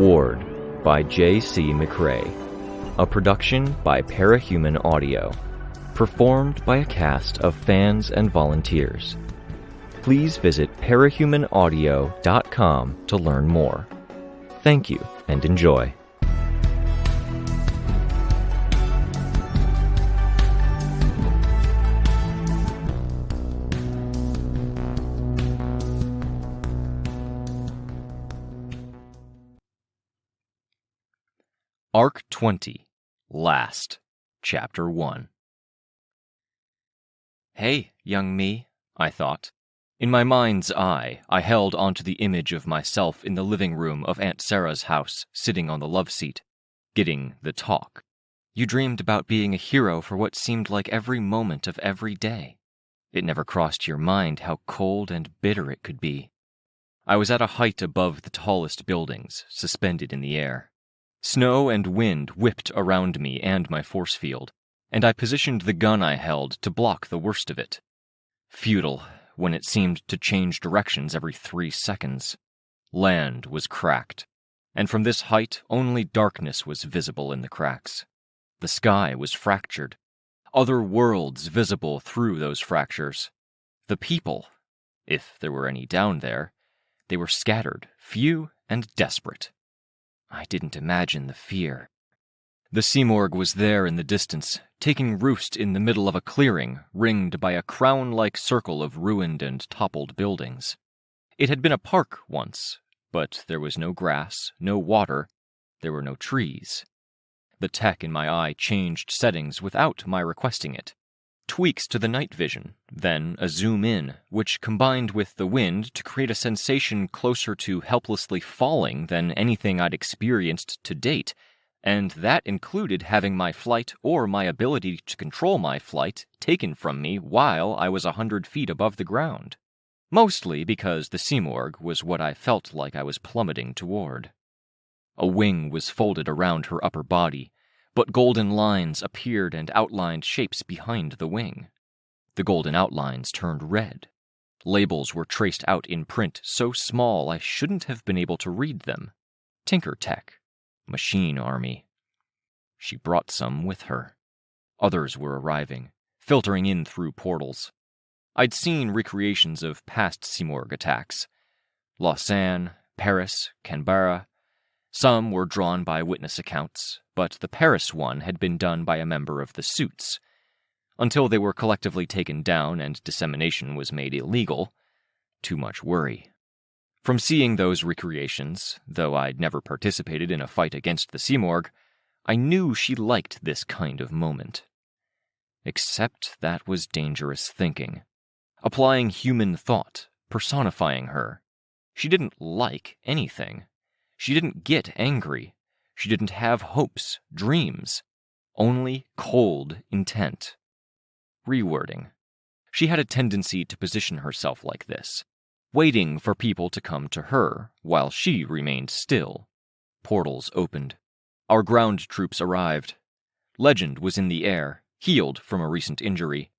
Ward by J.C. McCrae. A production by Parahuman Audio. Performed by a cast of fans and volunteers. Please visit parahumanaudio.com to learn more. Thank you and enjoy. Arc 20, Last, Chapter 1. Hey, young me, I thought. In my mind's eye, I held onto the image of myself in the living room of Aunt Sarah's house, sitting on the love seat, getting the talk. You dreamed about being a hero for what seemed like every moment of every day. It never crossed your mind how cold and bitter it could be. I was at a height above the tallest buildings, suspended in the air. Snow and wind whipped around me and my force field, and I positioned the gun I held to block the worst of it. Futile, when it seemed to change directions every 3 seconds. Land was cracked, and from this height only darkness was visible in the cracks. The sky was fractured, other worlds visible through those fractures. The people, if there were any down there, they were scattered, few and desperate. I didn't imagine the fear. The Simorgh was there in the distance, taking roost in the middle of a clearing, ringed by a crown-like circle of ruined and toppled buildings. It had been a park once, but there was no grass, no water, there were no trees. The tech in my eye changed settings without my requesting it. Tweaks to the night vision, then a zoom in, which combined with the wind to create a sensation closer to helplessly falling than anything I'd experienced to date, and that included having my flight or my ability to control my flight taken from me while I was 100 feet above the ground. Mostly because the Simorgh was what I felt like I was plummeting toward. A wing was folded around her upper body, but golden lines appeared and outlined shapes behind the wing. The golden outlines turned red. Labels were traced out in print so small I shouldn't have been able to read them. Tinker Tech. Machine Army. She brought some with her. Others were arriving, filtering in through portals. I'd seen recreations of past Simorgh attacks. Lausanne, Paris, Canberra. Some were drawn by witness accounts, but the Paris one had been done by a member of the Suits. Until they were collectively taken down and dissemination was made illegal. Too much worry. From seeing those recreations, though I'd never participated in a fight against the Simorgh, I knew she liked this kind of moment. Except that was dangerous thinking. Applying human thought, personifying her. She didn't like anything. She didn't get angry. She didn't have hopes, dreams. Only cold intent. Rewording. She had a tendency to position herself like this, waiting for people to come to her, while she remained still. Portals opened. Our ground troops arrived. Legend was in the air, healed from a recent injury.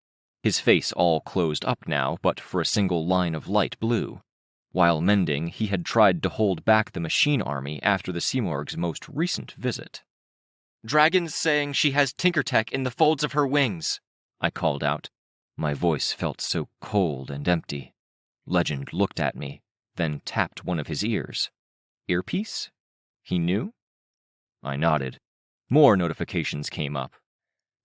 His face all closed up now, but for a single line of light blue. While mending, he had tried to hold back the machine army after the Simorgh's most recent visit. "Dragon's saying she has Tinker Tech in the folds of her wings," I called out. My voice felt so cold and empty. Legend looked at me, then tapped one of his ears. Earpiece? He knew? I nodded. More notifications came up.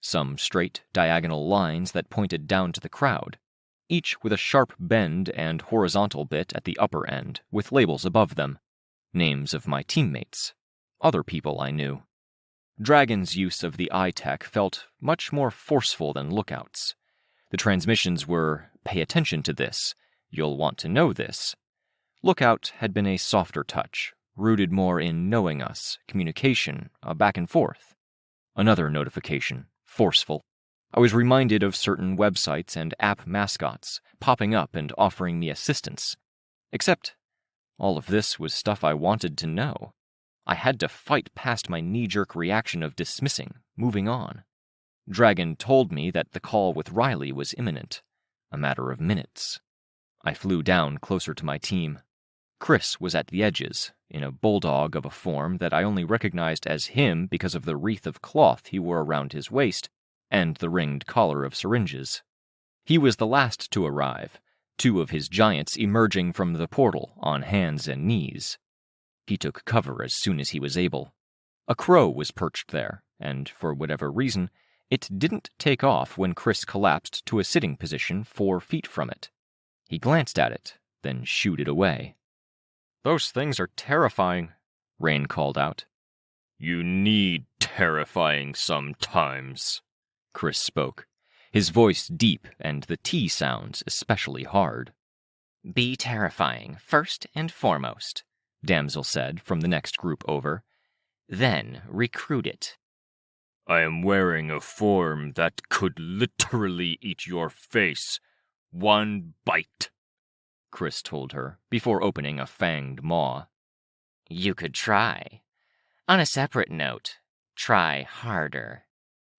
Some straight, diagonal lines that pointed down to the crowd, each with a sharp bend and horizontal bit at the upper end, with labels above them. Names of my teammates. Other people I knew. Dragon's use of the eye tech felt much more forceful than Lookout's. The transmissions were, "Pay attention to this. You'll want to know this." Lookout had been a softer touch, rooted more in knowing us, communication, a back and forth. Another notification, forceful. I was reminded of certain websites and app mascots popping up and offering me assistance. Except, all of this was stuff I wanted to know. I had to fight past my knee-jerk reaction of dismissing, moving on. Dragon told me that the call with Riley was imminent, a matter of minutes. I flew down closer to my team. Chris was at the edges, in a bulldog of a form that I only recognized as him because of the wreath of cloth he wore around his waist and the ringed collar of syringes. He was the last to arrive, two of his giants emerging from the portal on hands and knees. He took cover as soon as he was able. A crow was perched there, and for whatever reason, it didn't take off when Chris collapsed to a sitting position 4 feet from it. He glanced at it, then shooed it away. "Those things are terrifying," Rain called out. "You need terrifying sometimes," Chris spoke, his voice deep and the T sounds especially hard. "Be terrifying, first and foremost," Damsel said from the next group over. "Then recruit it." "I am wearing a form that could literally eat your face. One bite," Chris told her, before opening a fanged maw. "You could try. On a separate note, try harder."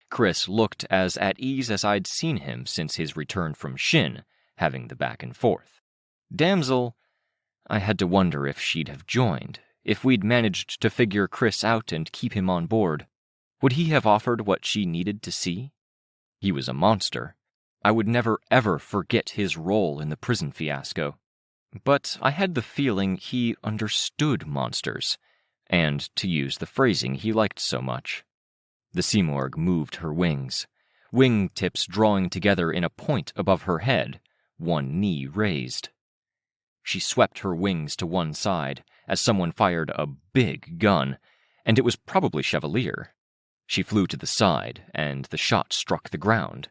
Chris looked as at ease as I'd seen him since his return from Shin, having the back and forth. Damsel, I had to wonder if she'd have joined, if we'd managed to figure Chris out and keep him on board. Would he have offered what she needed to see? He was a monster. I would never ever forget his role in the prison fiasco. But I had the feeling he understood monsters, and to use the phrasing he liked so much. The Simorgh moved her wings, wing tips drawing together in a point above her head, one knee raised. She swept her wings to one side as someone fired a big gun, and it was probably Chevalier. She flew to the side, and the shot struck the ground,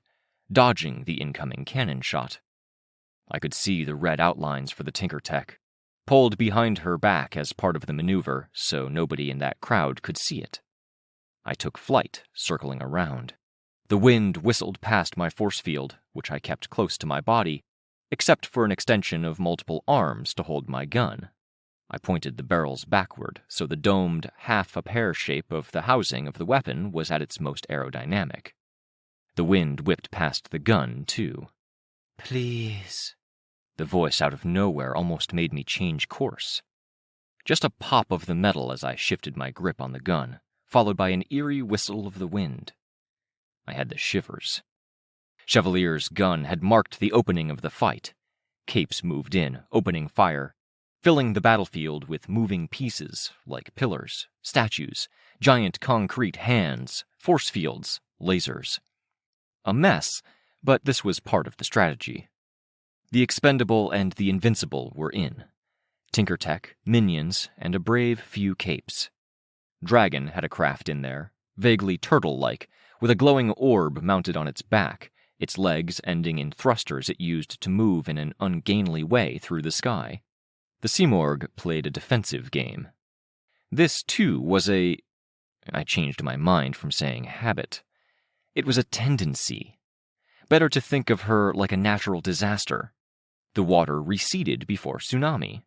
dodging the incoming cannon shot. I could see the red outlines for the Tinker Tech, pulled behind her back as part of the maneuver so nobody in that crowd could see it. I took flight, circling around. The wind whistled past my force field, which I kept close to my body, except for an extension of multiple arms to hold my gun. I pointed the barrels backward, so the domed, half-a-pear shape of the housing of the weapon was at its most aerodynamic. The wind whipped past the gun, too. "Please." The voice out of nowhere almost made me change course. Just a pop of the metal as I shifted my grip on the gun, followed by an eerie whistle of the wind. I had the shivers. Chevalier's gun had marked the opening of the fight. Capes moved in, opening fire, filling the battlefield with moving pieces like pillars, statues, giant concrete hands, force fields, lasers. A mess, but this was part of the strategy. The expendable and the invincible were in. Tinker Tech, minions, and a brave few capes. Dragon had a craft in there, vaguely turtle-like, with a glowing orb mounted on its back, its legs ending in thrusters it used to move in an ungainly way through the sky. The Simorgh played a defensive game. This, too, was I changed my mind from saying habit. It was a tendency. Better to think of her like a natural disaster. The water receded before tsunami.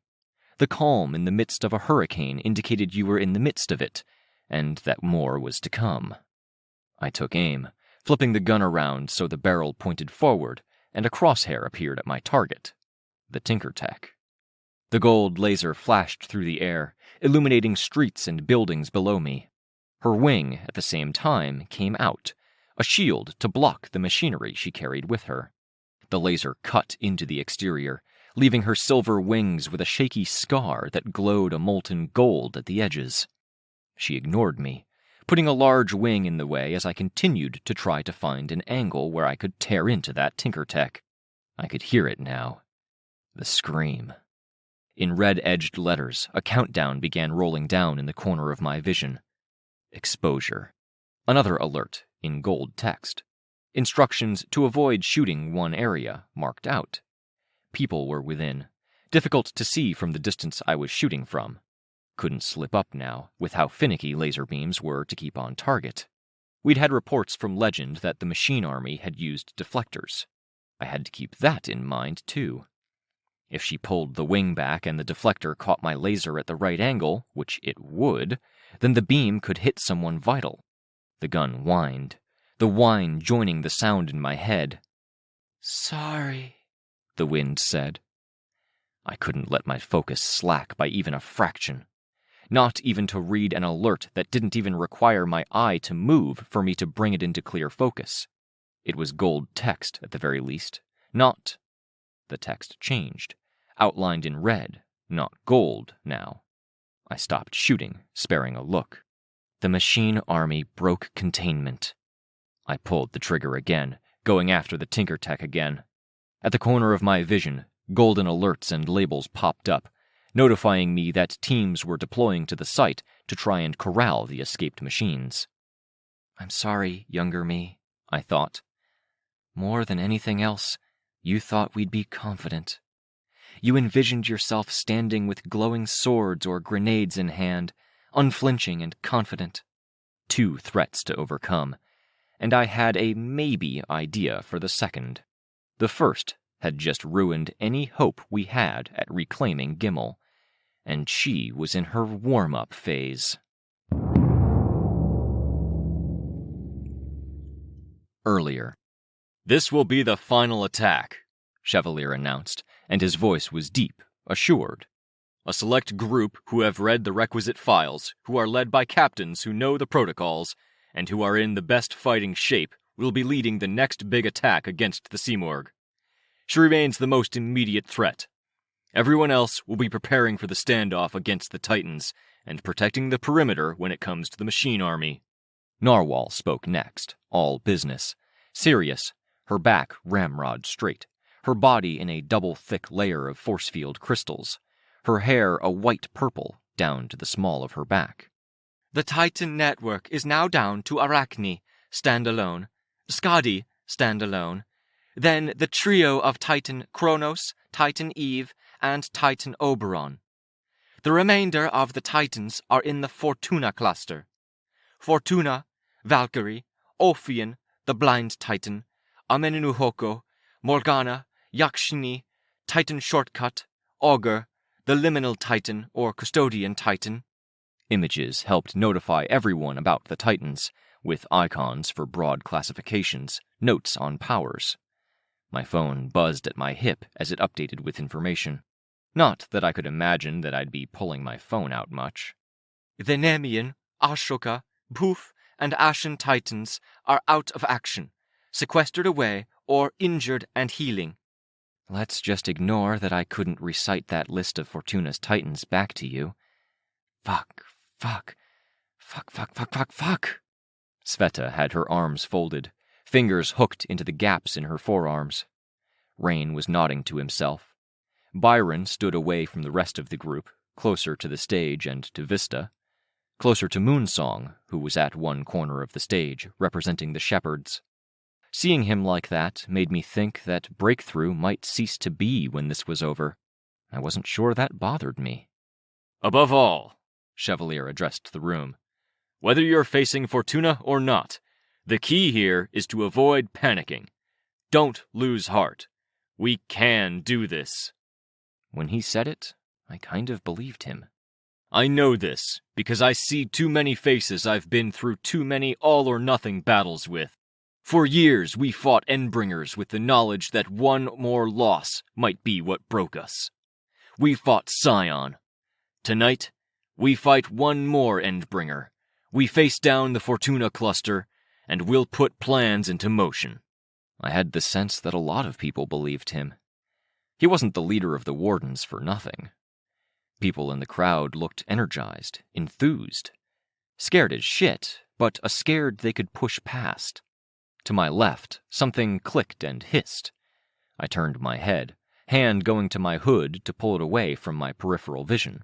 The calm in the midst of a hurricane indicated you were in the midst of it, and that more was to come. I took aim, flipping the gun around so the barrel pointed forward, and a crosshair appeared at my target, the Tinker Tech. The gold laser flashed through the air, illuminating streets and buildings below me. Her wing, at the same time, came out, a shield to block the machinery she carried with her. The laser cut into the exterior, leaving her silver wings with a shaky scar that glowed a molten gold at the edges. She ignored me, putting a large wing in the way as I continued to try to find an angle where I could tear into that Tinker Tech. I could hear it now. The scream. In red-edged letters, a countdown began rolling down in the corner of my vision. Exposure. Another alert, in gold text. Instructions to avoid shooting one area, marked out. People were within, difficult to see from the distance I was shooting from. Couldn't slip up now, with how finicky laser beams were to keep on target. We'd had reports from Legend that the machine army had used deflectors. I had to keep that in mind, too. If she pulled the wing back and the deflector caught my laser at the right angle, which it would, then the beam could hit someone vital. The gun whined, the whine joining the sound in my head. "Sorry," the wind said. I couldn't let my focus slack by even a fraction. Not even to read an alert that didn't even require my eye to move for me to bring it into clear focus. It was gold text, at the very least, not... The text changed, outlined in red, not gold now. I stopped shooting, sparing a look. The machine army broke containment. I pulled the trigger again, going after the Tinker Tech again. At the corner of my vision, golden alerts and labels popped up, notifying me that teams were deploying to the site to try and corral the escaped machines. I'm sorry, younger me, I thought. More than anything else, you thought we'd be confident. You envisioned yourself standing with glowing swords or grenades in hand, unflinching and confident. 2 threats to overcome, and I had a maybe idea for the second. The first had just ruined any hope we had at reclaiming Gimel, and she was in her warm-up phase. Earlier. This will be the final attack, Chevalier announced, and his voice was deep, assured. A select group who have read the requisite files, who are led by captains who know the protocols, and who are in the best fighting shape, will be leading the next big attack against the Simorg. She remains the most immediate threat. Everyone else will be preparing for the standoff against the Titans, and protecting the perimeter when it comes to the machine army. Narwhal spoke next, all business. Serious, her back ramrod straight, her body in a double-thick layer of force field crystals, her hair a white purple down to the small of her back. The Titan network is now down to Arachne, standalone, Skadi, standalone, then the trio of Titan Kronos, Titan Eve, and Titan Oberon. The remainder of the Titans are in the Fortuna cluster. Fortuna, Valkyrie, Ophion, the Blind Titan, Amenuhoko, Morgana, Yakshini, Titan Shortcut, Augur, the Liminal Titan or Custodian Titan. Images helped notify everyone about the Titans, with icons for broad classifications, notes on powers. My phone buzzed at my hip as it updated with information. Not that I could imagine that I'd be pulling my phone out much. The Nemean, Ashoka, Boof, and Ashen Titans are out of action, sequestered away, or injured and healing. Let's just ignore that I couldn't recite that list of Fortuna's Titans back to you. Fuck. Sveta had her arms folded, fingers hooked into the gaps in her forearms. Rain was nodding to himself. Byron stood away from the rest of the group, closer to the stage and to Vista. Closer to Moonsong, who was at one corner of the stage, representing the shepherds. Seeing him like that made me think that breakthrough might cease to be when this was over. I wasn't sure that bothered me. Above all, Chevalier addressed the room, whether you're facing Fortuna or not, the key here is to avoid panicking. Don't lose heart. We can do this. When he said it, I kind of believed him. I know this, because I see too many faces I've been through too many all-or-nothing battles with. For years we fought Endbringers with the knowledge that one more loss might be what broke us. We fought Scion. Tonight, we fight one more Endbringer. We face down the Fortuna cluster, and we'll put plans into motion. I had the sense that a lot of people believed him. He wasn't the leader of the Wardens for nothing. People in the crowd looked energized, enthused. Scared as shit, but a scared they could push past. To my left, something clicked and hissed. I turned my head, hand going to my hood to pull it away from my peripheral vision.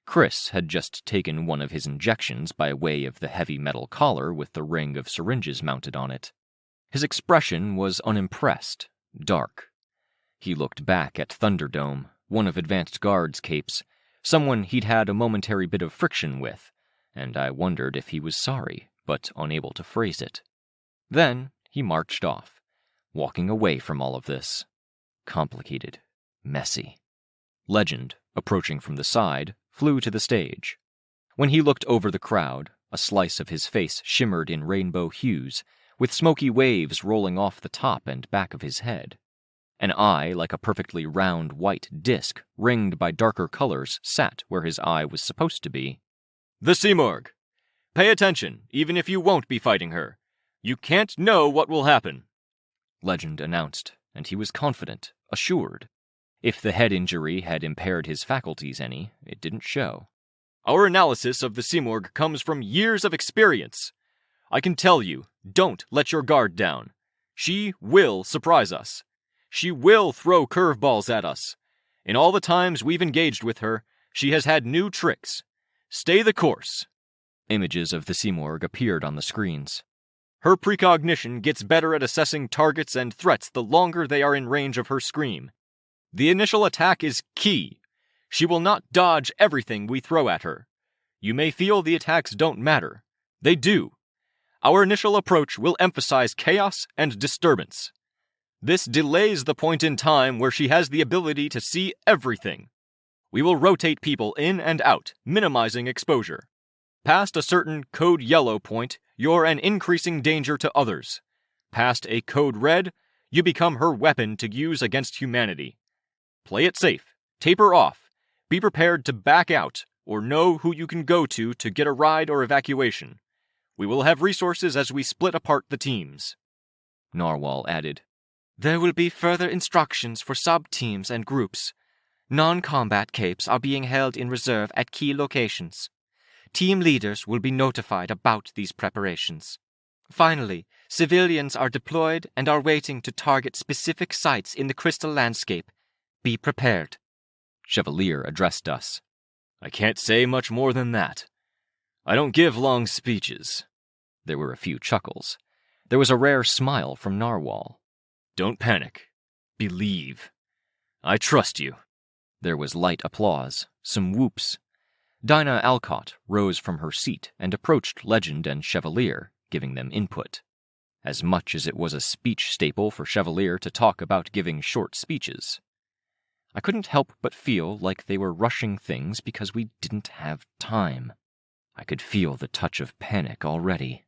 Chris had just taken one of his injections by way of the heavy metal collar with the ring of syringes mounted on it. His expression was unimpressed, dark. He looked back at Thunderdome, one of Advanced Guard's capes, someone he'd had a momentary bit of friction with, and I wondered if he was sorry, but unable to phrase it. Then he marched off, walking away from all of this. Complicated, messy. Legend, approaching from the side, flew to the stage. When he looked over the crowd, a slice of his face shimmered in rainbow hues, with smoky waves rolling off the top and back of his head. An eye, like a perfectly round white disc, ringed by darker colors, sat where his eye was supposed to be. "The Simurgh! Pay attention, even if you won't be fighting her. You can't know what will happen," Legend announced, and he was confident, assured. If the head injury had impaired his faculties any, it didn't show. "Our analysis of the Simurgh comes from years of experience. I can tell you, don't let your guard down. She will surprise us. She will throw curveballs at us. In all the times we've engaged with her, she has had new tricks. Stay the course." Images of the Simurgh appeared on the screens. "Her precognition gets better at assessing targets and threats the longer they are in range of her scream. The initial attack is key. She will not dodge everything we throw at her. You may feel the attacks don't matter. They do. Our initial approach will emphasize chaos and disturbance. This delays the point in time where she has the ability to see everything. We will rotate people in and out, minimizing exposure. Past a certain code yellow point, you're an increasing danger to others. Past a code red, you become her weapon to use against humanity. Play it safe. Taper off. Be prepared to back out, or know who you can go to get a ride or evacuation. We will have resources as we split apart the teams." Narwhal added, "There will be further instructions for sub-teams and groups. Non-combat capes are being held in reserve at key locations. Team leaders will be notified about these preparations. Finally, civilians are deployed and are waiting to target specific sites in the crystal landscape. Be prepared." Chevalier addressed us. "I can't say much more than that. I don't give long speeches." There were a few chuckles. There was a rare smile from Narwhal. "Don't panic. Believe. I trust you." There was light applause, some whoops. Dinah Alcott rose from her seat and approached Legend and Chevalier, giving them input. As much as it was a speech staple for Chevalier to talk about giving short speeches. I couldn't help but feel like they were rushing things because we didn't have time. I could feel the touch of panic already.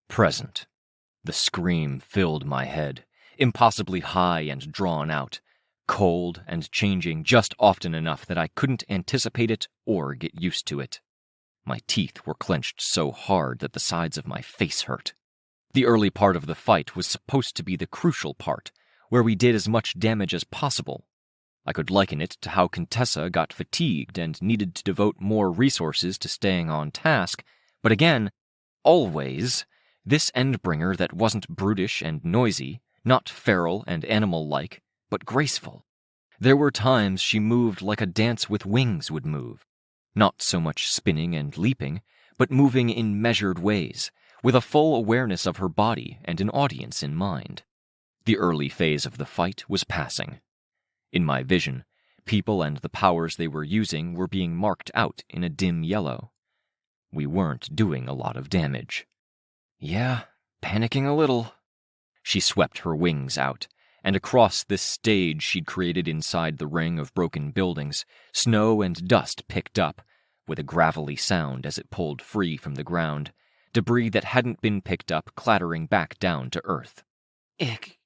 Present. The scream filled my head, impossibly high and drawn out, cold and changing just often enough that I couldn't anticipate it or get used to it. My teeth were clenched so hard that the sides of my face hurt. The early part of the fight was supposed to be the crucial part, where we did as much damage as possible. I could liken it to how Contessa got fatigued and needed to devote more resources to staying on task, but again, always, this Endbringer that wasn't brutish and noisy, not feral and animal-like, but graceful. There were times she moved like a dance with wings would move, not so much spinning and leaping, but moving in measured ways, with a full awareness of her body and an audience in mind. The early phase of the fight was passing. In my vision, people and the powers they were using were being marked out in a dim yellow. We weren't doing a lot of damage. "Yeah, panicking a little." She swept her wings out, and across this stage she'd created inside the ring of broken buildings, snow and dust picked up, with a gravelly sound as it pulled free from the ground, debris that hadn't been picked up clattering back down to earth. "Ick,"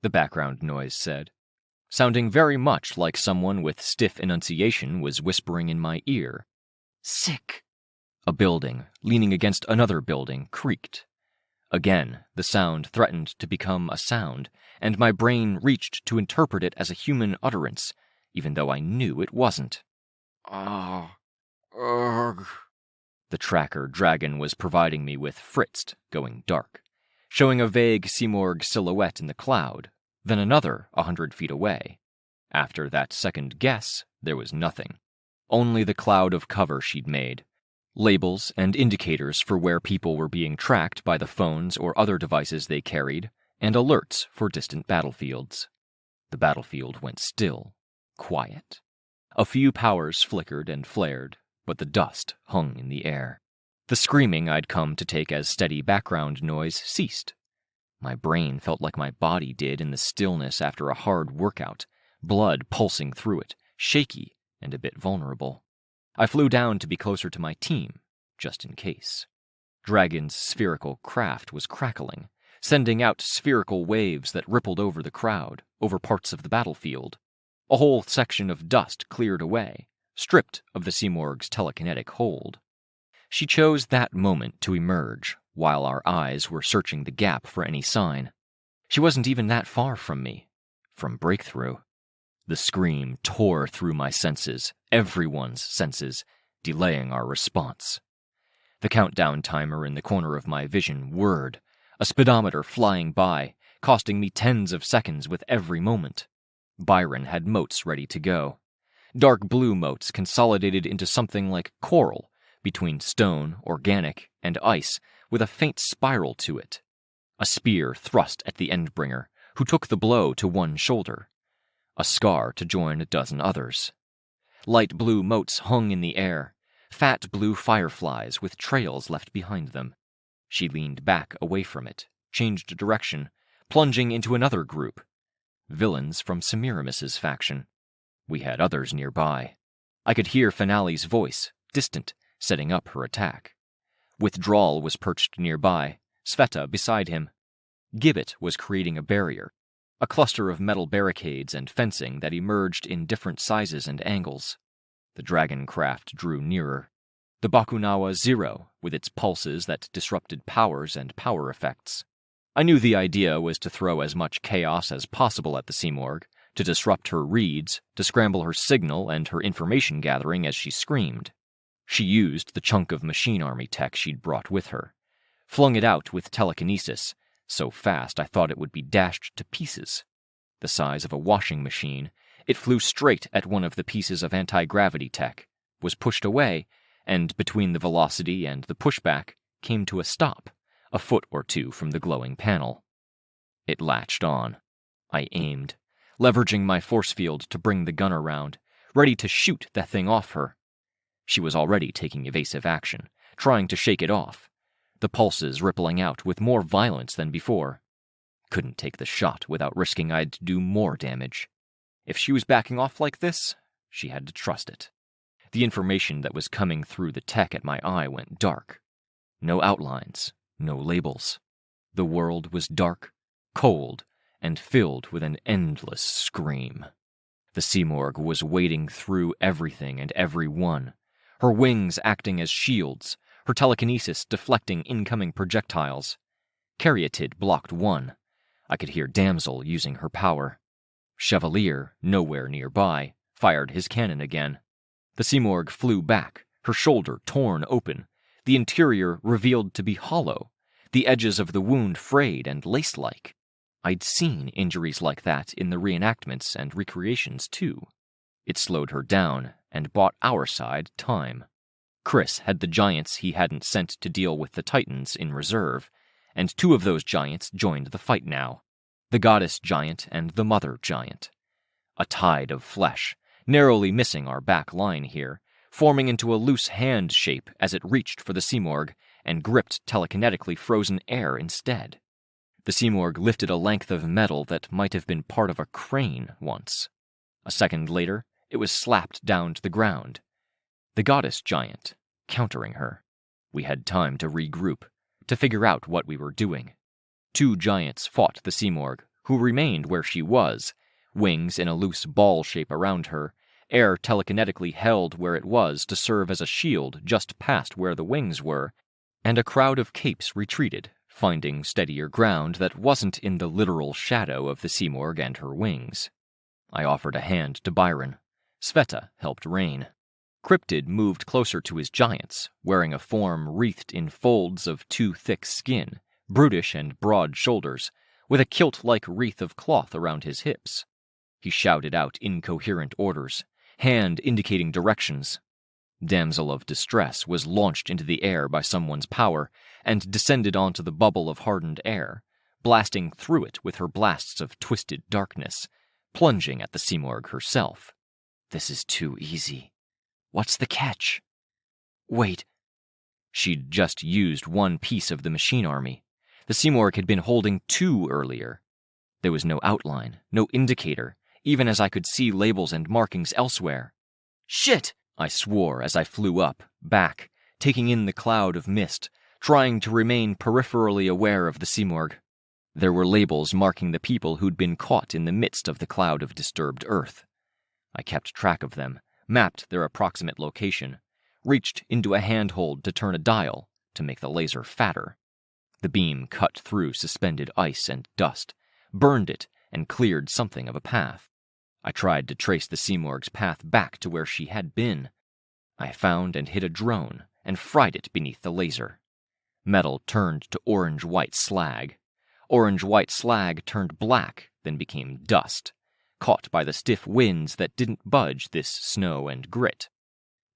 the background noise said, sounding very much like someone with stiff enunciation was whispering in my ear. "Sick." A building, leaning against another building, creaked. Again, the sound threatened to become a sound, and my brain reached to interpret it as a human utterance, even though I knew it wasn't. "Ah, ugh." The tracker dragon was providing me with fritzed, going dark, showing a vague Simurgh silhouette in the cloud, then another 100 feet away. After that second guess, there was nothing. Only the cloud of cover she'd made. Labels and indicators for where people were being tracked by the phones or other devices they carried, and alerts for distant battlefields. The battlefield went still, quiet. A few powers flickered and flared, but the dust hung in the air. The screaming I'd come to take as steady background noise ceased. My brain felt like my body did in the stillness after a hard workout, blood pulsing through it, shaky and a bit vulnerable. I flew down to be closer to my team, just in case. Dragon's spherical craft was crackling, sending out spherical waves that rippled over the crowd, over parts of the battlefield. A whole section of dust cleared away, stripped of the Simorg's telekinetic hold. She chose that moment to emerge, while our eyes were searching the gap for any sign. She wasn't even that far from me, from breakthrough. The scream tore through my senses, everyone's senses, delaying our response. The countdown timer in the corner of my vision whirred, a speedometer flying by, costing me tens of seconds with every moment. Byron had motes ready to go. Dark blue motes consolidated into something like coral, between stone, organic, and ice, with a faint spiral to it. A spear thrust at the endbringer, who took the blow to one shoulder. A scar to join a dozen others. Light blue motes hung in the air, fat blue fireflies with trails left behind them. She leaned back away from it, changed direction, plunging into another group. Villains from Semiramis's faction. We had others nearby. I could hear Finale's voice, distant, setting up her attack. Withdrawal was perched nearby, Sveta beside him. Gibbet was creating a barrier, a cluster of metal barricades and fencing that emerged in different sizes and angles. The dragon craft drew nearer. The Bakunawa Zero, with its pulses that disrupted powers and power effects. I knew the idea was to throw as much chaos as possible at the Simorg, to disrupt her reads, to scramble her signal and her information gathering as she screamed. She used the chunk of machine army tech she'd brought with her, flung it out with telekinesis, so fast I thought it would be dashed to pieces. The size of a washing machine, it flew straight at one of the pieces of anti-gravity tech, was pushed away, and between the velocity and the pushback came to a stop, a foot or two from the glowing panel. It latched on. I aimed, leveraging my force field to bring the gun around, ready to shoot that thing off her. She was already taking evasive action, trying to shake it off, the pulses rippling out with more violence than before. Couldn't take the shot without risking I'd do more damage. If she was backing off like this, she had to trust it. The information that was coming through the tech at my eye went dark. No outlines, no labels. The world was dark, cold, and filled with an endless scream. The Simorg was wading through everything and everyone, her wings acting as shields, her telekinesis deflecting incoming projectiles. Caryatid blocked one. I could hear Damsel using her power. Chevalier, nowhere nearby, fired his cannon again. The Simorg flew back, her shoulder torn open, the interior revealed to be hollow, the edges of the wound frayed and lace-like. I'd seen injuries like that in the reenactments and recreations, too. It slowed her down and bought our side time. Chris had the giants he hadn't sent to deal with the Titans in reserve, and two of those giants joined the fight now, the goddess giant and the mother giant. A tide of flesh, narrowly missing our back line here, forming into a loose hand shape as it reached for the Simorg and gripped telekinetically frozen air instead. The Simorg lifted a length of metal that might have been part of a crane once. A second later, it was slapped down to the ground. The goddess giant, countering her. We had time to regroup, to figure out what we were doing. Two giants fought the Simorg, who remained where she was, wings in a loose ball shape around her, air telekinetically held where it was to serve as a shield just past where the wings were, and a crowd of capes retreated, finding steadier ground that wasn't in the literal shadow of the Simorg and her wings. I offered a hand to Byron. Sveta helped Rain. Cryptid moved closer to his giants, wearing a form wreathed in folds of too thick skin, brutish and broad shoulders, with a kilt-like wreath of cloth around his hips. He shouted out incoherent orders, hand indicating directions. Damsel of Distress was launched into the air by someone's power and descended onto the bubble of hardened air, blasting through it with her blasts of twisted darkness, plunging at the Simorg herself. This is too easy. What's the catch? Wait. She'd just used one piece of the machine army. The Simorg had been holding two earlier. There was no outline, no indicator, even as I could see labels and markings elsewhere. Shit! I swore as I flew up, back, taking in the cloud of mist, trying to remain peripherally aware of the Simorgh. There were labels marking the people who'd been caught in the midst of the cloud of disturbed Earth. I kept track of them, mapped their approximate location, reached into a handhold to turn a dial to make the laser fatter. The beam cut through suspended ice and dust, burned it, and cleared something of a path. I tried to trace the Simorgh's path back to where she had been. I found and hit a drone and fried it beneath the laser. Metal turned to orange-white slag. Orange-white slag turned black, then became dust, caught by the stiff winds that didn't budge this snow and grit.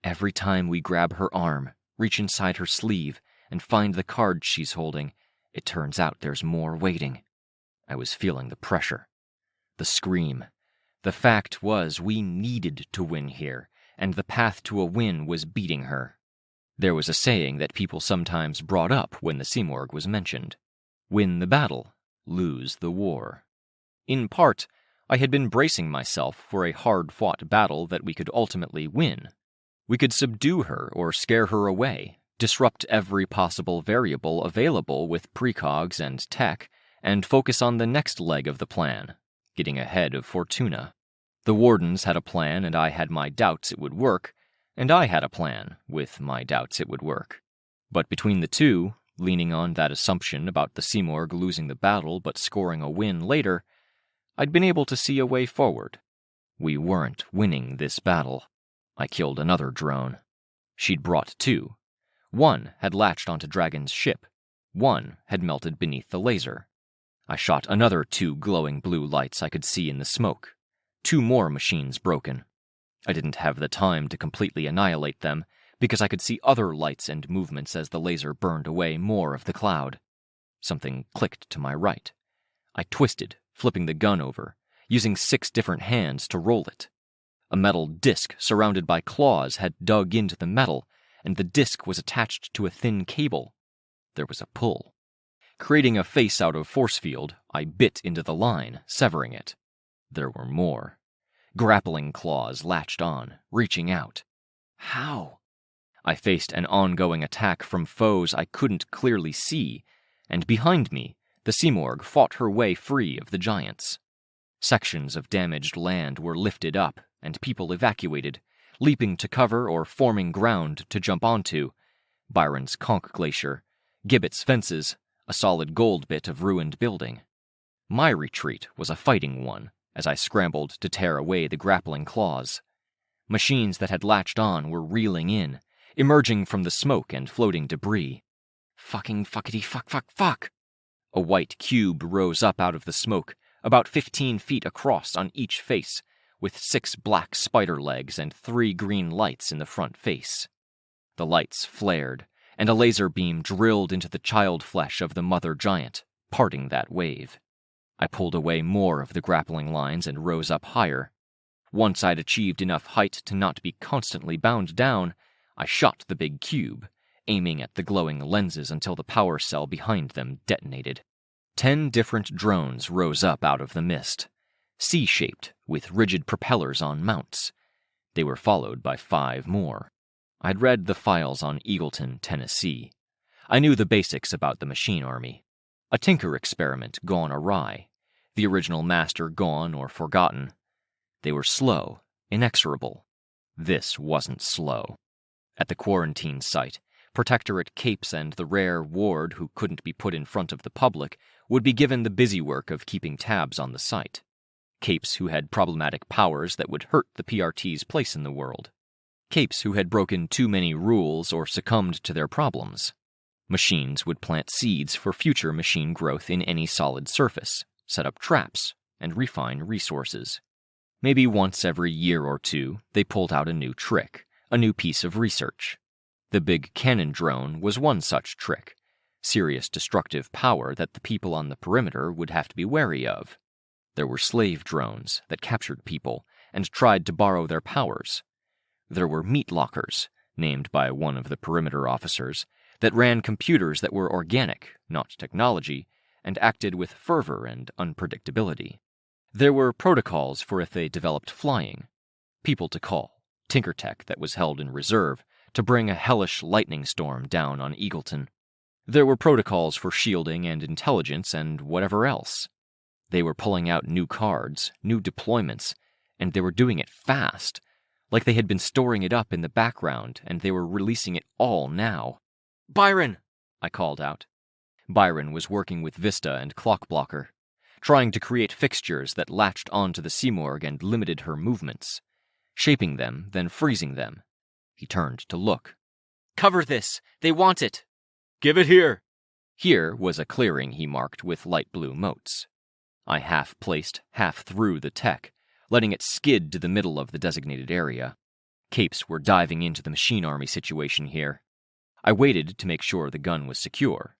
Every time we grab her arm, reach inside her sleeve, and find the card she's holding, it turns out there's more waiting. I was feeling the pressure. The scream. The fact was we needed to win here, and the path to a win was beating her. There was a saying that people sometimes brought up when the Simorgh was mentioned. Win the battle, lose the war. In part, I had been bracing myself for a hard-fought battle that we could ultimately win. We could subdue her or scare her away, disrupt every possible variable available with precogs and tech, and focus on the next leg of the plan, getting ahead of Fortuna. The Wardens had a plan and I had my doubts it would work, and I had a plan with my doubts it would work. But between the two, leaning on that assumption about the Simorgh losing the battle but scoring a win later, I'd been able to see a way forward. We weren't winning this battle. I killed another drone. She'd brought two. One had latched onto Dragon's ship. One had melted beneath the laser. I shot another two glowing blue lights I could see in the smoke. Two more machines broken. I didn't have the time to completely annihilate them, because I could see other lights and movements as the laser burned away more of the cloud. Something clicked to my right. I twisted, flipping the gun over, using 6 different hands to roll it. A metal disc surrounded by claws had dug into the metal, and the disc was attached to a thin cable. There was a pull. Creating a face out of force field, I bit into the line, severing it. There were more. Grappling claws latched on, reaching out. How? I faced an ongoing attack from foes I couldn't clearly see, and behind me, the Simorgh fought her way free of the giants. Sections of damaged land were lifted up, and people evacuated, leaping to cover or forming ground to jump onto. Byron's Conch Glacier, Gibbet's fences, a solid gold bit of ruined building. My retreat was a fighting one, as I scrambled to tear away the grappling claws. Machines that had latched on were reeling in, emerging from the smoke and floating debris. Fuck. A white cube rose up out of the smoke, about 15 feet across on each face, with 6 black spider legs and 3 green lights in the front face. The lights flared, and a laser beam drilled into the child flesh of the mother giant, parting that wave. I pulled away more of the grappling lines and rose up higher. Once I'd achieved enough height to not be constantly bound down, I shot the big cube, aiming at the glowing lenses until the power cell behind them detonated. 10 different drones rose up out of the mist, C-shaped, with rigid propellers on mounts. They were followed by 5 more. I'd read the files on Eagleton, Tennessee. I knew the basics about the machine army. A Tinker experiment gone awry, the original master gone or forgotten. They were slow, inexorable. This wasn't slow. At the quarantine site, Protectorate Capes and the rare ward who couldn't be put in front of the public would be given the busy work of keeping tabs on the site. Capes who had problematic powers that would hurt the PRT's place in the world. Capes who had broken too many rules or succumbed to their problems. Machines would plant seeds for future machine growth in any solid surface, set up traps, and refine resources. Maybe once every year or two, they pulled out a new trick, a new piece of research. The big cannon drone was one such trick, serious destructive power that the people on the perimeter would have to be wary of. There were slave drones that captured people and tried to borrow their powers. There were meat lockers, named by one of the perimeter officers, that ran computers that were organic, not technology, and acted with fervor and unpredictability. There were protocols for if they developed flying, people to call, Tinkertech that was held in reserve to bring a hellish lightning storm down on Eagleton. There were protocols for shielding and intelligence and whatever else. They were pulling out new cards, new deployments, and they were doing it fast, like they had been storing it up in the background and they were releasing it all now. "Byron!" I called out. Byron was working with Vista and Clockblocker, trying to create fixtures that latched onto the Simorg and limited her movements, shaping them, then freezing them. He turned to look. "Cover this! They want it!" "Give it here!" Here was a clearing he marked with light blue motes. I half-placed, half-threw the tech, letting it skid to the middle of the designated area. Capes were diving into the machine army situation here. I waited to make sure the gun was secure.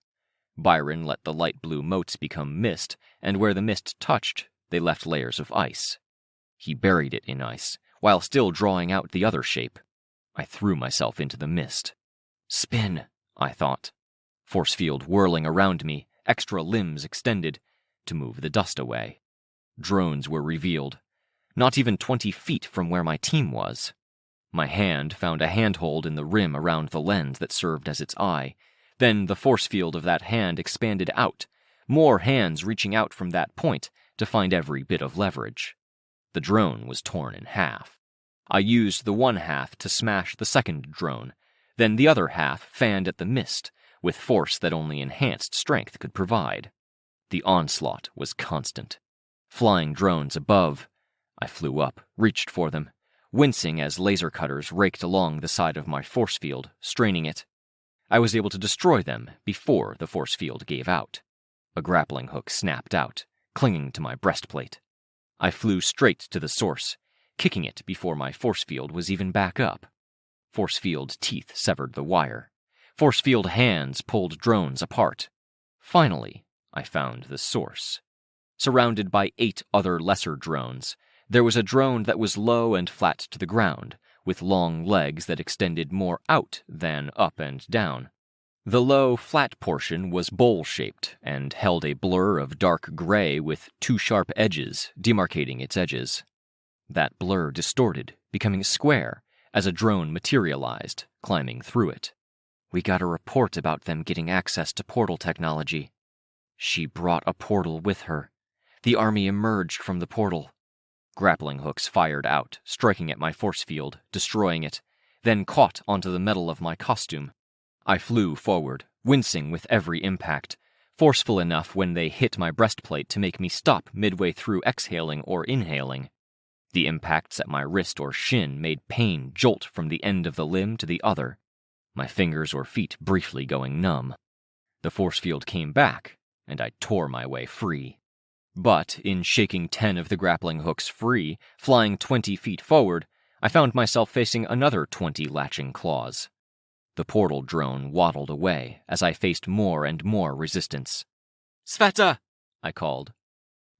Byron let the light blue motes become mist, and where the mist touched, they left layers of ice. He buried it in ice, while still drawing out the other shape. I threw myself into the mist. Spin, I thought. Force field whirling around me, extra limbs extended, to move the dust away. Drones were revealed, not even 20 feet from where my team was. My hand found a handhold in the rim around the lens that served as its eye. Then the force field of that hand expanded out, more hands reaching out from that point to find every bit of leverage. The drone was torn in half. I used the one half to smash the second drone, then the other half fanned at the mist, with force that only enhanced strength could provide. The onslaught was constant. Flying drones above. I flew up, reached for them, wincing as laser cutters raked along the side of my force field, straining it. I was able to destroy them before the force field gave out. A grappling hook snapped out, clinging to my breastplate. I flew straight to the source, kicking it before my force field was even back up. Force field teeth severed the wire. Force field hands pulled drones apart. Finally, I found the source. Surrounded by 8 other lesser drones, there was a drone that was low and flat to the ground, with long legs that extended more out than up and down. The low, flat portion was bowl-shaped and held a blur of dark gray with 2 sharp edges demarcating its edges. That blur distorted, becoming square, as a drone materialized, climbing through it. We got a report about them getting access to portal technology. She brought a portal with her. The army emerged from the portal. Grappling hooks fired out, striking at my force field, destroying it, then caught onto the metal of my costume. I flew forward, wincing with every impact, forceful enough when they hit my breastplate to make me stop midway through exhaling or inhaling. The impacts at my wrist or shin made pain jolt from the end of the limb to the other, my fingers or feet briefly going numb. The force field came back, and I tore my way free. But in shaking 10 of the grappling hooks free, flying 20 feet forward, I found myself facing another 20 latching claws. The portal drone waddled away as I faced more and more resistance. "Sveta!" I called.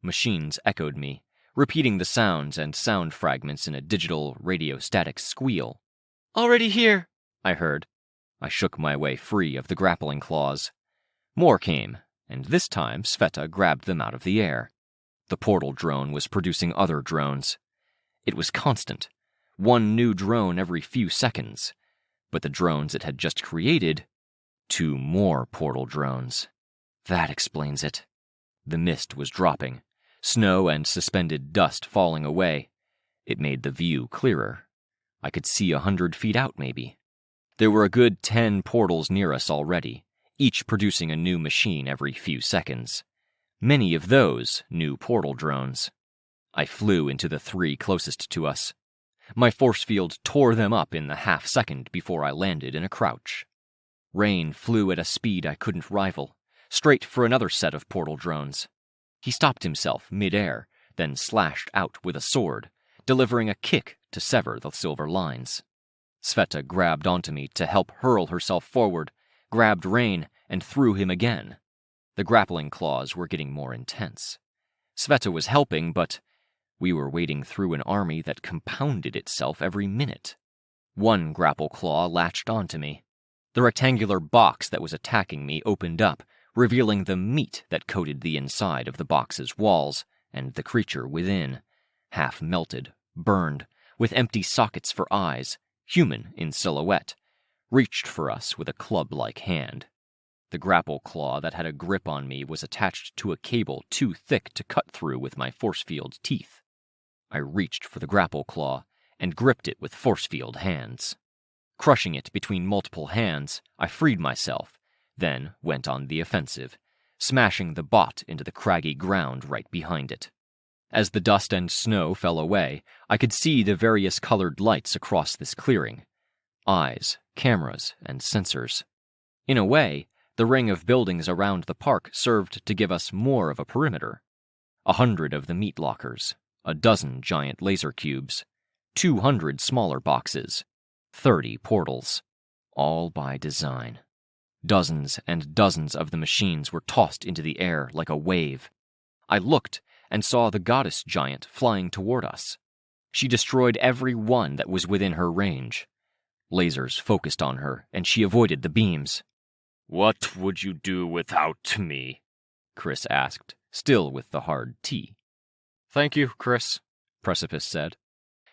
Machines echoed me, repeating the sounds and sound fragments in a digital radiostatic squeal. "Already here," I heard. I shook my way free of the grappling claws. More came, and this time Sveta grabbed them out of the air. The portal drone was producing other drones. It was constant, 1 new drone every few seconds. But the drones it had just created, 2 more portal drones. That explains it. The mist was dropping, snow and suspended dust falling away. It made the view clearer. I could see 100 feet out, maybe. There were a good 10 portals near us already, each producing a new machine every few seconds. Many of those new portal drones. I flew into the 3 closest to us. My force field tore them up in the half-second before I landed in a crouch. Rain flew at a speed I couldn't rival, straight for another set of portal drones. He stopped himself mid-air, then slashed out with a sword, delivering a kick to sever the silver lines. Sveta grabbed onto me to help hurl herself forward, grabbed Rain, and threw him again. The grappling claws were getting more intense. Sveta was helping, but we were wading through an army that compounded itself every minute. 1 grapple claw latched onto me. The rectangular box that was attacking me opened up, revealing the meat that coated the inside of the box's walls and the creature within, half melted, burned, with empty sockets for eyes, human in silhouette, reached for us with a club-like hand. The grapple claw that had a grip on me was attached to a cable too thick to cut through with my force field teeth. I reached for the grapple claw and gripped it with force field hands. Crushing it between multiple hands, I freed myself, then went on the offensive, smashing the bot into the craggy ground right behind it. As the dust and snow fell away, I could see the various colored lights across this clearing. Eyes, cameras, and sensors. In a way, the ring of buildings around the park served to give us more of a perimeter. 100 of the meat lockers, a dozen giant laser cubes, 200 smaller boxes, 30 portals, all by design. Dozens and dozens of the machines were tossed into the air like a wave. I looked and saw the goddess giant flying toward us. She destroyed every one that was within her range. Lasers focused on her, and she avoided the beams. "What would you do without me?" Chris asked, still with the hard T. "Thank you, Chris," Precipice said.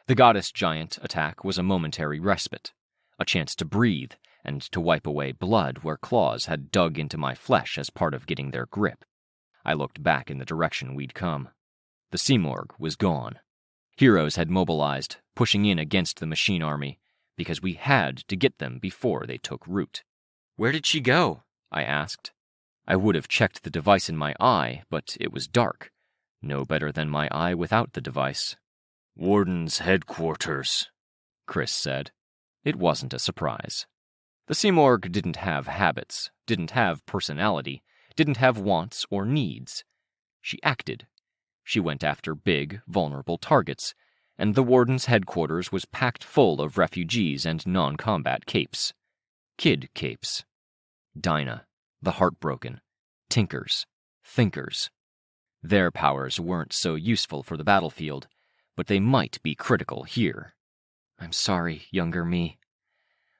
The goddess giant attack was a momentary respite, a chance to breathe and to wipe away blood where claws had dug into my flesh as part of getting their grip. I looked back in the direction we'd come. The Simorg was gone. Heroes had mobilized, pushing in against the machine army, because we had to get them before they took root. "Where did she go?" I asked. I would have checked the device in my eye, but it was dark. No better than my eye without the device. "Warden's headquarters," Chris said. It wasn't a surprise. The Simorg didn't have habits, didn't have personality, didn't have wants or needs. She acted. She went after big, vulnerable targets, and the Warden's headquarters was packed full of refugees and non-combat capes. Kid capes. Dinah, the heartbroken, tinkers, thinkers. Their powers weren't so useful for the battlefield, but they might be critical here. "I'm sorry, younger me.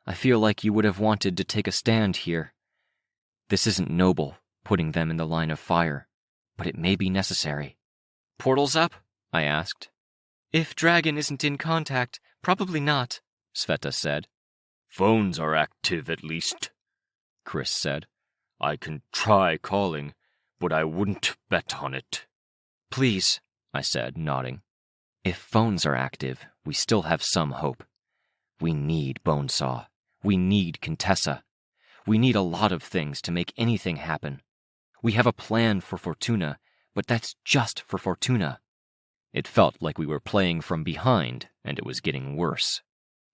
I feel like you would have wanted to take a stand here. This isn't noble, putting them in the line of fire, but it may be necessary." "Portals up?" I asked. "If Dragon isn't in contact, probably not," Sveta said. "Phones are active, at least," Chris said. "I can try calling, but I wouldn't bet on it." "Please," I said, nodding. "If phones are active, we still have some hope. We need Bonesaw. We need Contessa. We need a lot of things to make anything happen. We have a plan for Fortuna, but that's just for Fortuna." It felt like we were playing from behind, and it was getting worse.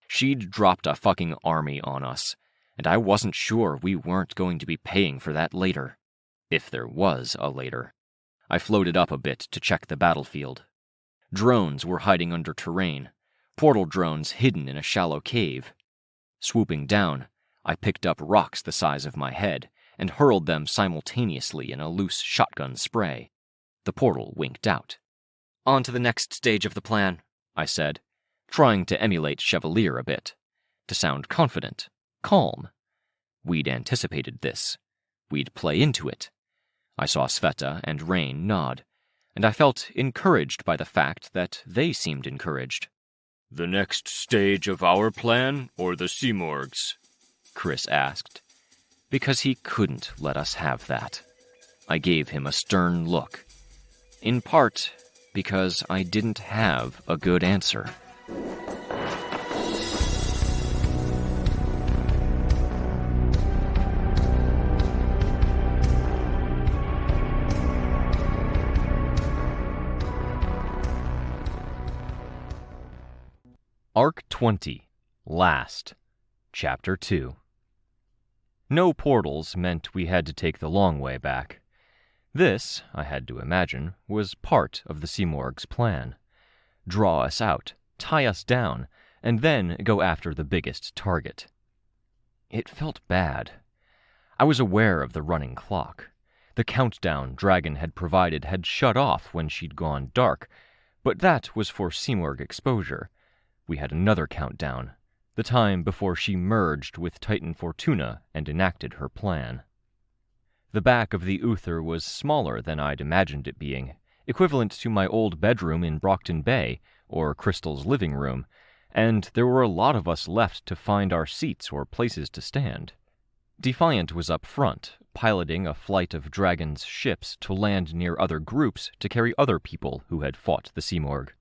She'd dropped a fucking army on us, and I wasn't sure we weren't going to be paying for that later. If there was a later. I floated up a bit to check the battlefield. Drones were hiding under terrain, portal drones hidden in a shallow cave. Swooping down, I picked up rocks the size of my head and hurled them simultaneously in a loose shotgun spray. The portal winked out. "On to the next stage of the plan," I said, trying to emulate Chevalier a bit, to sound confident, calm. We'd anticipated this. We'd play into it. I saw Sveta and Rain nod, and I felt encouraged by the fact that they seemed encouraged. "The next stage of our plan, or the Simorg's?" Chris asked, because he couldn't let us have that. I gave him a stern look, in part because I didn't have a good answer. Arc 20, Last, Chapter 2. No portals meant we had to take the long way back. This, I had to imagine, was part of the Simorg's plan. Draw us out, tie us down, and then go after the biggest target. It felt bad. I was aware of the running clock. The countdown Dragon had provided had shut off when she'd gone dark, but that was for Simorg exposure. We had another countdown, the time before she merged with Titan Fortuna and enacted her plan. The back of the Uther was smaller than I'd imagined it being, equivalent to my old bedroom in Brockton Bay, or Crystal's living room, and there were a lot of us left to find our seats or places to stand. Defiant was up front, piloting a flight of Dragon's ships to land near other groups to carry other people who had fought the Simorgh.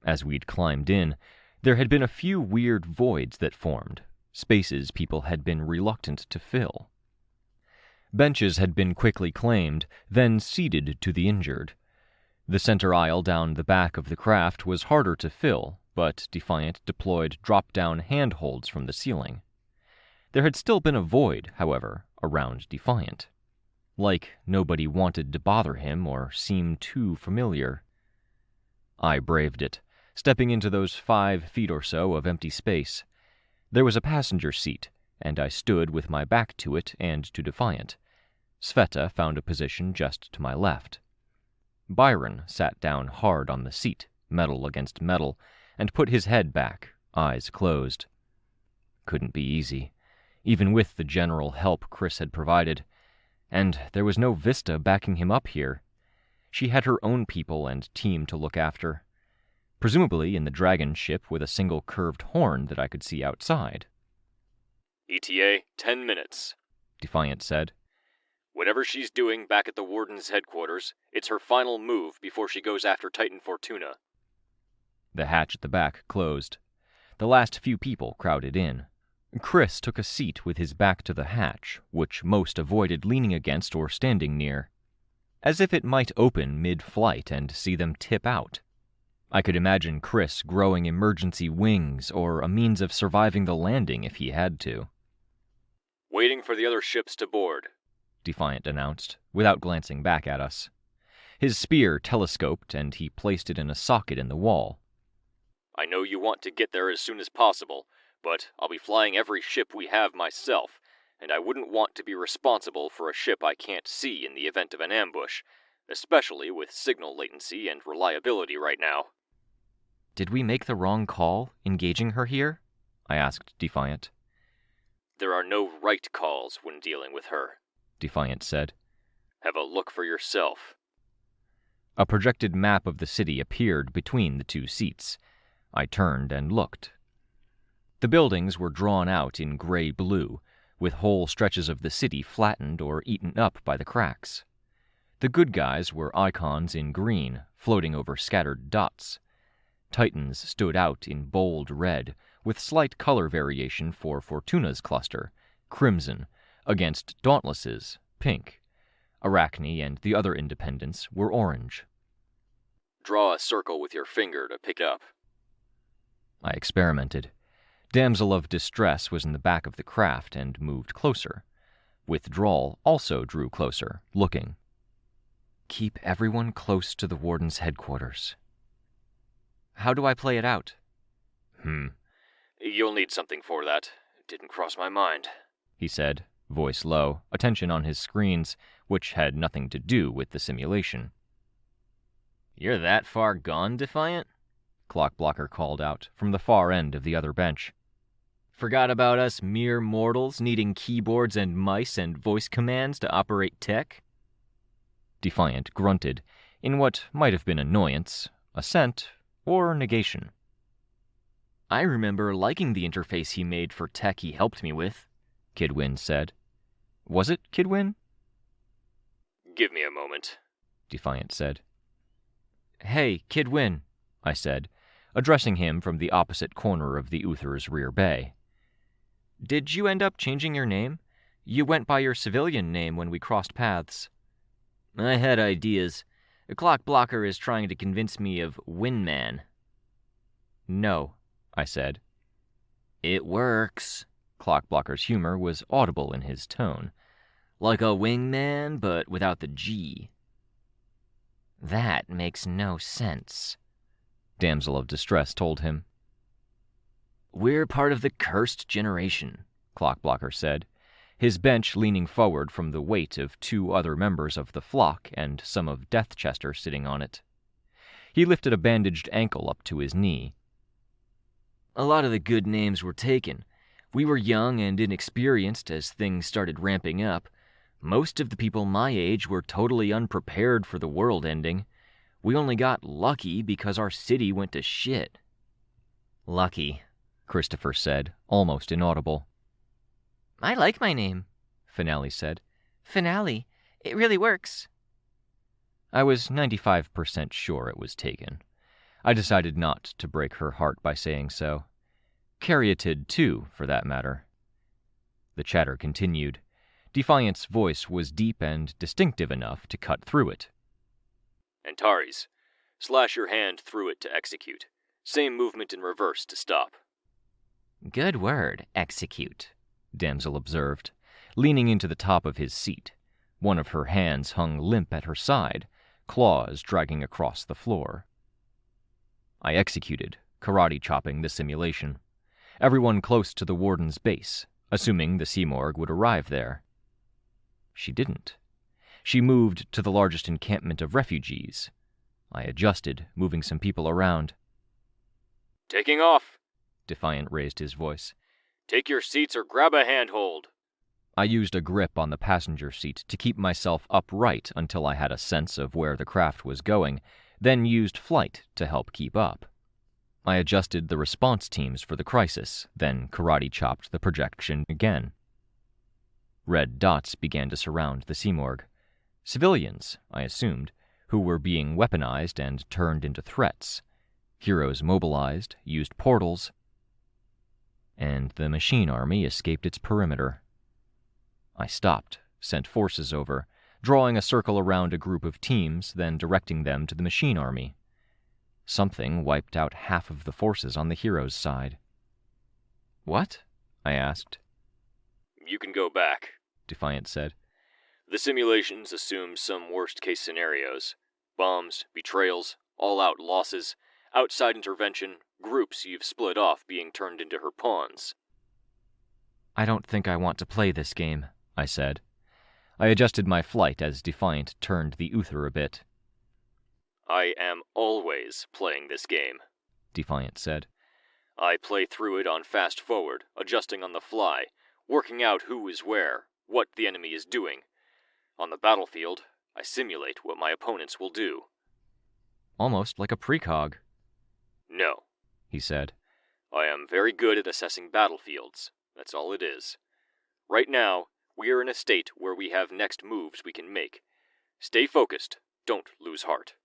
As we'd climbed in, there had been a few weird voids that formed, spaces people had been reluctant to fill. Benches had been quickly claimed, then ceded to the injured. The center aisle down the back of the craft was harder to fill, but Defiant deployed drop-down handholds from the ceiling. There had still been a void, however, around Defiant. Like nobody wanted to bother him or seem too familiar. I braved it, stepping into those 5 feet or so of empty space. There was a passenger seat, and I stood with my back to it and to Defiant. Sveta found a position just to my left. Byron sat down hard on the seat, metal against metal, and put his head back, eyes closed. Couldn't be easy, even with the general help Chris had provided. And there was no Vista backing him up here. She had her own people and team to look after. Presumably in the Dragon ship with a single curved horn that I could see outside. ETA, 10 minutes, Defiant said. Whatever she's doing back at the Warden's headquarters, it's her final move before she goes after Titan Fortuna. The hatch at the back closed. The last few people crowded in. Chris took a seat with his back to the hatch, which most avoided leaning against or standing near, as if it might open mid-flight and see them tip out. I could imagine Chris growing emergency wings or a means of surviving the landing if he had to. Waiting for the other ships to board, Defiant announced, without glancing back at us. His spear telescoped, and he placed it in a socket in the wall. I know you want to get there as soon as possible, but I'll be flying every ship we have myself, and I wouldn't want to be responsible for a ship I can't see in the event of an ambush, especially with signal latency and reliability right now. Did we make the wrong call, engaging her here? I asked Defiant. There are no right calls when dealing with her, Defiant said. Have a look for yourself. A projected map of the city appeared between the 2 seats. I turned and looked. The buildings were drawn out in gray-blue, with whole stretches of the city flattened or eaten up by the cracks. The good guys were icons in green, floating over scattered dots. Titans stood out in bold red, with slight color variation for Fortuna's cluster, crimson, against Dauntless's, pink. Arachne and the other independents were orange. Draw a circle with your finger to pick up. I experimented. Damsel of Distress was in the back of the craft and moved closer. Withdrawal also drew closer, looking. Keep everyone close to the Warden's headquarters. How do I play it out? You'll need something for that. It didn't cross my mind, he said, voice low, attention on his screens, which had nothing to do with the simulation. You're that far gone, Defiant? Clockblocker called out from the far end of the other bench. Forgot about us mere mortals needing keyboards and mice and voice commands to operate tech? Defiant grunted, in what might have been annoyance, assent, or negation. I remember liking the interface he made for tech he helped me with, Kidwin said. Was it Kidwin? Give me a moment, Defiant said. Hey, Kidwin, I said, addressing him from the opposite corner of the Uther's rear bay. Did you end up changing your name? You went by your civilian name when we crossed paths. I had ideas. The Clockblocker is trying to convince me of Windman. No, I said. It works. Clockblocker's humor was audible in his tone. Like a wingman, but without the G. That makes no sense, Damsel of Distress told him. We're part of the cursed generation, Clockblocker said, his bench leaning forward from the weight of 2 other members of the flock and some of Deathchester sitting on it. He lifted a bandaged ankle up to his knee. A lot of the good names were taken. We were young and inexperienced as things started ramping up. Most of the people my age were totally unprepared for the world ending. We only got lucky because our city went to shit. Lucky, Christopher said, almost inaudible. I like my name, Finale said. Finale. It really works. I was 95% sure it was taken. I decided not to break her heart by saying so. Caryatid, too, for that matter. The chatter continued. Defiant's voice was deep and distinctive enough to cut through it. Antares, slash your hand through it to execute. Same movement in reverse to stop. Good word, execute, Damsel observed, leaning into the top of his seat. One of her hands hung limp at her side, claws dragging across the floor. I executed, karate-chopping the simulation. Everyone close to the warden's base, assuming the Simorg would arrive there. She didn't. She moved to the largest encampment of refugees. I adjusted, moving some people around. Taking off! Defiant raised his voice. Take your seats or grab a handhold. I used a grip on the passenger seat to keep myself upright until I had a sense of where the craft was going, then used flight to help keep up. I adjusted the response teams for the crisis, then karate-chopped the projection again. Red dots began to surround the Simorg. Civilians, I assumed, who were being weaponized and turned into threats. Heroes mobilized, used portals, and the machine army escaped its perimeter. I stopped, sent forces over, drawing a circle around a group of teams, then directing them to the machine army. Something wiped out half of the forces on the heroes' side. What? I asked. You can go back, Defiant said. The simulations assume some worst-case scenarios. Bombs, betrayals, all-out losses, outside intervention, groups you've split off being turned into her pawns. I don't think I want to play this game, I said. I adjusted my flight as Defiant turned the Uther a bit. I am always playing this game, Defiant said. I play through it on fast forward, adjusting on the fly, working out who is where, what the enemy is doing. On the battlefield, I simulate what my opponents will do. Almost like a precog. No, he said. I am very good at assessing battlefields. That's all it is. Right now, we are in a state where we have next moves we can make. Stay focused. Don't lose heart.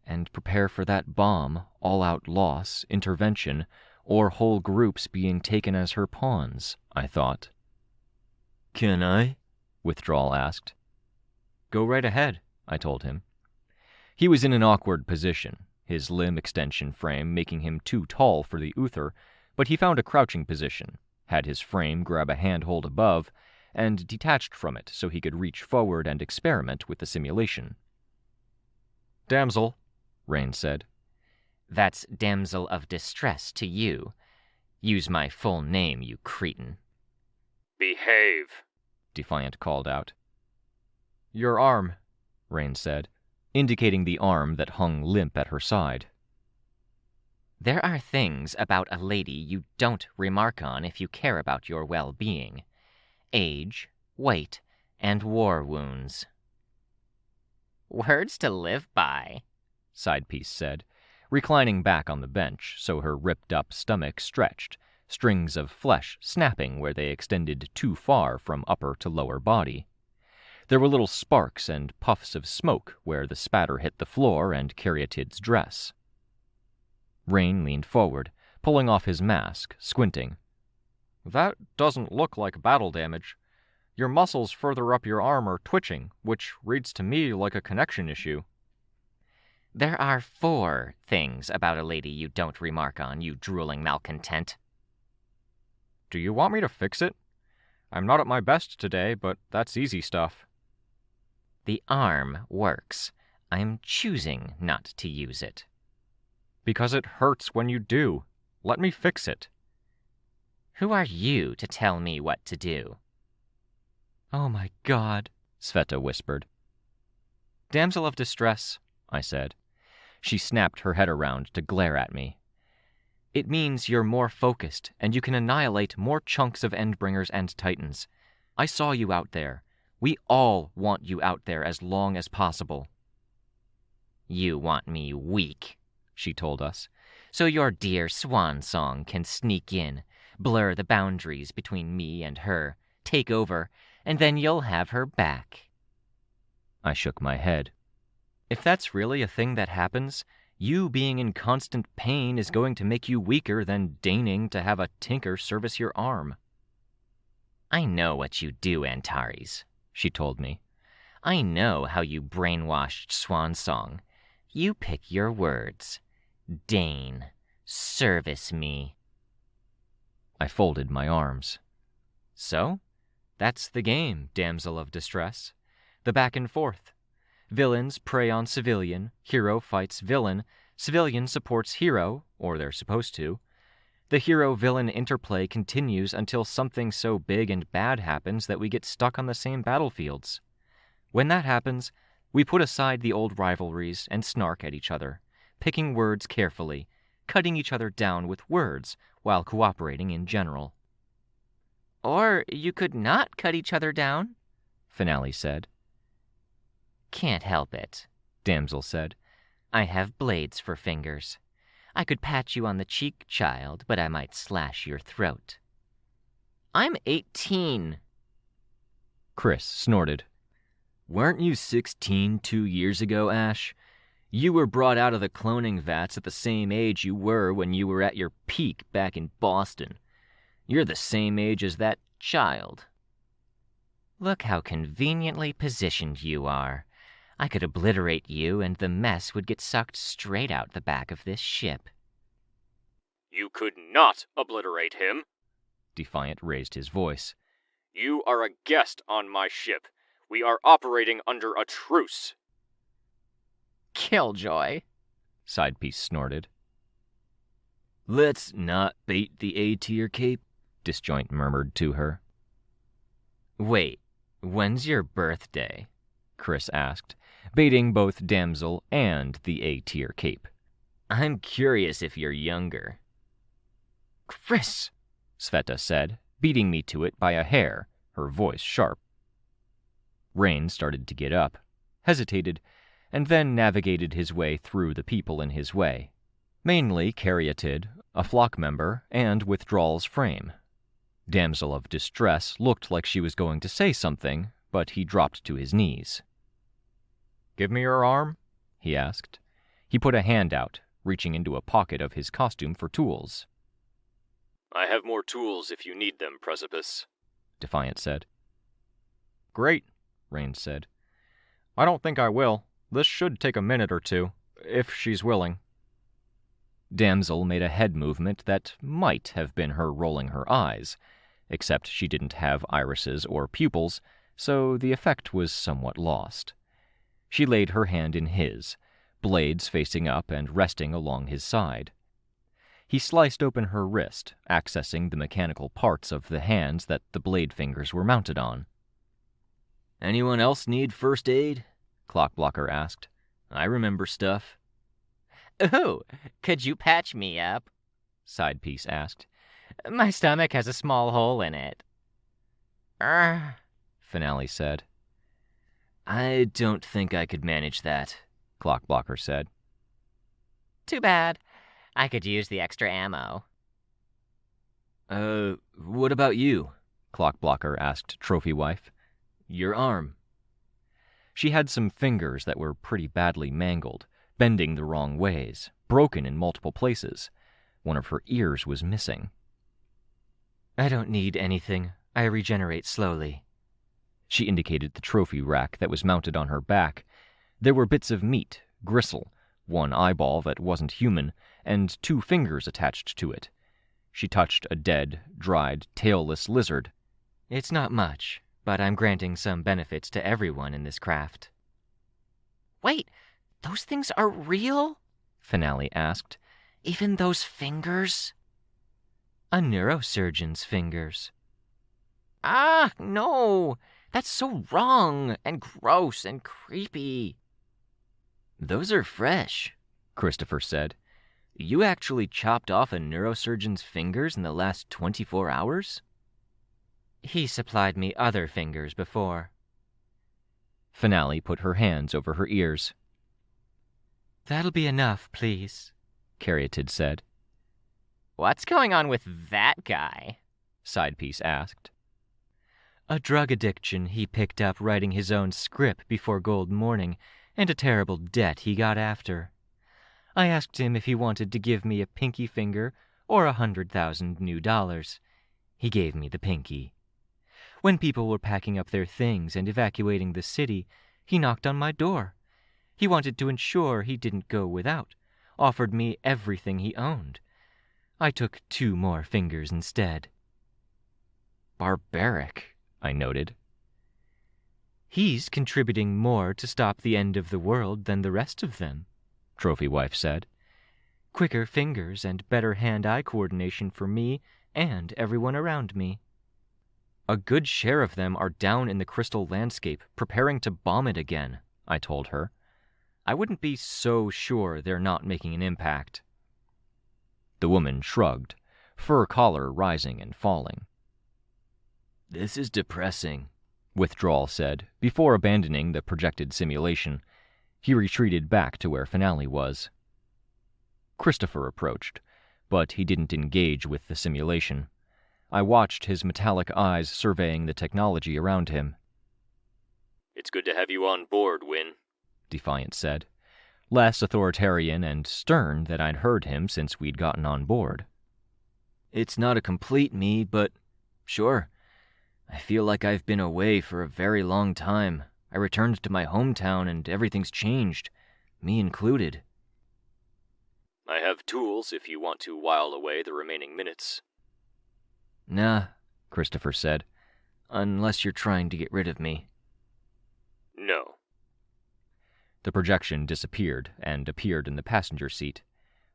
And prepare for that bomb, all-out loss, intervention, or whole groups being taken as her pawns, I thought. Can I? Withdrawal asked. Go right ahead, I told him. He was in an awkward position, his limb extension frame making him too tall for the Uther, but he found a crouching position, had his frame grab a handhold above, and detached from it so he could reach forward and experiment with the simulation. Damsel, Rain said. That's damsel of distress to you. Use my full name, you cretin. Behave, Defiant called out. Your arm, Rain said, indicating the arm that hung limp at her side. There are things about a lady you don't remark on if you care about your well-being. Age, weight, and war wounds. Words to live by, Sidepiece said, reclining back on the bench so her ripped-up stomach stretched, strings of flesh snapping where they extended too far from upper to lower body. There were little sparks and puffs of smoke where the spatter hit the floor and Caryatid's dress. Rain leaned forward, pulling off his mask, squinting. That doesn't look like battle damage. Your muscles further up your arm are twitching, which reads to me like a connection issue. There are 4 things about a lady you don't remark on, you drooling malcontent. Do you want me to fix it? I'm not at my best today, but that's easy stuff. The arm works. I'm choosing not to use it. Because it hurts when you do. Let me fix it. Who are you to tell me what to do? Oh my God, Sveta whispered. Damsel of distress, I said. She snapped her head around to glare at me. It means you're more focused, and you can annihilate more chunks of Endbringers and Titans. I saw you out there. We all want you out there as long as possible. You want me weak, she told us, so your dear swan song can sneak in, blur the boundaries between me and her, take over, and then you'll have her back." I shook my head. If that's really a thing that happens, you being in constant pain is going to make you weaker than deigning to have a tinker service your arm. "I know what you do, Antares," she told me. "I know how you brainwashed Swan Song. You pick your words. Deign. Service me." I folded my arms. "So, that's the game, damsel of distress. The back and forth. Villains prey on civilian, hero fights villain, civilian supports hero, or they're supposed to. The hero-villain interplay continues until something so big and bad happens that we get stuck on the same battlefields. When that happens, we put aside the old rivalries and snark at each other, picking words carefully, cutting each other down with words while cooperating in general." "Or you could not cut each other down," Finale said. "Can't help it," Damsel said. "I have blades for fingers. I could pat you on the cheek, child, but I might slash your throat." "I'm 18. Chris snorted. "Weren't you 16 2 years ago, Ash? You were brought out of the cloning vats at the same age you were when you were at your peak back in Boston. You're the same age as that child." "Look how conveniently positioned you are. I could obliterate you and the mess would get sucked straight out the back of this ship." "You could not obliterate him." Defiant raised his voice. "You are a guest on my ship. We are operating under a truce." "Killjoy," Sidepiece snorted. "Let's not bait the A-tier cape," Disjoint murmured to her. "Wait, when's your birthday?" Chris asked, baiting both Damsel and the A-tier cape. "I'm curious if you're younger." "Chris," Sveta said, beating me to it by a hair, her voice sharp. Rain started to get up, hesitated, and then navigated his way through the people in his way, mainly Caryatid, a flock member, and Withdrawal's frame. Damsel of Distress looked like she was going to say something, but he dropped to his knees. "Give me your arm?" he asked. He put a hand out, reaching into a pocket of his costume for tools. "I have more tools if you need them, Precipice," Defiant said. "Great," Rain said. "I don't think I will. This should take a minute or two, if she's willing." Damsel made a head movement that might have been her rolling her eyes, except she didn't have irises or pupils, so the effect was somewhat lost. She laid her hand in his, blades facing up and resting along his side. He sliced open her wrist, accessing the mechanical parts of the hands that the blade fingers were mounted on. "Anyone else need first aid?" Clockblocker asked. "I remember stuff." "Ooh, could you patch me up?" Sidepiece asked. "My stomach has a small hole in it." Finale said. "I don't think I could manage that," Clockblocker said. "Too bad. I could use the extra ammo." What about you?" Clockblocker asked Trophy Wife. "Your arm." She had some fingers that were pretty badly mangled, bending the wrong ways, broken in multiple places. One of her ears was missing. "I don't need anything. I regenerate slowly." She indicated the trophy rack that was mounted on her back. There were bits of meat, gristle, one eyeball that wasn't human, and 2 fingers attached to it. She touched a dead, dried, tailless lizard. "It's not much, but I'm granting some benefits to everyone in this craft." "Wait, those things are real?" Finale asked. "Even those fingers?" "A neurosurgeon's fingers." "Ah, no! That's so wrong, and gross, and creepy." "Those are fresh," Christopher said. "You actually chopped off a neurosurgeon's fingers in the last 24 hours? "He supplied me other fingers before." Finale put her hands over her ears. "That'll be enough, please," Caryatid said. "What's going on with that guy?" Sidepiece asked. A drug addiction he picked up writing his own script before Gold Morning, and a terrible debt he got after. I asked him if he wanted to give me a pinky finger or 100,000 new dollars. He gave me the pinky. When people were packing up their things and evacuating the city, he knocked on my door. He wanted to ensure he didn't go without, offered me everything he owned. I took 2 more fingers instead. Barbaric, I noted. He's contributing more to stop the end of the world than the rest of them, Trophy Wife said. Quicker fingers and better hand-eye coordination for me and everyone around me. A good share of them are down in the crystal landscape, preparing to bomb it again, I told her. I wouldn't be so sure they're not making an impact. The woman shrugged, fur collar rising and falling. This is depressing, Withdrawal said, before abandoning the projected simulation. He retreated back to where Finale was. Christopher approached, but he didn't engage with the simulation. I watched his metallic eyes surveying the technology around him. It's good to have you on board, Win, Defiant said, less authoritarian and stern than I'd heard him since we'd gotten on board. It's not a complete me, but sure. I feel like I've been away for a very long time. I returned to my hometown and everything's changed, me included. I have tools if you want to while away the remaining minutes. Nah, Christopher said, unless you're trying to get rid of me. No. The projection disappeared and appeared in the passenger seat.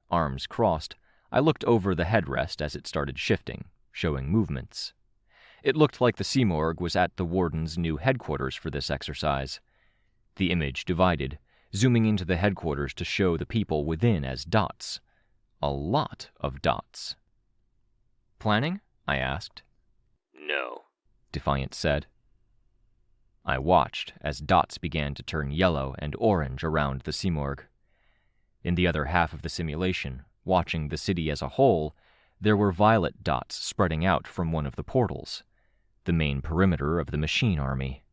Arms crossed, I looked over the headrest as it started shifting, showing movements. It looked like the Simorg was at the Warden's new headquarters for this exercise. The image divided, zooming into the headquarters to show the people within as dots. A lot of dots. Planning? I asked. No, Defiant said. I watched as dots began to turn yellow and orange around the Simorg. In the other half of the simulation, watching the city as a whole, there were violet dots spreading out from one of the portals, the main perimeter of the machine army.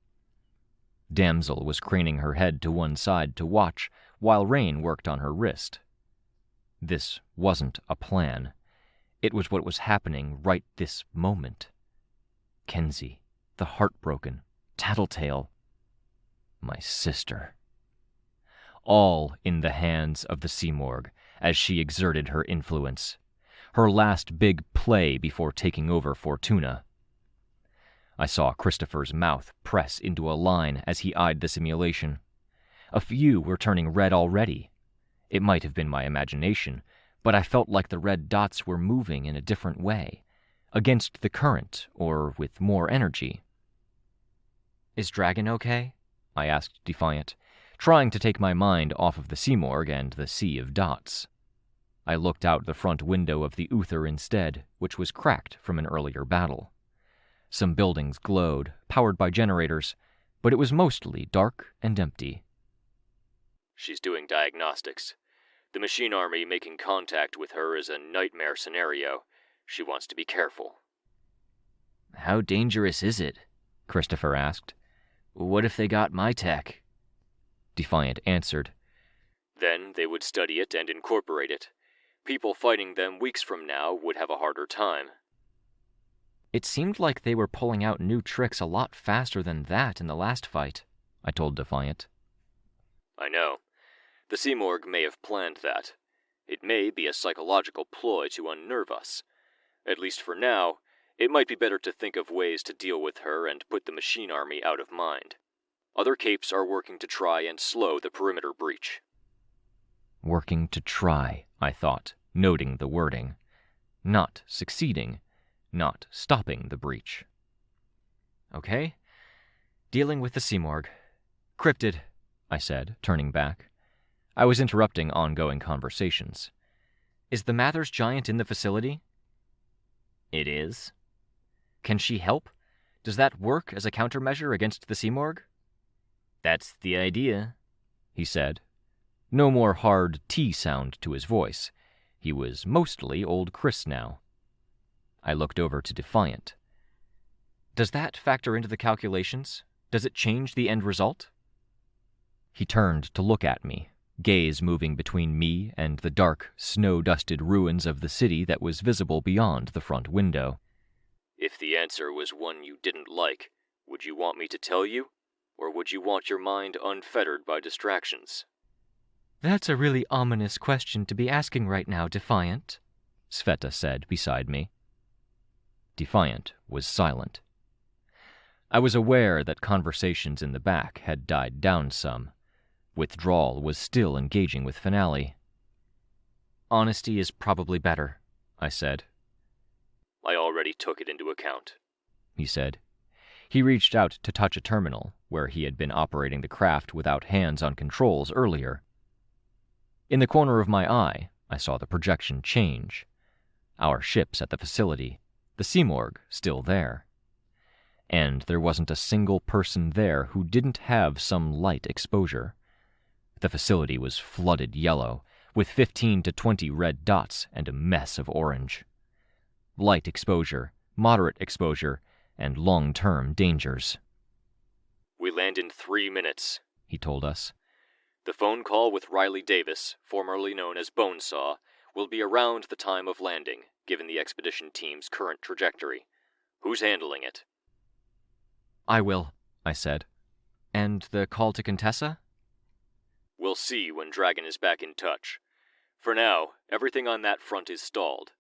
Damsel was craning her head to one side to watch, while Rain worked on her wrist. This wasn't a plan. It was what was happening right this moment. Kenzie, the heartbroken, tattletale. My sister. All in the hands of the Simorg as she exerted her influence. Her last big play before taking over Fortuna. I saw Christopher's mouth press into a line as he eyed the simulation. A few were turning red already. It might have been my imagination, but I felt like the red dots were moving in a different way, against the current or with more energy. Is Dragon okay? I asked Defiant, trying to take my mind off of the Simorg and the sea of dots. I looked out the front window of the Uther instead, which was cracked from an earlier battle. Some buildings glowed, powered by generators, but it was mostly dark and empty. She's doing diagnostics. The machine army making contact with her is a nightmare scenario. She wants to be careful. How dangerous is it? Christopher asked. What if they got my tech? Defiant answered. Then they would study it and incorporate it. People fighting them weeks from now would have a harder time. It seemed like they were pulling out new tricks a lot faster than that in the last fight, I told Defiant. I know. The Simorg may have planned that. It may be a psychological ploy to unnerve us. At least for now, it might be better to think of ways to deal with her and put the machine army out of mind. Other capes are working to try and slow the perimeter breach. Working to try, I thought, noting the wording. Not succeeding, not stopping the breach. Okay. Dealing with the Simorg. Cryptid, I said, turning back. I was interrupting ongoing conversations. Is the Mathers giant in the facility? It is. Can she help? Does that work as a countermeasure against the Simorg? That's the idea, he said. No more hard T sound to his voice. He was mostly old Chris now. I looked over to Defiant. Does that factor into the calculations? Does it change the end result? He turned to look at me, gaze moving between me and the dark, snow-dusted ruins of the city that was visible beyond the front window. If the answer was one you didn't like, would you want me to tell you? Or would you want your mind unfettered by distractions? That's a really ominous question to be asking right now, Defiant, Sveta said beside me. Defiant was silent. I was aware that conversations in the back had died down some. Withdrawal was still engaging with Finale. Honesty is probably better, I said. I already took it into account, he said. He reached out to touch a terminal, where he had been operating the craft without hands on controls earlier. In the corner of my eye, I saw the projection change. Our ships at the facility, the Seamorg still there. And there wasn't a single person there who didn't have some light exposure. The facility was flooded yellow, with 15 to 20 red dots and a mess of orange. Light exposure, moderate exposure, and long-term dangers. We land in 3 minutes, he told us. The phone call with Riley Davis, formerly known as Bonesaw, will be around the time of landing, given the expedition team's current trajectory. Who's handling it? I will, I said. And the call to Contessa? We'll see when Dragon is back in touch. For now, everything on that front is stalled.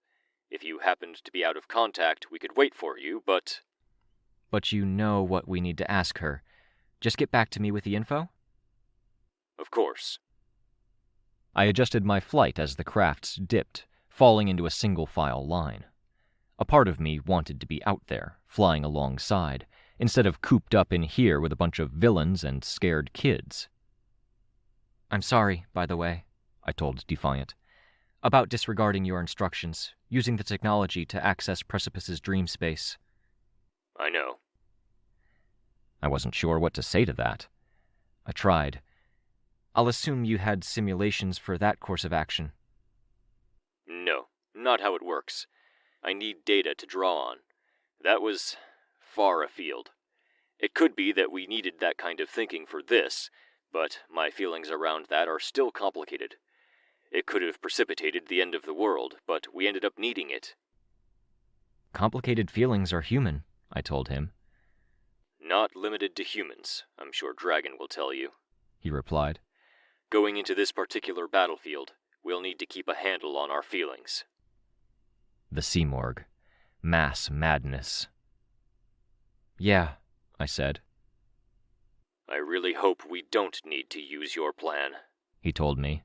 If you happened to be out of contact, we could wait for you, but... But you know what we need to ask her. Just get back to me with the info? Of course. I adjusted my flight as the crafts dipped, falling into a single-file line. A part of me wanted to be out there, flying alongside, instead of cooped up in here with a bunch of villains and scared kids. I'm sorry, by the way, I told Defiant, about disregarding your instructions, using the technology to access Precipice's dream space. I know. I wasn't sure what to say to that. I tried. I'll assume you had simulations for that course of action. No, not how it works. I need data to draw on. That was far afield. It could be that we needed that kind of thinking for this, but my feelings around that are still complicated. It could have precipitated the end of the world, but we ended up needing it. Complicated feelings are human, I told him. Not limited to humans, I'm sure Dragon will tell you, he replied. Going into this particular battlefield, we'll need to keep a handle on our feelings. The Seamorg. Mass madness. Yeah, I said. I really hope we don't need to use your plan, he told me.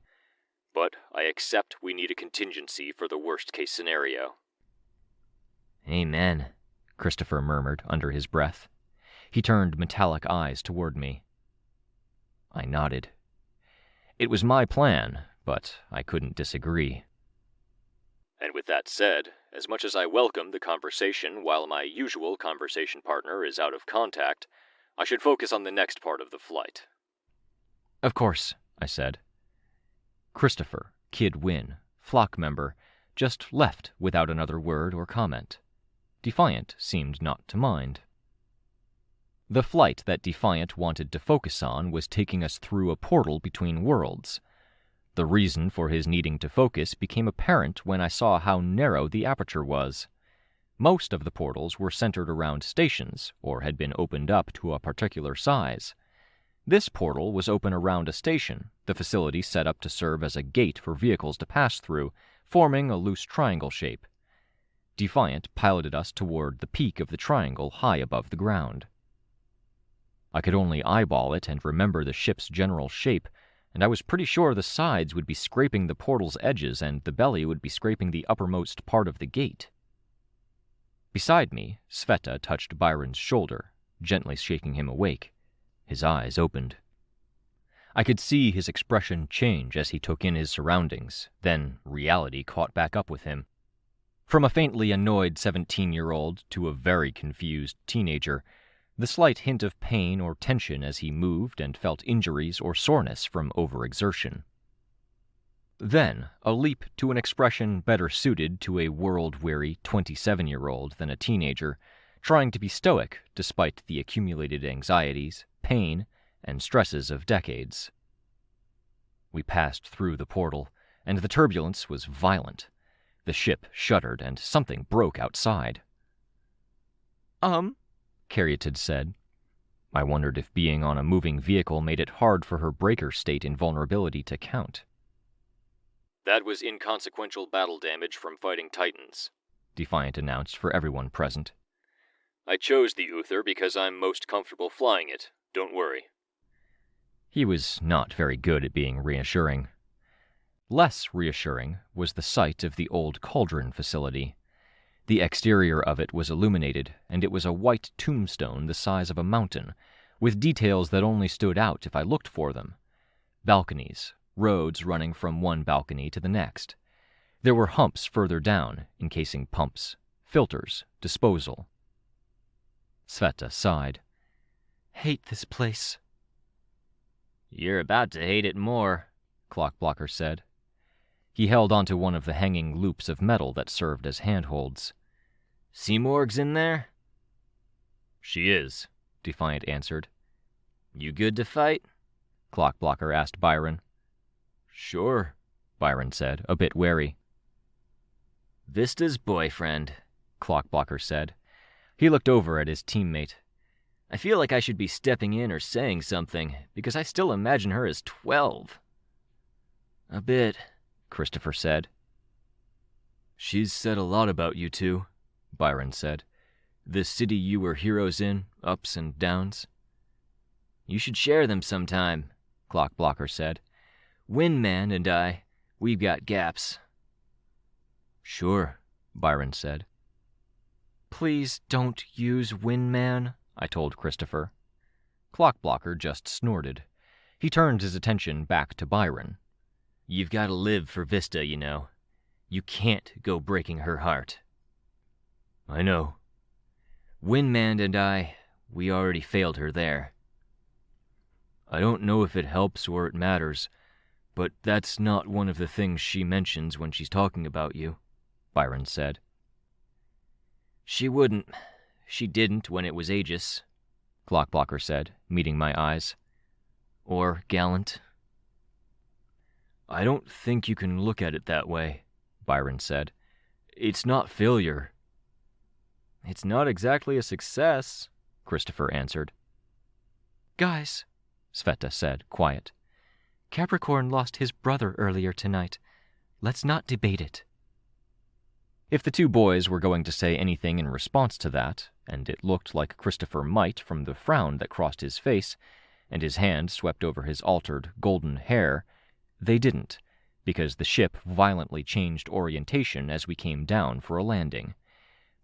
But I accept we need a contingency for the worst-case scenario. Amen, Christopher murmured under his breath. He turned metallic eyes toward me. I nodded. It was my plan, but I couldn't disagree. And with that said, as much as I welcome the conversation while my usual conversation partner is out of contact, I should focus on the next part of the flight. Of course, I said. Christopher, Kid Wynn, flock member, just left without another word or comment. Defiant seemed not to mind. The flight that Defiant wanted to focus on was taking us through a portal between worlds. The reason for his needing to focus became apparent when I saw how narrow the aperture was. Most of the portals were centered around stations, or had been opened up to a particular size. This portal was open around a station, the facility set up to serve as a gate for vehicles to pass through, forming a loose triangle shape. Defiant piloted us toward the peak of the triangle high above the ground. I could only eyeball it and remember the ship's general shape, and I was pretty sure the sides would be scraping the portal's edges and the belly would be scraping the uppermost part of the gate. Beside me, Sveta touched Byron's shoulder, gently shaking him awake. His eyes opened. I could see his expression change as he took in his surroundings, then reality caught back up with him. From a faintly annoyed 17-year-old to a very confused teenager, the slight hint of pain or tension as he moved and felt injuries or soreness from overexertion. Then, a leap to an expression better suited to a world-weary 27-year-old than a teenager, trying to be stoic despite the accumulated anxieties, pain, and stresses of decades. We passed through the portal, and the turbulence was violent. The ship shuddered, and something broke outside. Caryatid said. I wondered if being on a moving vehicle made it hard for her breaker state invulnerability to count. That was inconsequential battle damage from fighting Titans, Defiant announced for everyone present. I chose the Uther because I'm most comfortable flying it. Don't worry. He was not very good at being reassuring. Less reassuring was the sight of the old cauldron facility. The exterior of it was illuminated, and it was a white tombstone the size of a mountain, with details that only stood out if I looked for them. Balconies, roads running from one balcony to the next. There were humps further down, encasing pumps, filters, disposal. Sveta sighed. Hate this place. You're about to hate it more, Clockblocker said. He held onto one of the hanging loops of metal that served as handholds. Seamorg's in there? She is, Defiant answered. You good to fight? Clockblocker asked Byron. Sure, Byron said, a bit wary. Vista's boyfriend, Clockblocker said. He looked over at his teammate. I feel like I should be stepping in or saying something, because I still imagine her as 12. A bit, Christopher said. She's said a lot about you two, Byron said. The city you were heroes in, ups and downs. You should share them sometime, Clockblocker said. Windman and I, we've got gaps. Sure, Byron said. Please don't use Windman, I told Christopher. Clockblocker just snorted. He turned his attention back to Byron. You've got to live for Vista, you know. You can't go breaking her heart. I know. Windman and I, we already failed her there. I don't know if it helps or it matters, but that's not one of the things she mentions when she's talking about you, Byron said. She wouldn't. She didn't when it was Aegis, Clockblocker said, meeting my eyes. Or Gallant. I don't think you can look at it that way, Byron said. It's not failure. It's not exactly a success, Christopher answered. Guys, Sveta said, quiet. Capricorn lost his brother earlier tonight. Let's not debate it. If the two boys were going to say anything in response to that, and it looked like Christopher might from the frown that crossed his face, and his hand swept over his altered, golden hair, they didn't, because the ship violently changed orientation as we came down for a landing.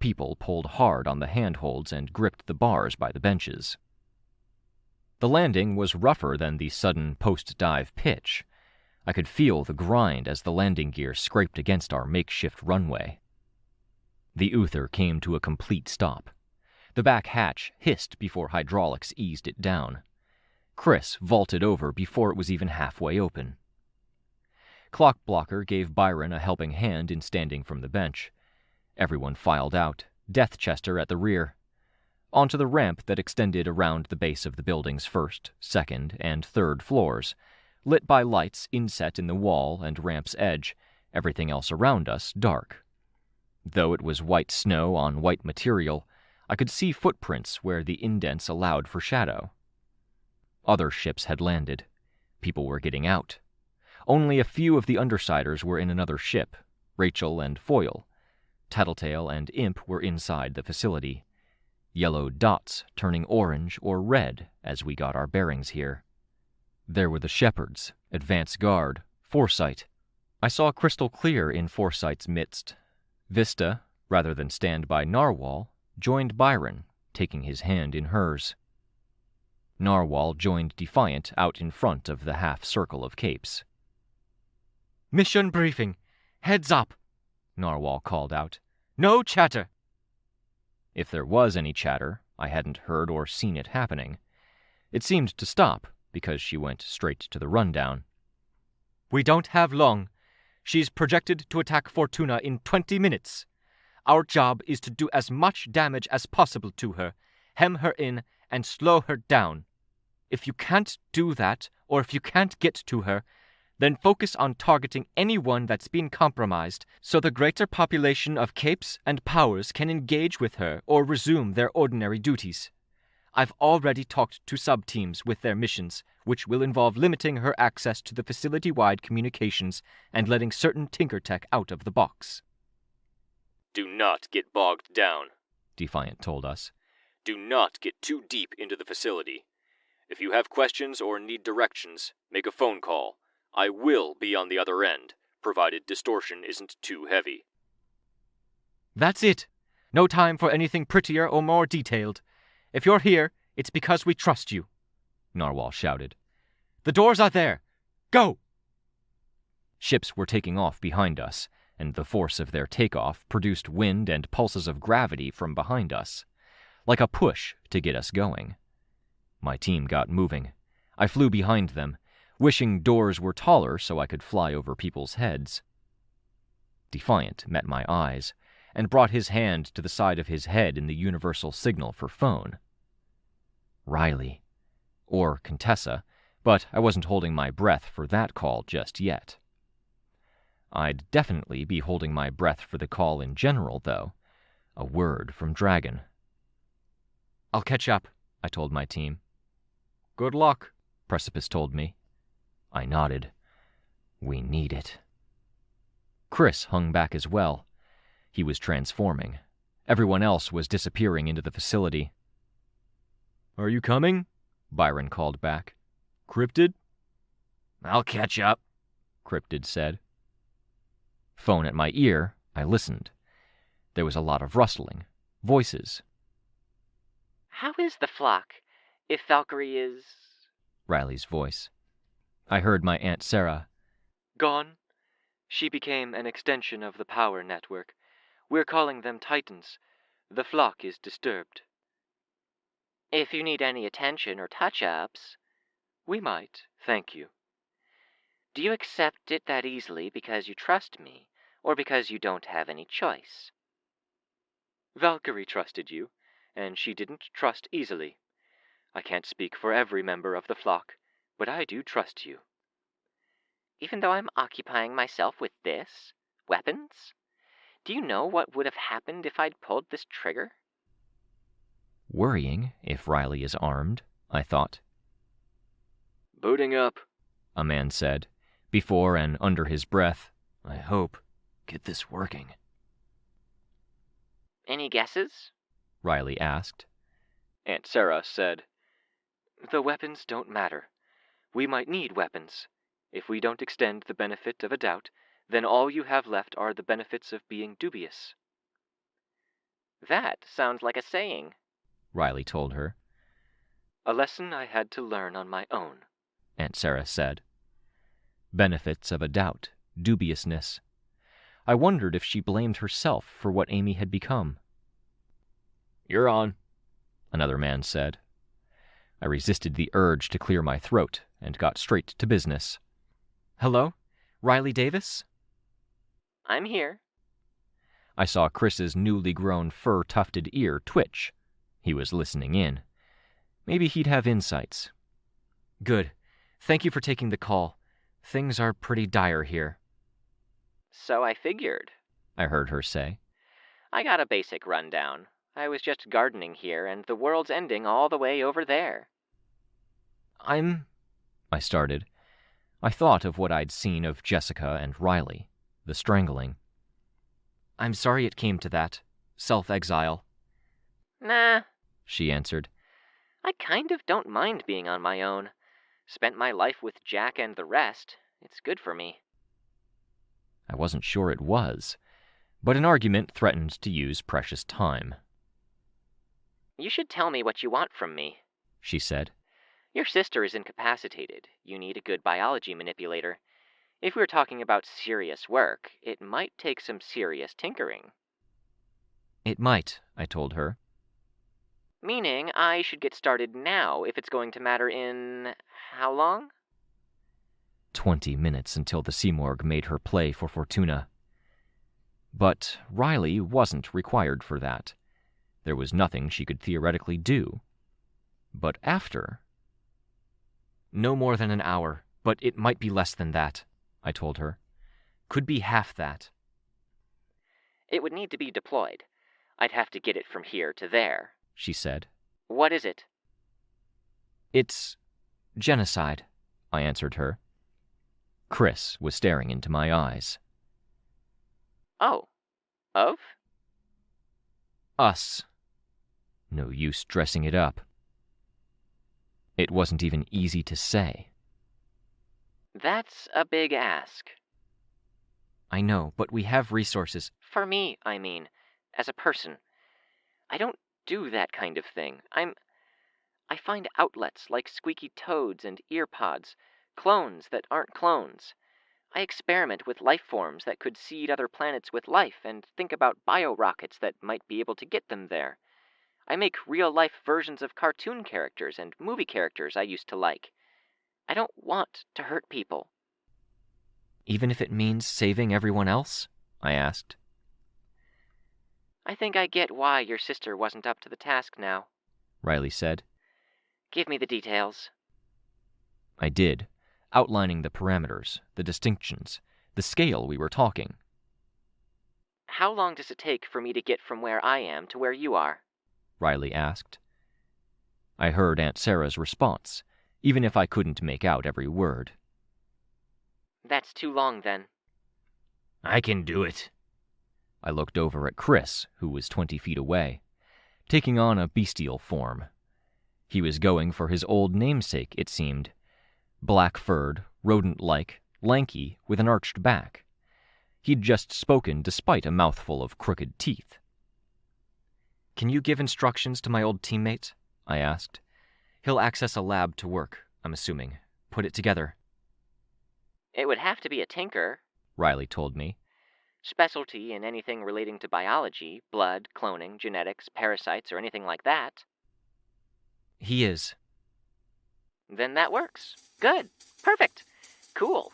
People pulled hard on the handholds and gripped the bars by the benches. The landing was rougher than the sudden post-dive pitch. I could feel the grind as the landing gear scraped against our makeshift runway. The Uther came to a complete stop. The back hatch hissed before hydraulics eased it down. Chris vaulted over before it was even halfway open. Clockblocker gave Byron a helping hand in standing from the bench. Everyone filed out, Deathchester at the rear, onto the ramp that extended around the base of the building's first, second, and third floors, lit by lights inset in the wall and ramp's edge, everything else around us dark. Though it was white snow on white material, I could see footprints where the indents allowed for shadow. Other ships had landed. People were getting out. Only a few of the Undersiders were in another ship, Rachel and Foyle. Tattletale and Imp were inside the facility. Yellow dots turning orange or red as we got our bearings here. There were the Shepherds, Advance Guard, Foresight. I saw crystal clear in Foresight's midst. Vista, rather than stand by Narwhal, joined Byron, taking his hand in hers. Narwhal joined Defiant out in front of the half-circle of capes. "Mission briefing. Heads up," Narwhal called out. "No chatter." If there was any chatter, I hadn't heard or seen it happening. It seemed to stop, because she went straight to the rundown. "We don't have long. She's projected to attack Fortuna in 20 minutes. Our job is to do as much damage as possible to her, hem her in, and slow her down. If you can't do that, or if you can't get to her, then focus on targeting anyone that's been compromised so the greater population of capes and powers can engage with her or resume their ordinary duties. I've already talked to sub-teams with their missions, which will involve limiting her access to the facility-wide communications and letting certain Tinker Tech out of the box. Do not get bogged down, Defiant told us. Do not get too deep into the facility. If you have questions or need directions, make a phone call. I will be on the other end, provided distortion isn't too heavy. That's it. No time for anything prettier or more detailed. If you're here, it's because we trust you, Narwhal shouted. The doors are there. Go! Ships were taking off behind us, and the force of their takeoff produced wind and pulses of gravity from behind us, like a push to get us going. My team got moving. I flew behind them, wishing doors were taller so I could fly over people's heads. Defiant met my eyes, and brought his hand to the side of his head in the universal signal for phone. Riley. Or Contessa, but I wasn't holding my breath for that call just yet. I'd definitely be holding my breath for the call in general, though. A word from Dragon. I'll catch up, I told my team. Good luck, Precipice told me. I nodded. We need it. Chris hung back as well. He was transforming. Everyone else was disappearing into the facility. Are you coming? Byron called back. Cryptid? I'll catch up, Cryptid said. Phone at my ear, I listened. There was a lot of rustling. Voices. How is the flock, if Valkyrie is... Riley's voice. I heard my Aunt Sarah. Gone. She became an extension of the power network. We're calling them Titans. The flock is disturbed. If you need any attention or touch-ups... We might, thank you. Do you accept it that easily because you trust me, or because you don't have any choice? Valkyrie trusted you, and she didn't trust easily. I can't speak for every member of the flock, but I do trust you. Even though I'm occupying myself with this? Weapons? Do you know what would have happened if I'd pulled this trigger? Worrying, if Riley is armed, I thought. Booting up, a man said, before and under his breath. I hope. Get this working. Any guesses? Riley asked. Aunt Sarah said, The weapons don't matter. We might need weapons. If we don't extend the benefit of a doubt, then all you have left are the benefits of being dubious. That sounds like a saying, Riley told her. A lesson I had to learn on my own, Aunt Sarah said. Benefits of a doubt, dubiousness. I wondered if she blamed herself for what Amy had become. You're on, another man said. I resisted the urge to clear my throat and got straight to business. Hello? Riley Davis? I'm here. I saw Chris's newly grown fur-tufted ear twitch. He was listening in. Maybe he'd have insights. Good. Thank you for taking the call. Things are pretty dire here. So I figured, I heard her say. I got a basic rundown. I was just gardening here, and the world's ending all the way over there. I started. I thought of what I'd seen of Jessica and Riley, the strangling. I'm sorry it came to that. Self-exile. Nah, she answered. I kind of don't mind being on my own. Spent my life with Jack and the rest. It's good for me. I wasn't sure it was, but an argument threatened to use precious time. You should tell me what you want from me, she said. Your sister is incapacitated. You need a good biology manipulator. If we're talking about serious work, it might take some serious tinkering. It might, I told her. Meaning I should get started now if it's going to matter in... how long? 20 minutes until the Simorg made her play for Fortuna. But Riley wasn't required for that. There was nothing she could theoretically do. But after... No more than an hour, but it might be less than that, I told her. Could be half that. It would need to be deployed. I'd have to get it from here to there, she said. What is it? It's genocide, I answered her. Chris was staring into my eyes. Oh, of? Us. No use dressing it up. It wasn't even easy to say. That's a big ask. I know, but we have resources. For me, I mean, as a person. I don't do that kind of thing. I find outlets like squeaky toads and ear pods, clones that aren't clones. I experiment with life forms that could seed other planets with life and think about biorockets that might be able to get them there. I make real-life versions of cartoon characters and movie characters I used to like. I don't want to hurt people. Even if it means saving everyone else? I asked. I think I get why your sister wasn't up to the task now, Riley said. Give me the details. I did, outlining the parameters, the distinctions, the scale we were talking. How long does it take for me to get from where I am to where you are? Riley asked. I heard Aunt Sarah's response, even if I couldn't make out every word. That's too long, then. I can do it. I looked over at Chris, who was 20 feet away, taking on a bestial form. He was going for his old namesake, it seemed. Black-furred, rodent-like, lanky, with an arched back. He'd just spoken despite a mouthful of crooked teeth. Can you give instructions to my old teammate? I asked. He'll access a lab to work, I'm assuming. Put it together. It would have to be a tinker, Riley told me. Specialty in anything relating to biology, blood, cloning, genetics, parasites, or anything like that. He is. Then that works. Good. Perfect. Cool.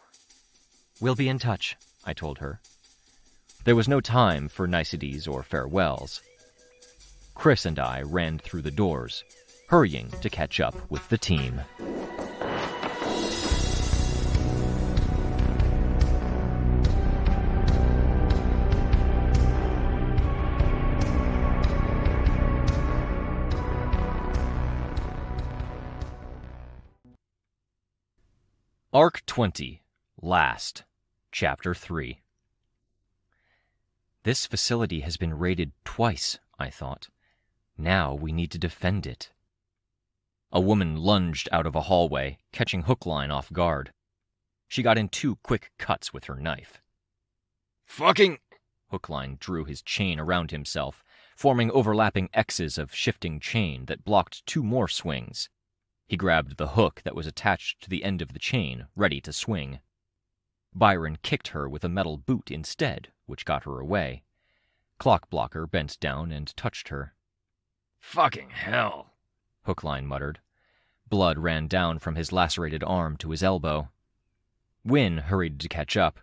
We'll be in touch, I told her. There was no time for niceties or farewells. Chris and I ran through the doors, hurrying to catch up with the team. Arc 20, Last, Chapter 3. This facility has been raided twice, I thought. Now we need to defend it. A woman lunged out of a hallway, catching Hookline off guard. She got in 2 quick cuts with her knife. Fucking... Hookline drew his chain around himself, forming overlapping X's of shifting chain that blocked 2 more swings. He grabbed the hook that was attached to the end of the chain, ready to swing. Byron kicked her with a metal boot instead, which got her away. Clockblocker bent down and touched her. Fucking hell, Hookline muttered. Blood ran down from his lacerated arm to his elbow. Wynne hurried to catch up.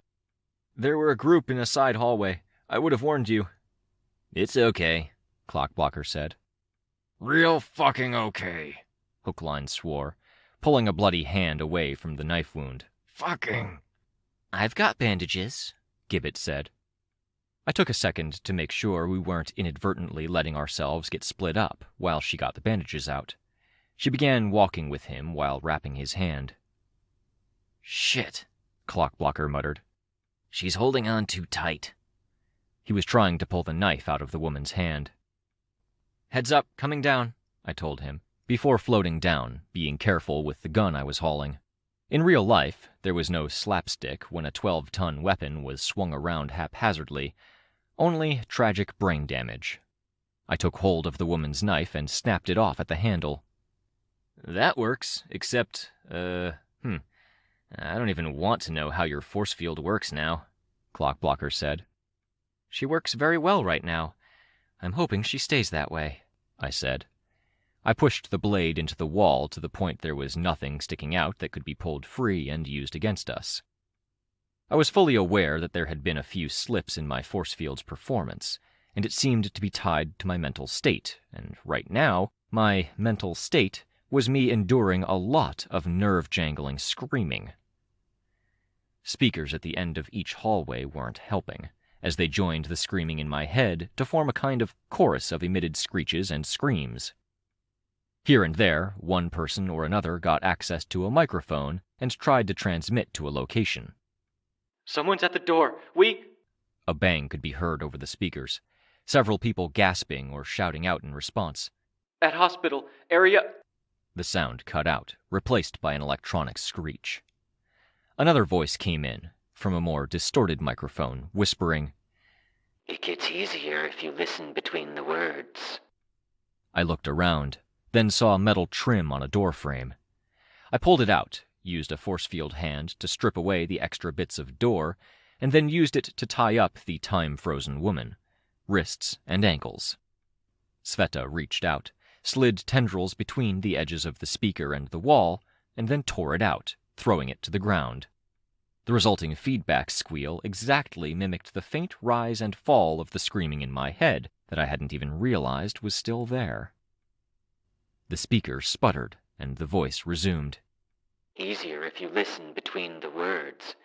There were a group in a side hallway. I would have warned you. It's okay, Clockblocker said. Real fucking okay, Hookline swore, pulling a bloody hand away from the knife wound. Fucking... I've got bandages, Gibbet said. I took a second to make sure we weren't inadvertently letting ourselves get split up while she got the bandages out. She began walking with him while wrapping his hand. Shit, Clockblocker muttered. She's holding on too tight. He was trying to pull the knife out of the woman's hand. Heads up, coming down, I told him, before floating down, being careful with the gun I was hauling. In real life, there was no slapstick when a 12-ton weapon was swung around haphazardly, only tragic brain damage. I took hold of the woman's knife and snapped it off at the handle. That works, except, I don't even want to know how your force field works now, Clockblocker said. She works very well right now. I'm hoping she stays that way, I said. I pushed the blade into the wall to the point there was nothing sticking out that could be pulled free and used against us. I was fully aware that there had been a few slips in my force field's performance, and it seemed to be tied to my mental state, and right now, my mental state was me enduring a lot of nerve-jangling screaming. Speakers at the end of each hallway weren't helping, as they joined the screaming in my head to form a kind of chorus of emitted screeches and screams. Here and there, one person or another got access to a microphone and tried to transmit to a location. Someone's at the door. A bang could be heard over the speakers, several people gasping or shouting out in response. At hospital. Area. The sound cut out, replaced by an electronic screech. Another voice came in, from a more distorted microphone, whispering, "It gets easier if you listen between the words." I looked around, then saw a metal trim on a door frame. I pulled it out, used a force field hand to strip away the extra bits of door, and then used it to tie up the time-frozen woman, wrists and ankles. Sveta reached out, slid tendrils between the edges of the speaker and the wall, and then tore it out, throwing it to the ground. The resulting feedback squeal exactly mimicked the faint rise and fall of the screaming in my head that I hadn't even realized was still there. The speaker sputtered, and the voice resumed. "Easier if you listen between the words.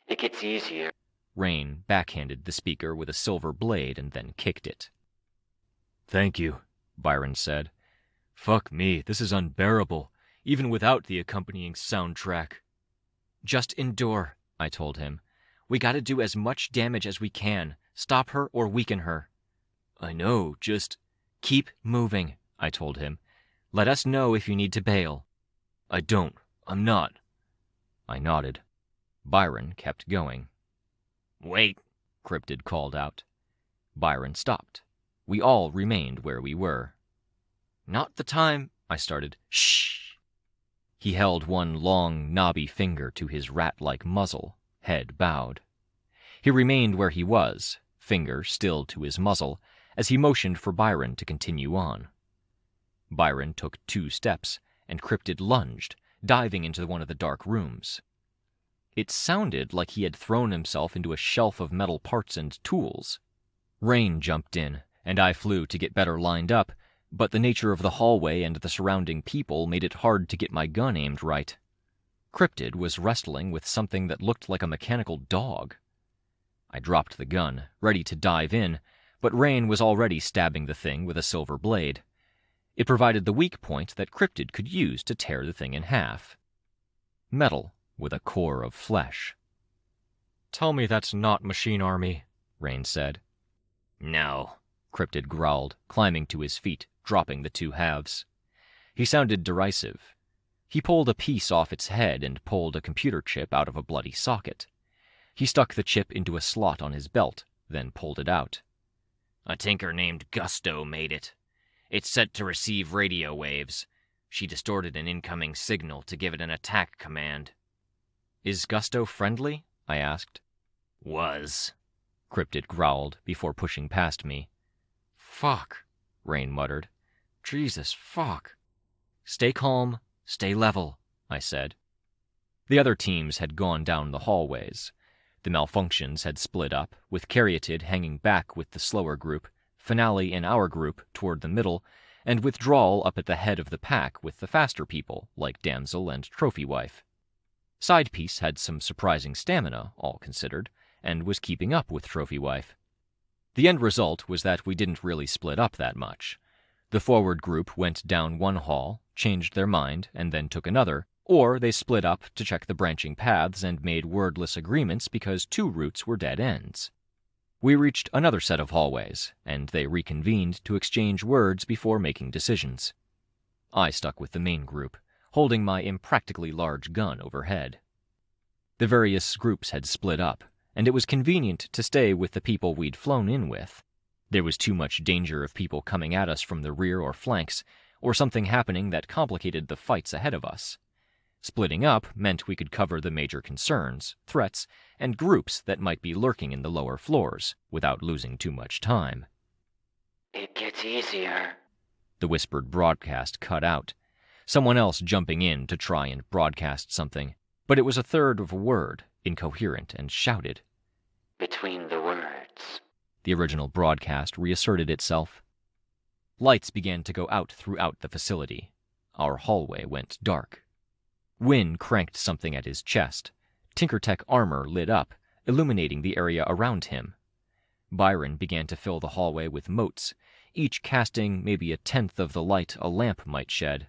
It gets easier." Rain backhanded the speaker with a silver blade and then kicked it. "Thank you," Byron said. "Fuck me, this is unbearable, even without the accompanying soundtrack." "Just endure," I told him. "We gotta do as much damage as we can. Stop her or weaken her." "I know, just..." "Keep moving," I told him. "Let us know if you need to bail." "I don't. I'm not." I nodded. Byron kept going. "Wait," Cryptid called out. Byron stopped. We all remained where we were. "Not the time," I started. "Shh!" He held one long, knobby finger to his rat-like muzzle, head bowed. He remained where he was, finger still to his muzzle, as he motioned for Byron to continue on. Byron took 2 steps, and Cryptid lunged, diving into one of the dark rooms. It sounded like he had thrown himself into a shelf of metal parts and tools. Rain jumped in, and I flew to get better lined up, but the nature of the hallway and the surrounding people made it hard to get my gun aimed right. Cryptid was wrestling with something that looked like a mechanical dog. I dropped the gun, ready to dive in, but Rain was already stabbing the thing with a silver blade. It provided the weak point that Cryptid could use to tear the thing in half. Metal with a core of flesh. "Tell me that's not Machine Army," Rain said. "No," Cryptid growled, climbing to his feet, dropping the 2 halves. He sounded derisive. He pulled a piece off its head and pulled a computer chip out of a bloody socket. He stuck the chip into a slot on his belt, then pulled it out. "A tinker named Gusto made it. It's set to receive radio waves. She distorted an incoming signal to give it an attack command." "Is Gusto friendly?" I asked. "Was," Cryptid growled before pushing past me. "Fuck," Rain muttered. "Jesus, fuck." "Stay calm, stay level," I said. The other teams had gone down the hallways. The malfunctions had split up, with Caryatid hanging back with the slower group, Finale in our group toward the middle, and Withdrawal up at the head of the pack with the faster people, like Damsel and Trophy Wife. Sidepiece had some surprising stamina, all considered, and was keeping up with Trophy Wife. The end result was that we didn't really split up that much. The forward group went down one hall, changed their mind, and then took another, or they split up to check the branching paths and made wordless agreements because 2 routes were dead ends. We reached another set of hallways, and they reconvened to exchange words before making decisions. I stuck with the main group, holding my impractically large gun overhead. The various groups had split up, and it was convenient to stay with the people we'd flown in with. There was too much danger of people coming at us from the rear or flanks, or something happening that complicated the fights ahead of us. Splitting up meant we could cover the major concerns, threats, and groups that might be lurking in the lower floors, without losing too much time. "It gets easier." The whispered broadcast cut out, someone else jumping in to try and broadcast something, but it was a third of a word, incoherent and shouted. Between the words. The original broadcast reasserted itself. Lights began to go out throughout the facility. Our hallway went dark. Wynne cranked something at his chest. Tinkertech armor lit up, illuminating the area around him. Byron began to fill the hallway with motes, each casting maybe a tenth of the light a lamp might shed.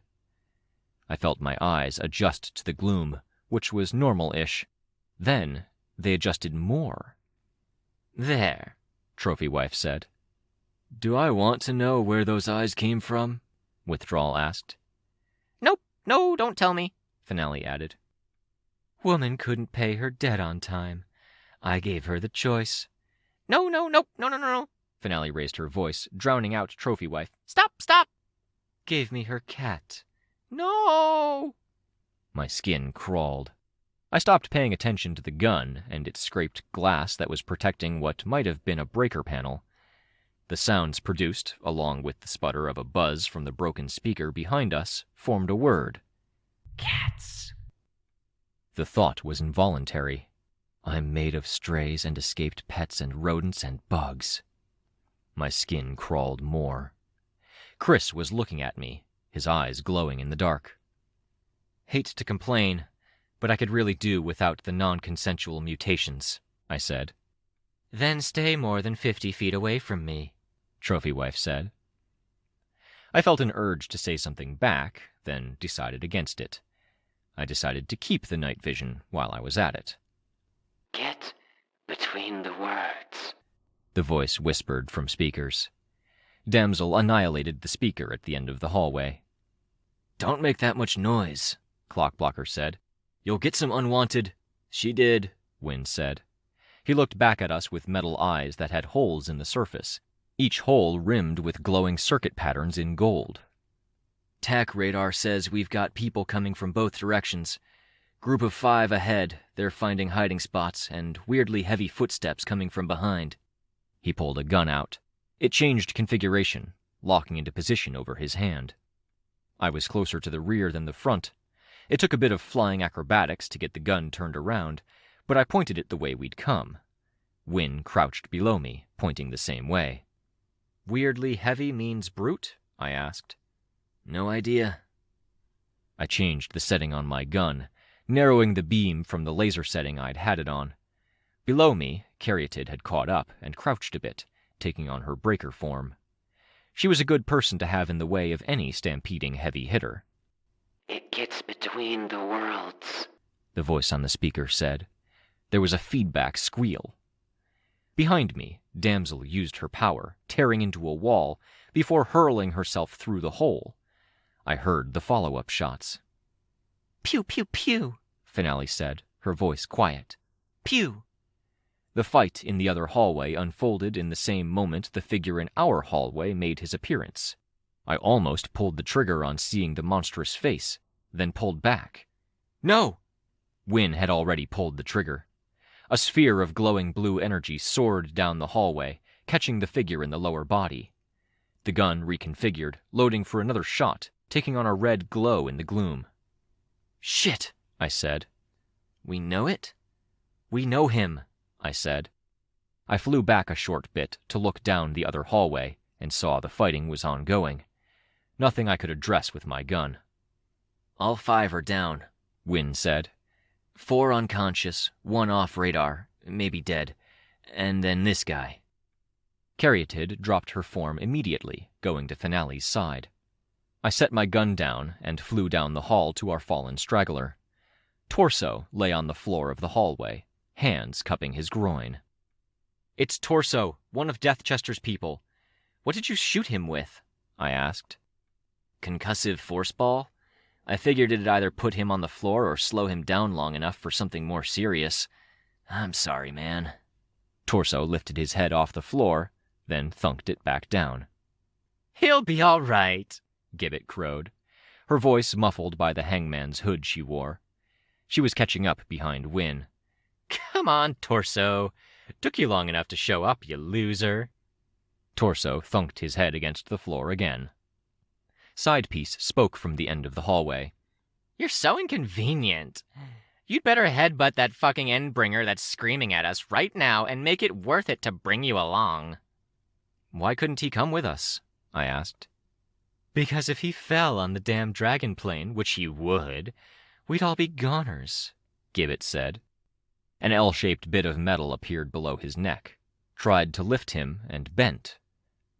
I felt my eyes adjust to the gloom, which was normal-ish. Then they adjusted more. "There," Trophy Wife said. "Do I want to know where those eyes came from?" Withdrawal asked. Nope, no, don't tell me, Finale added. Woman couldn't pay her debt on time. I gave her the choice. No. Finale raised her voice, drowning out Trophy Wife. Stop. Gave me her cat. No! My skin crawled. I stopped paying attention to the gun and its scraped glass that was protecting what might have been a breaker panel. The sounds produced, along with the sputter of a buzz from the broken speaker behind us, formed a word. Cats. The thought was involuntary. I'm made of strays and escaped pets and rodents and bugs. My skin crawled more. Chris was looking at me, his eyes glowing in the dark. Hate to complain, but I could really do without the non-consensual mutations, I said. Then stay more than 50 feet away from me, Trophy Wife said. I felt an urge to say something back, then decided against it. I decided to keep the night vision while I was at it. Get between the words, the voice whispered from speakers. Damsel annihilated the speaker at the end of the hallway. Don't make that much noise, Clockblocker said. You'll get some unwanted... She did, Wynne said. He looked back at us with metal eyes that had holes in the surface, each hole rimmed with glowing circuit patterns in gold. TAC radar says we've got people coming from both directions. Group of 5 ahead, they're finding hiding spots, and weirdly heavy footsteps coming from behind. He pulled a gun out. It changed configuration, locking into position over his hand. I was closer to the rear than the front. It took a bit of flying acrobatics to get the gun turned around, but I pointed it the way we'd come. Wynne crouched below me, pointing the same way. Weirdly heavy means brute? I asked. No idea. I changed the setting on my gun, narrowing the beam from the laser setting I'd had it on. Below me, Caryatid had caught up and crouched a bit, taking on her breaker form. She was a good person to have in the way of any stampeding heavy hitter. It gets between the worlds, the voice on the speaker said. There was a feedback squeal. Behind me, Damsel used her power, tearing into a wall, before hurling herself through the hole. I heard the follow-up shots. Pew, pew, pew, Finale said, her voice quiet. Pew. The fight in the other hallway unfolded in the same moment the figure in our hallway made his appearance. I almost pulled the trigger on seeing the monstrous face, then pulled back. No! Wynne had already pulled the trigger. A sphere of glowing blue energy soared down the hallway, catching the figure in the lower body. The gun reconfigured, loading for another shot, taking on a red glow in the gloom. Shit, I said. We know it? We know him, I said. I flew back a short bit to look down the other hallway and saw the fighting was ongoing. Nothing I could address with my gun. All 5 are down, Wynne said. 4 unconscious, 1 off radar, maybe dead, and then this guy. Caryatid dropped her form immediately, going to Finale's side. I set my gun down and flew down the hall to our fallen straggler. Torso lay on the floor of the hallway, hands cupping his groin. It's Torso, one of Deathchester's people. What did you shoot him with? I asked. Concussive force ball? I figured it'd either put him on the floor or slow him down long enough for something more serious. I'm sorry, man. Torso lifted his head off the floor, then thunked it back down. He'll be all right, Gibbet crowed, her voice muffled by the hangman's hood she wore. She was catching up behind Wynne. Come on, Torso. Took you long enough to show up, you loser. Torso thunked his head against the floor again. Sidepiece spoke from the end of the hallway. You're so inconvenient. You'd better headbutt that fucking Endbringer that's screaming at us right now and make it worth it to bring you along. Why couldn't he come with us? I asked. Because if he fell on the damn dragon plane, which he would, we'd all be goners, Gibbet said. An L-shaped bit of metal appeared below his neck, tried to lift him, and bent.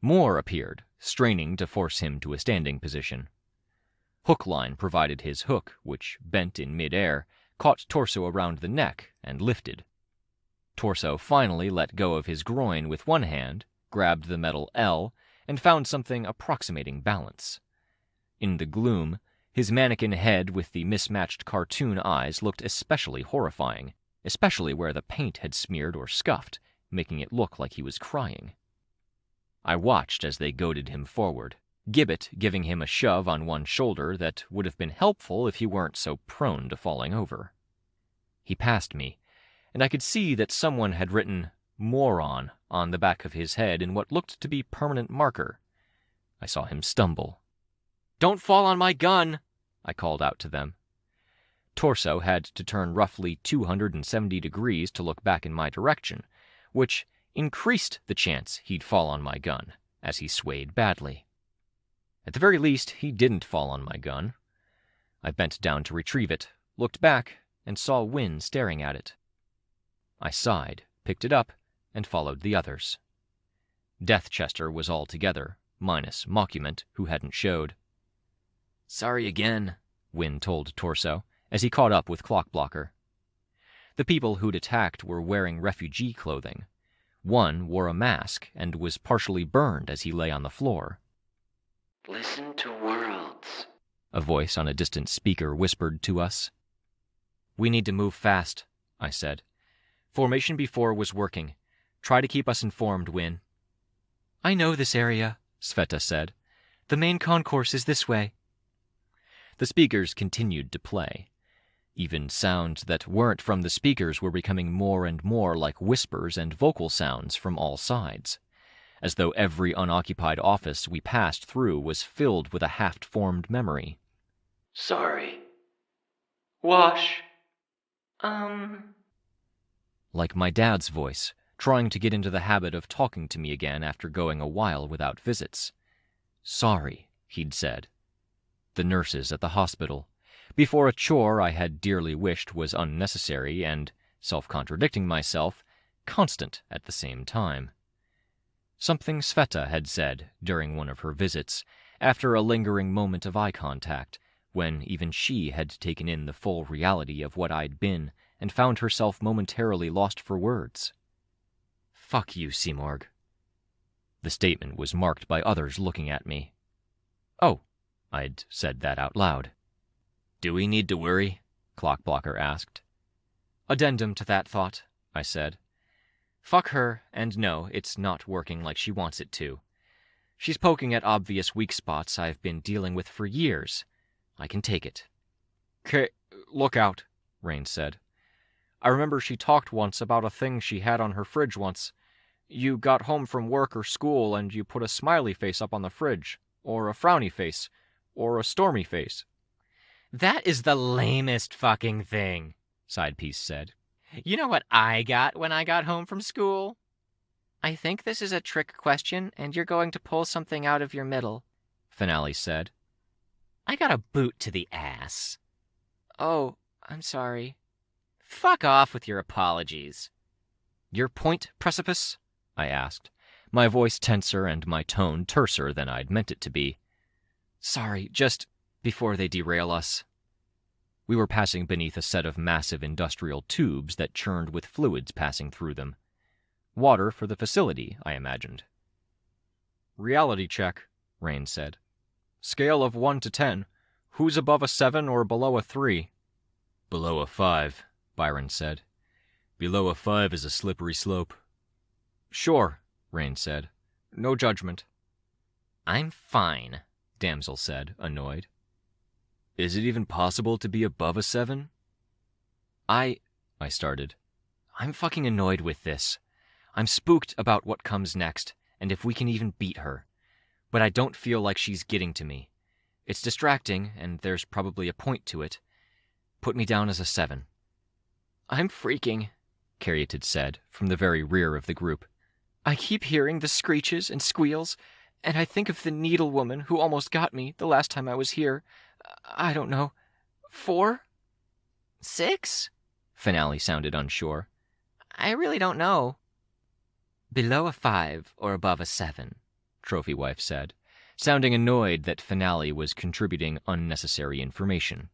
More appeared, straining to force him to a standing position. Hookline provided his hook, which, bent in mid-air, caught Torso around the neck and lifted. Torso finally let go of his groin with one hand, grabbed the metal L, and found something approximating balance. In the gloom, his mannequin head with the mismatched cartoon eyes looked especially horrifying, especially where the paint had smeared or scuffed, making it look like he was crying. I watched as they goaded him forward, Gibbet giving him a shove on one shoulder that would have been helpful if he weren't so prone to falling over. He passed me, and I could see that someone had written "moron" on the back of his head in what looked to be permanent marker. I saw him stumble. "Don't fall on my gun!" I called out to them. Torso had to turn roughly 270 degrees to look back in my direction, which increased the chance he'd fall on my gun, as he swayed badly. At the very least, he didn't fall on my gun. I bent down to retrieve it, looked back, and saw Wynne staring at it. I sighed, picked it up, and followed the others. Deathchester was all together, minus Mockument, who hadn't showed. "Sorry again," Wynne told Torso, as he caught up with Clockblocker. The people who'd attacked were wearing refugee clothing. One wore a mask and was partially burned as he lay on the floor. Listen to worlds, A voice on a distant speaker whispered to us. "We need to move fast," I said. "Formation before was working. Try to keep us informed, Wynne." "I know this area," Sveta said. "The main concourse is this way." The speakers continued to play. Even sounds that weren't from the speakers were becoming more and more like whispers and vocal sounds from all sides, as though every unoccupied office we passed through was filled with a half-formed memory. sorry, Wash. Like my dad's voice, trying to get into the habit of talking to me again after going a while without visits. "Sorry," he'd said. The nurses at the hospital, before a chore I had dearly wished was unnecessary and, self-contradicting myself, constant at the same time. Something Sveta had said during one of her visits, after a lingering moment of eye contact, when even she had taken in the full reality of what I'd been and found herself momentarily lost for words. "Fuck you, Simorg." The statement was marked by others looking at me. "Oh," I'd said that out loud. "Do we need to worry?" Clockblocker asked. "Addendum to that thought," I said. "Fuck her, and no, it's not working like she wants it to. She's poking at obvious weak spots I've been dealing with for years. I can take it." "'Kay, look out," Rain said. "I remember she talked once about a thing she had on her fridge once. You got home from work or school and you put a smiley face up on the fridge, or a frowny face, or a stormy face." "That is the lamest fucking thing," Sidepiece said. "You know what I got when I got home from school?" "I think this is a trick question, and you're going to pull something out of your middle," Finale said. "I got a boot to the ass." "Oh, I'm sorry." "Fuck off with your apologies." "Your point, Precipice?" I asked, my voice tenser and my tone terser than I'd meant it to be. "Sorry, just before they derail us." We were passing beneath a set of massive industrial tubes that churned with fluids passing through them. Water for the facility, I imagined. "Reality check," Rain said. "Scale of 1 to 10. Who's above a 7 or below a 3? "Below a 5, Byron said. "Below a 5 is a slippery slope." "Sure," Rain said. "No judgment." "I'm fine," Damsel said, annoyed. "Is it even possible to be above a 7? I started. "I'm fucking annoyed with this. I'm spooked about what comes next, and if we can even beat her. But I don't feel like she's getting to me. It's distracting, and there's probably a point to it. Put me down as a 7. I'm freaking, Caryatid said from the very rear of the group. I keep hearing the screeches and squeals, and I think of the needle woman who almost got me the last time I was here. I don't know. 4? 6? Finale sounded unsure. I really don't know. Below a 5 or above a 7, Trophy Wife said, sounding annoyed that Finale was contributing unnecessary information.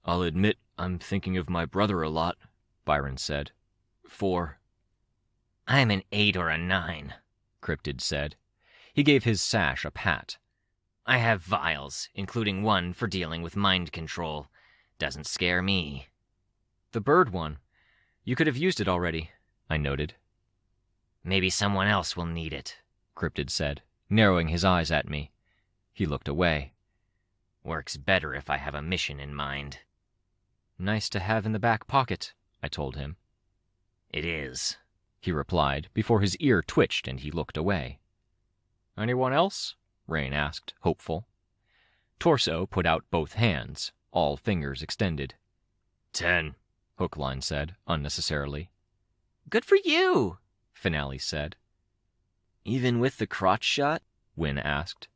I'll admit I'm thinking of my brother a lot, Byron said. 4. I'm an 8 or a 9, Cryptid said. He gave his sash a pat. I have vials, including one for dealing with mind control. Doesn't scare me. The bird one. You could have used it already, I noted. Maybe someone else will need it, Cryptid said, narrowing his eyes at me. He looked away. Works better if I have a mission in mind. Nice to have in the back pocket, I told him. It is, he replied before his ear twitched and he looked away. Anyone else? Rain asked, hopeful. Torso put out both hands, all fingers extended. 10, Hookline said, unnecessarily. Good for you, Finale said. Even with the crotch shot? Wynn asked.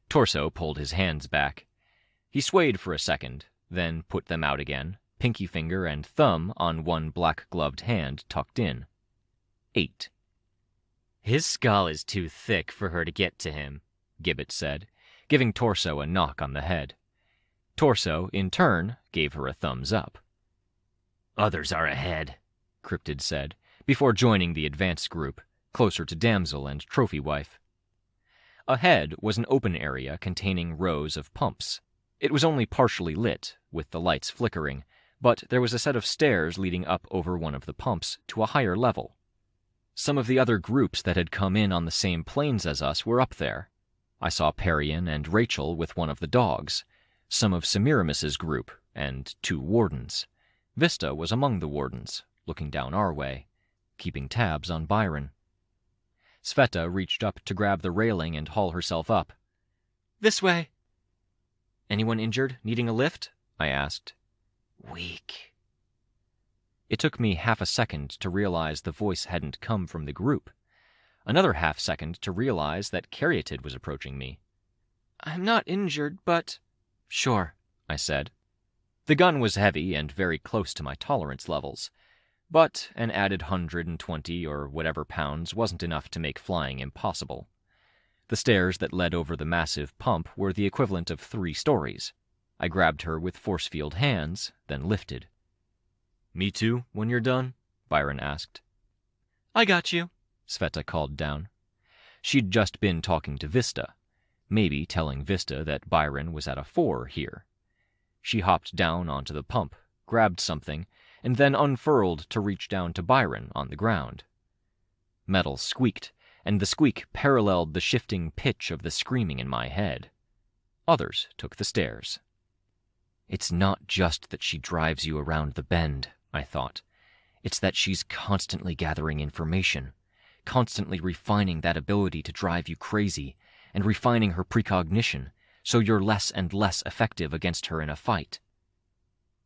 Torso pulled his hands back. He swayed for a second, then put them out again, pinky finger and thumb on one black-gloved hand tucked in. 8. His skull is too thick for her to get to him, Gibbet said, giving Torso a knock on the head. Torso, in turn, gave her a thumbs up. Others are ahead, Cryptid said, before joining the advance group, closer to Damsel and Trophy Wife. Ahead was an open area containing rows of pumps. It was only partially lit, with the lights flickering, but there was a set of stairs leading up over one of the pumps to a higher level. Some of the other groups that had come in on the same planes as us were up there. I saw Parian and Rachel with one of the dogs, some of Semiramis's group, and 2 wardens. Vista was among the wardens, looking down our way, keeping tabs on Byron. Sveta reached up to grab the railing and haul herself up. This way. Anyone injured, needing a lift? I asked. Weak. It took me half a second to realize the voice hadn't come from the group. Another half second to realize that Caryatid was approaching me. I'm not injured, but... Sure, I said. The gun was heavy and very close to my tolerance levels, but an added 120 or whatever pounds wasn't enough to make flying impossible. The stairs that led over the massive pump were the equivalent of 3 stories. I grabbed her with force field hands, then lifted. Me too, when you're done? Byron asked. I got you, Sveta called down. She'd just been talking to Vista, maybe telling Vista that Byron was at a 4 here. She hopped down onto the pump, grabbed something, and then unfurled to reach down to Byron on the ground. Metal squeaked, and the squeak paralleled the shifting pitch of the screaming in my head. Others took the stairs. It's not just that she drives you around the bend, I thought. It's that she's constantly gathering information, constantly refining that ability to drive you crazy, and refining her precognition, so you're less and less effective against her in a fight.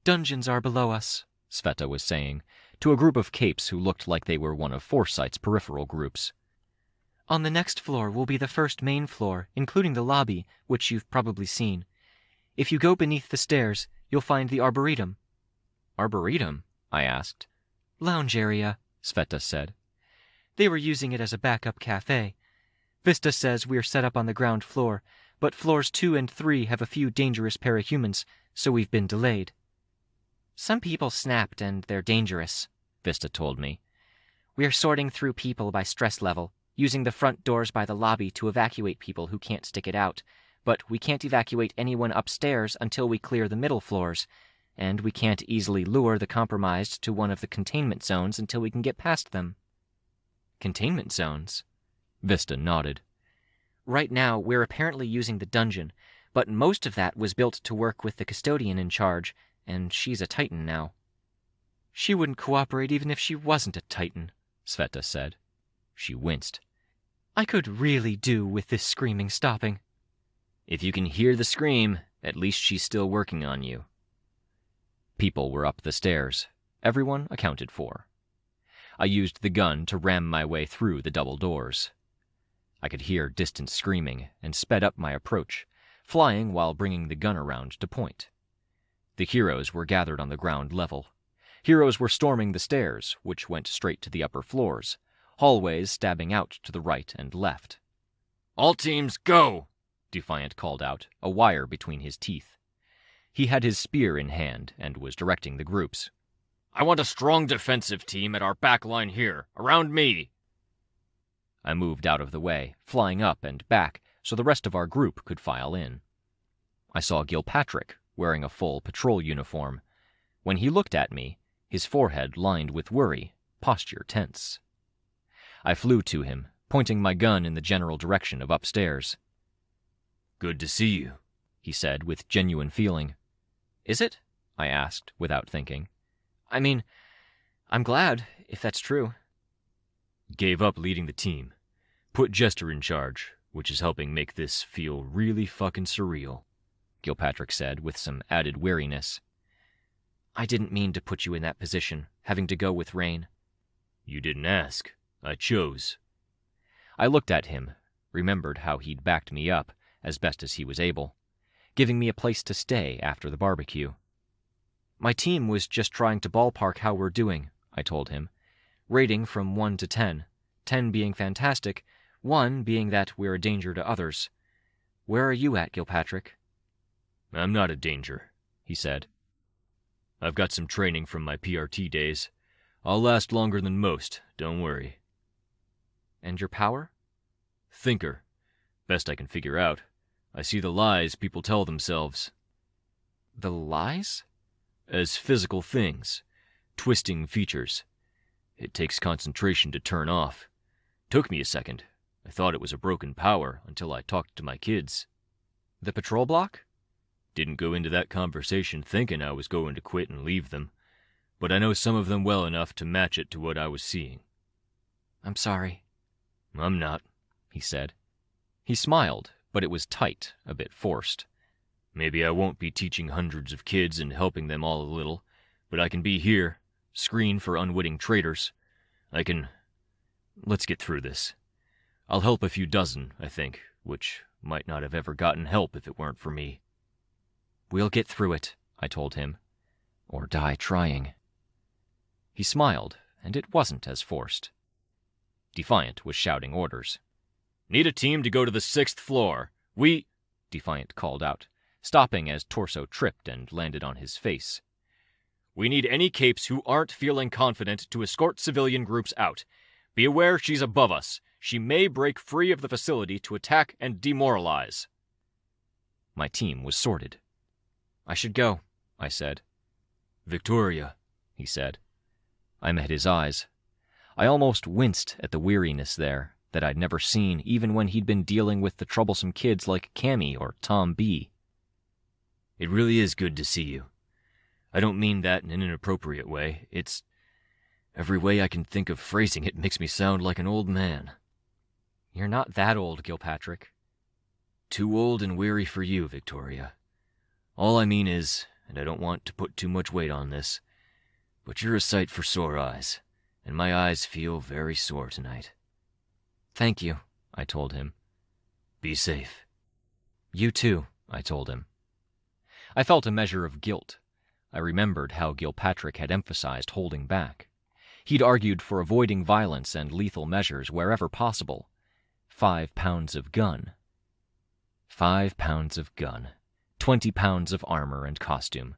Dungeons are below us, Sveta was saying, to a group of capes who looked like they were one of Foresight's peripheral groups. On the next floor will be the first main floor, including the lobby, which you've probably seen. If you go beneath the stairs, you'll find the Arboretum. Arboretum? I asked. Lounge area, Sveta said. They were using it as a backup cafe. Vista says we're set up on the ground floor, but floors 2 and 3 have a few dangerous parahumans, so we've been delayed. Some people snapped and they're dangerous, Vista told me. We're sorting through people by stress level, using the front doors by the lobby to evacuate people who can't stick it out, but we can't evacuate anyone upstairs until we clear the middle floors, and we can't easily lure the compromised to one of the containment zones until we can get past them. Containment zones? Vista nodded. Right now, we're apparently using the dungeon, but most of that was built to work with the custodian in charge, and she's a Titan now. She wouldn't cooperate even if she wasn't a Titan, Sveta said. She winced. I could really do with this screaming stopping. If you can hear the scream, at least she's still working on you. People were up the stairs. Everyone accounted for. I used the gun to ram my way through the double doors. I could hear distant screaming and sped up my approach, flying while bringing the gun around to point. The heroes were gathered on the ground level. Heroes were storming the stairs, which went straight to the upper floors, hallways stabbing out to the right and left. All teams, go! Defiant called out, a wire between his teeth. He had his spear in hand and was directing the groups. I want a strong defensive team at our back line here, around me. I moved out of the way, flying up and back so the rest of our group could file in. I saw Gilpatrick, wearing a full patrol uniform. When he looked at me, his forehead lined with worry, posture tense. I flew to him, pointing my gun in the general direction of upstairs. Good to see you, he said with genuine feeling. Is it? I asked, without thinking. I mean, I'm glad, if that's true. Gave up leading the team. Put Jester in charge, which is helping make this feel really fucking surreal, Gilpatrick said with some added weariness. I didn't mean to put you in that position, having to go with Rain. You didn't ask. I chose. I looked at him, remembered how he'd backed me up, as best as he was able, giving me a place to stay after the barbecue. My team was just trying to ballpark how we're doing, I told him, rating from 1 to 10, 10 being fantastic, 1 being that we're a danger to others. Where are you at, Gilpatrick? I'm not a danger, he said. I've got some training from my PRT days. I'll last longer than most, don't worry. And your power? Thinker. Best I can figure out. I see the lies people tell themselves. The lies? As physical things. Twisting features. It takes concentration to turn off. Took me a second. I thought it was a broken power until I talked to my kids. The patrol block? Didn't go into that conversation thinking I was going to quit and leave them, but I know some of them well enough to match it to what I was seeing. I'm sorry. I'm not, he said. He smiled, but it was tight, a bit forced. Maybe I won't be teaching hundreds of kids and helping them all a little, but I can be here, screen for unwitting traitors. Let's get through this. I'll help a few dozen, I think, which might not have ever gotten help if it weren't for me. We'll get through it, I told him. Or die trying. He smiled, and it wasn't as forced. Defiant was shouting orders. Need a team to go to the 6th floor. Defiant called out, stopping as Torso tripped and landed on his face. We need any capes who aren't feeling confident to escort civilian groups out. Be aware she's above us. She may break free of the facility to attack and demoralize. My team was sorted. I should go, I said. Victoria, he said. I met his eyes. I almost winced at the weariness there that I'd never seen even when he'd been dealing with the troublesome kids like Cammy or Tom B. It really is good to see you. I don't mean that in an inappropriate way. It's... every way I can think of phrasing it makes me sound like an old man. You're not that old, Gilpatrick. Too old and weary for you, Victoria. All I mean is, and I don't want to put too much weight on this, but you're a sight for sore eyes, and my eyes feel very sore tonight. Thank you, I told him. Be safe. You too, I told him. I felt a measure of guilt. I remembered how Gilpatrick had emphasized holding back. He'd argued for avoiding violence and lethal measures wherever possible. 5 pounds of gun. 5 pounds of gun. 20 pounds of armor and costume.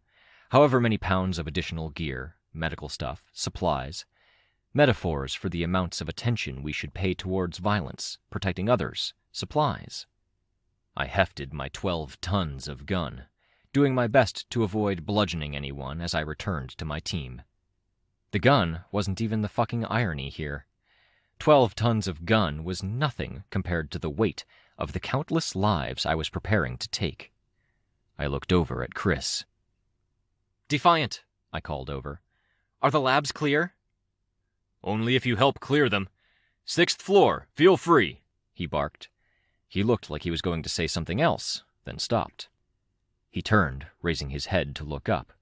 However many pounds of additional gear, medical stuff, supplies. Metaphors for the amounts of attention we should pay towards violence, protecting others, supplies. I hefted my 12 tons of gun, doing my best to avoid bludgeoning anyone as I returned to my team. The gun wasn't even the fucking irony here. 12 tons of gun was nothing compared to the weight of the countless lives I was preparing to take. I looked over at Chris. Defiant, I called over. Are the labs clear? Only if you help clear them. 6th floor, feel free, he barked. He looked like he was going to say something else, then stopped. He turned, raising his head to look up.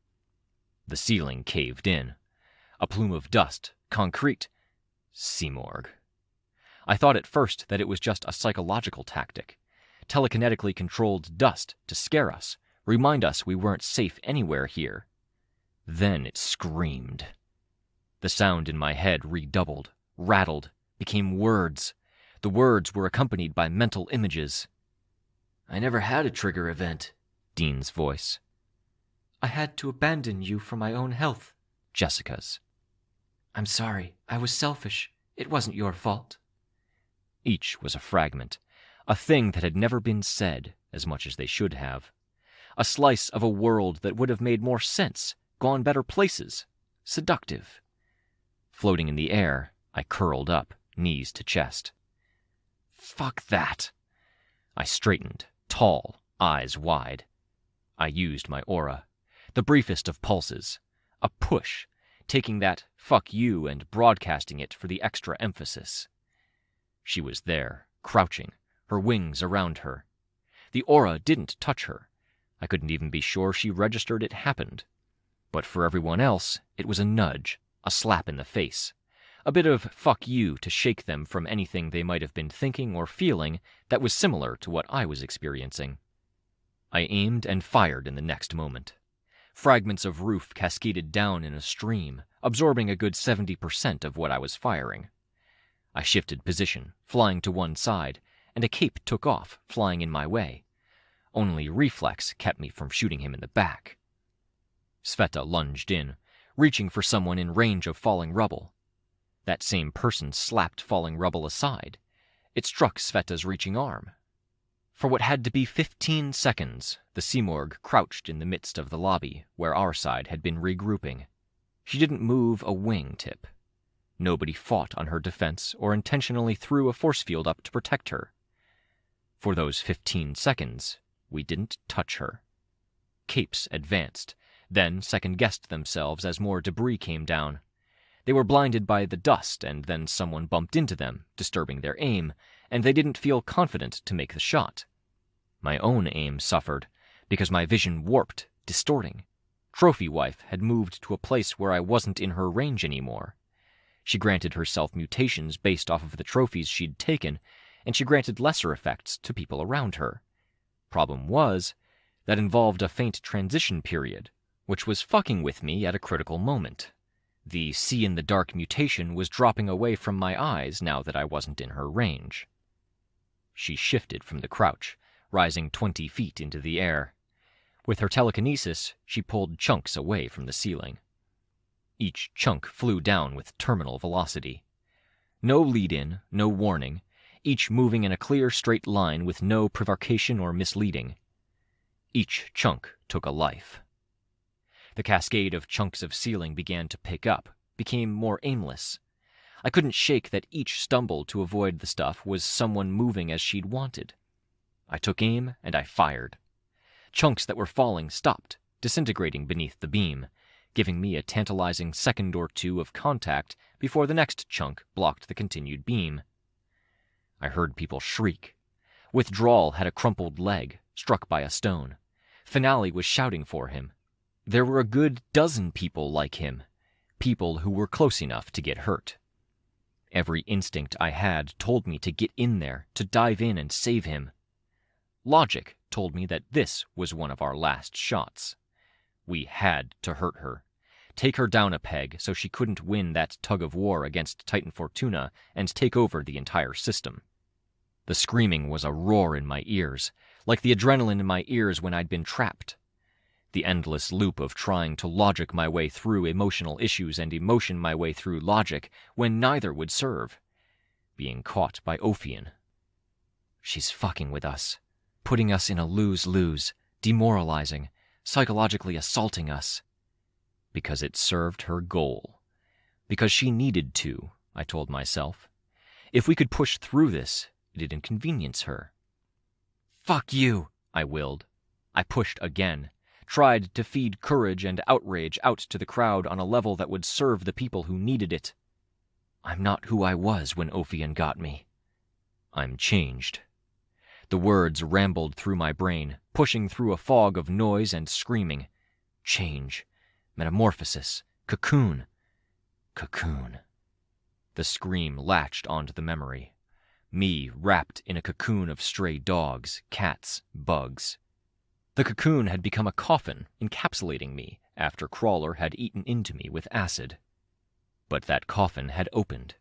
The ceiling caved in. A plume of dust. Concrete. Simorg. I thought at first that it was just a psychological tactic. Telekinetically controlled dust to scare us, remind us we weren't safe anywhere here. Then it screamed. The sound in my head redoubled, rattled, became words. The words were accompanied by mental images. I never had a trigger event. Dean's voice. I had to abandon you for my own health. Jessica's. I'm sorry. I was selfish. It wasn't your fault. Each was a fragment, a thing that had never been said, as much as they should have. A slice of a world that would have made more sense, gone better places, seductive. Floating in the air, I curled up, knees to chest. Fuck that. I straightened, tall, eyes wide. I used my aura, the briefest of pulses, a push, taking that fuck you and broadcasting it for the extra emphasis. She was there, crouching, her wings around her. The aura didn't touch her. I couldn't even be sure she registered it happened. But for everyone else, it was a nudge, a slap in the face, a bit of fuck you to shake them from anything they might have been thinking or feeling that was similar to what I was experiencing. I aimed and fired in the next moment. Fragments of roof cascaded down in a stream, absorbing a good 70% of what I was firing. I shifted position, flying to one side, and a cape took off, flying in my way. Only reflex kept me from shooting him in the back. Sveta lunged in, reaching for someone in range of falling rubble. That same person slapped falling rubble aside. It struck Sveta's reaching arm. For what had to be 15 seconds, the Simorg crouched in the midst of the lobby, where our side had been regrouping. She didn't move a wing tip. Nobody fought on her defense or intentionally threw a force field up to protect her. For those 15 seconds, we didn't touch her. Capes advanced, then second-guessed themselves as more debris came down. They were blinded by the dust, and then someone bumped into them, disturbing their aim, and they didn't feel confident to make the shot. My own aim suffered, because my vision warped, distorting. Trophy Wife had moved to a place where I wasn't in her range anymore. She granted herself mutations based off of the trophies she'd taken, and she granted lesser effects to people around her. Problem was, that involved a faint transition period, which was fucking with me at a critical moment. The see-in-the-dark mutation was dropping away from my eyes now that I wasn't in her range. She shifted from the crouch, rising 20 feet into the air. With her telekinesis, she pulled chunks away from the ceiling. Each chunk flew down with terminal velocity. No lead-in, no warning, each moving in a clear straight line with no prevarication or misleading. Each chunk took a life. The cascade of chunks of ceiling began to pick up, became more aimless. I couldn't shake that each stumble to avoid the stuff was someone moving as she'd wanted. I took aim and I fired. Chunks that were falling stopped, disintegrating beneath the beam, giving me a tantalizing second or two of contact before the next chunk blocked the continued beam. I heard people shriek. Withdrawal had a crumpled leg, struck by a stone. Finale was shouting for him. There were a good dozen people like him, people who were close enough to get hurt. Every instinct I had told me to get in there, to dive in and save him. Logic told me that this was one of our last shots. We had to hurt her, take her down a peg so she couldn't win that tug of war against Titan Fortuna and take over the entire system. The screaming was a roar in my ears, like the adrenaline in my ears when I'd been trapped. The endless loop of trying to logic my way through emotional issues and emotion my way through logic when neither would serve. Being caught by Ophion. She's fucking with us, putting us in a lose-lose, demoralizing, psychologically assaulting us. Because it served her goal. Because she needed to, I told myself. If we could push through this, it'd inconvenience her. Fuck you, I willed. I pushed again. Tried to feed courage and outrage out to the crowd on a level that would serve the people who needed it. I'm not who I was when Ophion got me. I'm changed. The words rambled through my brain, pushing through a fog of noise and screaming. Change. Metamorphosis. Cocoon. Cocoon. The scream latched onto the memory. Me wrapped in a cocoon of stray dogs, cats, bugs. The cocoon had become a coffin, encapsulating me after Crawler had eaten into me with acid. But that coffin had opened.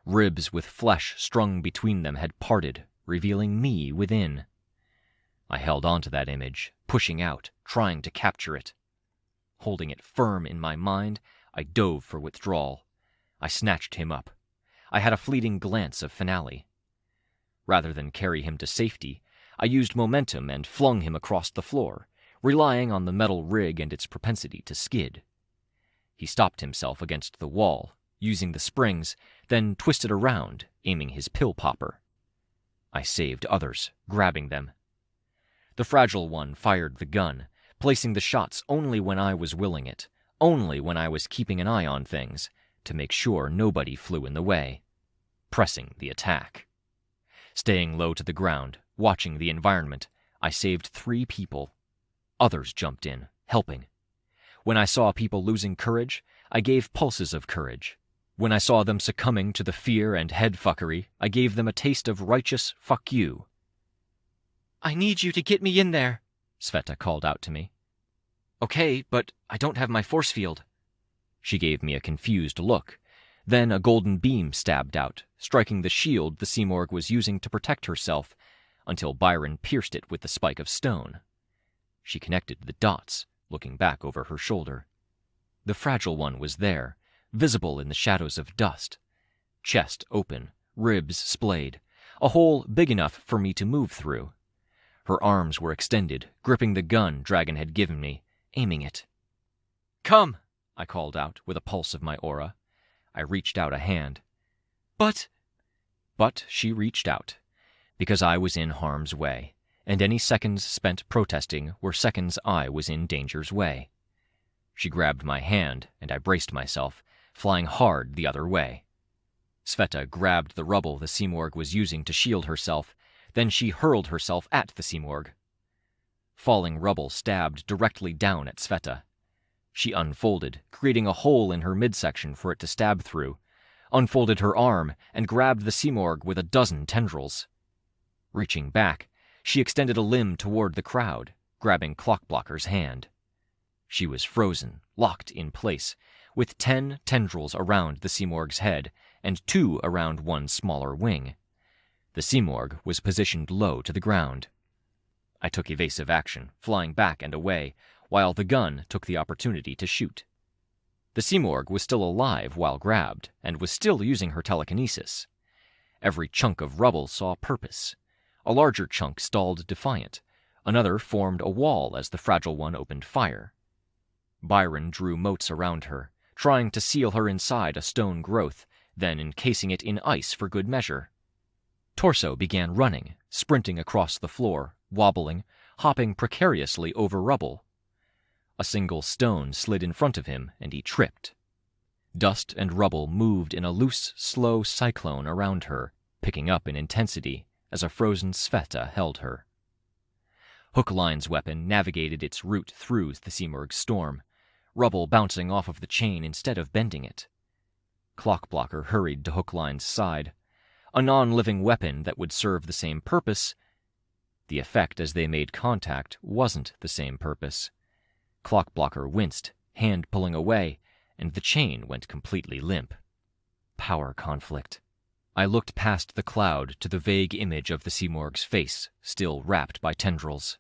Ribs with flesh strung between them had parted, revealing me within. I held onto that image, pushing out, trying to capture it. Holding it firm in my mind, I dove for withdrawal. I snatched him up. I had a fleeting glance of finale. Rather than carry him to safety, I used momentum and flung him across the floor, relying on the metal rig and its propensity to skid. He stopped himself against the wall, using the springs, then twisted around, aiming his pill popper. I saved others, grabbing them. The fragile one fired the gun, placing the shots only when I was willing it, only when I was keeping an eye on things, to make sure nobody flew in the way. Pressing the attack. Staying low to the ground, watching the environment, I saved 3 people. Others jumped in, helping. When I saw people losing courage, I gave pulses of courage. When I saw them succumbing to the fear and headfuckery, I gave them a taste of righteous fuck you. I need you to get me in there, Sveta called out to me. Okay, but I don't have my force field. She gave me a confused look. Then a golden beam stabbed out, striking the shield the Simorgh was using to protect herself, until Byron pierced it with the spike of stone. She connected the dots, looking back over her shoulder. The fragile one was there, visible in the shadows of dust. Chest open, ribs splayed, a hole big enough for me to move through. Her arms were extended, gripping the gun Dragon had given me, aiming it. Come, I called out with a pulse of my aura. I reached out a hand. But she reached out, because I was in harm's way, and any seconds spent protesting were seconds I was in danger's way. She grabbed my hand, and I braced myself, flying hard the other way. Sveta grabbed the rubble the Simorgh was using to shield herself, then she hurled herself at the Simorgh. Falling rubble stabbed directly down at Sveta. She unfolded, creating a hole in her midsection for it to stab through, unfolded her arm, and grabbed the Simorgh with a dozen tendrils. Reaching back, she extended a limb toward the crowd, grabbing Clockblocker's hand. She was frozen, locked in place, with 10 tendrils around the Simorgh's head and 2 around one smaller wing. The Simorgh was positioned low to the ground. I took evasive action, flying back and away, while the gun took the opportunity to shoot. The Simorgh was still alive while grabbed, and was still using her telekinesis. Every chunk of rubble saw purpose. A larger chunk stalled defiant. Another formed a wall as the fragile one opened fire. Byron drew moats around her, trying to seal her inside a stone growth, then encasing it in ice for good measure. Torso began running, sprinting across the floor, wobbling, hopping precariously over rubble. A single stone slid in front of him, and he tripped. Dust and rubble moved in a loose, slow cyclone around her, picking up in intensity as a frozen Sveta held her. Hookline's weapon navigated its route through the Simorgh's storm, rubble bouncing off of the chain instead of bending it. Clockblocker hurried to Hookline's side. A non-living weapon that would serve the same purpose. The effect as they made contact wasn't the same purpose. Clockblocker winced, hand pulling away, and the chain went completely limp. Power conflict. I looked past the cloud to the vague image of the Simorgh's face, still wrapped by tendrils.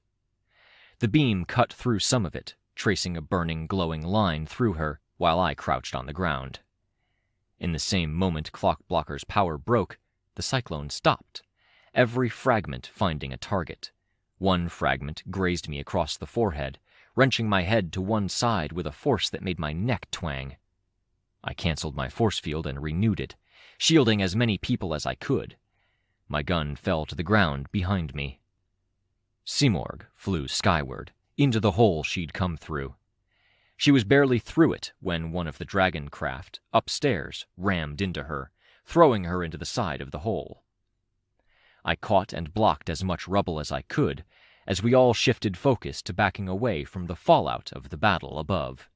The beam cut through some of it, tracing a burning, glowing line through her, while I crouched on the ground. In the same moment Clockblocker's power broke, the cyclone stopped, every fragment finding a target. One fragment grazed me across the forehead, wrenching my head to one side with a force that made my neck twang. I canceled my force field and renewed it, shielding as many people as I could. My gun fell to the ground behind me. Simorgh flew skyward, into the hole she'd come through. She was barely through it when one of the dragon craft, upstairs, rammed into her, throwing her into the side of the hole. I caught and blocked as much rubble as I could, as we all shifted focus to backing away from the fallout of the battle above.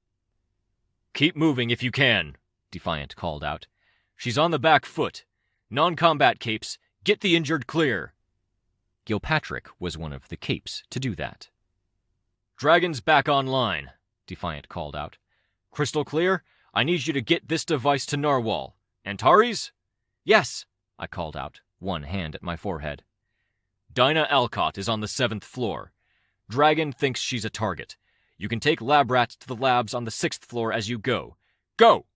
Keep moving if you can, Defiant called out. "She's on the back foot. Non-combat capes, get the injured clear." Gilpatrick was one of the capes to do that. "Dragon's back online," Defiant called out. "Crystal clear? I need you to get this device to Narwhal. Antares?" "Yes," I called out, one hand at my forehead. "Dinah Alcott is on the 7th floor. Dragon thinks she's a target. You can take lab rats to the labs on the 6th floor as you go. Go!"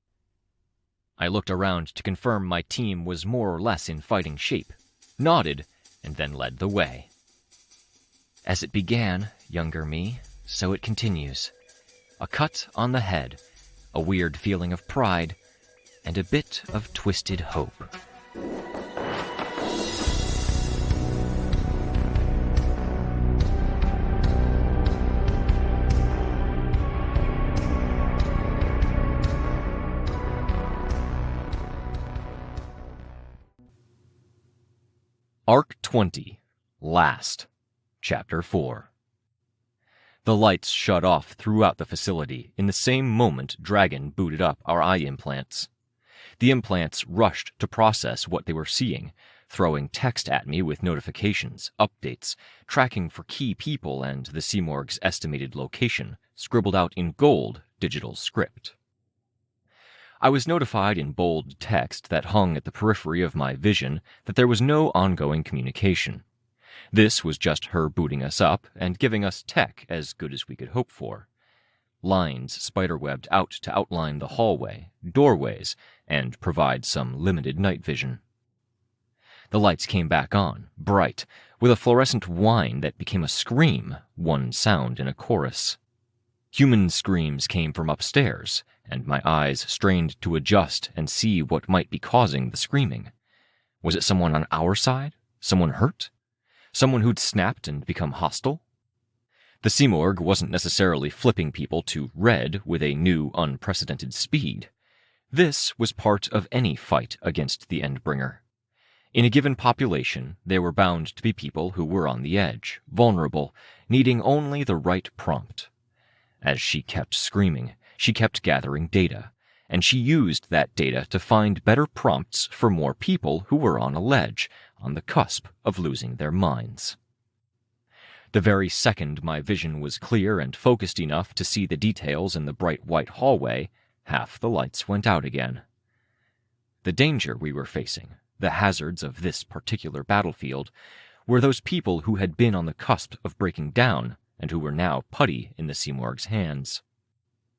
I looked around to confirm my team was more or less in fighting shape, nodded, and then led the way. As it began, younger me, so it continues. A cut on the head, a weird feeling of pride, and a bit of twisted hope. Arc 20, Last, Chapter 4. The lights shut off throughout the facility in the same moment Dragon booted up our eye implants. The implants rushed to process what they were seeing, throwing text at me with notifications, updates, tracking for key people and the Seamorg's estimated location, scribbled out in gold digital script. I was notified in bold text that hung at the periphery of my vision that there was no ongoing communication. This was just her booting us up and giving us tech as good as we could hope for. Lines spiderwebbed out to outline the hallway, doorways, and provide some limited night vision. The lights came back on, bright, with a fluorescent whine that became a scream, one sound in a chorus. Human screams came from upstairs, and my eyes strained to adjust and see what might be causing the screaming. Was it someone on our side? Someone hurt? Someone who'd snapped and become hostile? The Seamorg wasn't necessarily flipping people to red with a new, unprecedented speed. This was part of any fight against the Endbringer. In a given population, there were bound to be people who were on the edge, vulnerable, needing only the right prompt. As she kept screaming, she kept gathering data, and she used that data to find better prompts for more people who were on a ledge, on the cusp of losing their minds. The very second my vision was clear and focused enough to see the details in the bright white hallway, half the lights went out again. The danger we were facing, the hazards of this particular battlefield, were those people who had been on the cusp of breaking down and who were now putty in the Seamorg's hands.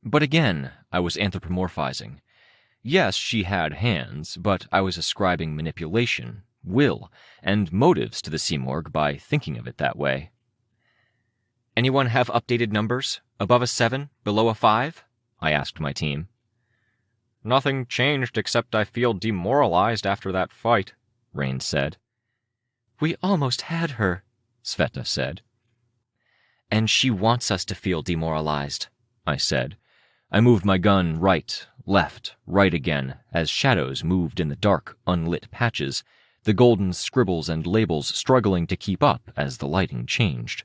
But again, I was anthropomorphizing. Yes, she had hands, but I was ascribing manipulation, will, and motives to the Seamorg by thinking of it that way. "Anyone have updated numbers? Above a 7? Below a 5? I asked my team. "Nothing changed except I feel demoralized after that fight," Rain said. "We almost had her," Sveta said. "And she wants us to feel demoralized," I said. I moved my gun right, left, right again, as shadows moved in the dark, unlit patches, the golden scribbles and labels struggling to keep up as the lighting changed.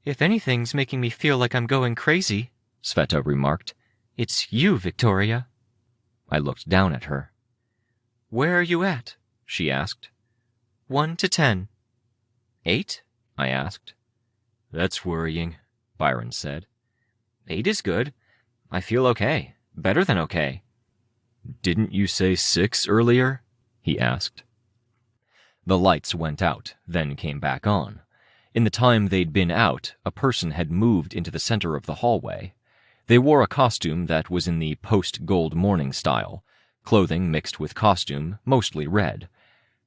"If anything's making me feel like I'm going crazy," Sveta remarked, "it's you, Victoria." I looked down at her. "Where are you at?" she asked. 1 to 10. 8? I asked. "That's worrying," Byron said. 8 is good. I feel okay. Better than okay." "Didn't you say 6 earlier?" he asked. The lights went out, then came back on. In the time they'd been out, a person had moved into the center of the hallway. They wore a costume that was in the post-gold morning style, clothing mixed with costume, mostly red.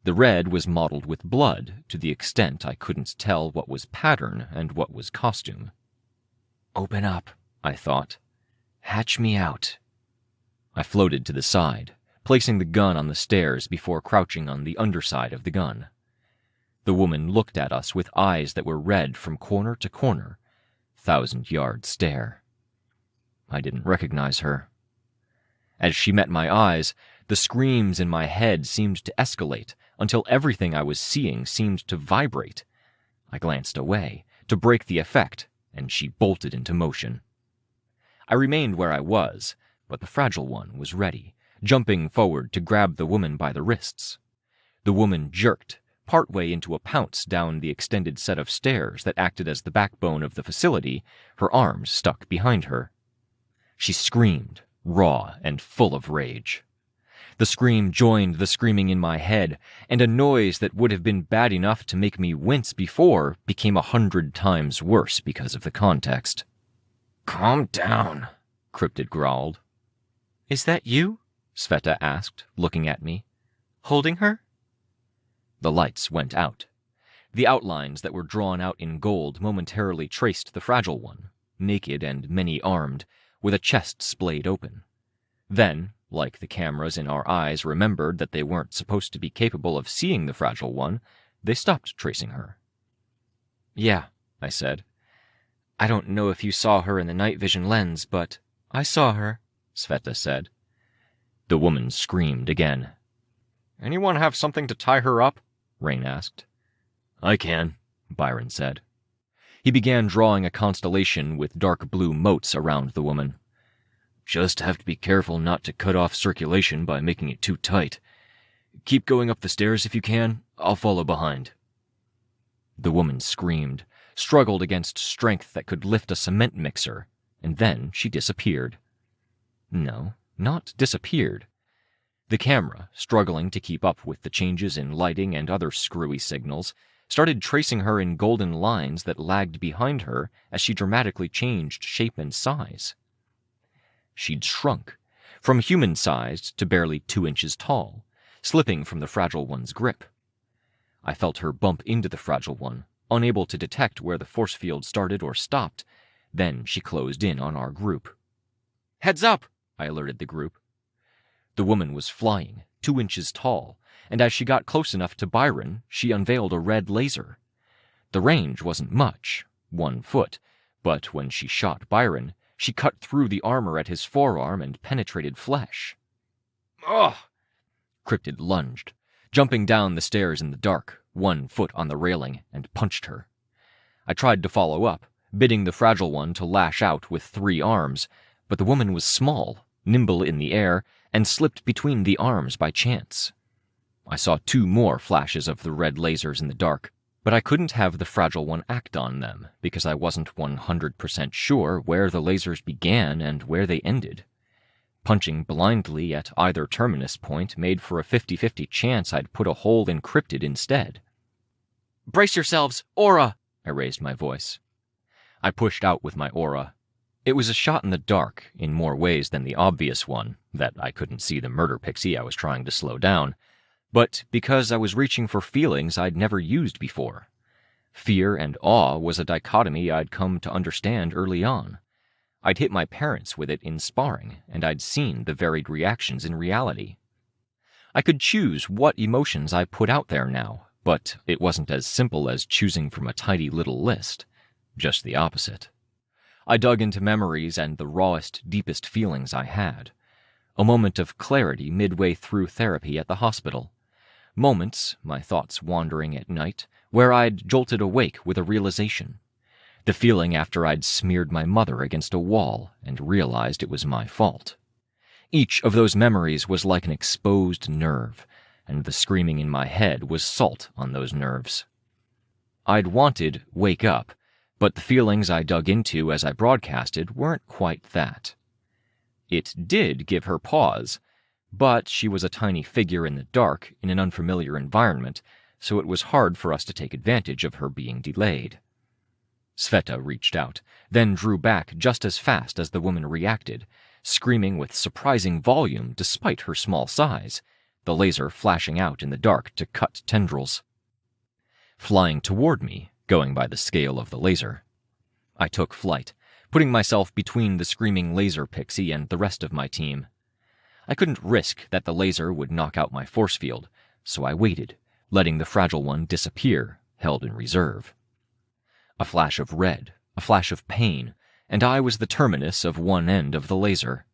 The red was mottled with blood, to the extent I couldn't tell what was pattern and what was costume. "Open up," I thought. "Hatch me out." I floated to the side, placing the gun on the stairs before crouching on the underside of the gun. The woman looked at us with eyes that were red from corner to corner, 1,000-yard stare. I didn't recognize her. As she met my eyes, the screams in my head seemed to escalate until everything I was seeing seemed to vibrate. I glanced away, to break the effect, and she bolted into motion. I remained where I was, but the Fragile One was ready, jumping forward to grab the woman by the wrists. The woman jerked, partway into a pounce down the extended set of stairs that acted as the backbone of the facility, her arms stuck behind her. She screamed, raw and full of rage. The scream joined the screaming in my head, and a noise that would have been bad enough to make me wince before became 100 times worse because of the context. "Calm down," Cryptid growled. "Is that you?" Sveta asked, looking at me. "Holding her?" The lights went out. The outlines that were drawn out in gold momentarily traced the fragile one, naked and many-armed, with a chest splayed open. Then, like the cameras in our eyes remembered that they weren't supposed to be capable of seeing the fragile one, they stopped tracing her. "Yeah," I said. "I don't know if you saw her in the night vision lens, but I saw her," Sveta said. The woman screamed again. "Anyone have something to tie her up?" Rain asked. "I can," Byron said. He began drawing a constellation with dark blue motes around the woman. "Just have to be careful not to cut off circulation by making it too tight. Keep going up the stairs if you can. I'll follow behind." The woman screamed, struggled against strength that could lift a cement mixer, and then she disappeared. No, not disappeared. The camera, struggling to keep up with the changes in lighting and other screwy signals, started tracing her in golden lines that lagged behind her as she dramatically changed shape and size. She'd shrunk, from human-sized to barely 2 inches tall, slipping from the fragile one's grip. I felt her bump into the fragile one, unable to detect where the force field started or stopped. Then she closed in on our group. "Heads up!" I alerted the group. The woman was flying, 2 inches tall, and as she got close enough to Byron, she unveiled a red laser. The range wasn't much, 1 foot, but when she shot Byron, she cut through the armor at his forearm and penetrated flesh. "Ugh!" Cryptid lunged, jumping down the stairs in the dark, 1 foot on the railing, and punched her. I tried to follow up, bidding the fragile one to lash out with 3 arms, but the woman was small, nimble in the air, and slipped between the arms by chance. I saw 2 more flashes of the red lasers in the dark, but I couldn't have the fragile one act on them because I wasn't 100% sure where the lasers began and where they ended. Punching blindly at either terminus point made for a 50-50 chance I'd put a hole in Cryptid instead. "Brace yourselves! Aura!" I raised my voice. I pushed out with my aura. It was a shot in the dark in more ways than the obvious one, that I couldn't see the murder pixie I was trying to slow down, but because I was reaching for feelings I'd never used before. Fear and awe was a dichotomy I'd come to understand early on. I'd hit my parents with it in sparring, and I'd seen the varied reactions in reality. I could choose what emotions I put out there now, but it wasn't as simple as choosing from a tidy little list. Just the opposite. I dug into memories and the rawest, deepest feelings I had. A moment of clarity midway through therapy at the hospital. Moments, my thoughts wandering at night, where I'd jolted awake with a realization. The feeling after I'd smeared my mother against a wall and realized it was my fault. Each of those memories was like an exposed nerve, and the screaming in my head was salt on those nerves. I'd wanted wake up, but the feelings I dug into as I broadcasted weren't quite that. It did give her pause, but she was a tiny figure in the dark in an unfamiliar environment, so it was hard for us to take advantage of her being delayed. Sveta reached out, then drew back just as fast as the woman reacted, screaming with surprising volume despite her small size, the laser flashing out in the dark to cut tendrils. Flying toward me, going by the scale of the laser. I took flight, putting myself between the screaming laser pixie and the rest of my team. I couldn't risk that the laser would knock out my force field, so I waited, letting the fragile one disappear, held in reserve. A flash of red, a flash of pain, and I was the terminus of one end of the laser.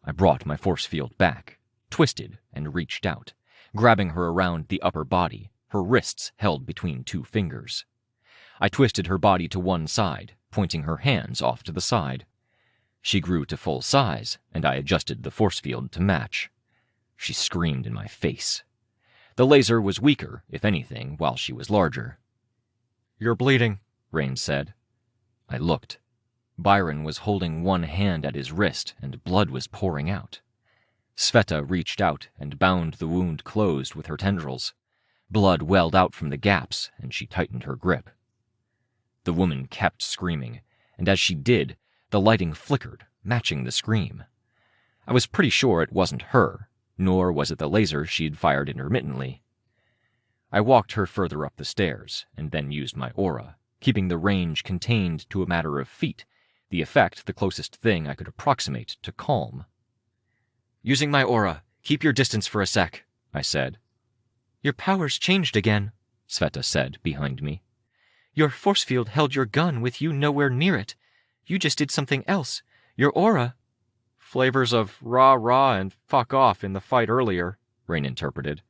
I brought my force field back, twisted, and reached out, grabbing her around the upper body, her wrists held between 2 fingers. I twisted her body to one side, pointing her hands off to the side. She grew to full size, and I adjusted the force field to match. She screamed in my face. The laser was weaker, if anything, while she was larger. "You're bleeding," Rain said. I looked. Byron was holding one hand at his wrist, and blood was pouring out. Sveta reached out and bound the wound closed with her tendrils. Blood welled out from the gaps, and she tightened her grip. The woman kept screaming, and as she did, the lighting flickered, matching the scream. I was pretty sure it wasn't her, nor was it the laser she'd fired intermittently. I walked her further up the stairs, and then used my aura, keeping the range contained to a matter of feet, the effect the closest thing I could approximate to calm. "Using my aura. Keep your distance for a sec," I said. "Your powers changed again," Sveta said behind me. "Your force field held your gun with you nowhere near it. You just did something else. Your aura—" "Flavors of rah-rah and fuck off in the fight earlier," Rain interpreted.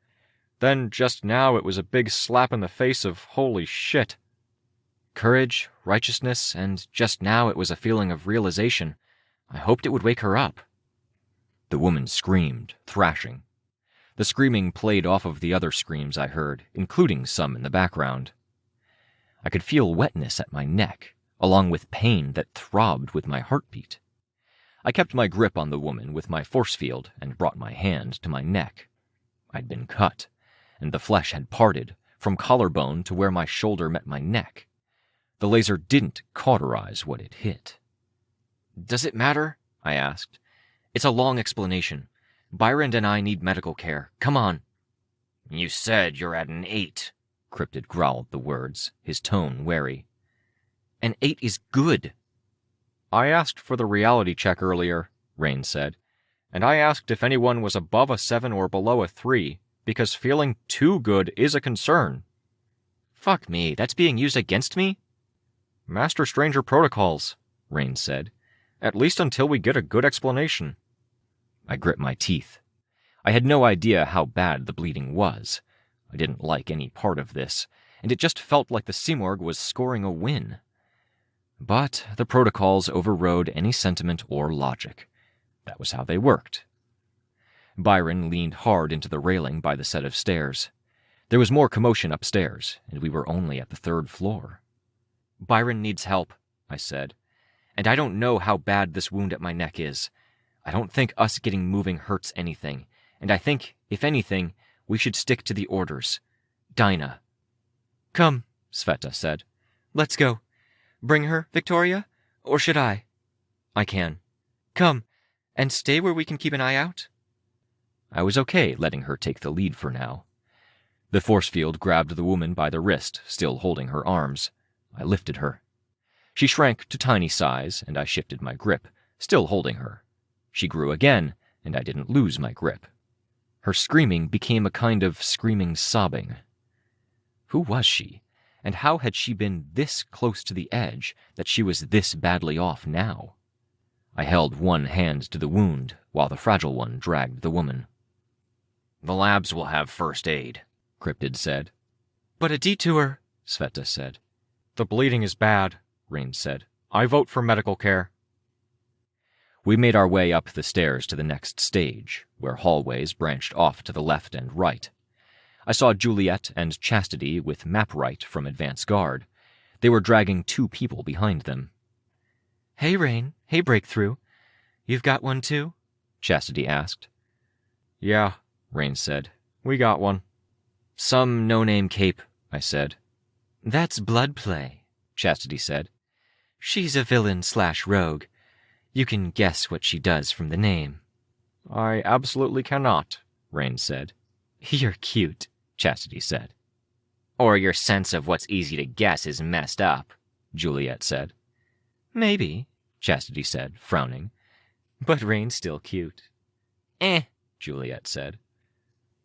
"Then just now it was a big slap in the face of holy shit." Courage, righteousness, and just now it was a feeling of realization. I hoped it would wake her up. The woman screamed, thrashing. The screaming played off of the other screams I heard, including some in the background. I could feel wetness at my neck, along with pain that throbbed with my heartbeat. I kept my grip on the woman with my force field and brought my hand to my neck. I'd been cut, and the flesh had parted, from collarbone to where my shoulder met my neck. The laser didn't cauterize what it hit. "Does it matter?" I asked. "It's a long explanation. Byron and I need medical care. Come on." "You said you're at an 8. Cryptid growled the words, his tone wary. "An 8 is good." "I asked for the reality check earlier," Rain said, "and I asked if anyone was above a 7 or below a 3, because feeling too good is a concern." "Fuck me, that's being used against me?" "Master Stranger protocols," Rain said, "at least until we get a good explanation." I grit my teeth. I had no idea how bad the bleeding was. I didn't like any part of this, and it just felt like the Simorg was scoring a win. But the protocols overrode any sentiment or logic. That was how they worked. Byron leaned hard into the railing by the set of stairs. There was more commotion upstairs, and we were only at the 3rd floor. "Byron needs help," I said, "and I don't know how bad this wound at my neck is. I don't think us getting moving hurts anything, and I think, if anything, we should stick to the orders. Dinah." "Come," Sveta said. "let's go. Bring her, Victoria? Or should I?" "I can." "Come, and stay where we can keep an eye out?" I was okay letting her take the lead for now. The force field grabbed the woman by the wrist, still holding her arms. I lifted her. She shrank to tiny size, and I shifted my grip, still holding her. She grew again, and I didn't lose my grip. Her screaming became a kind of screaming sobbing. Who was she, and how had she been this close to the edge that she was this badly off now? I held one hand to the wound while the fragile one dragged the woman. "The labs will have first aid," Cryptid said. "But a detour," Sveta said. "The bleeding is bad," Rain said. "I vote for medical care." We made our way up the stairs to the next stage, where hallways branched off to the left and right. I saw Juliet and Chastity with McCrae from advance guard. They were dragging 2 people behind them. "Hey, Rain. Hey, Breakthrough. You've got one too?" Chastity asked. "Yeah," Rain said. "We got one." "Some no-name cape," I said. "That's blood play," Chastity said. "She's a villain/rogue. You can guess what she does from the name." "I absolutely cannot," Rain said. "You're cute," Chastity said. "Or your sense of what's easy to guess is messed up," Juliet said. "Maybe," Chastity said, frowning. "but Rain's still cute." Juliet said.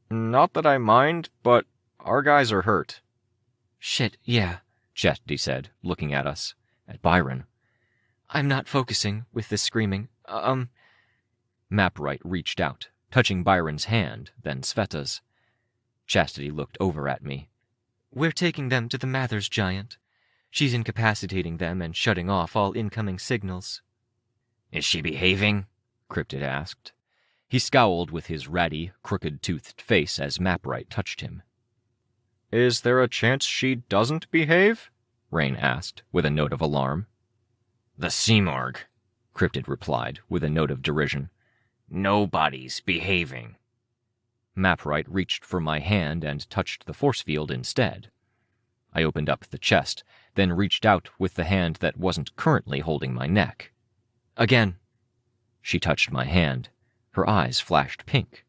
"Not that I mind, but our guys are hurt." "Shit, yeah," Chastity said, looking at us, at Byron. "I'm not focusing with this screaming. McCrae reached out, touching Byron's hand, then Sveta's. Chastity looked over at me. We're taking them to the Mathers giant. She's incapacitating them and shutting off all incoming signals." "Is she behaving?" Cryptid asked. He scowled with his ratty, crooked-toothed face as McCrae touched him. "Is there a chance she doesn't behave?" Rain asked, with a note of alarm. "The Simorg," Cryptid replied, with a note of derision. "Nobody's behaving." McCrae reached for my hand and touched the force field instead. I opened up the chest, then reached out with the hand that wasn't currently holding my neck. Again. She touched my hand. Her eyes flashed pink.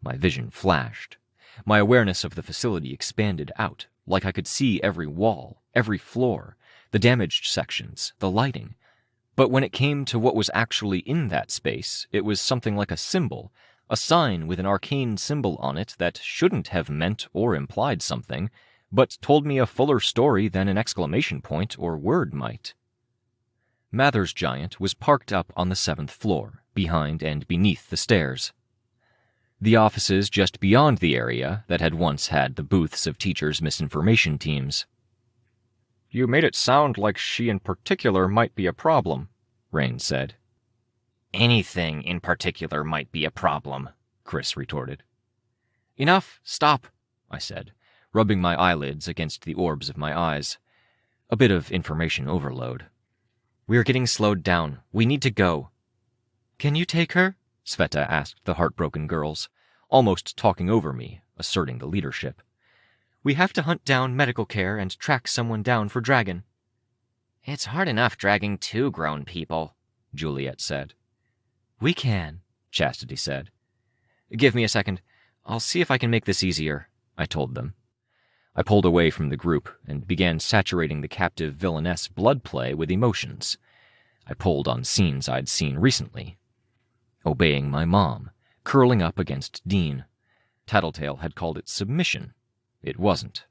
My vision flashed. My awareness of the facility expanded out, like I could see every wall, every floor, the damaged sections, the lighting. But when it came to what was actually in that space, it was something like a symbol, a sign with an arcane symbol on it that shouldn't have meant or implied something, but told me a fuller story than an exclamation point or word might. Mather's giant was parked up on the 7th floor, behind and beneath the stairs. The offices just beyond the area that had once had the booths of teachers' misinformation teams. "You made it sound like she in particular might be a problem," Rain said. "Anything in particular might be a problem," Chris retorted. "Enough! Stop!" I said, rubbing my eyelids against the orbs of my eyes. A bit of information overload. "We're getting slowed down. We need to go." "Can you take her?" Sveta asked the heartbroken girls, almost talking over me, asserting the leadership. "We have to hunt down medical care and track someone down for Dragon." "It's hard enough dragging 2 grown people," Juliet said. "We can," Chastity said. "Give me a second. I'll see if I can make this easier," I told them. I pulled away from the group and began saturating the captive villainess blood play with emotions. I pulled on scenes I'd seen recently. Obeying my mom, curling up against Dean. Tattletale had called it submission. It wasn't.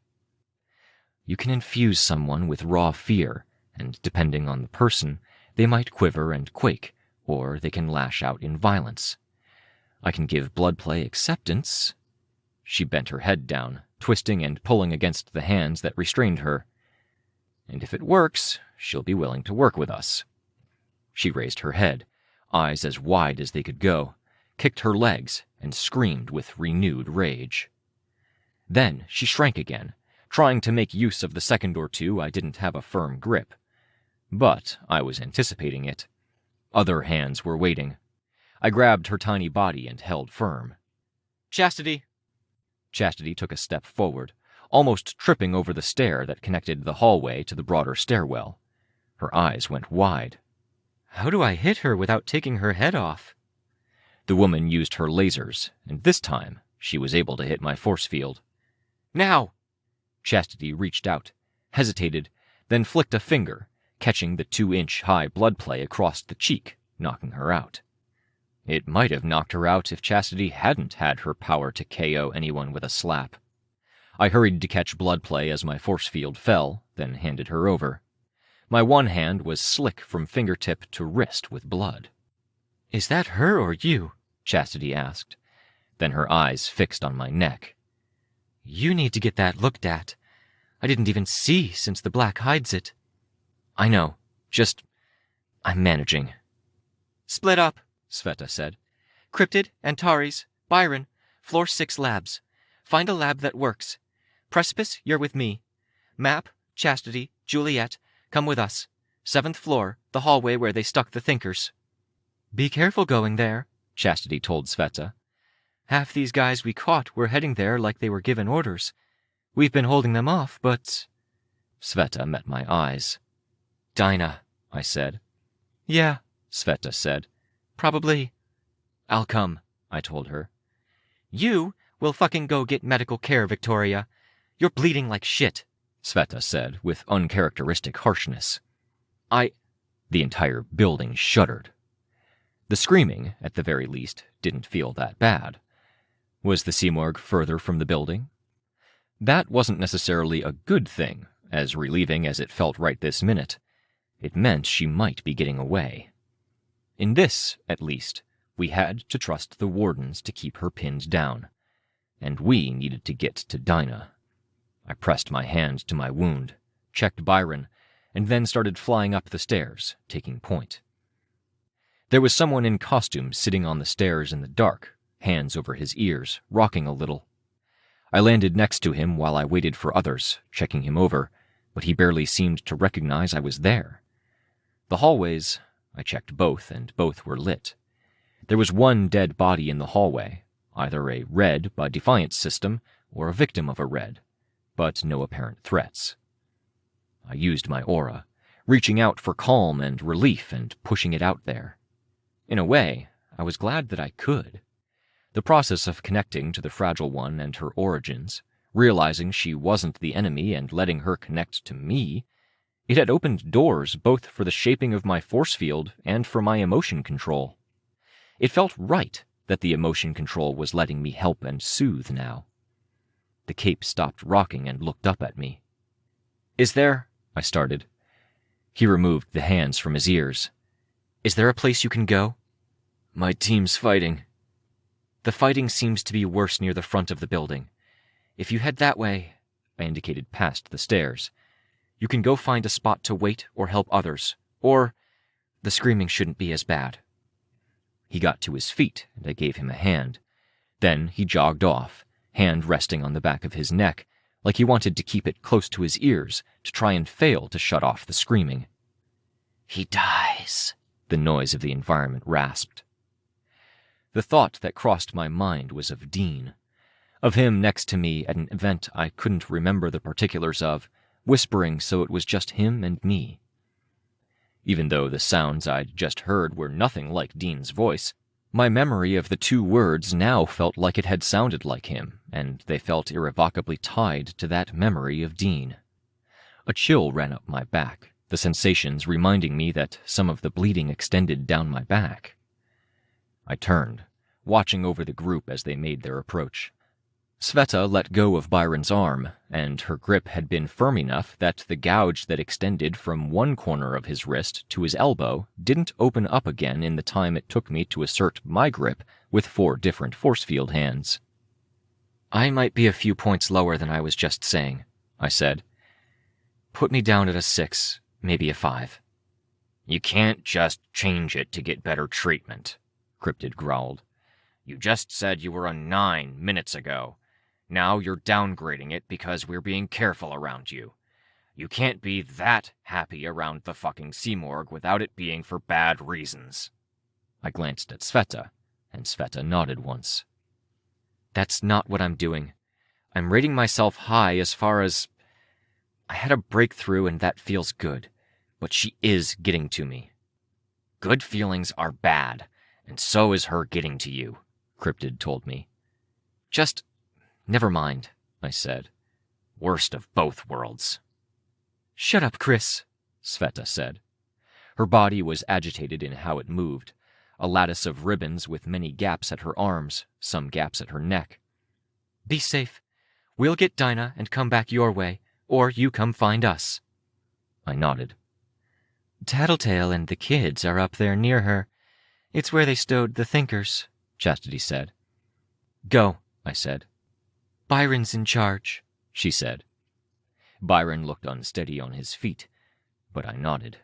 You can infuse someone with raw fear, and depending on the person, they might quiver and quake, or they can lash out in violence. I can give blood play acceptance. She bent her head down, twisting and pulling against the hands that restrained her. And if it works, she'll be willing to work with us. She raised her head, eyes as wide as they could go, kicked her legs, and screamed with renewed rage. Then she shrank again, trying to make use of the second or two I didn't have a firm grip. But I was anticipating it. Other hands were waiting. I grabbed her tiny body and held firm. "Chastity!" Chastity took a step forward, almost tripping over the stair that connected the hallway to the broader stairwell. Her eyes went wide. "How do I hit her without taking her head off?" The woman used her lasers, and this time she was able to hit my force field. "Now!" Chastity reached out, hesitated, then flicked a finger, catching the 2-inch-high blood play across the cheek, knocking her out. It might have knocked her out if Chastity hadn't had her power to KO anyone with a slap. I hurried to catch blood play as my force field fell, then handed her over. My one hand was slick from fingertip to wrist with blood. "Is that her or you?" Chastity asked. Then her eyes fixed on my neck. "You need to get that looked at. I didn't even see since the black hides it." "I know. I'm managing." "Split up," Sveta said. "Cryptid, Antares, Byron, floor 6 labs. Find a lab that works. Precipice, you're with me. Map, Chastity, Juliet, come with us. 7th floor, the hallway where they stuck the thinkers." "Be careful going there," Chastity told Sveta. "Half these guys we caught were heading there like they were given orders. We've been holding them off, but—" Sveta met my eyes. "Dinah," I said. "Yeah," Sveta said. "Probably." "I'll come," I told her. "You will fucking go get medical care, Victoria. You're bleeding like shit," Sveta said with uncharacteristic harshness. The entire building shuddered. The screaming, at the very least, didn't feel that bad. Was the Simorg further from the building? That wasn't necessarily a good thing, as relieving as it felt right this minute. It meant she might be getting away. In this, at least, we had to trust the wardens to keep her pinned down. And we needed to get to Dinah. I pressed my hand to my wound, checked Byron, and then started flying up the stairs, taking point. There was someone in costume sitting on the stairs in the dark, hands over his ears, rocking a little. I landed next to him while I waited for others, checking him over, but he barely seemed to recognize I was there. The hallways, I checked both, and both were lit. There was one dead body in the hallway, either a red by defiance system or a victim of a red, but no apparent threats. I used my aura, reaching out for calm and relief and pushing it out there. In a way, I was glad that I could. The process of connecting to the Fragile One and her origins, realizing she wasn't the enemy and letting her connect to me, it had opened doors both for the shaping of my force field and for my emotion control. It felt right that the emotion control was letting me help and soothe now. The cape stopped rocking and looked up at me. "Is there—" I started. He removed the hands from his ears. "Is there a place you can go?" "My team's fighting." "The fighting seems to be worse near the front of the building. If you head that way," I indicated past the stairs, "you can go find a spot to wait or help others, or the screaming shouldn't be as bad." He got to his feet, and I gave him a hand. Then he jogged off, hand resting on the back of his neck, like he wanted to keep it close to his ears to try and fail to shut off the screaming. "He dies," the noise of the environment rasped. The thought that crossed my mind was of Dean, of him next to me at an event I couldn't remember the particulars of, whispering so it was just him and me. Even though the sounds I'd just heard were nothing like Dean's voice, my memory of the two words now felt like it had sounded like him, and they felt irrevocably tied to that memory of Dean. A chill ran up my back, the sensations reminding me that some of the bleeding extended down my back. I turned, watching over the group as they made their approach. Sveta let go of Byron's arm, and her grip had been firm enough that the gouge that extended from one corner of his wrist to his elbow didn't open up again in the time it took me to assert my grip with 4 different force field hands. "I might be a few points lower than I was just saying," I said. "Put me down at a 6, maybe a 5. "You can't just change it to get better treatment," Cryptid growled. "You just said you were a 9 minutes ago. Now you're downgrading it because we're being careful around you. You can't be that happy around the fucking Seamorg without it being for bad reasons." I glanced at Sveta, and Sveta nodded once. "That's not what I'm doing. I'm rating myself high as far as... I had a breakthrough and that feels good, but she is getting to me." "Good feelings are bad, and so is her getting to you," Cryptid told me. "Just... never mind," I said. "Worst of both worlds." "Shut up, Chris," Sveta said. Her body was agitated in how it moved, a lattice of ribbons with many gaps at her arms, some gaps at her neck. "Be safe. We'll get Dinah and come back your way, or you come find us." I nodded. "Tattletale and the kids are up there near her. It's where they stowed the Thinkers," Chastity said. "Go," I said. "Byron's in charge," she said. Byron looked unsteady on his feet, but I nodded.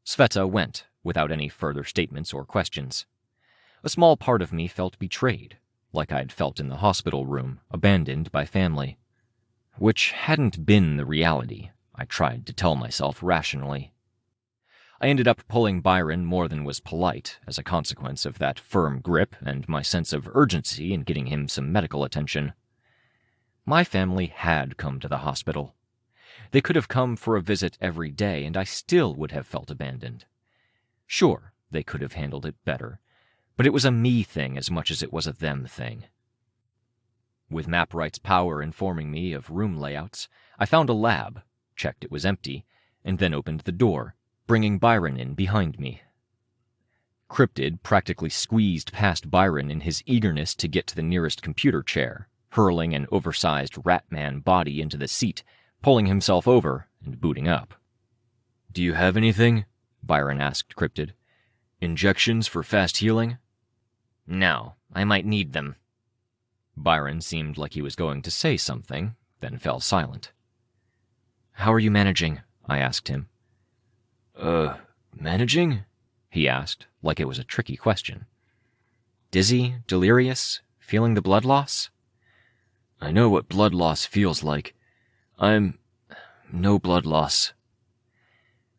Sveta went, without any further statements or questions. A small part of me felt betrayed, like I'd felt in the hospital room, abandoned by family. Which hadn't been the reality, I tried to tell myself rationally. I ended up pulling Byron more than was polite as a consequence of that firm grip and my sense of urgency in getting him some medical attention. My family had come to the hospital. They could have come for a visit every day, and I still would have felt abandoned. Sure, they could have handled it better, but it was a me thing as much as it was a them thing. With MapRight's power informing me of room layouts, I found a lab, checked it was empty, and then opened the door, bringing Byron in behind me. Cryptid practically squeezed past Byron in his eagerness to get to the nearest computer chair, hurling an oversized Ratman body into the seat, pulling himself over and booting up. "Do you have anything?" Byron asked Cryptid. "Injections for fast healing?" "No, I might need them." Byron seemed like he was going to say something, then fell silent. "How are you managing?" I asked him. Managing?" he asked, like it was a tricky question. Dizzy, delirious, feeling the blood loss? I know what blood loss feels like. I'm no blood loss.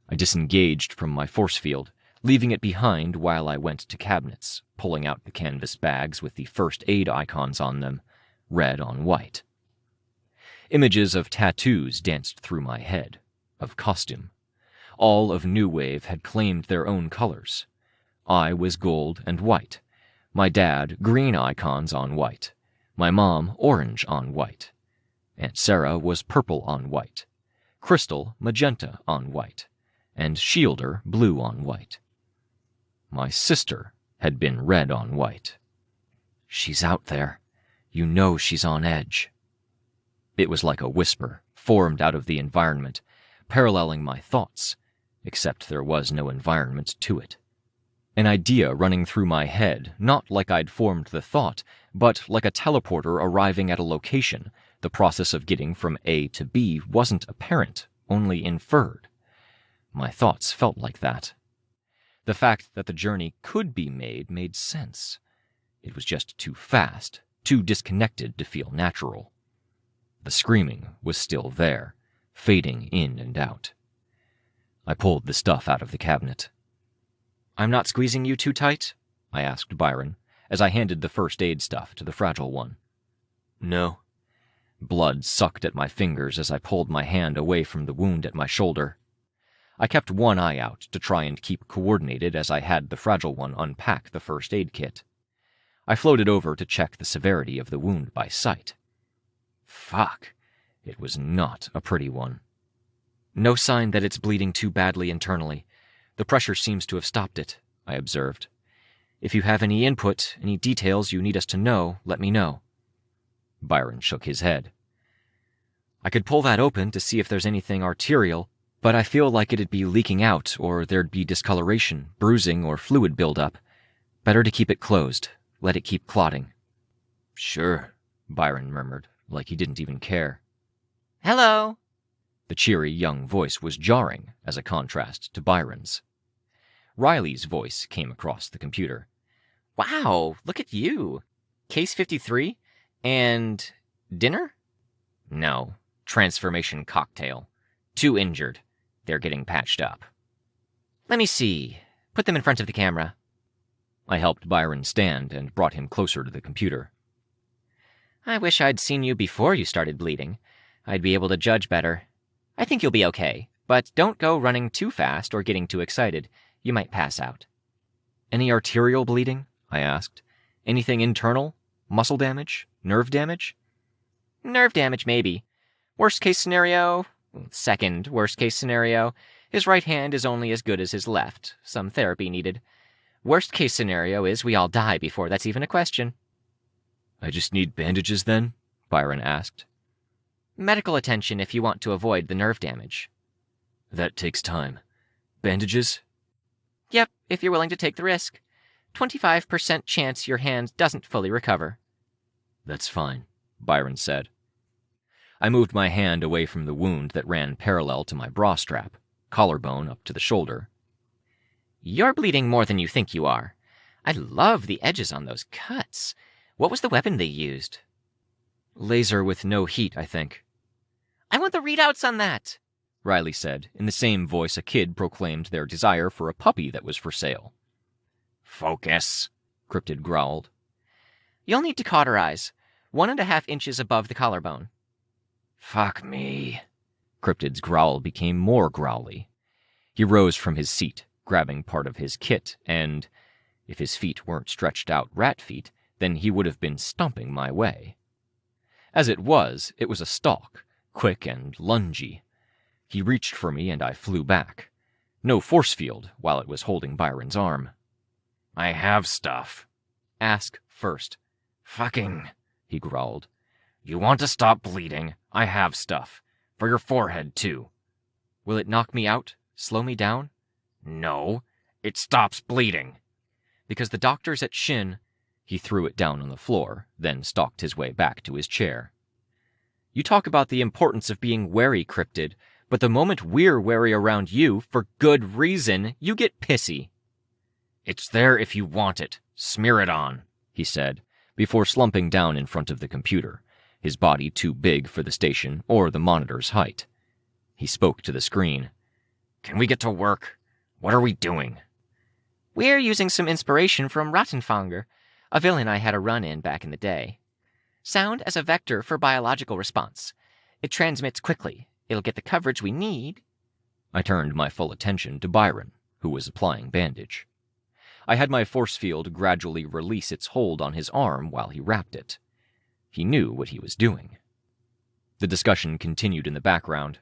I disengaged from my force field, leaving it behind while I went to cabinets, pulling out the canvas bags with the first aid icons on them, red on white. Images of tattoos danced through my head, of costume. All of New Wave had claimed their own colors. I was gold and white. My dad, green icons on white. My mom, orange on white. Aunt Sarah was purple on white. Crystal, magenta on white. And Shielder, blue on white. My sister had been red on white. She's out there. You know she's on edge. It was like a whisper, formed out of the environment, paralleling my thoughts, except there was no environment to it. An idea running through my head, not like I'd formed the thought, but like a teleporter arriving at a location. The process of getting from A to B wasn't apparent, only inferred. My thoughts felt like that. The fact that the journey could be made sense. It was just too fast, too disconnected to feel natural. The screaming was still there, fading in and out. I pulled the stuff out of the cabinet. "I'm not squeezing you too tight?" I asked Byron, as I handed the first aid stuff to the fragile one. No. Blood sucked at my fingers as I pulled my hand away from the wound at my shoulder. I kept one eye out to try and keep coordinated as I had the fragile one unpack the first aid kit. I floated over to check the severity of the wound by sight. Fuck, it was not a pretty one. "No sign that it's bleeding too badly internally. The pressure seems to have stopped it," I observed. "If you have any input, any details you need us to know, let me know." Byron shook his head. "I could pull that open to see if there's anything arterial, but I feel like it'd be leaking out or there'd be discoloration, bruising, or fluid buildup. Better to keep it closed. Let it keep clotting." "Sure," Byron murmured, like he didn't even care. Hello. The cheery young voice was jarring as a contrast to Byron's. Riley's voice came across the computer. Wow, look at you. Case 53? And dinner? No, transformation cocktail. 2 injured. They're getting patched up. Let me see. Put them in front of the camera. I helped Byron stand and brought him closer to the computer. I wish I'd seen you before you started bleeding. I'd be able to judge better. I think you'll be okay, but don't go running too fast or getting too excited. You might pass out. Any arterial bleeding? I asked. Anything internal? Muscle damage? Nerve damage? Nerve damage, maybe. Worst case scenario, second worst case scenario, his right hand is only as good as his left. Some therapy needed. Worst case scenario is we all die before that's even a question. "I just need bandages then?" Byron asked. Medical attention if you want to avoid the nerve damage. "That takes time. Bandages?" Yep, if you're willing to take the risk. 25% chance your hand doesn't fully recover. "That's fine," Byron said. I moved my hand away from the wound that ran parallel to my bra strap, collarbone up to the shoulder. You're bleeding more than you think you are. I love the edges on those cuts. What was the weapon they used? Laser with no heat, I think. I want the readouts on that, Riley said, in the same voice a kid proclaimed their desire for a puppy that was for sale. Focus, Cryptid growled. You'll need to cauterize. 1.5 inches above the collarbone. Fuck me. Cryptid's growl became more growly. He rose from his seat, grabbing part of his kit, and, if his feet weren't stretched out rat feet, then he would have been stomping my way. As it was a stalk, quick and lungy. He reached for me and I flew back. No force field while it was holding Byron's arm. I have stuff. Ask first. Fucking, he growled. You want to stop bleeding? I have stuff. For your forehead, too. Will it knock me out? Slow me down? No. It stops bleeding. Because the doctors at Shin... He threw it down on the floor, then stalked his way back to his chair. You talk about the importance of being wary, Cryptid, but the moment we're wary around you, for good reason, you get pissy. It's there if you want it. Smear it on, he said, before slumping down in front of the computer, his body too big for the station or the monitor's height. He spoke to the screen. Can we get to work? What are we doing? We're using some inspiration from Rattenfanger, a villain I had a run in back in the day. Sound as a vector for biological response. It transmits quickly. It'll get the coverage we need. I turned my full attention to Byron, who was applying bandage. I had my force field gradually release its hold on his arm while he wrapped it. He knew what he was doing. The discussion continued in the background.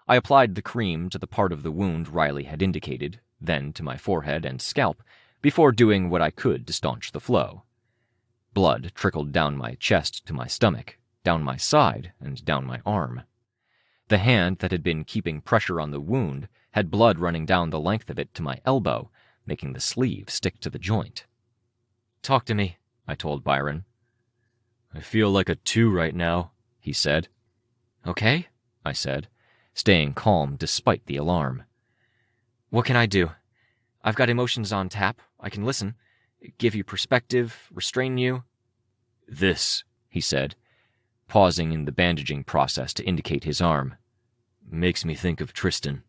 I applied the cream to the part of the wound Riley had indicated, then to my forehead and scalp, before doing what I could to staunch the flow. Blood trickled down my chest to my stomach, down my side, and down my arm. The hand that had been keeping pressure on the wound had blood running down the length of it to my elbow, making the sleeve stick to the joint. Talk to me, I told Byron. I feel like a 2 right now, he said. Okay, I said, staying calm despite the alarm. What can I do? I've got emotions on tap. I can listen, give you perspective, restrain you. This, he said, pausing in the bandaging process to indicate his arm, makes me think of Tristan.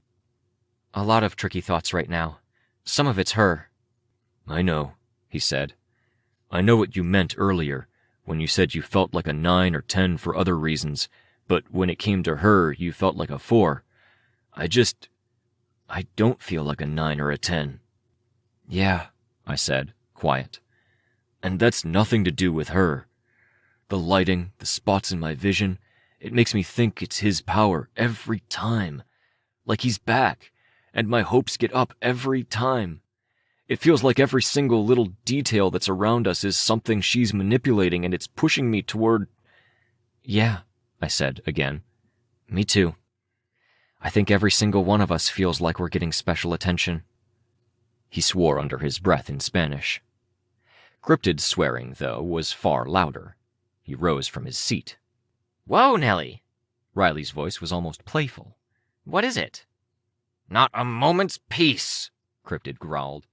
A lot of tricky thoughts right now. Some of it's her. I know, he said. I know what you meant earlier, when you said you felt like a 9 or 10 for other reasons, but when it came to her, you felt like a 4. I don't feel like a 9 or a 10. Yeah, I said, quiet. And that's nothing to do with her. The lighting, the spots in my vision, it makes me think it's his power every time. Like he's back, and my hopes get up every time. It feels like every single little detail that's around us is something she's manipulating, and it's pushing me toward... Yeah, I said again. Me too. I think every single one of us feels like we're getting special attention. He swore under his breath in Spanish. Cryptid's swearing, though, was far louder. He rose from his seat. Whoa, Nellie! Riley's voice was almost playful. What is it? Not a moment's peace, Cryptid growled.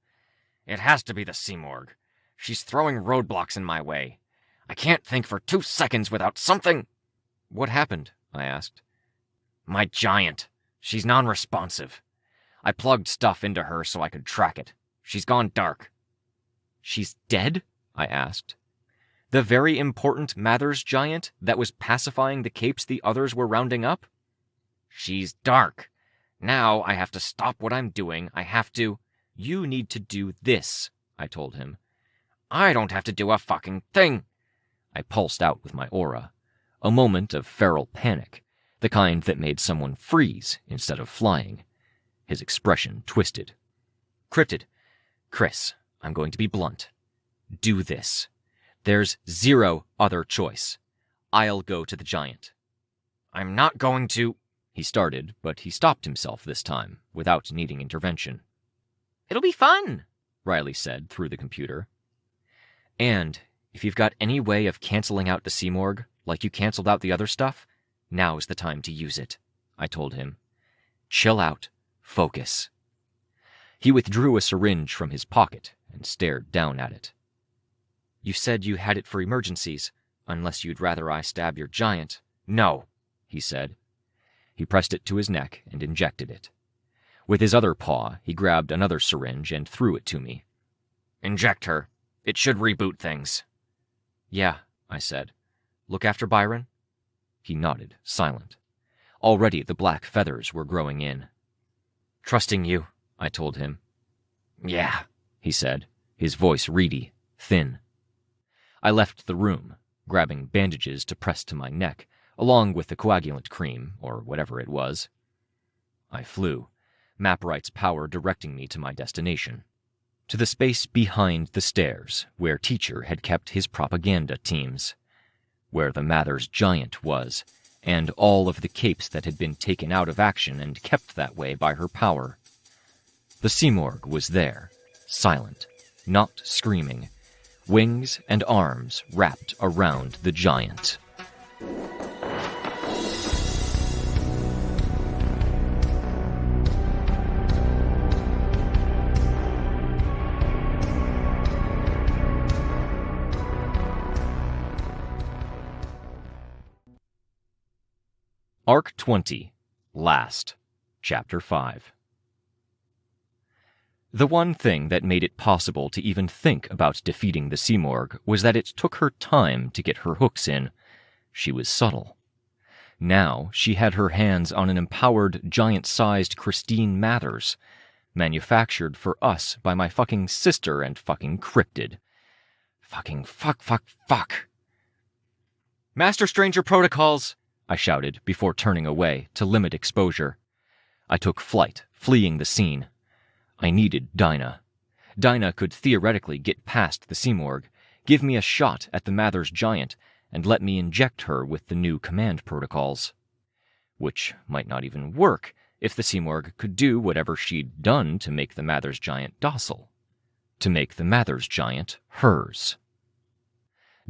It has to be the Simorg. She's throwing roadblocks in my way. I can't think for 2 seconds without something... What happened? I asked. My giant. She's non-responsive. I plugged stuff into her so I could track it. She's gone dark. She's dead? I asked. The very important Mathers giant that was pacifying the capes the others were rounding up? She's dark. Now I have to stop what I'm doing. I have to... You need to do this, I told him. I don't have to do a fucking thing. I pulsed out with my aura. A moment of feral panic, the kind that made someone freeze instead of flying. His expression twisted. Cryptid. Chris, I'm going to be blunt. Do this. There's 0 other choice. I'll go to the giant. I'm not going to... He started, but he stopped himself this time, without needing intervention. It'll be fun, Riley said through the computer. And if you've got any way of canceling out the Simorg, like you canceled out the other stuff, now's the time to use it, I told him. Chill out. Focus. He withdrew a syringe from his pocket and stared down at it. You said you had it for emergencies, unless you'd rather I stab your giant. No, he said. He pressed it to his neck and injected it. With his other paw, he grabbed another syringe and threw it to me. Inject her. It should reboot things. Yeah, I said. Look after Byron? He nodded, silent. Already the black feathers were growing in. Trusting you, I told him. Yeah, he said, his voice reedy, thin. I left the room, grabbing bandages to press to my neck, along with the coagulant cream, or whatever it was. I flew, Maprite's power directing me to my destination, to the space behind the stairs where Teacher had kept his propaganda teams, where the Mathers giant was, and all of the capes that had been taken out of action and kept that way by her power. The Simorg was there, silent, not screaming, wings and arms wrapped around the giant. Arc 20. Last. Chapter 5. The one thing that made it possible to even think about defeating the Simorgh was that it took her time to get her hooks in. She was subtle. Now she had her hands on an empowered, giant-sized Christine Mathers, manufactured for us by my fucking sister and fucking cryptid. Fucking fuck. Master Stranger protocols, I shouted before turning away to limit exposure. I took flight, fleeing the scene. I needed Dinah. Dinah could theoretically get past the Simorgh, give me a shot at the Mathers giant, and let me inject her with the new command protocols. Which might not even work if the Simorgh could do whatever she'd done to make the Mathers giant docile. To make the Mathers giant hers.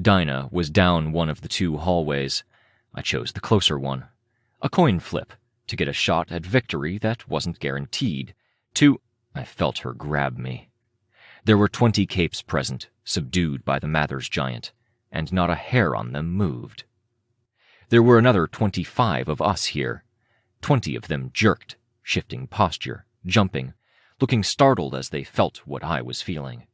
Dinah was down one of the two hallways. I chose the closer one. A coin flip, to get a shot at victory that wasn't guaranteed. I felt her grab me. There were 20 capes present, subdued by the Mathers giant, and not a hair on them moved. There were another 25 of us here. 20 of them jerked, shifting posture, jumping, looking startled as they felt what I was feeling.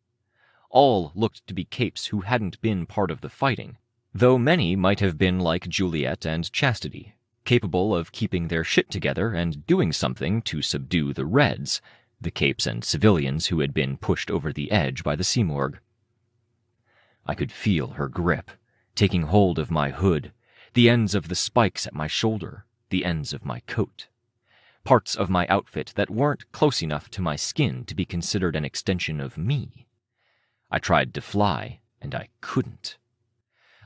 All looked to be capes who hadn't been part of the fighting, though many might have been like Juliet and Chastity, capable of keeping their shit together and doing something to subdue the Reds, the capes and civilians who had been pushed over the edge by the Simorgh. I could feel her grip, taking hold of my hood, the ends of the spikes at my shoulder, the ends of my coat. Parts of my outfit that weren't close enough to my skin to be considered an extension of me. I tried to fly, and I couldn't.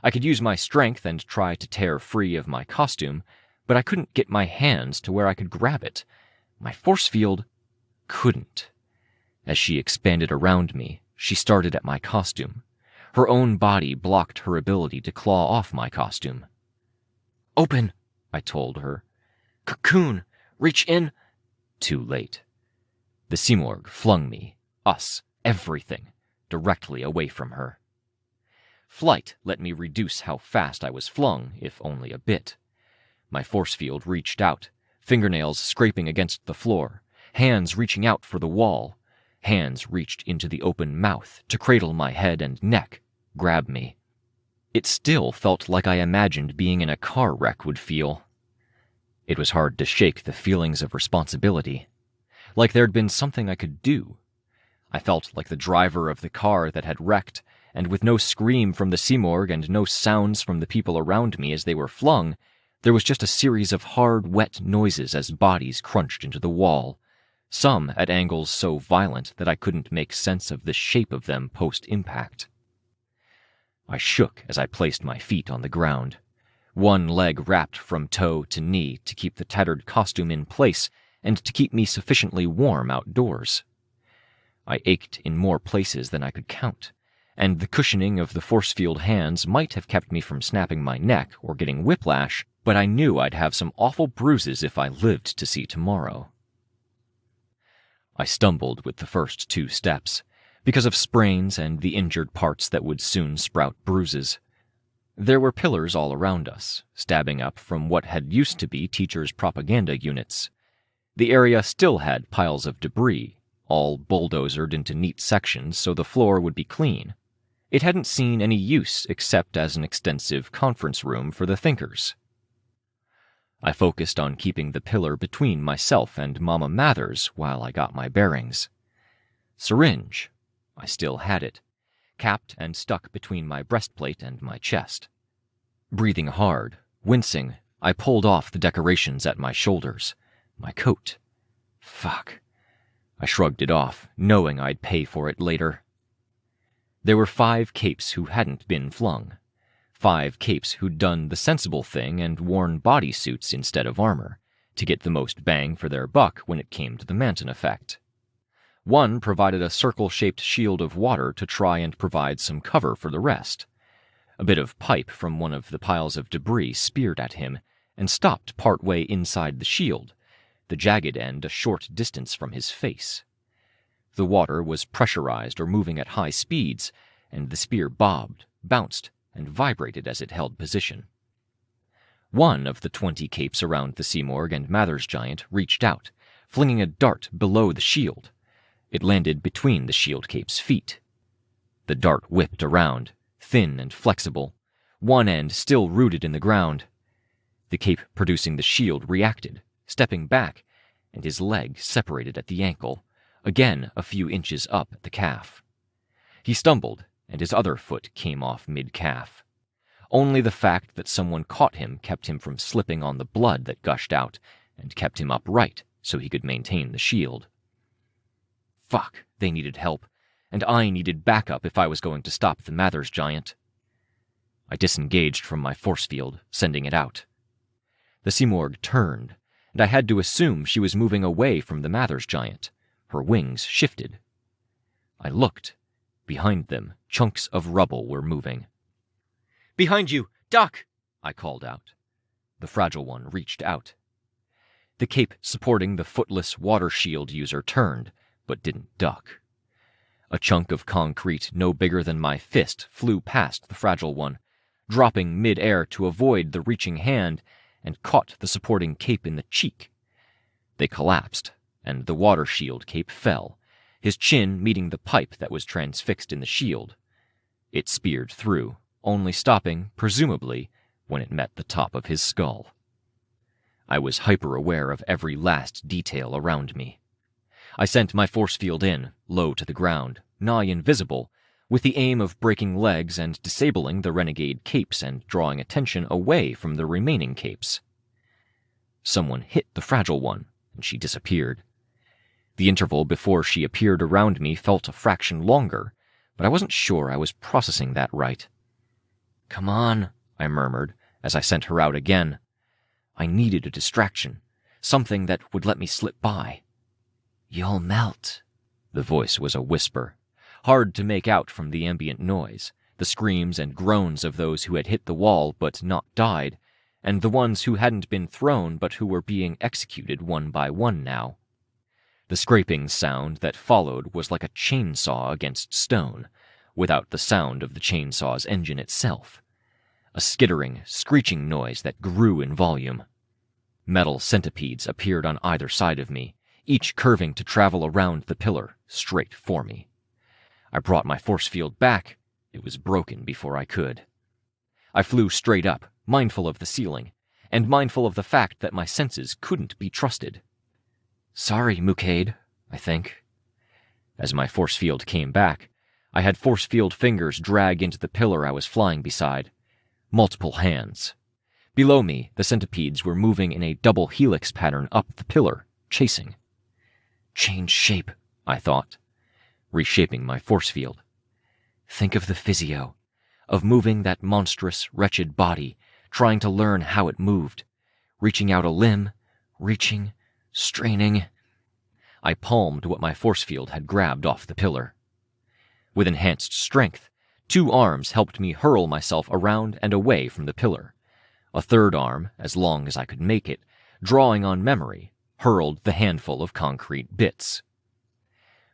I could use my strength and try to tear free of my costume, but I couldn't get my hands to where I could grab it. My force field couldn't. As she expanded around me, she started at my costume. Her own body blocked her ability to claw off my costume. Open, I told her. Cocoon, reach in. Too late. The Simorgh flung me, us, everything, directly away from her. Flight let me reduce how fast I was flung, if only a bit. My force field reached out, fingernails scraping against the floor, hands reaching out for the wall. Hands reached into the open mouth to cradle my head and neck, grab me. It still felt like I imagined being in a car wreck would feel. It was hard to shake the feelings of responsibility, like there'd been something I could do. I felt like the driver of the car that had wrecked, and with no scream from the Simorgh and no sounds from the people around me as they were flung, there was just a series of hard, wet noises as bodies crunched into the wall, some at angles so violent that I couldn't make sense of the shape of them post-impact. I shook as I placed my feet on the ground, one leg wrapped from toe to knee to keep the tattered costume in place and to keep me sufficiently warm outdoors. I ached in more places than I could count, and the cushioning of the force field hands might have kept me from snapping my neck or getting whiplash, but I knew I'd have some awful bruises if I lived to see tomorrow. I stumbled with the first 2 steps, because of sprains and the injured parts that would soon sprout bruises. There were pillars all around us, stabbing up from what had used to be teachers' propaganda units. The area still had piles of debris, all bulldozered into neat sections so the floor would be clean. It hadn't seen any use except as an extensive conference room for the thinkers. I focused on keeping the pillar between myself and Mama Mathers while I got my bearings. Syringe. I still had it, capped and stuck between my breastplate and my chest. Breathing hard, wincing, I pulled off the decorations at my shoulders. My coat. Fuck. I shrugged it off, knowing I'd pay for it later. There were 5 capes who hadn't been flung. 5 capes who'd done the sensible thing and worn bodysuits instead of armor, to get the most bang for their buck when it came to the Manton effect. One provided a circle-shaped shield of water to try and provide some cover for the rest. A bit of pipe from one of the piles of debris speared at him and stopped partway inside the shield, the jagged end a short distance from his face. The water was pressurized or moving at high speeds, and the spear bobbed, bounced, and vibrated as it held position. One of the 20 capes around the Seamorg and Mathers giant reached out, flinging a dart below the shield. It landed between the shield cape's feet. The dart whipped around, thin and flexible, one end still rooted in the ground. The cape producing the shield reacted, stepping back, and his leg separated at the ankle, again a few inches up at the calf. He stumbled, and his other foot came off mid-calf. Only the fact that someone caught him kept him from slipping on the blood that gushed out, and kept him upright so he could maintain the shield. Fuck, they needed help, and I needed backup if I was going to stop the Mathers giant. I disengaged from my force field, sending it out. The Seamorg turned, and I had to assume she was moving away from the Mathers giant. Her wings shifted. I looked. Behind them, chunks of rubble were moving. "Behind you! Duck!" I called out. The fragile one reached out. The cape supporting the footless water shield user turned, but didn't duck. A chunk of concrete no bigger than my fist flew past the fragile one, dropping mid-air to avoid the reaching hand, and caught the supporting cape in the cheek. They collapsed, and the water shield cape fell, his chin meeting the pipe that was transfixed in the shield. It speared through, only stopping, presumably, when it met the top of his skull. I was hyper-aware of every last detail around me. I sent my force field in, low to the ground, nigh invisible, with the aim of breaking legs and disabling the renegade capes and drawing attention away from the remaining capes. Someone hit the fragile one, and she disappeared. The interval before she appeared around me felt a fraction longer, but I wasn't sure I was processing that right. "Come on," I murmured, as I sent her out again. I needed a distraction, something that would let me slip by. "You'll melt." The voice was a whisper, hard to make out from the ambient noise, the screams and groans of those who had hit the wall but not died, and the ones who hadn't been thrown but who were being executed one by one now. The scraping sound that followed was like a chainsaw against stone, without the sound of the chainsaw's engine itself. A skittering, screeching noise that grew in volume. Metal centipedes appeared on either side of me, each curving to travel around the pillar, straight for me. I brought my force field back. It was broken before I could. I flew straight up, mindful of the ceiling, and mindful of the fact that my senses couldn't be trusted. "Sorry, McCrae, I think." As my force field came back, I had force field fingers drag into the pillar I was flying beside. Multiple hands. Below me, the centipedes were moving in a double helix pattern up the pillar, chasing. Change shape, I thought, reshaping my force field. Think of the physio, of moving that monstrous, wretched body, trying to learn how it moved, reaching out a limb, reaching, straining. I palmed what my force field had grabbed off the pillar. With enhanced strength, 2 arms helped me hurl myself around and away from the pillar. A third arm, as long as I could make it, drawing on memory, hurled the handful of concrete bits.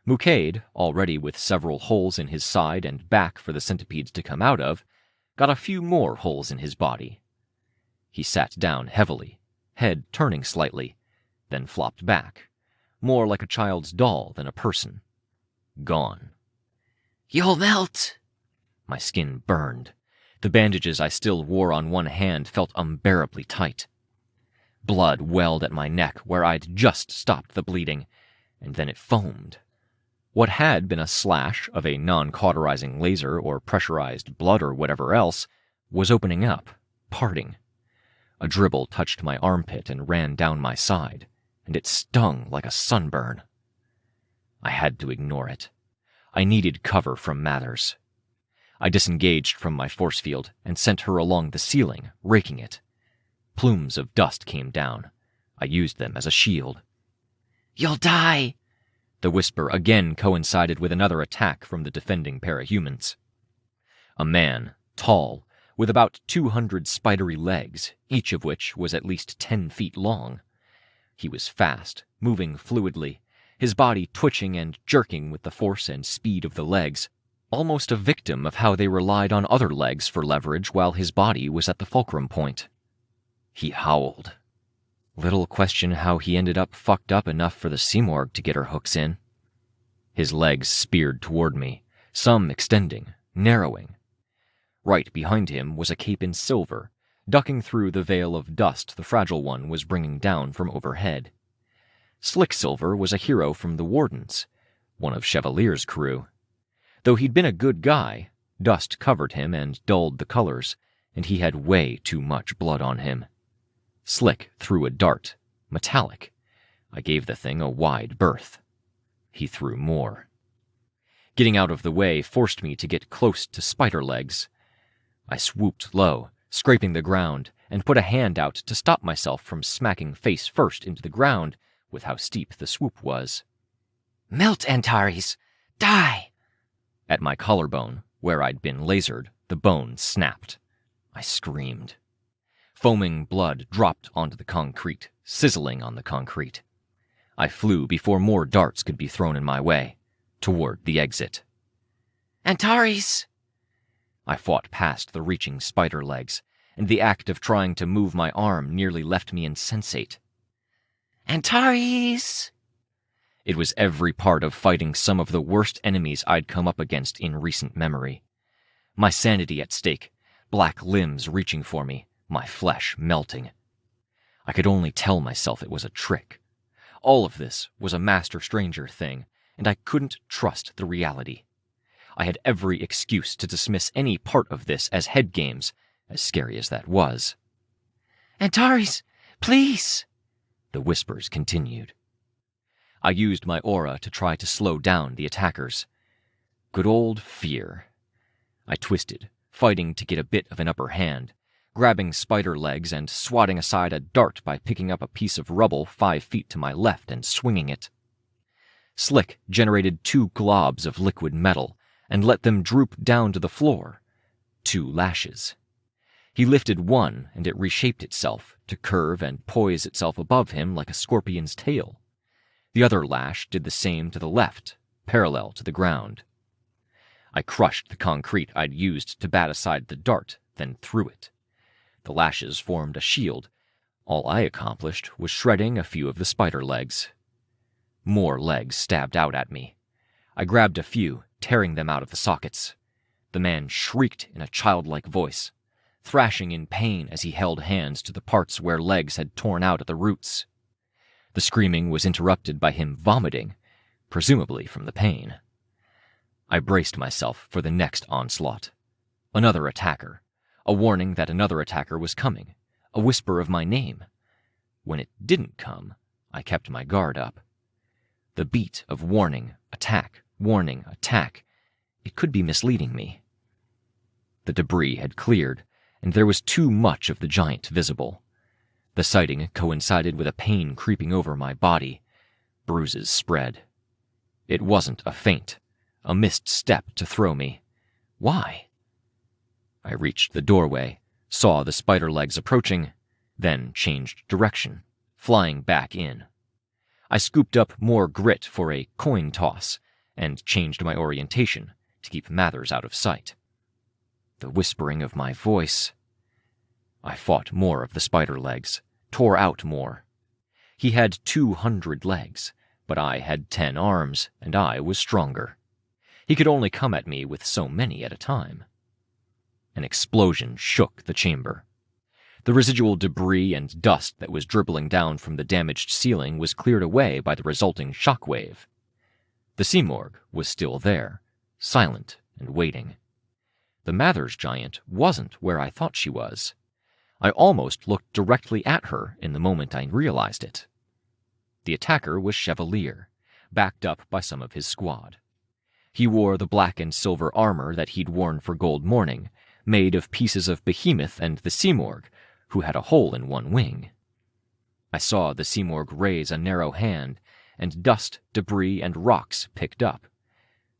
McCrae, already with several holes in his side and back for the centipedes to come out of, got a few more holes in his body. He sat down heavily, head turning slightly, then flopped back, more like a child's doll than a person. Gone. "You'll melt!" My skin burned. The bandages I still wore on one hand felt unbearably tight. Blood welled at my neck where I'd just stopped the bleeding, and then it foamed. What had been a slash of a non-cauterizing laser or pressurized blood or whatever else was opening up, parting. A dribble touched my armpit and ran down my side, and it stung like a sunburn. I had to ignore it. I needed cover from Mathers. I disengaged from my force field and sent her along the ceiling, raking it. Plumes of dust came down. I used them as a shield. "You'll die!" The whisper again coincided with another attack from the defending parahumans. A man, tall, with about 200 spidery legs, each of which was at least 10 feet long. He was fast, moving fluidly, his body twitching and jerking with the force and speed of the legs, almost a victim of how they relied on other legs for leverage while his body was at the fulcrum point. He howled. Little question how he ended up fucked up enough for the Simorg to get her hooks in. His legs speared toward me, some extending, narrowing. Right behind him was a cape in silver, ducking through the veil of dust the Fragile One was bringing down from overhead. Slick Silver was a hero from the Wardens, one of Chevalier's crew. Though he'd been a good guy, dust covered him and dulled the colors, and he had way too much blood on him. Slick threw a dart, metallic. I gave the thing a wide berth. He threw more. Getting out of the way forced me to get close to Spiderlegs. I swooped low, scraping the ground, and put a hand out to stop myself from smacking face first into the ground with how steep the swoop was. Melt, Antares! Die! At my collarbone, where I'd been lasered, the bone snapped. I screamed. Foaming blood dropped onto the concrete, sizzling on the concrete. I flew before more darts could be thrown in my way, toward the exit. Antares! I fought past the reaching Spiderlegs, and the act of trying to move my arm nearly left me insensate. Antares! It was every part of fighting some of the worst enemies I'd come up against in recent memory. My sanity at stake, black limbs reaching for me, my flesh melting. I could only tell myself it was a trick. All of this was a Master Stranger thing, and I couldn't trust the reality. I had every excuse to dismiss any part of this as head games, as scary as that was. Antares, please! The whispers continued. I used my aura to try to slow down the attackers. Good old fear. I twisted, fighting to get a bit of an upper hand, grabbing Spiderlegs and swatting aside a dart by picking up a piece of rubble 5 feet to my left and swinging it. Slick generated 2 globs of liquid metal and let them droop down to the floor. 2 lashes. He lifted one and it reshaped itself to curve and poise itself above him like a scorpion's tail. The other lash did the same to the left, parallel to the ground. I crushed the concrete I'd used to bat aside the dart, then threw it. The lashes formed a shield. All I accomplished was shredding a few of the Spiderlegs. More legs stabbed out at me. I grabbed a few, tearing them out of the sockets. The man shrieked in a childlike voice, thrashing in pain as he held hands to the parts where legs had torn out at the roots. The screaming was interrupted by him vomiting, presumably from the pain. I braced myself for the next onslaught. Another attacker. A warning that another attacker was coming. A whisper of my name. When it didn't come, I kept my guard up. The beat of warning, attack, warning, attack. It could be misleading me. The debris had cleared, and there was too much of the giant visible. The sighting coincided with a pain creeping over my body. Bruises spread. It wasn't a feint, a missed step to throw me. Why? I reached the doorway, saw the Spiderlegs approaching, then changed direction, flying back in. I scooped up more grit for a coin toss, and changed my orientation to keep Mathers out of sight. The whispering of my voice. I fought more of the Spiderlegs, tore out more. He had 200 legs, but I had 10 arms, and I was stronger. He could only come at me with so many at a time. An explosion shook the chamber. The residual debris and dust that was dribbling down from the damaged ceiling was cleared away by the resulting shockwave. The Simorg was still there, silent and waiting. The Mathers giant wasn't where I thought she was. I almost looked directly at her in the moment I realized it. The attacker was Chevalier, backed up by some of his squad. He wore the black and silver armor that he'd worn for Gold Morning, made of pieces of Behemoth and the Simorg, who had a hole in one wing. I saw the Simorg raise a narrow hand, and dust, debris, and rocks picked up.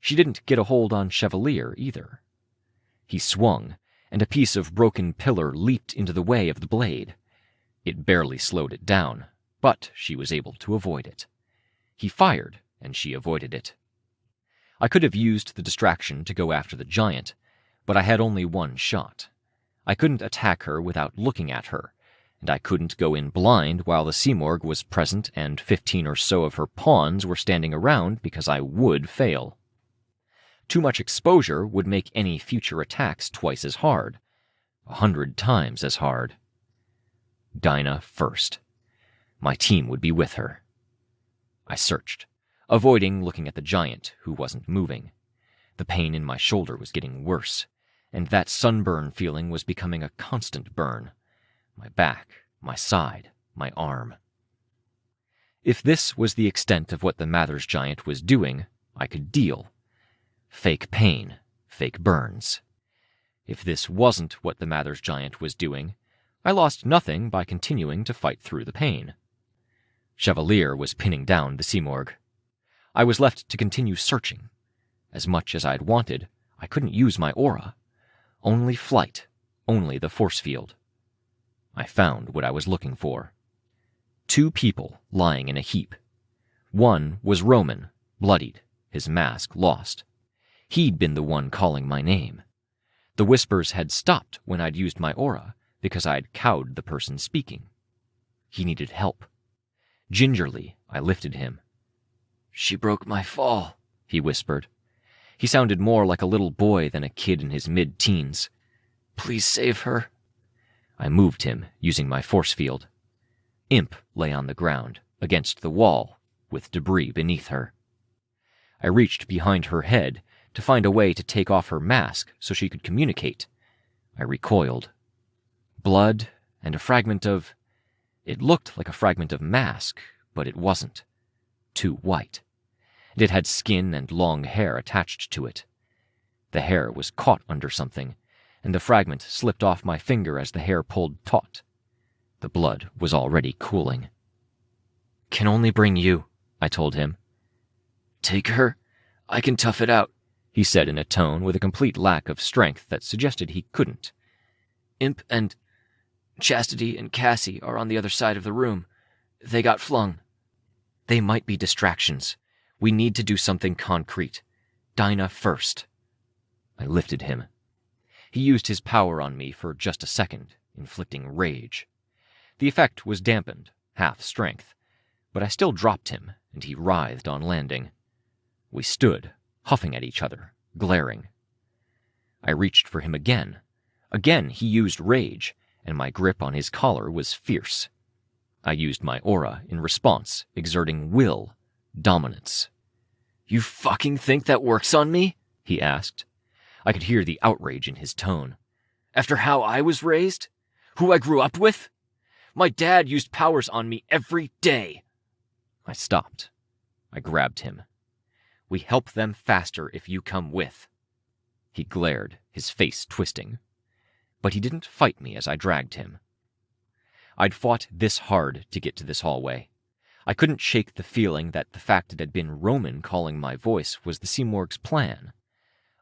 She didn't get a hold on Chevalier either. He swung, and a piece of broken pillar leaped into the way of the blade. It barely slowed it down, but she was able to avoid it. He fired, and she avoided it. I could have used the distraction to go after the giant, but I had only one shot. I couldn't attack her without looking at her, and I couldn't go in blind while the Simorg was present and 15 or so of her pawns were standing around because I would fail. Too much exposure would make any future attacks twice as hard, 100 times as hard. Dinah first. My team would be with her. I searched, avoiding looking at the giant, who wasn't moving. The pain in my shoulder was getting worse, and that sunburn feeling was becoming a constant burn. My back, my side, my arm. If this was the extent of what the Mathers giant was doing, I could deal. Fake pain, fake burns. If this wasn't what the Mathers giant was doing, I lost nothing by continuing to fight through the pain. Chevalier was pinning down the Simorg. I was left to continue searching. As much as I'd wanted, I couldn't use my aura. Only flight, only the force field. I found what I was looking for. 2 people lying in a heap. One was Roman, bloodied, his mask lost. He'd been the one calling my name. The whispers had stopped when I'd used my aura, because I'd cowed the person speaking. He needed help. Gingerly, I lifted him. "She broke my fall," he whispered. He sounded more like a little boy than a kid in his mid-teens. "Please save her." I moved him, using my force field. Imp lay on the ground, against the wall, with debris beneath her. I reached behind her head to find a way to take off her mask so she could communicate. I recoiled. Blood and a fragment of... It looked like a fragment of mask, but it wasn't. Too white. And it had skin and long hair attached to it. The hair was caught under something, and the fragment slipped off my finger as the hair pulled taut. The blood was already cooling. "Can only bring you," I told him. "Take her. I can tough it out," he said in a tone with a complete lack of strength that suggested he couldn't. "Imp and Chastity and Cassie are on the other side of the room. They got flung." They might be distractions. We need to do something concrete. Dinah first. I lifted him. He used his power on me for just a second, inflicting rage. The effect was dampened, half strength, but I still dropped him, and he writhed on landing. We stood, huffing at each other, glaring. I reached for him again. Again he used rage, and my grip on his collar was fierce. I used my aura in response, exerting will, dominance. "You fucking think that works on me?" he asked. I could hear the outrage in his tone. "After how I was raised? Who I grew up with? My dad used powers on me every day." I stopped. I grabbed him. "We help them faster if you come with." He glared, his face twisting. But he didn't fight me as I dragged him. I'd fought this hard to get to this hallway. I couldn't shake the feeling that the fact it had been Roman calling my voice was the Simorg's plan.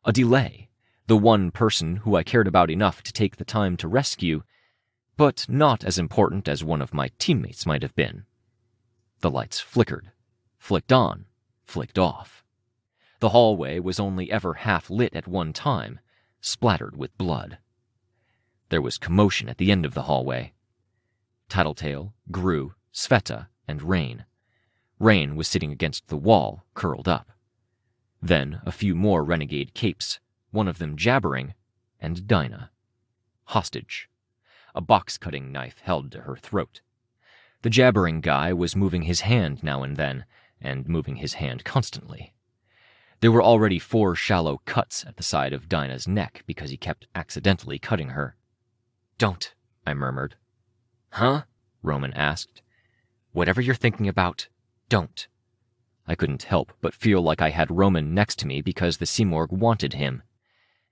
A delay, the one person who I cared about enough to take the time to rescue, but not as important as one of my teammates might have been. The lights flickered, flicked on, flicked off. The hallway was only ever half lit at one time, splattered with blood. There was commotion at the end of the hallway. Tattletale, Gru, Sveta, and Rain. Rain was sitting against the wall, curled up. Then a few more renegade capes, one of them jabbering, and Dinah. Hostage. A box-cutting knife held to her throat. The jabbering guy was moving his hand now and then, and moving his hand constantly. There were already 4 shallow cuts at the side of Dinah's neck because he kept accidentally cutting her. "Don't," I murmured. "Huh?" Roman asked. "Whatever you're thinking about, don't." I couldn't help but feel like I had Roman next to me because the Simorg wanted him.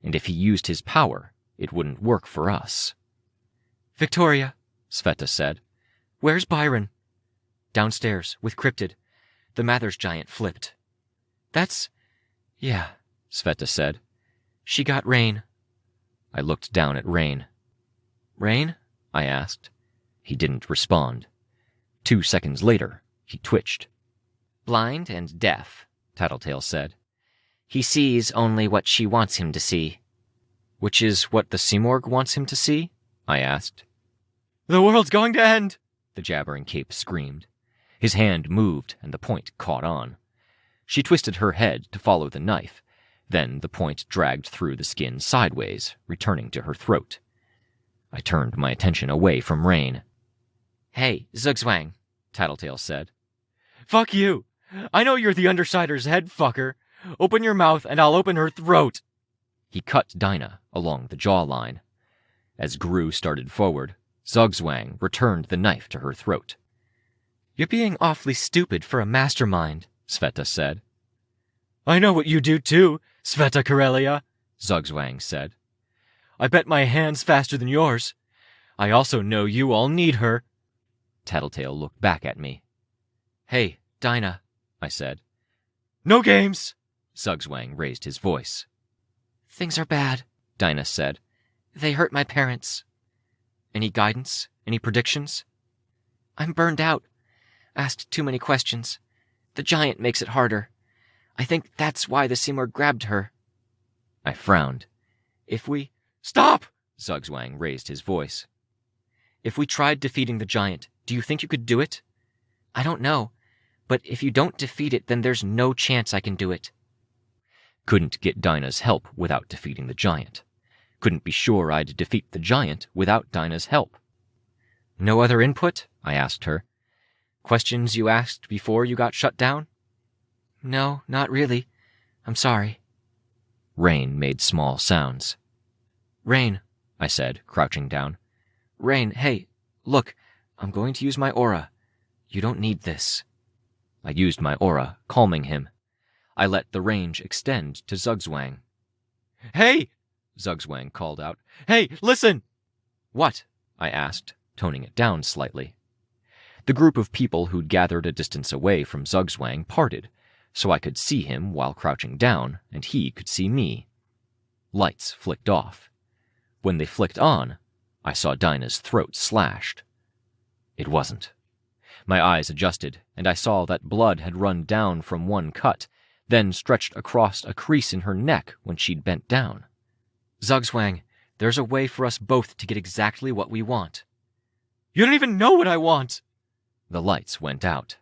And if he used his power, it wouldn't work for us. "Victoria," Sveta said. "Where's Byron?" "Downstairs, with Cryptid. The Mathers giant flipped." "Yeah," Sveta said. "She got Rain." I looked down at Rain. "Rain?" I asked. He didn't respond. 2 seconds later, he twitched. "Blind and deaf," Tattletale said. "He sees only what she wants him to see." "Which is what the Simorg wants him to see?" I asked. The world's going to end! The jabbering cape screamed. His hand moved, and the point caught on. She twisted her head to follow the knife. Then the point dragged through the skin sideways, returning to her throat. I turned my attention away from Rain. Hey, Zugzwang, Tattletale said. Fuck you! I know you're the Undersider's head fucker. Open your mouth and I'll open her throat. He cut Dinah along the jawline. As Gru started forward, Zugzwang returned the knife to her throat. You're being awfully stupid for a mastermind, Sveta said. I know what you do too, Sveta Karelia, Zugzwang said. I bet my hand's faster than yours. I also know you all need her. Tattletale looked back at me. Hey, Dinah, I said. No games! Zugzwang raised his voice. Things are bad, Dinah said. They hurt my parents. Any guidance? Any predictions? I'm burned out. Asked too many questions. The giant makes it harder. I think that's why the Seymour grabbed her. I frowned. If we... Stop! Zugzwang raised his voice. If we tried defeating the giant, do you think you could do it? I don't know. But if you don't defeat it, then there's no chance I can do it. Couldn't get Dinah's help without defeating the giant. Couldn't be sure I'd defeat the giant without Dinah's help. No other input? I asked her. Questions you asked before you got shut down? No, not really. I'm sorry. Rain made small sounds. Rain, I said, crouching down. Rain, hey, look, I'm going to use my aura. You don't need this. I used my aura, calming him. I let the range extend to Zugzwang. Hey! Zugzwang called out. Hey, listen! What? I asked, toning it down slightly. The group of people who'd gathered a distance away from Zugzwang parted, so I could see him while crouching down, and he could see me. Lights flicked off. When they flicked on, I saw Dinah's throat slashed. It wasn't. My eyes adjusted, and I saw that blood had run down from one cut, then stretched across a crease in her neck when she'd bent down. Zugzwang, there's a way for us both to get exactly what we want. You don't even know what I want! The lights went out.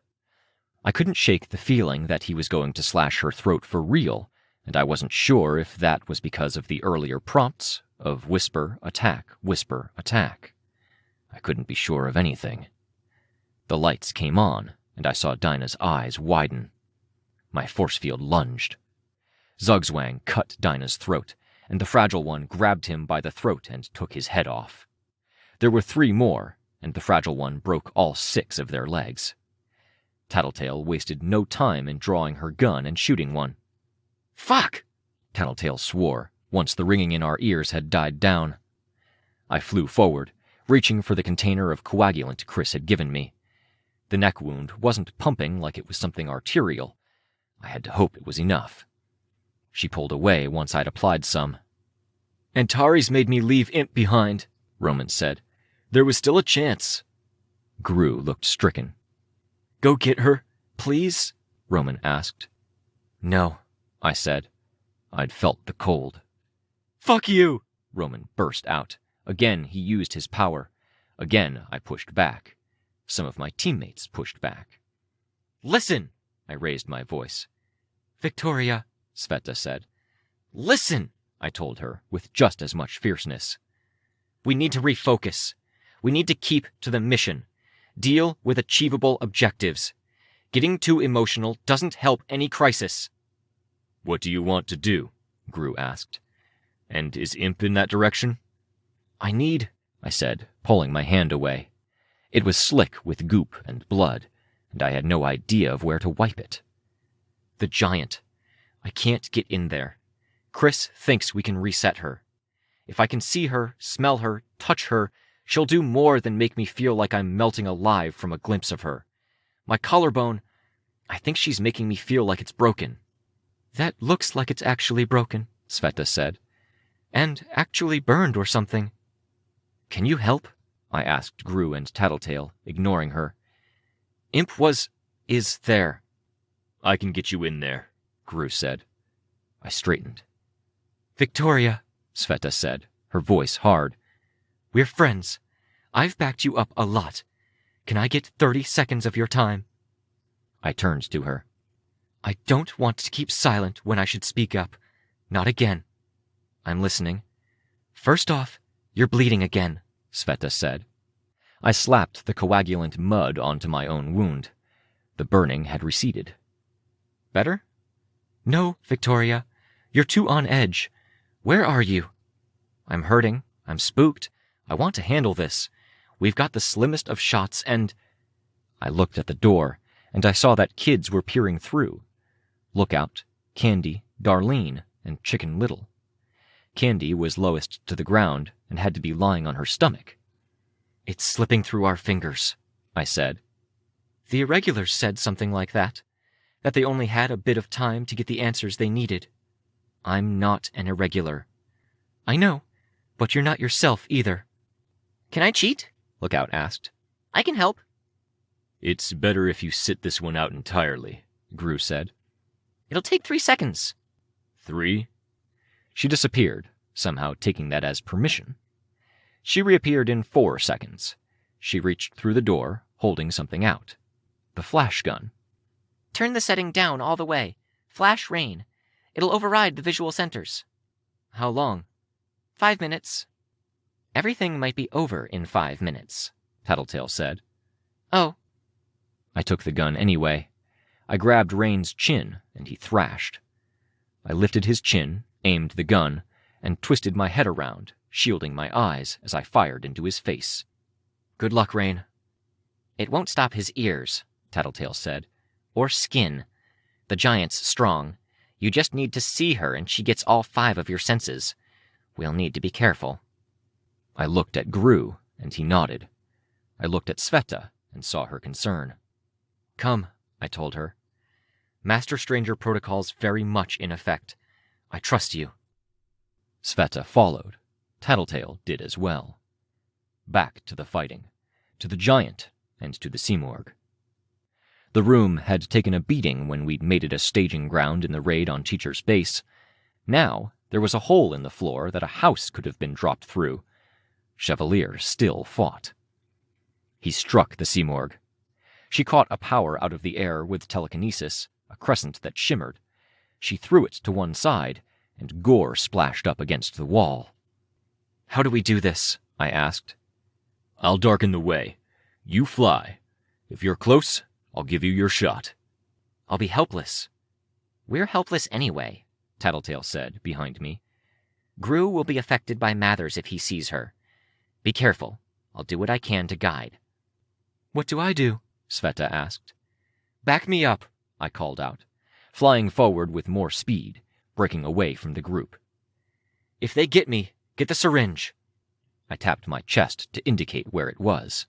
I couldn't shake the feeling that he was going to slash her throat for real, and I wasn't sure if that was because of the earlier prompts of whisper, attack, whisper, attack. I couldn't be sure of anything. The lights came on, and I saw Dinah's eyes widen. My force field lunged. Zugzwang cut Dinah's throat, and the fragile one grabbed him by the throat and took his head off. There were 3 more, and the fragile one broke all 6 of their legs. Tattletale wasted no time in drawing her gun and shooting one. Fuck! Tattletale swore, once the ringing in our ears had died down. I flew forward, reaching for the container of coagulant Chris had given me. The neck wound wasn't pumping like it was something arterial. I had to hope it was enough. She pulled away once I'd applied some. Antari's made me leave Imp behind, Roman said. There was still a chance. Gru looked stricken. Go get her, please? Roman asked. No, I said. I'd felt the cold. Fuck you! Roman burst out. Again he used his power. Again I pushed back. Some of my teammates pushed back. Listen! I raised my voice. Victoria, Sveta said. Listen, I told her, with just as much fierceness. We need to refocus. We need to keep to the mission. Deal with achievable objectives. Getting too emotional doesn't help any crisis. What do you want to do? Gru asked. And is Imp in that direction? I said, pulling my hand away. It was slick with goop and blood, and I had no idea of where to wipe it. The giant. I can't get in there. Chris thinks we can reset her. If I can see her, smell her, touch her, she'll do more than make me feel like I'm melting alive from a glimpse of her. My collarbone, I think she's making me feel like it's broken. That looks like it's actually broken, Sveta said. And actually burned or something. Can you help? I asked Gru and Tattletale, ignoring her. Imp is there. I can get you in there, Gru said. I straightened. Victoria, Sveta said, her voice hard. We're friends. I've backed you up a lot. Can I get 30 seconds of your time? I turned to her. I don't want to keep silent when I should speak up. Not again. I'm listening. First off, you're bleeding again, Sveta said. I slapped the coagulant mud onto my own wound. The burning had receded. Better? No, Victoria. You're too on edge. Where are you? I'm hurting. I'm spooked. I want to handle this. We've got the slimmest of shots and... I looked at the door, and I saw that kids were peering through. Lookout, Candy, Darlene, and Chicken Little. Candy was lowest to the ground and had to be lying on her stomach. It's slipping through our fingers, I said. The irregulars said something like that they only had a bit of time to get the answers they needed. I'm not an irregular. I know, but you're not yourself either. Can I cheat? Lookout asked. I can help. It's better if you sit this one out entirely, Gru said. It'll take 3 seconds. 3? She disappeared, somehow taking that as permission. She reappeared in 4 seconds. She reached through the door, holding something out. The flash gun. Turn the setting down all the way. Flash rain. It'll override the visual centers. How long? 5 minutes. Everything might be over in 5 minutes, Tattletale said. Oh. I took the gun anyway. I grabbed Rain's chin, and he thrashed. I lifted his chin, aimed the gun, and twisted my head around, shielding my eyes as I fired into his face. Good luck, Rain. It won't stop his ears, Tattletale said. Or skin. The giant's strong. You just need to see her and she gets all 5 of your senses. We'll need to be careful. I looked at Gru, and he nodded. I looked at Sveta and saw her concern. Come, I told her. Master Stranger protocol's very much in effect. I trust you. Sveta followed. Tattletale did as well. Back to the fighting, to the giant, and to the Simorg. The room had taken a beating when we'd made it a staging ground in the raid on Teacher's base. Now there was a hole in the floor that a house could have been dropped through. Chevalier still fought. He struck the Simorg. She caught a power out of the air with telekinesis, a crescent that shimmered. She threw it to one side, and gore splashed up against the wall. How do we do this? I asked. I'll darken the way. You fly. If you're close, I'll give you your shot. I'll be helpless. We're helpless anyway, Tattletale said behind me. Gru will be affected by Mathers if he sees her. Be careful. I'll do what I can to guide. What do I do? Sveta asked. Back me up, I called out, flying forward with more speed, breaking away from the group. If they get me, get the syringe. I tapped my chest to indicate where it was.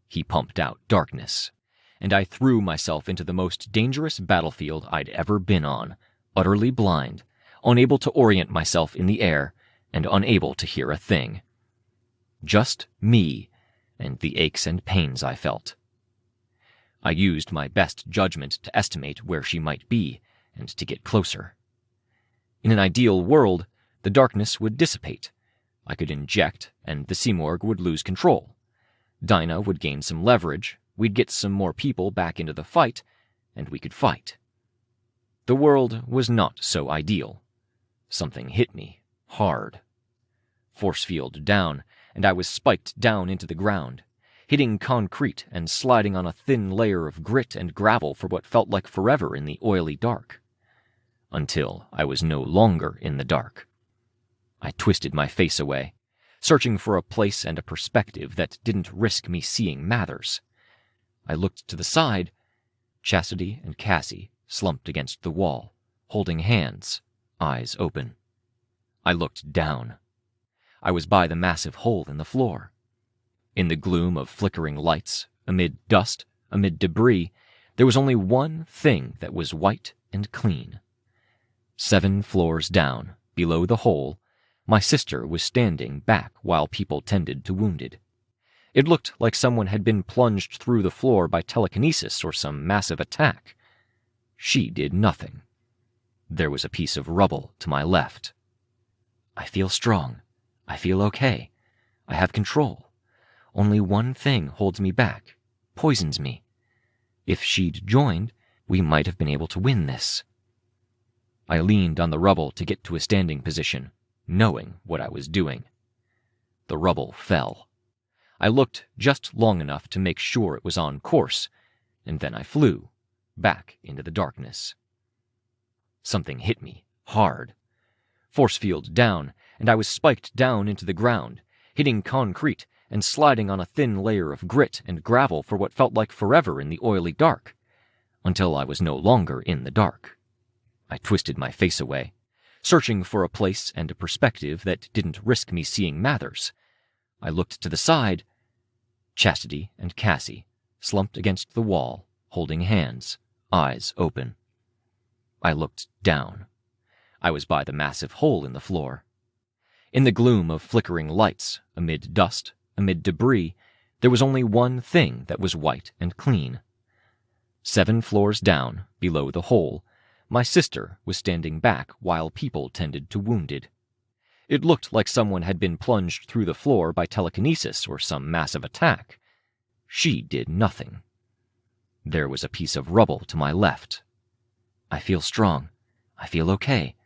He pumped out darkness, and I threw myself into the most dangerous battlefield I'd ever been on, utterly blind, unable to orient myself in the air, and unable to hear a thing. Just me, and the aches and pains I felt. I used my best judgment to estimate where she might be, and to get closer. In an ideal world, the darkness would dissipate. I could inject, and the Simorg would lose control. Dinah would gain some leverage, we'd get some more people back into the fight, and we could fight. The world was not so ideal. Something hit me, hard. Force field down, and I was spiked down into the ground, hitting concrete and sliding on a thin layer of grit and gravel for what felt like forever in the oily dark. Until I was no longer in the dark. I twisted my face away, searching for a place and a perspective that didn't risk me seeing Mathers. I looked to the side. Chastity and Cassie slumped against the wall, holding hands, eyes open. I looked down. I was by the massive hole in the floor. In the gloom of flickering lights, amid dust, amid debris, there was only one thing that was white and clean. 7 floors down, below the hole, my sister was standing back while people tended to wounded. It looked like someone had been plunged through the floor by telekinesis or some massive attack. She did nothing. There was a piece of rubble to my left. I feel strong. I feel okay. I have control. Only one thing holds me back, poisons me. If she'd joined, we might have been able to win this. I leaned on the rubble to get to a standing position, knowing what I was doing. The rubble fell. I looked just long enough to make sure it was on course, and then I flew, back into the darkness. Something hit me, hard. Force field down, and I was spiked down into the ground, hitting concrete and sliding on a thin layer of grit and gravel for what felt like forever in the oily dark, until I was no longer in the dark. I twisted my face away, searching for a place and a perspective that didn't risk me seeing Mathers. I looked to the side. Chastity and Cassie, slumped against the wall, holding hands, eyes open. I looked down. I was by the massive hole in the floor. In the gloom of flickering lights, amid dust, amid debris, there was only one thing that was white and clean. 7 floors down, below the hole, my sister was standing back while people tended to wounded. It looked like someone had been plunged through the floor by telekinesis or some massive attack. She did nothing. There was a piece of rubble to my left. I feel strong. I feel okay.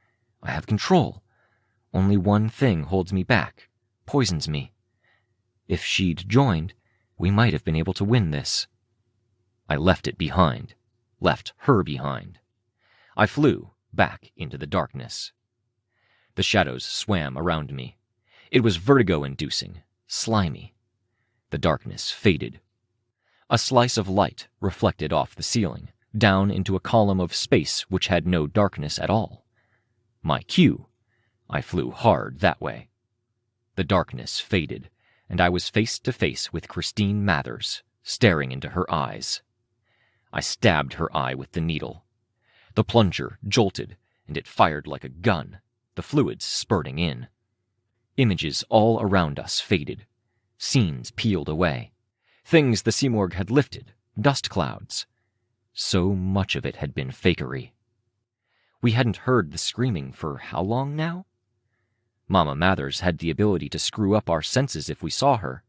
I have control. Only one thing holds me back, poisons me. If she'd joined, we might have been able to win this. I left it behind, left her behind. I flew back into the darkness. The shadows swam around me. It was vertigo-inducing, slimy. The darkness faded. A slice of light reflected off the ceiling, down into a column of space which had no darkness at all. My cue. I flew hard that way. The darkness faded, and I was face to face with Christine Mathers, staring into her eyes. I stabbed her eye with the needle. The plunger jolted, and it fired like a gun, the fluids spurting in. Images all around us faded. Scenes peeled away. Things the Simorg had lifted, dust clouds. So much of it had been fakery. We hadn't heard the screaming for how long now? Mama Mathers had the ability to screw up our senses if we saw her.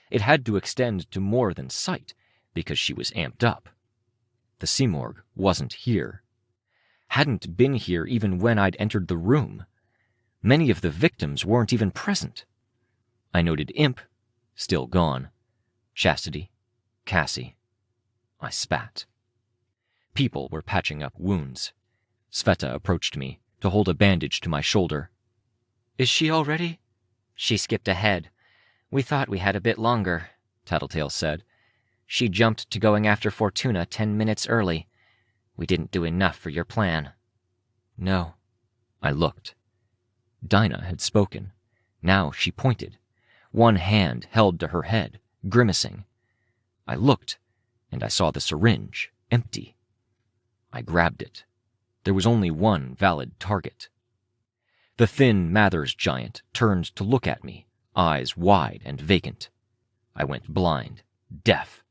It had to extend to more than sight, because she was amped up. The Simorg wasn't here. Hadn't been here even when I'd entered the room. Many of the victims weren't even present. I noted Imp, still gone. Chastity, Cassie. I spat. People were patching up wounds. Sveta approached me to hold a bandage to my shoulder. Is she all ready? She skipped ahead. We thought we had a bit longer, Tattletale said. She jumped to going after Fortuna 10 minutes early. We didn't do enough for your plan. No. I looked. Dinah had spoken. Now she pointed. One hand held to her head, grimacing. I looked, and I saw the syringe, empty. I grabbed it. There was only one valid target. The thin Mathers giant turned to look at me, eyes wide and vacant. I went blind, deaf.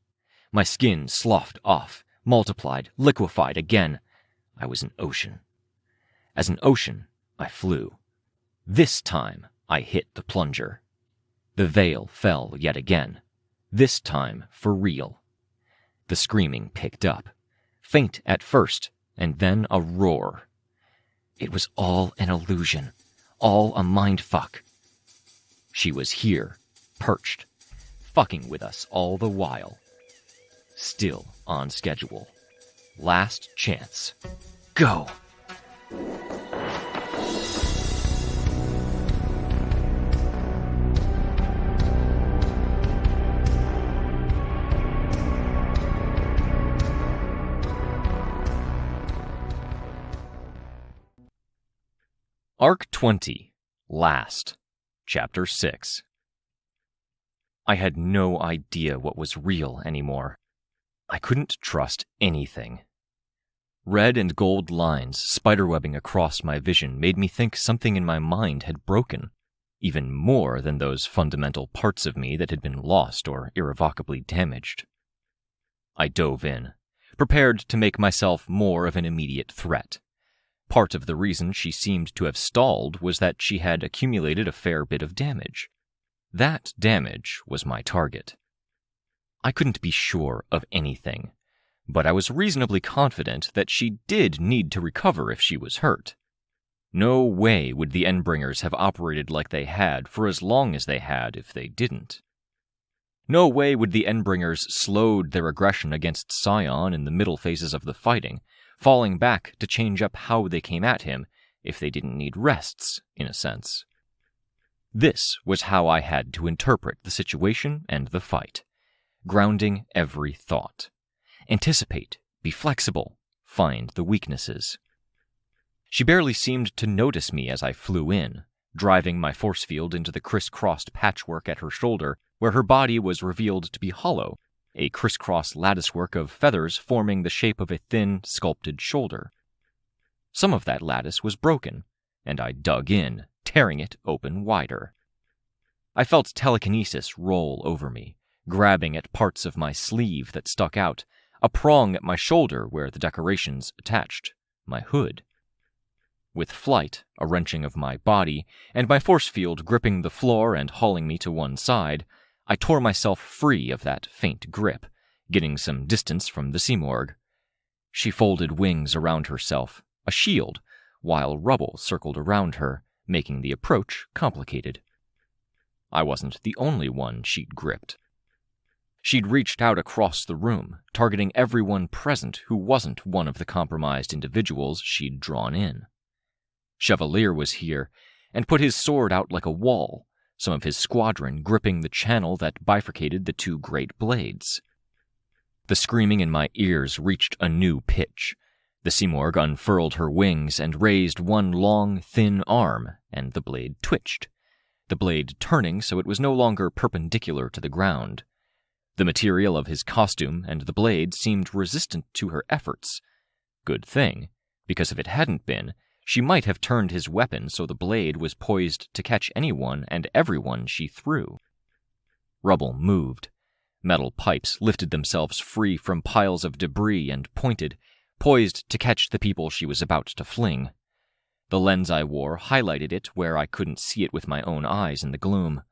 My skin sloughed off, multiplied, liquefied again. I was an ocean. As an ocean, I flew. This time, I hit the plunger. The veil fell yet again, this time for real. The screaming picked up, faint at first, and then a roar. It was all an illusion, all a mindfuck. She was here, perched, fucking with us all the while. Still on schedule. Last chance. Go! Arc 20, Last, Chapter 6. I had no idea what was real anymore. I couldn't trust anything. Red and gold lines spiderwebbing across my vision made me think something in my mind had broken, even more than those fundamental parts of me that had been lost or irrevocably damaged. I dove in, prepared to make myself more of an immediate threat. Part of the reason she seemed to have stalled was that she had accumulated a fair bit of damage. That damage was my target. I couldn't be sure of anything, but I was reasonably confident that she did need to recover if she was hurt. No way would the Endbringers have operated like they had for as long as they had if they didn't. No way would the Endbringers slowed their aggression against Scion in the middle phases of the fighting, falling back to change up how they came at him if they didn't need rests, in a sense. This was how I had to interpret the situation and the fight, grounding every thought. Anticipate, be flexible, find the weaknesses. She barely seemed to notice me as I flew in, driving my force field into the crisscrossed patchwork at her shoulder, where her body was revealed to be hollow, a crisscross latticework of feathers forming the shape of a thin, sculpted shoulder. Some of that lattice was broken, and I dug in, tearing it open wider. I felt telekinesis roll over me, grabbing at parts of my sleeve that stuck out, a prong at my shoulder where the decorations attached, my hood. With flight, a wrenching of my body, and my force field gripping the floor and hauling me to one side, I tore myself free of that faint grip, getting some distance from the Simorgh. She folded wings around herself, a shield, while rubble circled around her, making the approach complicated. I wasn't the only one she'd gripped. She'd reached out across the room, targeting everyone present who wasn't one of the compromised individuals she'd drawn in. Chevalier was here, and put his sword out like a wall, some of his squadron gripping the channel that bifurcated the two great blades. The screaming in my ears reached a new pitch. The Simorgh unfurled her wings and raised one long, thin arm, and the blade twitched, the blade turning so it was no longer perpendicular to the ground. The material of his costume and the blade seemed resistant to her efforts. Good thing, because if it hadn't been, she might have turned his weapon so the blade was poised to catch anyone and everyone she threw. Rubble moved. Metal pipes lifted themselves free from piles of debris and pointed, poised to catch the people she was about to fling. The lens I wore highlighted it where I couldn't see it with my own eyes in the gloom.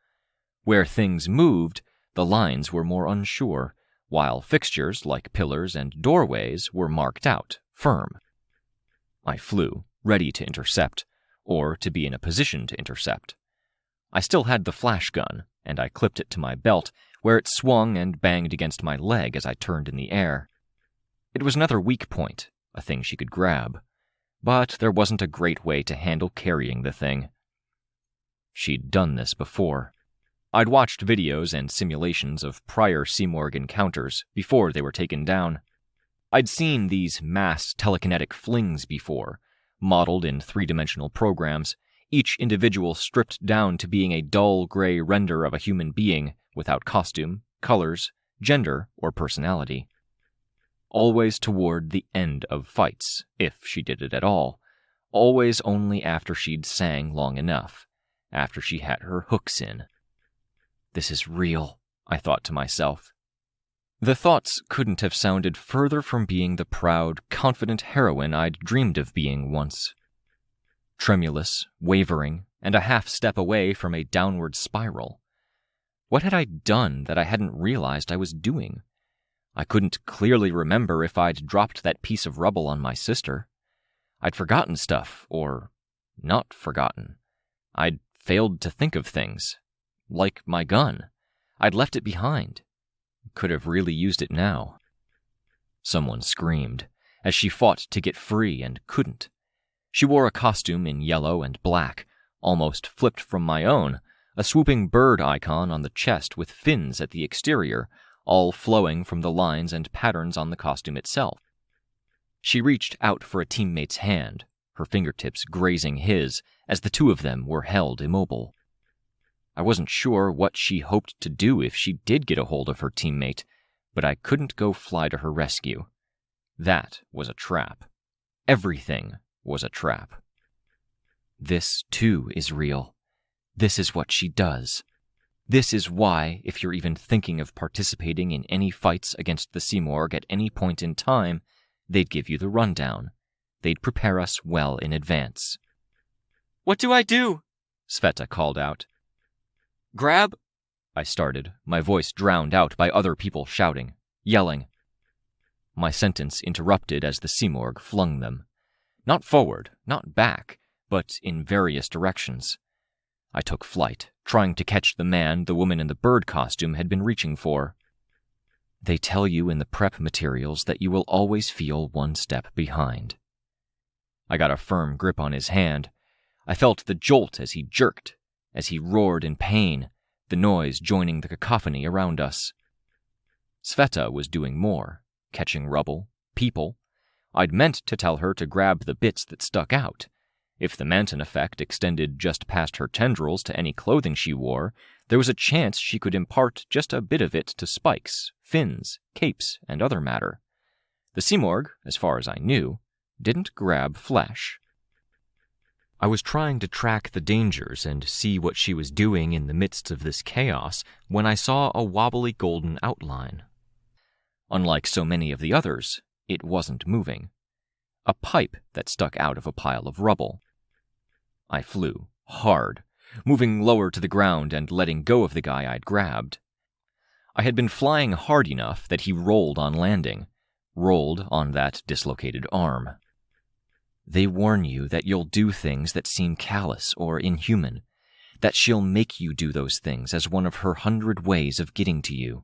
Where things moved, the lines were more unsure, while fixtures like pillars and doorways were marked out, firm. I flew, ready to intercept, or to be in a position to intercept. I still had the flash gun, and I clipped it to my belt, where it swung and banged against my leg as I turned in the air. It was another weak point, a thing she could grab, but there wasn't a great way to handle carrying the thing. She'd done this before. I'd watched videos and simulations of prior Simorgh encounters before they were taken down. I'd seen these mass telekinetic flings before, modeled in three-dimensional programs, each individual stripped down to being a dull gray render of a human being without costume, colors, gender, or personality. Always toward the end of fights, if she did it at all. Always only after she'd sang long enough, after she had her hooks in. This is real, I thought to myself. The thoughts couldn't have sounded further from being the proud, confident heroine I'd dreamed of being once. Tremulous, wavering, and a half-step away from a downward spiral. What had I done that I hadn't realized I was doing? I couldn't clearly remember if I'd dropped that piece of rubble on my sister. I'd forgotten stuff, or not forgotten. I'd failed to think of things. Like my gun. I'd left it behind. Could have really used it now. Someone screamed, as she fought to get free and couldn't. She wore a costume in yellow and black, almost flipped from my own, a swooping bird icon on the chest with fins at the exterior, all flowing from the lines and patterns on the costume itself. She reached out for a teammate's hand, her fingertips grazing his as the two of them were held immobile. I wasn't sure what she hoped to do if she did get a hold of her teammate, but I couldn't go fly to her rescue. That was a trap. Everything was a trap. This, too, is real. This is what she does. This is why, if you're even thinking of participating in any fights against the Simorgh at any point in time, they'd give you the rundown. They'd prepare us well in advance. "What do I do?" Sveta called out. "Grab I started, my voice drowned out by other people shouting, yelling. My sentence interrupted as the Simorg flung them. Not forward, not back, but in various directions. I took flight, trying to catch the man the woman in the bird costume had been reaching for. They tell you in the prep materials that you will always feel one step behind. I got a firm grip on his hand. I felt the jolt as he jerked, as he roared in pain, the noise joining the cacophony around us. Sveta was doing more, catching rubble, people. I'd meant to tell her to grab the bits that stuck out. If the Manton effect extended just past her tendrils to any clothing she wore, there was a chance she could impart just a bit of it to spikes, fins, capes, and other matter. The Simorg, as far as I knew, didn't grab flesh. I was trying to track the dangers and see what she was doing in the midst of this chaos when I saw a wobbly golden outline. Unlike so many of the others, it wasn't moving. A pipe that stuck out of a pile of rubble. I flew, hard, moving lower to the ground and letting go of the guy I'd grabbed. I had been flying hard enough that he rolled on landing, rolled on that dislocated arm. They warn you that you'll do things that seem callous or inhuman, that she'll make you do those things as one of her 100 ways of getting to you.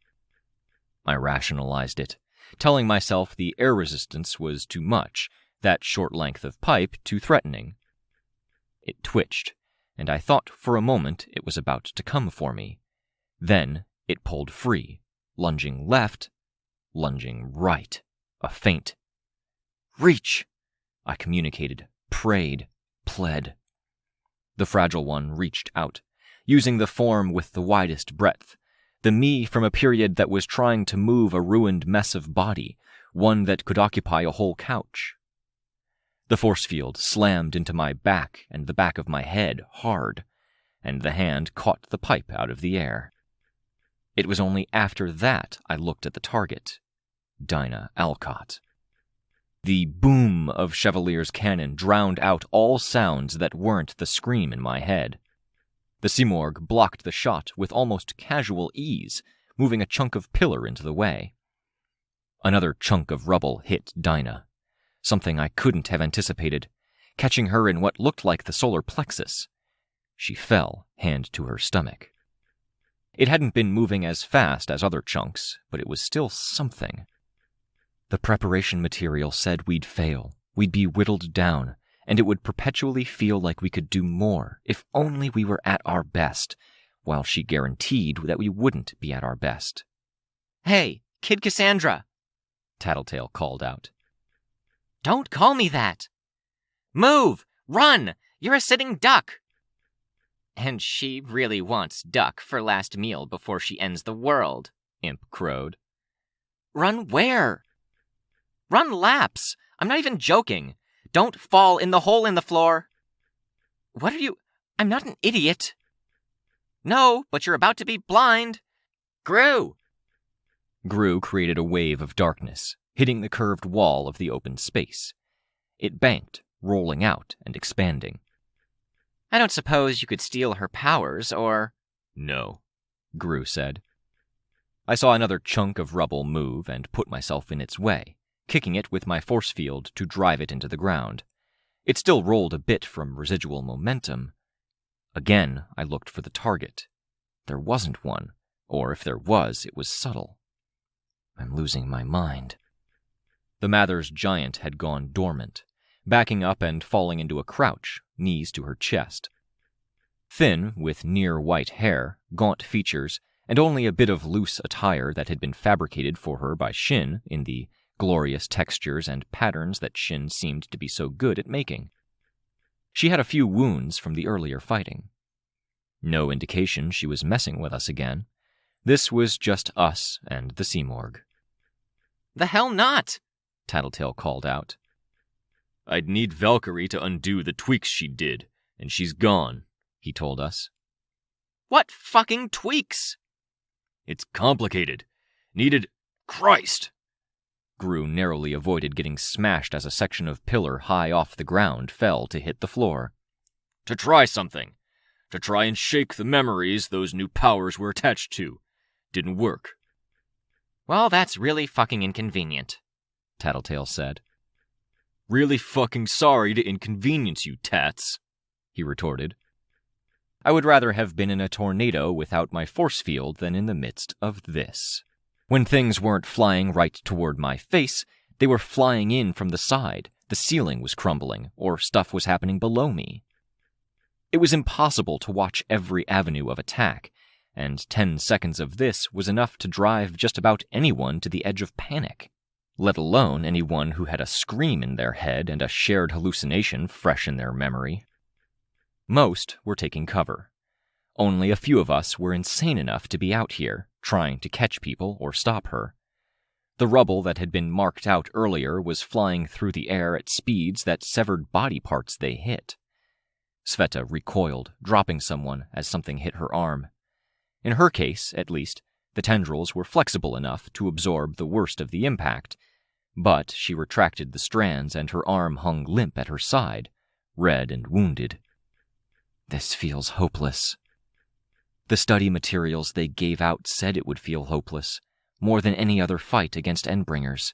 I rationalized it, telling myself the air resistance was too much, that short length of pipe too threatening. It twitched, and I thought for a moment it was about to come for me. Then it pulled free, lunging left, lunging right, a feint. Reach! I communicated, prayed, pled. The fragile one reached out, using the form with the widest breadth, the me from a period that was trying to move a ruined mess of body, one that could occupy a whole couch. The force field slammed into my back and the back of my head hard, and the hand caught the pipe out of the air. It was only after that I looked at the target, Dinah Alcott. The boom of Chevalier's cannon drowned out all sounds that weren't the scream in my head. The Simorg blocked the shot with almost casual ease, moving a chunk of pillar into the way. Another chunk of rubble hit Dinah, something I couldn't have anticipated, catching her in what looked like the solar plexus. She fell, hand to her stomach. It hadn't been moving as fast as other chunks, but it was still something. The preparation material said we'd fail, we'd be whittled down, and it would perpetually feel like we could do more if only we were at our best, while she guaranteed that we wouldn't be at our best. "Hey, Kid Cassandra!" Tattletale called out. "Don't call me that! Move! Run! You're a sitting duck!" "And she really wants duck for last meal before she ends the world," Imp crowed. "Run where?" "Run laps! I'm not even joking! Don't fall in the hole in the floor!" "What are you... I'm not an idiot!" "No, but you're about to be blind! Gru!" Gru created a wave of darkness, hitting the curved wall of the open space. It banked, rolling out and expanding. "I don't suppose you could steal her powers, or..." "No," Gru said. I saw another chunk of rubble move and put myself in its way, kicking it with my force field to drive it into the ground. It still rolled a bit from residual momentum. Again, I looked for the target. There wasn't one, or if there was, it was subtle. I'm losing my mind. The Mather's giant had gone dormant, backing up and falling into a crouch, knees to her chest. Thin, with near-white hair, gaunt features, and only a bit of loose attire that had been fabricated for her by Shin in the glorious textures and patterns that Shin seemed to be so good at making. She had a few wounds from the earlier fighting. No indication she was messing with us again. This was just us and the Simorg. "The hell not!" Tattletale called out. "I'd need Valkyrie to undo the tweaks she did, and she's gone," he told us. "What fucking tweaks?" "It's complicated. Needed... Christ!" Gru narrowly avoided getting smashed as a section of pillar high off the ground fell to hit the floor. "To try something. to try and shake the memories those new powers were attached to. Didn't work. Well, that's really fucking inconvenient, Tattletale said. Really fucking sorry to inconvenience you, Tats, he retorted. I would rather have been in a tornado without my force field than in the midst of this. When things weren't flying right toward my face, they were flying in from the side, the ceiling was crumbling, or stuff was happening below me. It was impossible to watch every avenue of attack, and 10 seconds of this was enough to drive just about anyone to the edge of panic, let alone anyone who had a scream in their head and a shared hallucination fresh in their memory. Most were taking cover. Only a few of us were insane enough to be out here, trying to catch people or stop her. The rubble that had been marked out earlier was flying through the air at speeds that severed body parts they hit. Sveta recoiled, dropping someone as something hit her arm. In her case, at least, the tendrils were flexible enough to absorb the worst of the impact, but she retracted the strands and her arm hung limp at her side, red and wounded. This feels hopeless. The study materials they gave out said it would feel hopeless, more than any other fight against Endbringers.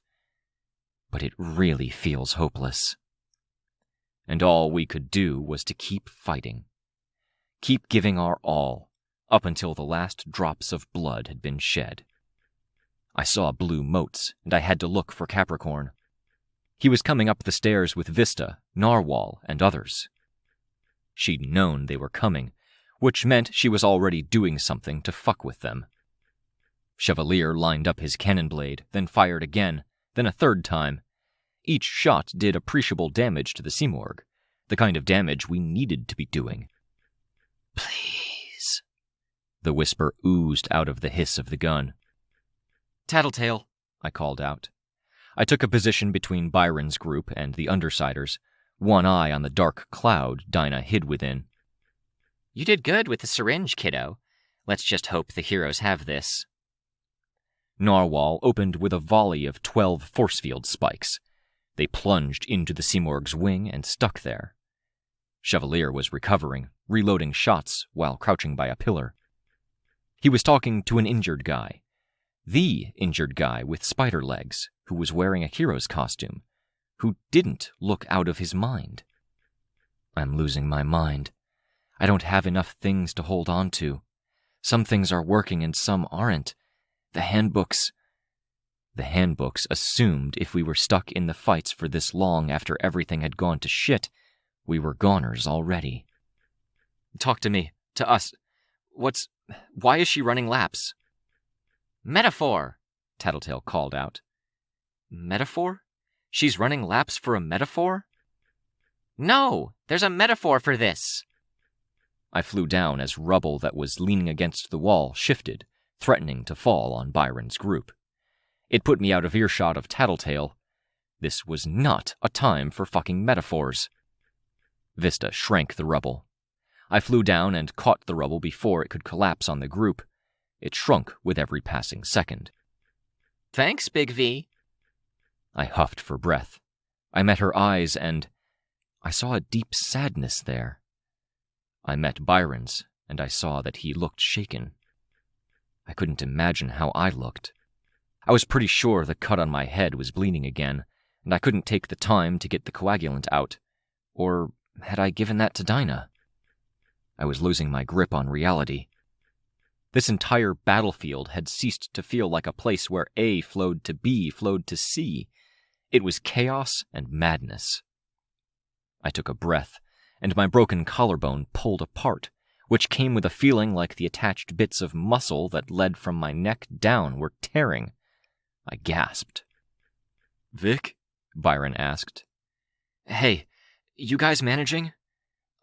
But it really feels hopeless. And all we could do was to keep fighting. Keep giving our all, up until the last drops of blood had been shed. I saw blue motes, and I had to look for Capricorn. He was coming up the stairs with Vista, Narwhal, and others. She'd known they were coming, which meant she was already doing something to fuck with them. Chevalier lined up his cannon blade, then fired again, then a third time. Each shot did appreciable damage to the Simorgh, the kind of damage we needed to be doing. Please. The whisper oozed out of the hiss of the gun. Tattletale, I called out. I took a position between Byron's group and the Undersiders, one eye on the dark cloud Dinah hid within. You did good with the syringe, kiddo. Let's just hope the heroes have this. Narwhal opened with a volley of 12 force field spikes. They plunged into the Simorgh's wing and stuck there. Chevalier was recovering, reloading shots while crouching by a pillar. He was talking to an injured guy. The injured guy with spider legs, who was wearing a hero's costume, who didn't look out of his mind. I'm losing my mind. I don't have enough things to hold on to. Some things are working and some aren't. The handbooks assumed if we were stuck in the fights for this long after everything had gone to shit, we were goners already. Talk to me, to us. Why is she running laps? Metaphor, Tattletale called out. Metaphor? She's running laps for a metaphor? No, there's a metaphor for this. I flew down as rubble that was leaning against the wall shifted, threatening to fall on Byron's group. It put me out of earshot of Tattletale. This was not a time for fucking metaphors. Vista shrank the rubble. I flew down and caught the rubble before it could collapse on the group. It shrunk with every passing second. Thanks, Big V. I huffed for breath. I met her eyes and I saw a deep sadness there. I met Byron's, and I saw that he looked shaken. I couldn't imagine how I looked. I was pretty sure the cut on my head was bleeding again, and I couldn't take the time to get the coagulant out. Or had I given that to Dinah? I was losing my grip on reality. This entire battlefield had ceased to feel like a place where A flowed to B flowed to C. It was chaos and madness. I took a breath, and my broken collarbone pulled apart, which came with a feeling like the attached bits of muscle that led from my neck down were tearing. I gasped. Vic? Byron asked. Hey, you guys managing?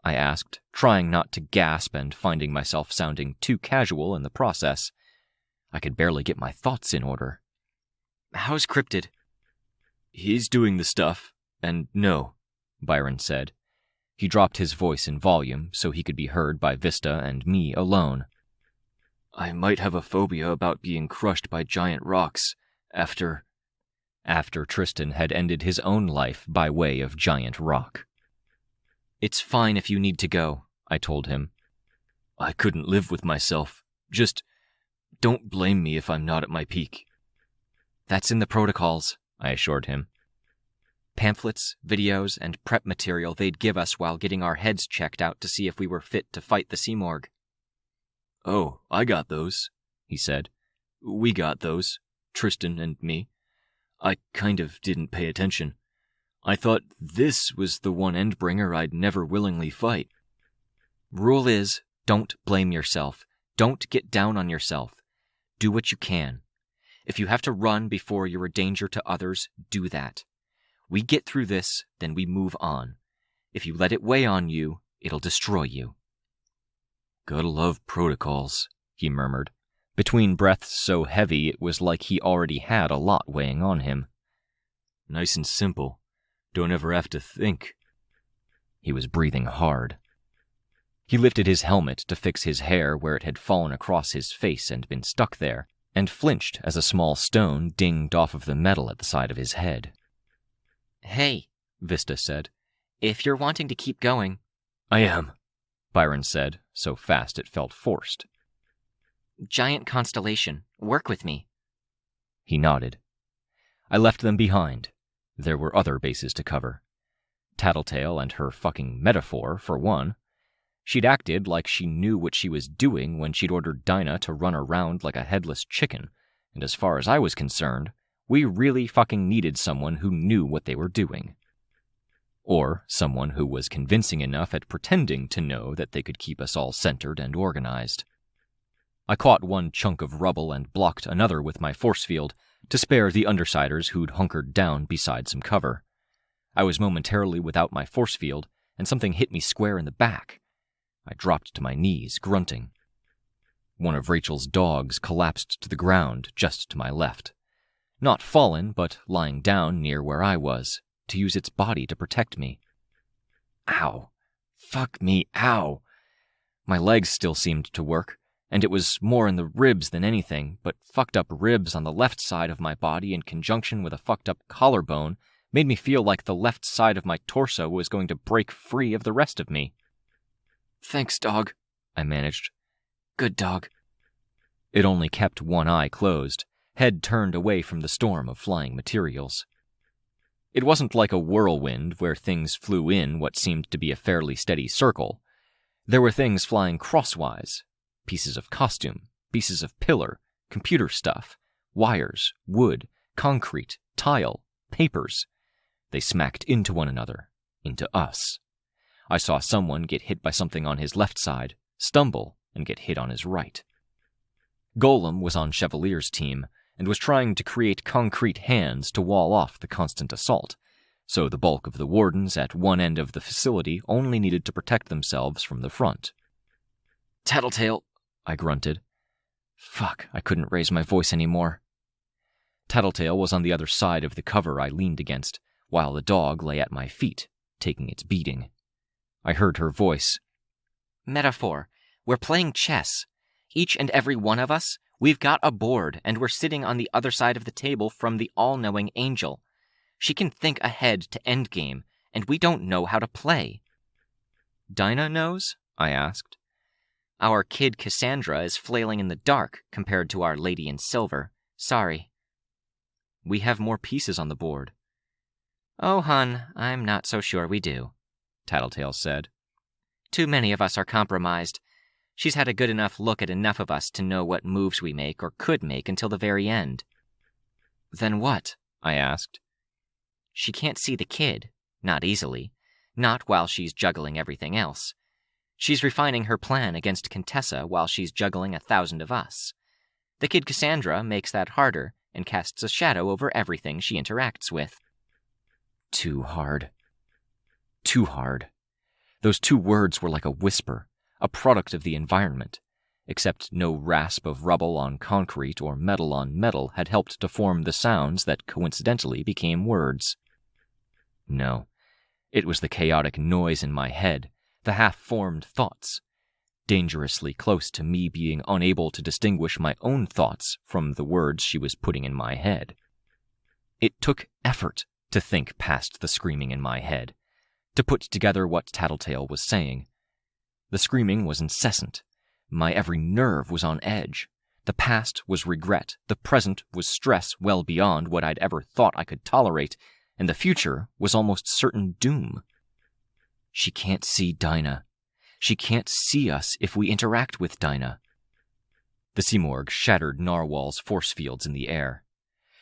I asked, trying not to gasp and finding myself sounding too casual in the process. I could barely get my thoughts in order. How's Cryptid? He's doing the stuff, and no, Byron said. He dropped his voice in volume so he could be heard by Vista and me alone. I might have a phobia about being crushed by giant rocks after Tristan had ended his own life by way of giant rock. It's fine if you need to go, I told him. I couldn't live with myself. Just don't blame me if I'm not at my peak. That's in the protocols, I assured him. Pamphlets, videos, and prep material they'd give us while getting our heads checked out to see if we were fit to fight the Seamorg. Oh, I got those, he said. We got those, Tristan and me. I kind of didn't pay attention. I thought this was the one Endbringer I'd never willingly fight. Rule is, don't blame yourself. Don't get down on yourself. Do what you can. If you have to run before you're a danger to others, do that. We get through this, then we move on. If you let it weigh on you, it'll destroy you. Gotta love protocols, he murmured, between breaths so heavy it was like he already had a lot weighing on him. Nice and simple. Don't ever have to think. He was breathing hard. He lifted his helmet to fix his hair where it had fallen across his face and been stuck there, and flinched as a small stone dinged off of the metal at the side of his head. Hey, Vista said. If you're wanting to keep going... I am, Byron said, so fast it felt forced. Giant constellation. Work with me. He nodded. I left them behind. There were other bases to cover. Tattletale and her fucking metaphor, for one. She'd acted like she knew what she was doing when she'd ordered Dinah to run around like a headless chicken, and as far as I was concerned, we really fucking needed someone who knew what they were doing. Or someone who was convincing enough at pretending to know that they could keep us all centered and organized. I caught one chunk of rubble and blocked another with my force field to spare the undersiders who'd hunkered down beside some cover. I was momentarily without my force field, and something hit me square in the back. I dropped to my knees, grunting. One of Rachel's dogs collapsed to the ground just to my left. Not fallen, but lying down near where I was, to use its body to protect me. Ow. Fuck me, ow. My legs still seemed to work, and it was more in the ribs than anything, but fucked up ribs on the left side of my body in conjunction with a fucked up collarbone made me feel like the left side of my torso was going to break free of the rest of me. Thanks, dog, I managed. Good dog. It only kept one eye closed, head turned away from the storm of flying materials. It wasn't like a whirlwind where things flew in what seemed to be a fairly steady circle. There were things flying crosswise. Pieces of costume, pieces of pillar, computer stuff, wires, wood, concrete, tile, papers. They smacked into one another, into us. I saw someone get hit by something on his left side, stumble, and get hit on his right. Golem was on Chevalier's team, and was trying to create concrete hands to wall off the constant assault, so the bulk of the wardens at one end of the facility only needed to protect themselves from the front. Tattletale, I grunted. Fuck, I couldn't raise my voice anymore. Tattletale was on the other side of the cover I leaned against, while the dog lay at my feet, taking its beating. I heard her voice. Metaphor. We're playing chess. Each and every one of us, we've got a board, and we're sitting on the other side of the table from the all-knowing angel. She can think ahead to endgame, and we don't know how to play. Dinah knows? I asked. Our kid Cassandra is flailing in the dark compared to our lady in silver. Sorry. We have more pieces on the board. Oh, hun, I'm not so sure we do, Tattletale said. Too many of us are compromised. She's had a good enough look at enough of us to know what moves we make or could make until the very end. Then what? I asked. She can't see the kid. Not easily. Not while she's juggling everything else. She's refining her plan against Contessa while she's juggling 1,000 of us. The kid Cassandra makes that harder and casts a shadow over everything she interacts with. Too hard. Too hard. Those two words were like a whisper, a product of the environment, except no rasp of rubble on concrete or metal on metal had helped to form the sounds that coincidentally became words. No, it was the chaotic noise in my head, the half-formed thoughts, dangerously close to me being unable to distinguish my own thoughts from the words she was putting in my head. It took effort to think past the screaming in my head, to put together what Tattletale was saying. The screaming was incessant, My every nerve was on edge. The past was regret, the present was stress well beyond what I'd ever thought I could tolerate, and the future was almost certain doom. She can't see Dinah. She can't see us if we interact with Dinah. The Simorg shattered Narwhal's force fields in the air.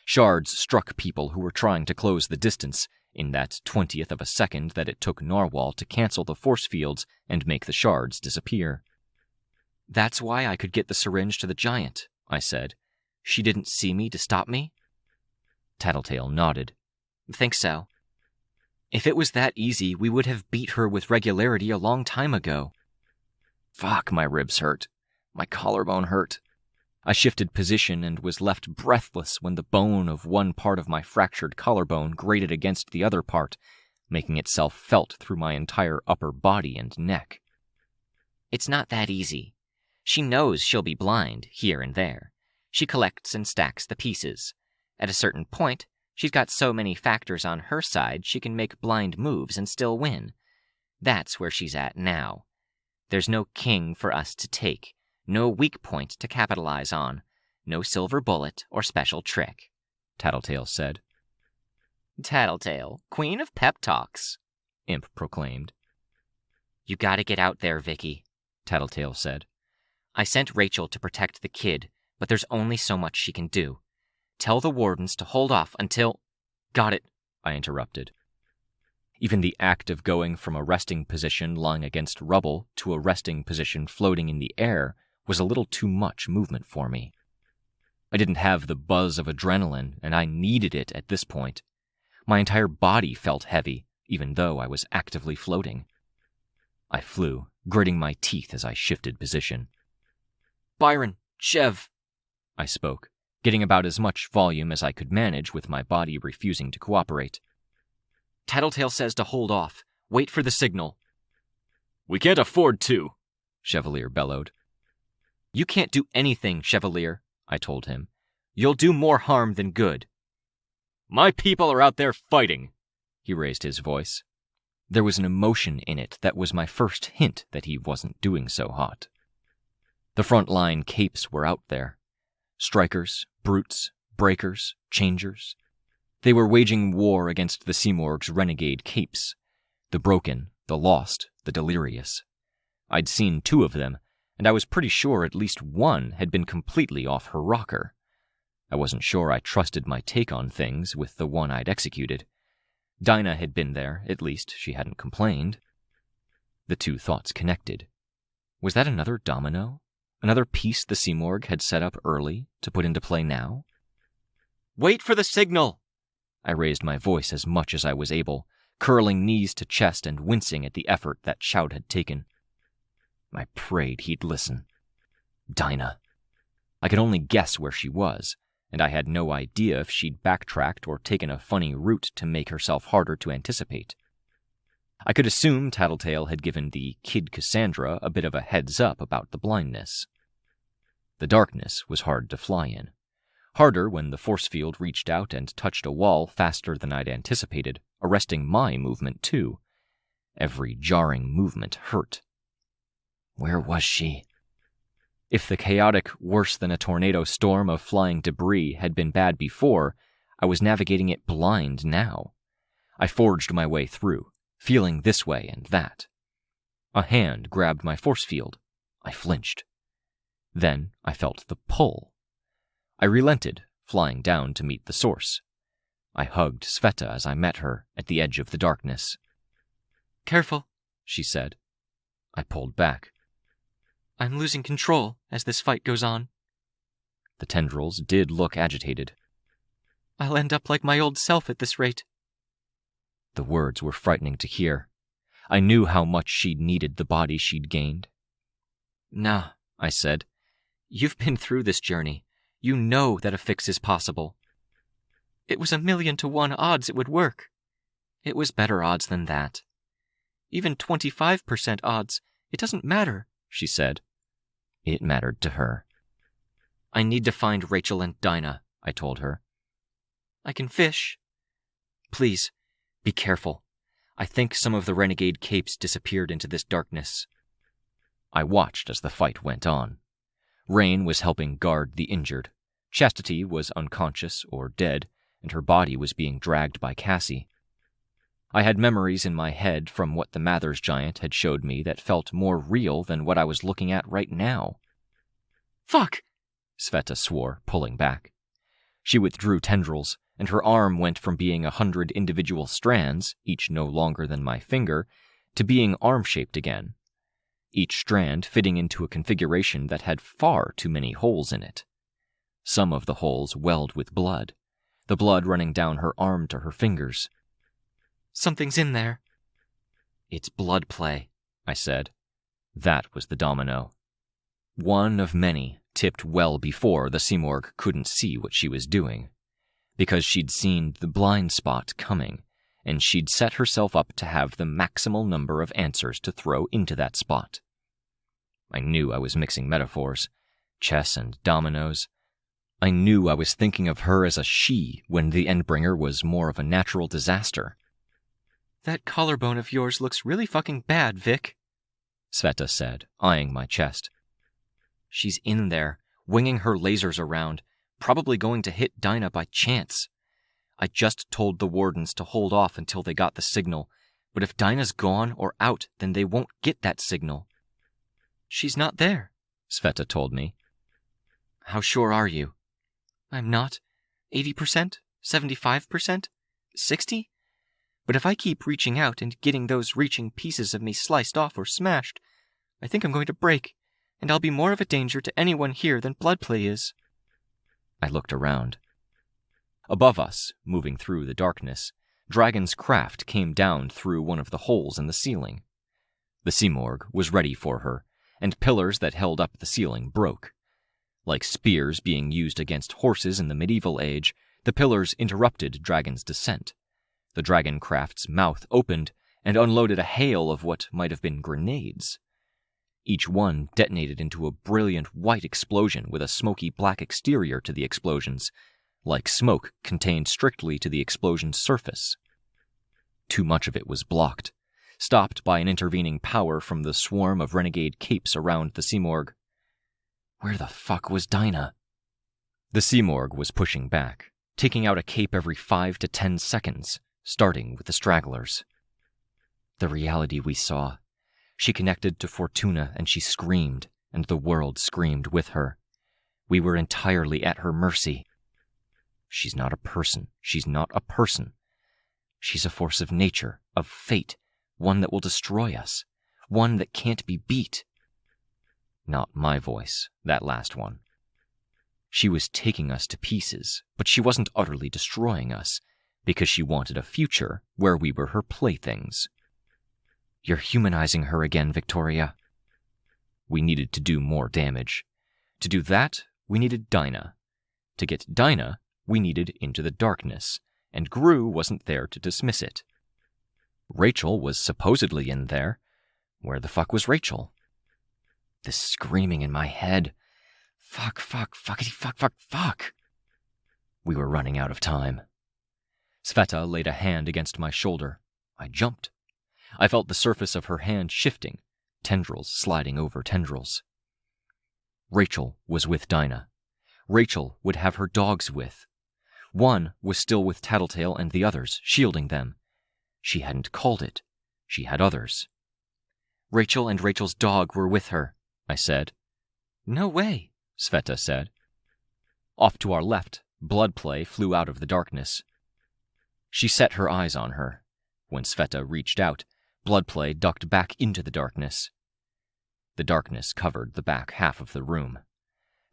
Shards struck people who were trying to close the distance in that 20th of a second that it took Narwhal to cancel the force fields and make the shards disappear. "That's why I could get the syringe to the giant," I said. "She didn't see me to stop me?" Tattletale nodded. "Think so. If it was that easy, we would have beat her with regularity a long time ago." Fuck, my ribs hurt. My collarbone hurt. I shifted position and was left breathless when the bone of one part of my fractured collarbone grated against the other part, making itself felt through my entire upper body and neck. "It's not that easy. She knows she'll be blind, here and there. She collects and stacks the pieces. At a certain point, she's got so many factors on her side she can make blind moves and still win. That's where she's at now. There's no king for us to take, no weak point to capitalize on, no silver bullet or special trick," Tattletale said. "Tattletale, queen of pep talks," Imp proclaimed. "You gotta get out there, Vicky," Tattletale said. "I sent Rachel to protect the kid, but there's only so much she can do. Tell the wardens to hold off until—" "Got it," I interrupted. Even the act of going from a resting position lying against rubble to a resting position floating in the air was a little too much movement for me. I didn't have the buzz of adrenaline, and I needed it at this point. My entire body felt heavy, even though I was actively floating. I flew, gritting my teeth as I shifted position. "Byron, Chev," I spoke, getting about as much volume as I could manage with my body refusing to cooperate. "Tattletale says to hold off. Wait for the signal." "We can't afford to," Chevalier bellowed. "You can't do anything, Chevalier," I told him. "You'll do more harm than good." "My people are out there fighting," he raised his voice. There was an emotion in it that was my first hint that he wasn't doing so hot. The front-line capes were out there. Strikers, brutes, breakers, changers. They were waging war against the Simorg's renegade capes. The broken, the lost, the delirious. I'd seen 2 of them, and I was pretty sure at least one had been completely off her rocker. I wasn't sure I trusted my take on things with the one I'd executed. Dinah had been there, at least she hadn't complained. The 2 thoughts connected. Was that another domino? Another piece the Simorg had set up early to put into play now? "Wait for the signal!" I raised my voice as much as I was able, curling knees to chest and wincing at the effort that shout had taken. I prayed he'd listen. Dinah. I could only guess where she was, and I had no idea if she'd backtracked or taken a funny route to make herself harder to anticipate. I could assume Tattletale had given the Kid Cassandra a bit of a heads up about the blindness. The darkness was hard to fly in. Harder when the force field reached out and touched a wall faster than I'd anticipated, arresting my movement too. Every jarring movement hurt. Where was she? If the chaotic, worse-than-a-tornado storm of flying debris had been bad before, I was navigating it blind now. I forged my way through, feeling this way and that. A hand grabbed my force field. I flinched. Then I felt the pull. I relented, flying down to meet the source. I hugged Sveta as I met her at the edge of the darkness. "Careful," she said. I pulled back. "I'm losing control as this fight goes on." The tendrils did look agitated. "I'll end up like my old self at this rate." The words were frightening to hear. I knew how much she'd needed the body she'd gained. "Nah," I said. "You've been through this journey. You know that a fix is possible." "It was 1,000,000 to 1 odds it would work." "It was better odds than that." "Even 25% odds. It doesn't matter," she said. It mattered to her. "I need to find Rachel and Dinah," I told her. "I can fish." "Please, be careful. I think some of the renegade capes disappeared into this darkness." I watched as the fight went on. Rain was helping guard the injured. Chastity was unconscious or dead, and her body was being dragged by Cassie. I had memories in my head from what the Mathers giant had showed me that felt more real than what I was looking at right now. Fuck! Sveta swore, pulling back. She withdrew tendrils, and her arm went from being 100 individual strands, each no longer than my finger, to being arm-shaped again, each strand fitting into a configuration that had far too many holes in it. Some of the holes welled with blood, the blood running down her arm to her fingers. Something's in there. It's blood play, I said. That was the domino. One of many tipped well before the Simorgh couldn't see what she was doing, because she'd seen the blind spot coming, and she'd set herself up to have the maximal number of answers to throw into that spot. I knew I was mixing metaphors, chess and dominoes. I knew I was thinking of her as a she when the Endbringer was more of a natural disaster. That collarbone of yours looks really fucking bad, Vic, Sveta said, eyeing my chest. She's in there, winging her lasers around, probably going to hit Dinah by chance. I just told the wardens to hold off until they got the signal, but if Dinah's gone or out, then they won't get that signal. She's not there, Sveta told me. How sure are you? I'm not. 80%? 75%? 60%? But if I keep reaching out and getting those reaching pieces of me sliced off or smashed, I think I'm going to break, and I'll be more of a danger to anyone here than blood play is. I looked around. Above us, moving through the darkness, Dragon's craft came down through one of the holes in the ceiling. The Simorgh was ready for her, and pillars that held up the ceiling broke. Like spears being used against horses in the medieval age, the pillars interrupted Dragon's descent. The dragon craft's mouth opened and unloaded a hail of what might have been grenades. Each one detonated into a brilliant white explosion with a smoky black exterior to the explosions, like smoke contained strictly to the explosion's surface. Too much of it was blocked, stopped by an intervening power from the swarm of renegade capes around the Simorgh. Where the fuck was Dinah? The Simorgh was pushing back, taking out a cape every 5 to 10 seconds, starting with the stragglers. The reality we saw. She connected to Fortuna and she screamed, and the world screamed with her. We were entirely at her mercy. She's not a person. She's not a person. She's a force of nature, of fate, one that will destroy us, one that can't be beat. Not my voice, that last one. She was taking us to pieces, but she wasn't utterly destroying us, because she wanted a future where we were her playthings. You're humanizing her again, Victoria. We needed to do more damage. To do that, we needed Dinah. To get Dinah, we needed Into the Darkness, and Gru wasn't there to dismiss it. Rachel was supposedly in there. Where the fuck was Rachel? This screaming in my head. Fuck, fuckity, fuck. We were running out of time. Sveta laid a hand against my shoulder. I jumped. I felt the surface of her hand shifting, tendrils sliding over tendrils. Rachel was with Dinah. Rachel would have her dogs with. One was still with Tattletale and the others, shielding them. She hadn't called it. She had others. Rachel and Rachel's dog were with her, I said. No way, Sveta said. Off to our left, Bloodplay flew out of the darkness. She set her eyes on her. When Sveta reached out, Bloodplay ducked back into the darkness. The darkness covered the back half of the room.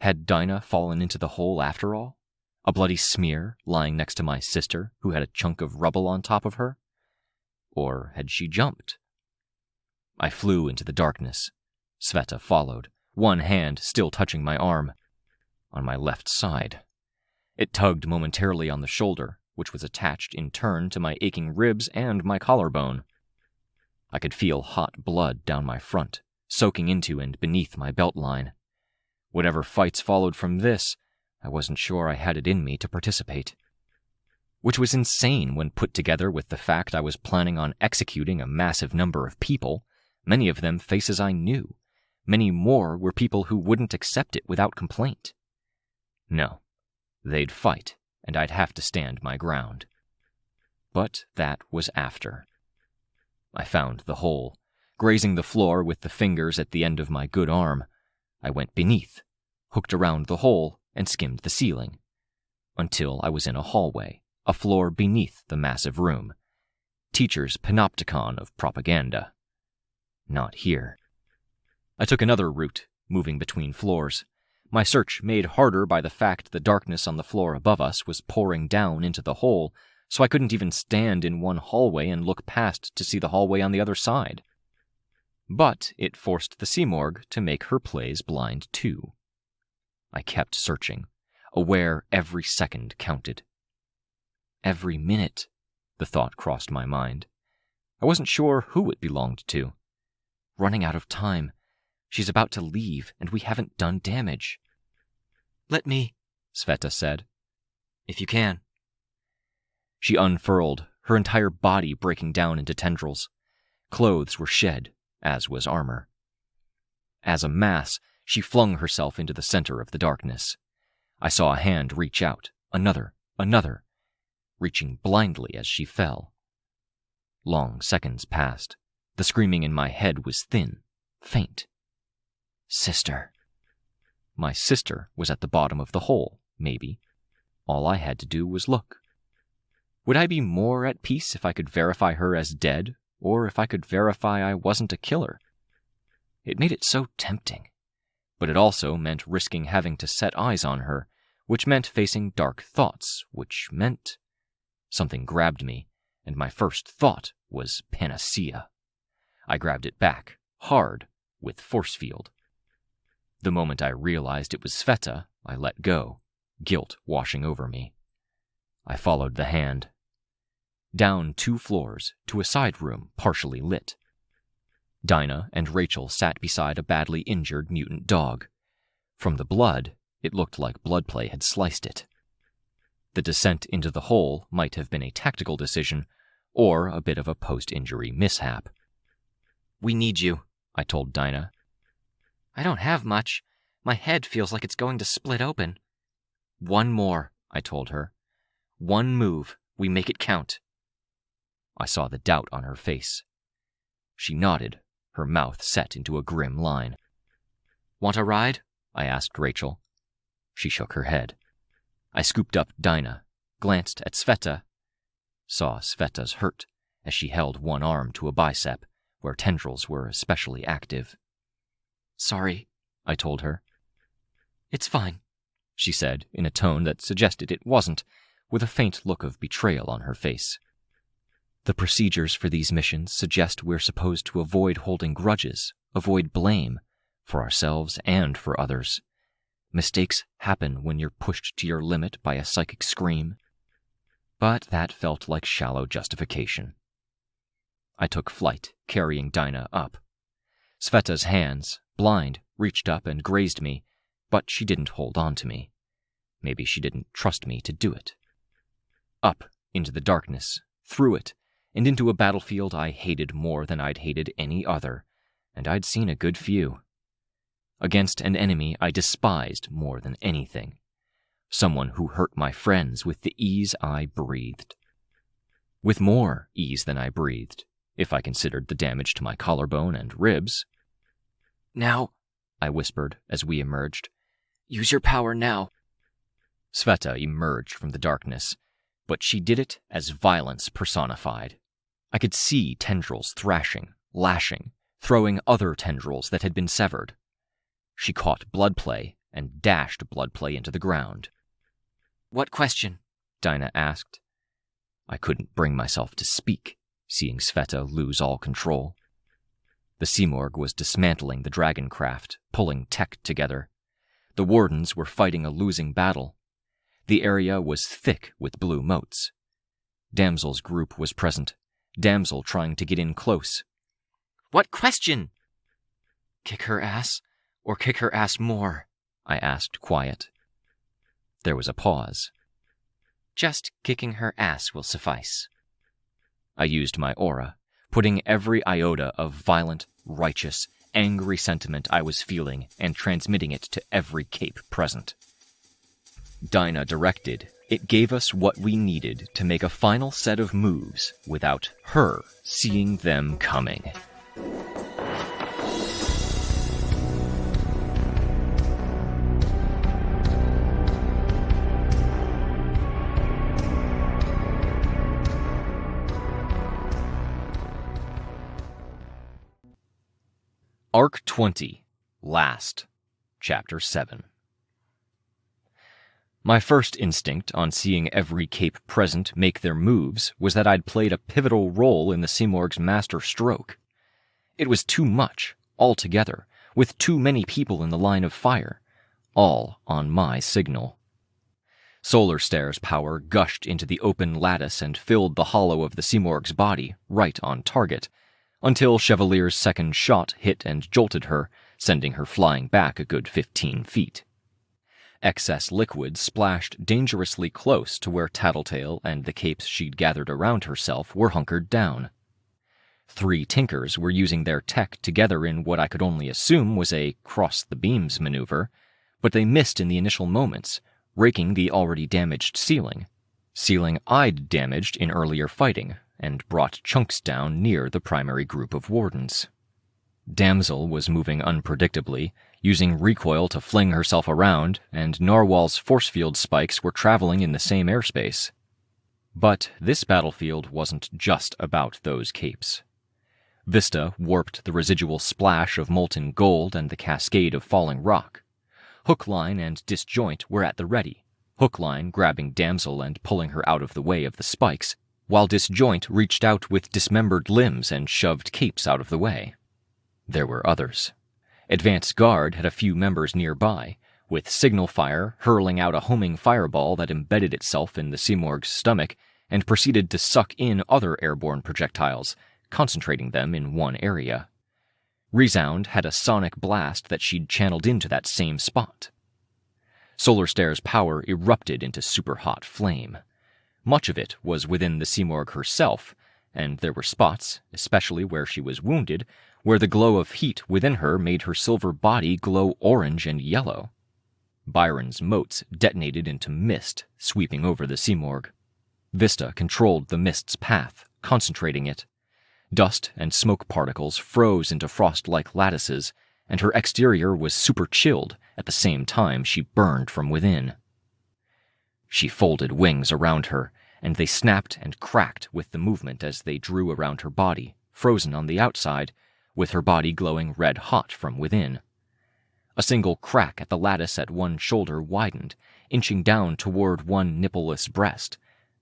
Had Dinah fallen into the hole after all? A bloody smear lying next to my sister, who had a chunk of rubble on top of her? Or had she jumped? I flew into the darkness. Sveta followed, one hand still touching my arm. On my left side. It tugged momentarily on the shoulder, which was attached in turn to my aching ribs and my collarbone. I could feel hot blood down my front, soaking into and beneath my belt line. Whatever fights followed from this, I wasn't sure I had it in me to participate. Which was insane when put together with the fact I was planning on executing a massive number of people, many of them faces I knew, Many more were people who wouldn't accept it without complaint. No, they'd fight, and I'd have to stand my ground. But that was after. I found the hole, grazing the floor with the fingers at the end of my good arm. I went beneath, hooked around the hole, and skimmed the ceiling, until I was in a hallway, a floor beneath the massive room. Teacher's panopticon of propaganda. Not here. I took another route, moving between floors, my search made harder by the fact the darkness on the floor above us was pouring down into the hole, so I couldn't even stand in one hallway and look past to see the hallway on the other side. But it forced the Simorg to make her plays blind too. I kept searching, aware every second counted. Every minute, the thought crossed my mind. I wasn't sure who it belonged to. Running out of time. She's about to leave, and we haven't done damage. "Let me," Sveta said. "If you can." She unfurled, her entire body breaking down into tendrils. Clothes were shed, as was armor. As a mass, she flung herself into the center of the darkness. I saw a hand reach out, another, reaching blindly as she fell. Long seconds passed. The screaming in my head was thin, faint. Sister. My sister was at the bottom of the hole, maybe. All I had to do was look. Would I be more at peace if I could verify her as dead, or if I could verify I wasn't a killer? It made it so tempting. But it also meant risking having to set eyes on her, which meant facing dark thoughts, which meant... Something grabbed me, and my first thought was panacea. I grabbed it back, hard, with force field. The moment I realized it was Sveta, I let go, guilt washing over me. I followed the hand. Down 2 floors, to a side room partially lit. Dinah and Rachel sat beside a badly injured mutant dog. From the blood, it looked like bloodplay had sliced it. The descent into the hole might have been a tactical decision, or a bit of a post-injury mishap. "We need you," I told Dinah. "I don't have much. My head feels like it's going to split open." "One more," I told her. "One move, we make it count." I saw the doubt on her face. She nodded, her mouth set into a grim line. "Want a ride?" I asked Rachel. She shook her head. I scooped up Dinah, glanced at Sveta, saw Sveta's hurt as she held one arm to a bicep where tendrils were especially active. "Sorry," I told her. "It's fine," she said in a tone that suggested it wasn't, with a faint look of betrayal on her face. "The procedures for these missions suggest we're supposed to avoid holding grudges, avoid blame, for ourselves and for others. Mistakes happen when you're pushed to your limit by a psychic scream." But that felt like shallow justification. I took flight, carrying Dinah up. Sveta's hands, blind, reached up and grazed me, but she didn't hold on to me. Maybe she didn't trust me to do it. Up, into the darkness, through it, and into a battlefield I hated more than I'd hated any other, and I'd seen a good few. Against an enemy I despised more than anything. Someone who hurt my friends with the ease I breathed. With more ease than I breathed, if I considered the damage to my collarbone and ribs. "Now," I whispered as we emerged. "Use your power now." Sveta emerged from the darkness, but she did it as violence personified. I could see tendrils thrashing, lashing, throwing other tendrils that had been severed. She caught bloodplay and dashed bloodplay into the ground. "What question?" Dinah asked. I couldn't bring myself to speak, seeing Sveta lose all control. The Simorg was dismantling the dragon craft, pulling tech together. The Wardens were fighting a losing battle. The area was thick with blue motes. Damsel's group was present, Damsel trying to get in close. "What question?" "Kick her ass, or kick her ass more?" I asked, quiet. There was a pause. "Just kicking her ass will suffice." I used my aura, putting every iota of violent, righteous, angry sentiment I was feeling and transmitting it to every cape present. Dinah directed. It gave us what we needed to make a final set of moves without her seeing them coming. Arc 20, Last, Chapter 7. My first instinct on seeing every cape present make their moves was that I'd played a pivotal role in the Simorg's master stroke. It was too much, altogether, with too many people in the line of fire, all on my signal. Solar Stare's power gushed into the open lattice and filled the hollow of the Simorg's body, right on target, until Chevalier's second shot hit and jolted her, sending her flying back a good 15 feet. Excess liquid splashed dangerously close to where Tattletale and the capes she'd gathered around herself were hunkered down. 3 Tinkers were using their tech together in what I could only assume was a cross-the-beams maneuver, but they missed in the initial moments, raking the already damaged ceiling I'd damaged in earlier fighting, and brought chunks down near the primary group of wardens. Damsel was moving unpredictably, using recoil to fling herself around, and Narwhal's force field spikes were traveling in the same airspace. But this battlefield wasn't just about those capes. Vista warped the residual splash of molten gold and the cascade of falling rock. Hookline and Disjoint were at the ready, Hookline grabbing Damsel and pulling her out of the way of the spikes, while Disjoint reached out with dismembered limbs and shoved capes out of the way. There were others. Advance Guard had a few members nearby, with Signal Fire hurling out a homing fireball that embedded itself in the Simorg's stomach and proceeded to suck in other airborne projectiles, concentrating them in one area. Resound had a sonic blast that she'd channeled into that same spot. Solar Stare's power erupted into super-hot flame. Much of it was within the Simorg herself, and there were spots, especially where she was wounded, where the glow of heat within her made her silver body glow orange and yellow. Byron's motes detonated into mist, sweeping over the Simorg. Vista controlled the mist's path, concentrating it. Dust and smoke particles froze into frost-like lattices, and her exterior was super-chilled at the same time she burned from within. She folded wings around her, and they snapped and cracked with the movement as they drew around her body, frozen on the outside, with her body glowing red-hot from within. A single crack at the lattice at one shoulder widened, inching down toward one nippleless breast,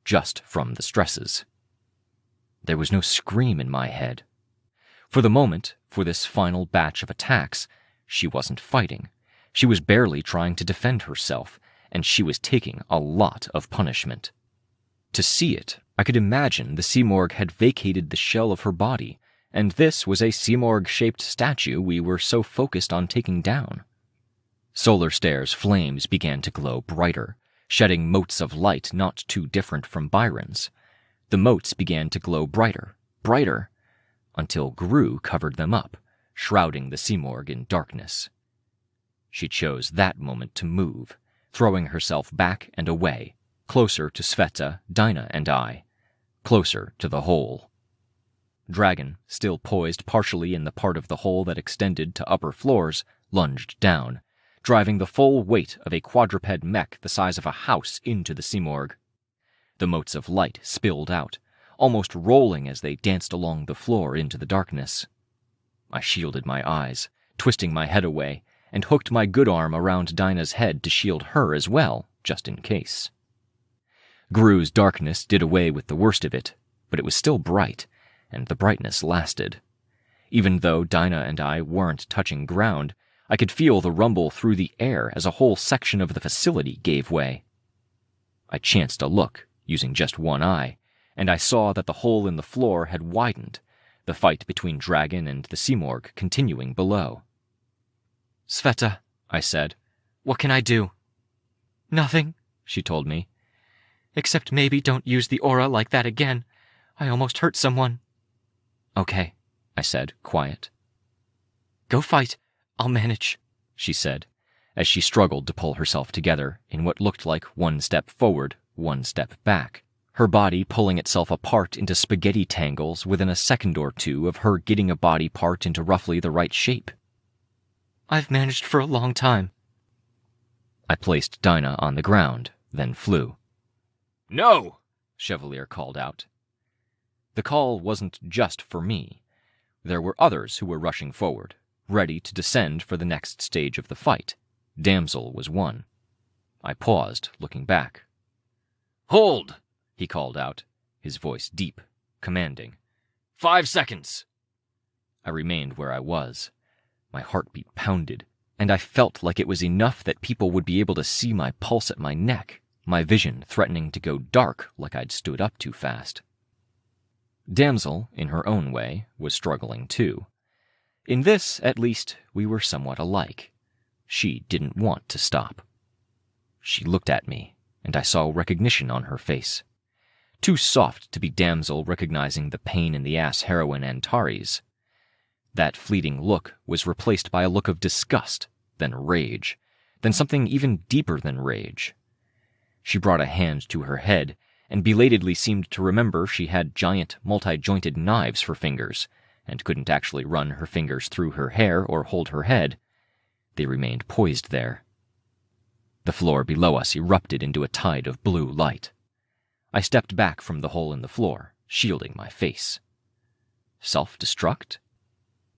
just from the stresses. There was no scream in my head. For the moment, for this final batch of attacks, she wasn't fighting. She was barely trying to defend herself, and she was taking a lot of punishment. To see it, I could imagine the Simorg had vacated the shell of her body, and this was a Simorg-shaped statue we were so focused on taking down. Solar Stare's flames began to glow brighter, shedding motes of light not too different from Byron's. The motes began to glow brighter, until Gru covered them up, shrouding the Simorg in darkness. She chose that moment to move, throwing herself back and away, closer to Sveta, Dinah, and I, closer to the hole. Dragon, still poised partially in the part of the hole that extended to upper floors, lunged down, driving the full weight of a quadruped mech the size of a house into the Simorg. The motes of light spilled out, almost rolling as they danced along the floor into the darkness. I shielded my eyes, twisting my head away, and hooked my good arm around Dinah's head to shield her as well, just in case. Gru's darkness did away with the worst of it, but it was still bright, and the brightness lasted. Even though Dinah and I weren't touching ground, I could feel the rumble through the air as a whole section of the facility gave way. I chanced a look, using just one eye, and I saw that the hole in the floor had widened, the fight between Dragon and the Simorg continuing below. "Sveta," I said, "what can I do?" "Nothing," she told me. "Except maybe don't use the aura like that again. I almost hurt someone." "Okay," I said, quiet. Go fight. I'll manage, she said, as she struggled to pull herself together in what looked like one step forward, one step back, her body pulling itself apart into spaghetti tangles within a second or two of her getting a body part into roughly the right shape. I've managed for a long time. I placed Dinah on the ground, then flew. No! Chevalier called out. The call wasn't just for me. There were others who were rushing forward, ready to descend for the next stage of the fight. Damsel was one. I paused, looking back. Hold! He called out, his voice deep, commanding. 5 seconds! I remained where I was. My heartbeat pounded, and I felt like it was enough that people would be able to see my pulse at my neck, my vision threatening to go dark like I'd stood up too fast. Damsel, in her own way, was struggling too. In this, at least, we were somewhat alike. She didn't want to stop. She looked at me, and I saw recognition on her face. Too soft to be Damsel recognizing the pain-in-the-ass heroine Antares. That fleeting look was replaced by a look of disgust, then rage, then something even deeper than rage. She brought a hand to her head, and belatedly seemed to remember she had giant, multi-jointed knives for fingers, and couldn't actually run her fingers through her hair or hold her head. They remained poised there. The floor below us erupted into a tide of blue light. I stepped back from the hole in the floor, shielding my face. Self-destruct?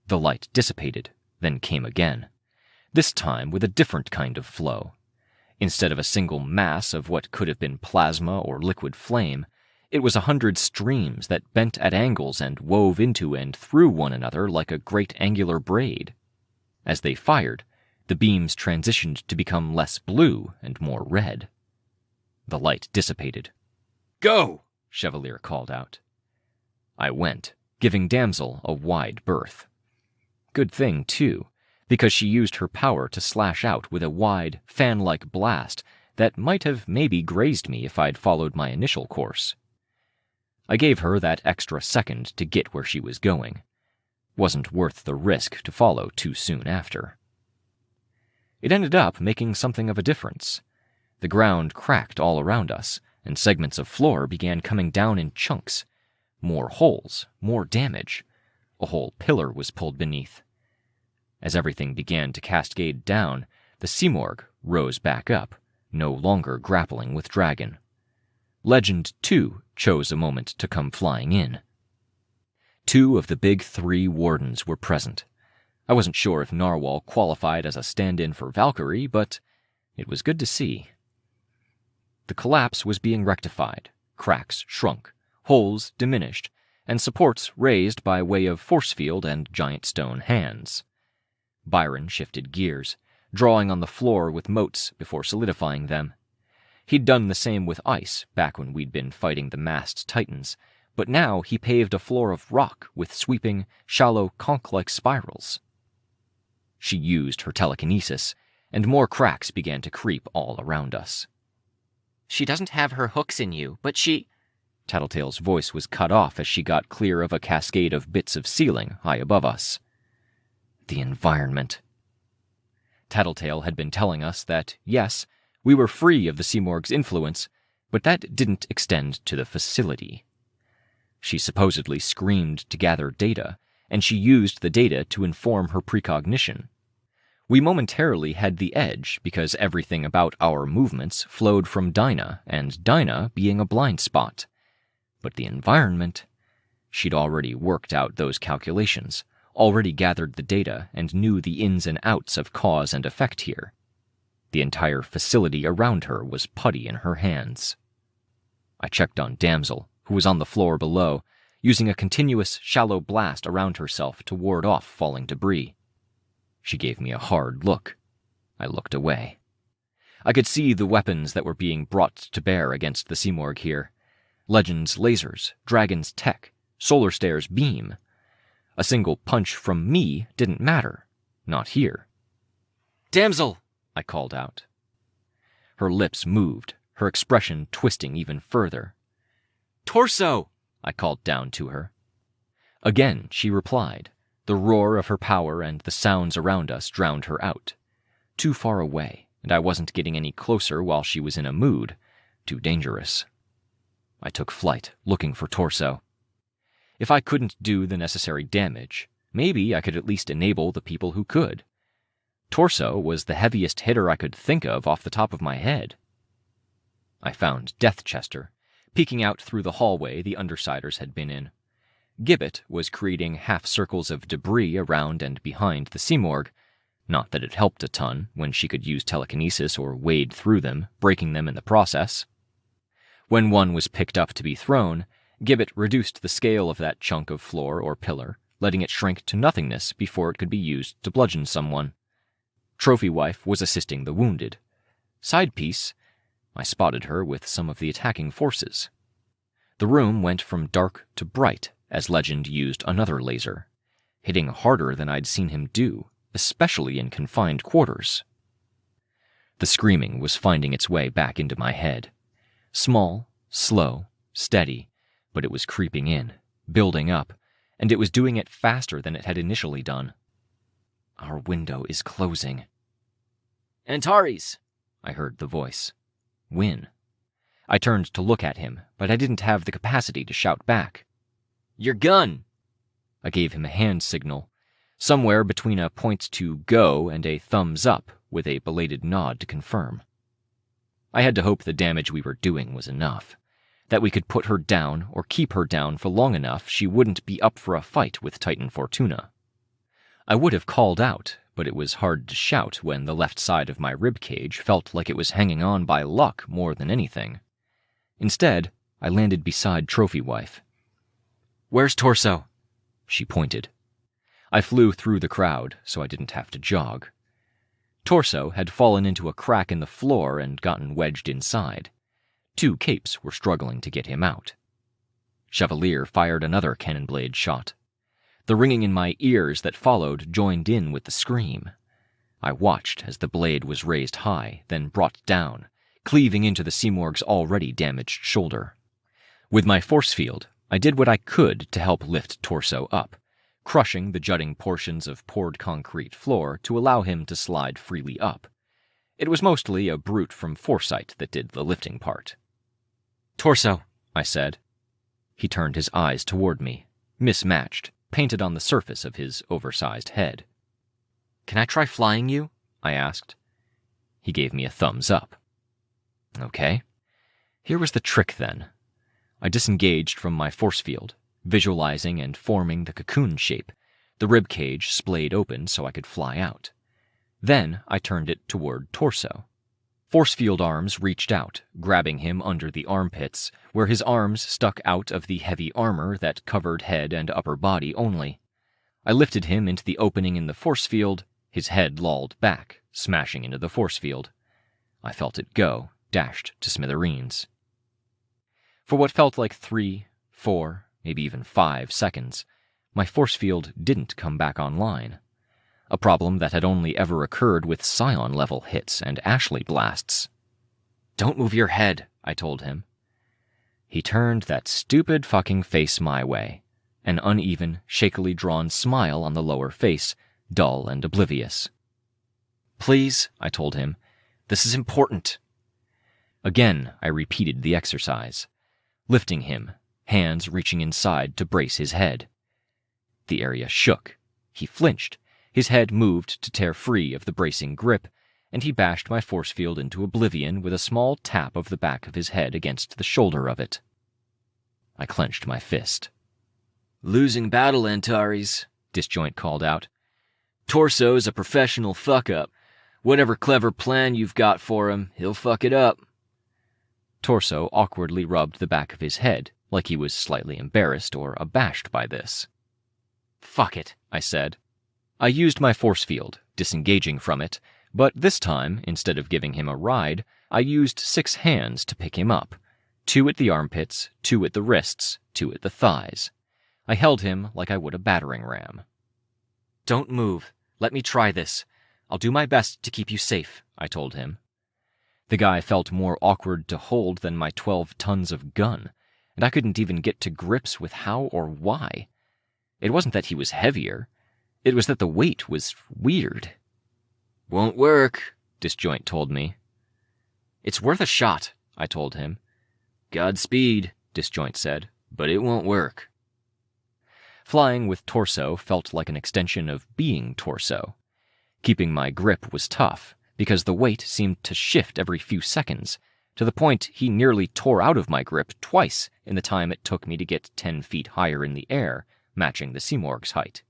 The light dissipated, then came again, this time with a different kind of flow. Instead of a single mass of what could have been plasma or liquid flame, it was 100 streams that bent at angles and wove into and through one another like a great angular braid. As they fired, the beams transitioned to become less blue and more red. The light dissipated. Go! Chevalier called out. I went, giving Damsel a wide berth. Good thing, too, because she used her power to slash out with a wide, fan-like blast that might have maybe grazed me if I'd followed my initial course. I gave her that extra second to get where she was going. Wasn't worth the risk to follow too soon after. It ended up making something of a difference. The ground cracked all around us, and segments of floor began coming down in chunks. More holes, more damage. A whole pillar was pulled beneath. As everything began to cascade down, the Simorgh rose back up, no longer grappling with Dragon. Legend, too, chose a moment to come flying in. 2 of the big 3 wardens were present. I wasn't sure if Narwhal qualified as a stand-in for Valkyrie, but it was good to see. The collapse was being rectified, cracks shrunk, holes diminished, and supports raised by way of force field and giant stone hands. Byron shifted gears, drawing on the floor with moats before solidifying them. He'd done the same with ice back when we'd been fighting the masked titans, but now he paved a floor of rock with sweeping, shallow, conch-like spirals. She used her telekinesis, and more cracks began to creep all around us. She doesn't have her hooks in you, but she... Tattletale's voice was cut off as she got clear of a cascade of bits of ceiling high above us. The environment. Tattletale had been telling us that, yes, we were free of the Simorgh's influence, but that didn't extend to the facility. She supposedly screamed to gather data, and she used the data to inform her precognition. We momentarily had the edge because everything about our movements flowed from Dinah, and Dinah being a blind spot. But the environment... She'd already worked out those calculations, already gathered the data, and knew the ins and outs of cause and effect here. The entire facility around her was putty in her hands. I checked on Damsel, who was on the floor below, using a continuous, shallow blast around herself to ward off falling debris. She gave me a hard look. I looked away. I could see the weapons that were being brought to bear against the Simorgh here. Legend's lasers, Dragon's tech, Solar Stare's beam. A single punch from me didn't matter. Not here. Damsel! I called out. Her lips moved, her expression twisting even further. Torso! I called down to her. Again she replied, The roar of her power and the sounds around us drowned her out. Too far away, and I wasn't getting any closer while she was in a mood. Too dangerous. I took flight, looking for Torso. If I couldn't do the necessary damage, maybe I could at least enable the people who could. Torso was the heaviest hitter I could think of off the top of my head. I found Deathchester, peeking out through the hallway the Undersiders had been in. Gibbet was creating half-circles of debris around and behind the Simorgh. Not that it helped a ton, when she could use telekinesis or wade through them, breaking them in the process. When one was picked up to be thrown, Gibbet reduced the scale of that chunk of floor or pillar, letting it shrink to nothingness before it could be used to bludgeon someone. Trophy Wife was assisting the wounded. Sidepiece, I spotted her with some of the attacking forces. The room went from dark to bright as Legend used another laser, hitting harder than I'd seen him do, especially in confined quarters. The screaming was finding its way back into my head. Small, slow, steady, but it was creeping in, building up, and it was doing it faster than it had initially done. Our window is closing. "Antares!" I heard the voice. Win. I turned to look at him, but I didn't have the capacity to shout back. "Your gun!" I gave him a hand signal, somewhere between a point to go and a thumbs up, with a belated nod to confirm. I had to hope the damage we were doing was enough, that we could put her down or keep her down for long enough she wouldn't be up for a fight with Titan Fortuna. I would have called out, but it was hard to shout when the left side of my rib cage felt like it was hanging on by luck more than anything. Instead, I landed beside Trophy Wife. "Where's Torso?" She pointed. I flew through the crowd, so I didn't have to jog. Torso had fallen into a crack in the floor and gotten wedged inside. 2 capes were struggling to get him out. Chevalier fired another cannon blade shot. The ringing in my ears that followed joined in with the scream. I watched as the blade was raised high, then brought down, cleaving into the Simorgh's already damaged shoulder. With my force field, I did what I could to help lift Torso up, crushing the jutting portions of poured concrete floor to allow him to slide freely up. It was mostly a brute from foresight that did the lifting part. "Torso," I said. He turned his eyes toward me, mismatched, painted on the surface of his oversized head. "Can I try flying you?" I asked. He gave me a thumbs up. Okay. Here was the trick, then. I disengaged from my force field, visualizing and forming the cocoon shape, the rib cage splayed open so I could fly out. Then I turned it toward Torso. Force field arms reached out, grabbing him under the armpits, where his arms stuck out of the heavy armor that covered head and upper body only. I lifted him into the opening in the force field, his head lolled back, smashing into the force field. I felt it go, dashed to smithereens. For what felt like 3, 4, maybe even 5 seconds, my force field didn't come back online. A problem that had only ever occurred with Scion-level hits and Ashley blasts. "Don't move your head," I told him. He turned that stupid fucking face my way, an uneven, shakily drawn smile on the lower face, dull and oblivious. "Please," I told him, "this is important." Again, I repeated the exercise, lifting him, hands reaching inside to brace his head. The area shook. He flinched. His head moved to tear free of the bracing grip, and he bashed my force field into oblivion with a small tap of the back of his head against the shoulder of it. I clenched my fist. "Losing battle, Antares," Disjoint called out. "Torso's a professional fuck-up. Whatever clever plan you've got for him, he'll fuck it up." Torso awkwardly rubbed the back of his head, like he was slightly embarrassed or abashed by this. "Fuck it," I said. I used my force field, disengaging from it, but this time, instead of giving him a ride, I used 6 hands to pick him up. 2 at the armpits, 2 at the wrists, 2 at the thighs. I held him like I would a battering ram. "Don't move. Let me try this. I'll do my best to keep you safe," I told him. The guy felt more awkward to hold than my 12 tons of gun, and I couldn't even get to grips with how or why. It wasn't that he was heavier. It was that the weight was weird. Won't work, Disjoint told me. It's worth a shot, I told him. Godspeed, Disjoint said. but it won't work. Flying with Torso felt like an extension of being Torso. Keeping my grip was tough, because the weight seemed to shift every few seconds, to the point he nearly tore out of my grip twice in the time it took me to get 10 feet higher in the air, matching the Simorg's height.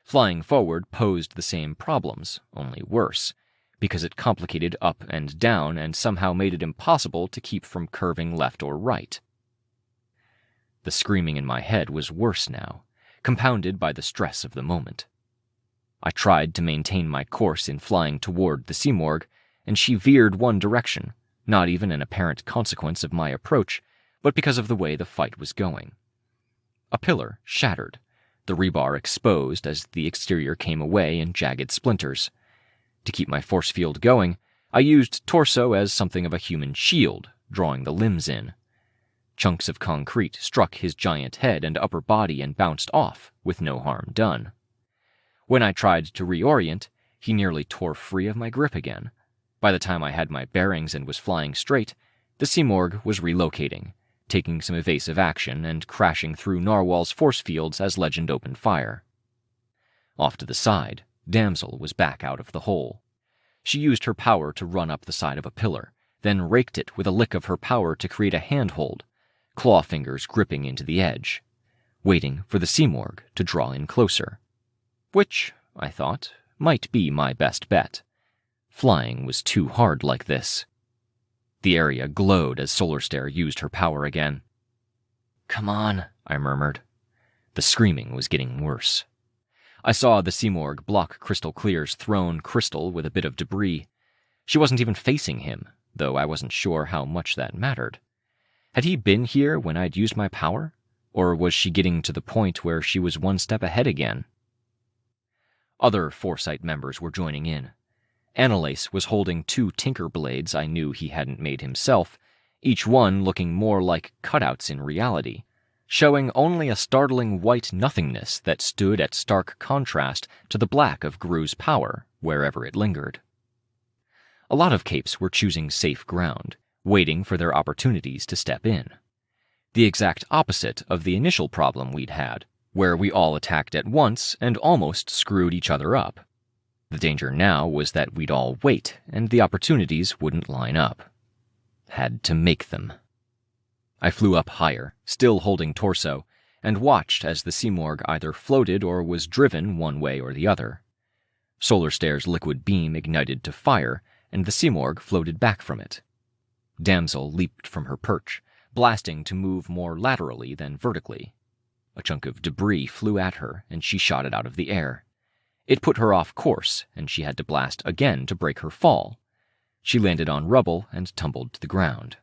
Flying forward posed the same problems, only worse, because it complicated up and down and somehow made it impossible to keep from curving left or right. The screaming in my head was worse now, compounded by the stress of the moment. I tried to maintain my course in flying toward the Simorg, and she veered one direction, not even an apparent consequence of my approach, but because of the way the fight was going. A pillar shattered, the rebar exposed as the exterior came away in jagged splinters. To keep my force field going, I used Torso as something of a human shield, drawing the limbs in. Chunks of concrete struck his giant head and upper body and bounced off, with no harm done. When I tried to reorient, he nearly tore free of my grip again. By the time I had my bearings and was flying straight, the Simorg was relocating, taking some evasive action and crashing through Narwhal's force fields as Legend opened fire. Off to the side, Damsel was back out of the hole. She used her power to run up the side of a pillar, then raked it with a lick of her power to create a handhold, claw fingers gripping into the edge, waiting for the Simorg to draw in closer. Which, I thought, might be my best bet. Flying was too hard like this. The area glowed as Solarstare used her power again. "Come on," I murmured. The screaming was getting worse. I saw the Simorg block Crystal Clear's thrown crystal with a bit of debris. She wasn't even facing him, though I wasn't sure how much that mattered. Had he been here when I'd used my power? Or was she getting to the point where she was one step ahead again? Other Foresight members were joining in. Annalise was holding 2 tinker blades I knew he hadn't made himself, each one looking more like cutouts in reality, showing only a startling white nothingness that stood at stark contrast to the black of Gru's power, wherever it lingered. A lot of capes were choosing safe ground, waiting for their opportunities to step in. The exact opposite of the initial problem we'd had, where we all attacked at once and almost screwed each other up. The danger now was that we'd all wait, and the opportunities wouldn't line up. Had to make them. I flew up higher, still holding Torso, and watched as the Simorg either floated or was driven one way or the other. Solarstare's liquid beam ignited to fire, and the Simorg floated back from it. Damsel leaped from her perch, blasting to move more laterally than vertically. A chunk of debris flew at her, and she shot it out of the air. It put her off course, and she had to blast again to break her fall. She landed on rubble and tumbled to the ground.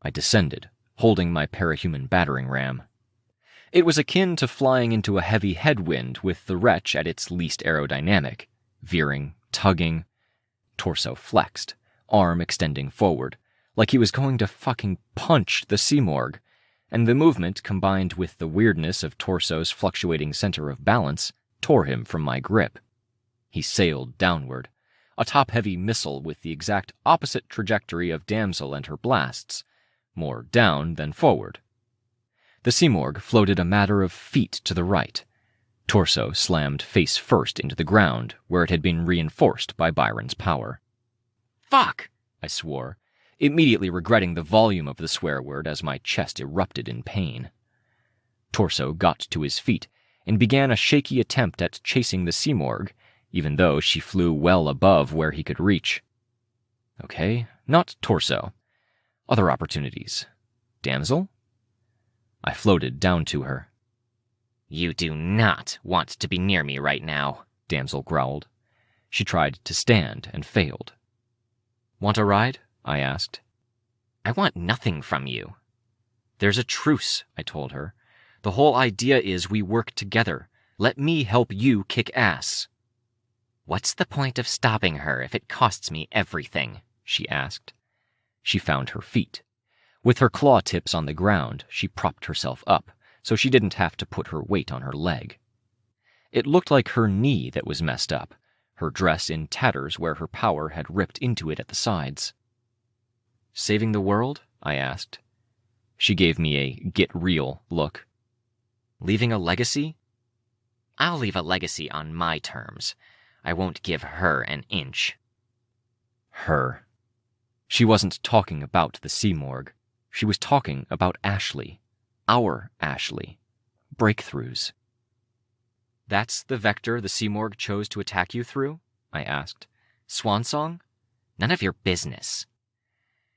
I descended, holding my parahuman battering ram. It was akin to flying into a heavy headwind with the wretch at its least aerodynamic, veering, tugging. Torso flexed, arm extending forward, like he was going to fucking punch the Simorg, and the movement, combined with the weirdness of Torso's fluctuating center of balance, tore him from my grip. He sailed downward, a top-heavy missile with the exact opposite trajectory of Damsel and her blasts, more down than forward. The Simorg floated a matter of feet to the right. Torso slammed face first into the ground, where it had been reinforced by Byron's power. "Fuck!" I swore, immediately regretting the volume of the swear word as my chest erupted in pain. Torso got to his feet and began a shaky attempt at chasing the Simorg, even though she flew well above where he could reach. Okay, not Torso. Other opportunities. Damsel? I floated down to her. "You do not want to be near me right now," Damsel growled. She tried to stand and failed. "Want a ride?" I asked. "I want nothing from you." "There's a truce," I told her. "The whole idea is we work together. Let me help you kick ass." "What's the point of stopping her if it costs me everything?" she asked. She found her feet. With her claw tips on the ground, she propped herself up, so she didn't have to put her weight on her leg. It looked like her knee that was messed up, her dress in tatters where her power had ripped into it at the sides. "Saving the world?" I asked. She gave me a get-real look. "Leaving a legacy?" I'll leave a legacy on my terms. I won't give her an inch. Her. She wasn't talking about the Sea Morgue. She was talking about Ashley. Our Ashley. Breakthroughs. "That's the vector the Sea Morgue chose to attack you through?" I asked. "Swansong?" None of your business.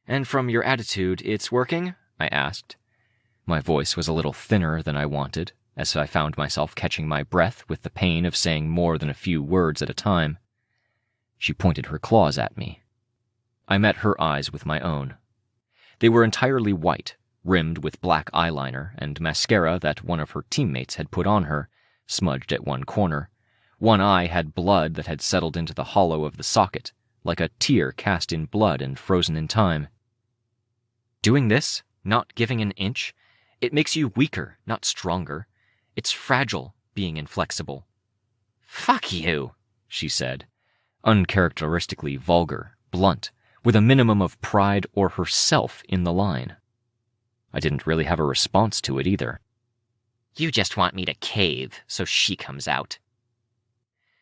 "And from your attitude, it's working?" I asked. My voice was a little thinner than I wanted, as I found myself catching my breath with the pain of saying more than a few words at a time. She pointed her claws at me. I met her eyes with my own. They were entirely white, rimmed with black eyeliner and mascara that one of her teammates had put on her, smudged at one corner. One eye had blood that had settled into the hollow of the socket, like a tear cast in blood and frozen in time. "Doing this, not giving an inch, it makes you weaker, not stronger. It's fragile, being inflexible." "Fuck you," she said, uncharacteristically vulgar, blunt, with a minimum of pride or herself in the line. I didn't really have a response to it either. "You just want me to cave, so she comes out."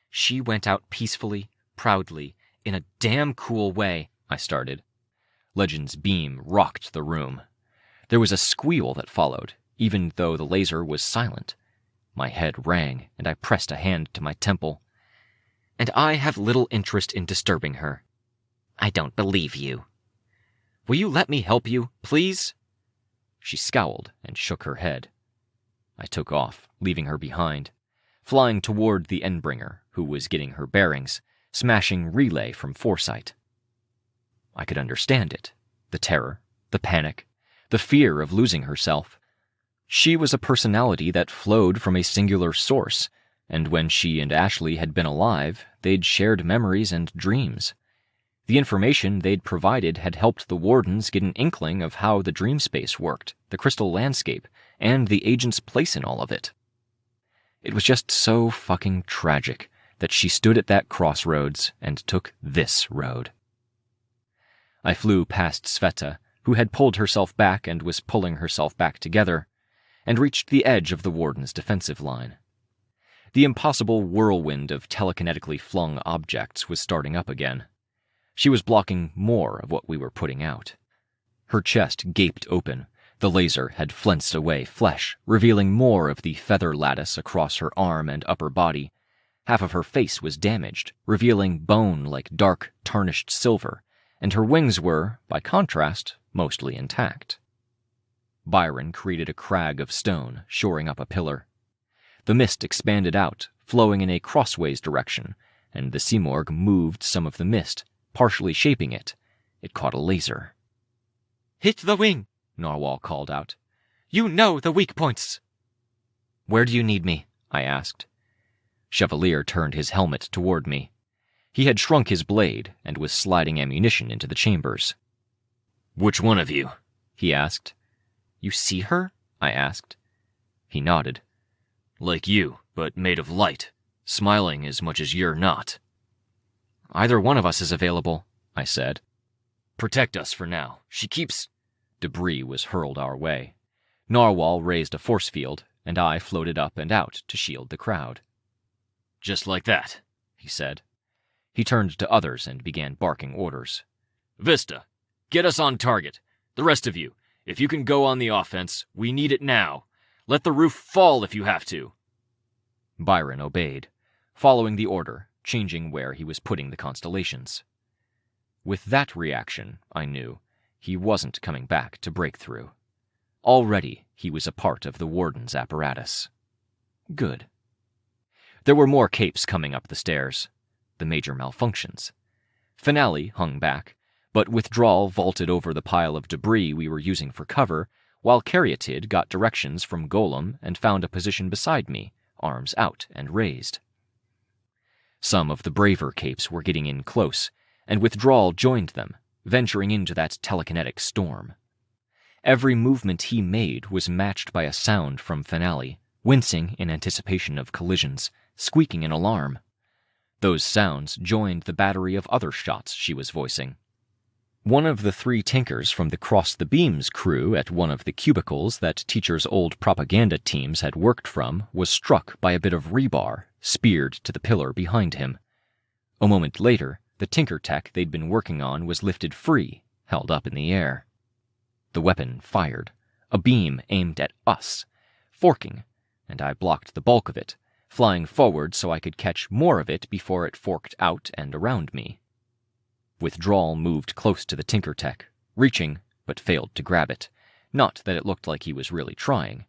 "She went out peacefully, proudly, in a damn cool way," I started. Legend's beam rocked the room. There was a squeal that followed, even though the laser was silent. My head rang, and I pressed a hand to my temple. "And I have little interest in disturbing her." "I don't believe you." "Will you let me help you, please?" She scowled and shook her head. I took off, leaving her behind, flying toward the Endbringer, who was getting her bearings, smashing relay from foresight. I could understand it. The terror, the panic, the fear of losing herself. She was a personality that flowed from a singular source, and when she and Ashley had been alive, they'd shared memories and dreams. The information they'd provided had helped the Wardens get an inkling of how the dream space worked, the crystal landscape, and the agent's place in all of it. It was just so fucking tragic that she stood at that crossroads and took this road. I flew past Sveta, who had pulled herself back and was pulling herself back together, and reached the edge of the Warden's defensive line. The impossible whirlwind of telekinetically flung objects was starting up again. She was blocking more of what we were putting out. Her chest gaped open. The laser had flensed away flesh, revealing more of the feather lattice across her arm and upper body. Half of her face was damaged, revealing bone like dark, tarnished silver, and her wings were, by contrast, mostly intact. Byron created a crag of stone, shoring up a pillar. The mist expanded out, flowing in a crossways direction, and the Sea Morgue moved some of the mist, partially shaping it. It caught a laser. "Hit the wing," Narwhal called out. "You know the weak points." "Where do you need me?" I asked. Chevalier turned his helmet toward me. He had shrunk his blade and was sliding ammunition into the chambers. "Which one of you?" he asked. "You see her?" I asked. He nodded. "Like you, but made of light, smiling as much as you're not." "Either one of us is available," I said. "Protect us for now. She keeps—" Debris was hurled our way. Narwhal raised a force field, and I floated up and out to shield the crowd. "Just like that," he said. He turned to others and began barking orders. "Vista, get us on target. The rest of you, if you can go on the offense, we need it now. Let the roof fall if you have to." Byron obeyed, following the order, changing where he was putting the constellations. With that reaction, I knew, he wasn't coming back to Breakthrough. Already, he was a part of the Warden's apparatus. Good. There were more capes coming up the stairs. The major malfunctions. Finale hung back, but Withdrawal vaulted over the pile of debris we were using for cover, while Caryatid got directions from Golem and found a position beside me, arms out and raised. Some of the braver capes were getting in close, and Withdrawal joined them, venturing into that telekinetic storm. Every movement he made was matched by a sound from Finale, wincing in anticipation of collisions, squeaking in alarm. Those sounds joined the battery of other shots she was voicing. One of the 3 tinkers from the Cross the Beams crew at one of the cubicles that Teacher's old propaganda teams had worked from was struck by a bit of rebar, speared to the pillar behind him. A moment later, the tinker tech they'd been working on was lifted free, held up in the air. The weapon fired, a beam aimed at us, forking, and I blocked the bulk of it, flying forward so I could catch more of it before it forked out and around me. Withdrawal moved close to the tinker tech, reaching, but failed to grab it. Not that it looked like he was really trying.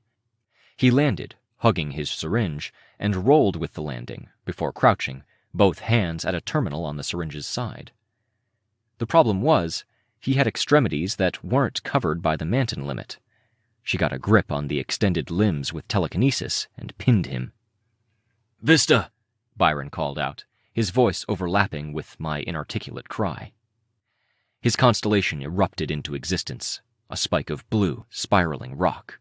He landed, hugging his syringe, and rolled with the landing, before crouching, both hands at a terminal on the syringe's side. The problem was, he had extremities that weren't covered by the Manton limit. She got a grip on the extended limbs with telekinesis and pinned him. "Vista!" Byron called out, his voice overlapping with my inarticulate cry. His constellation erupted into existence, a spike of blue, spiraling rock,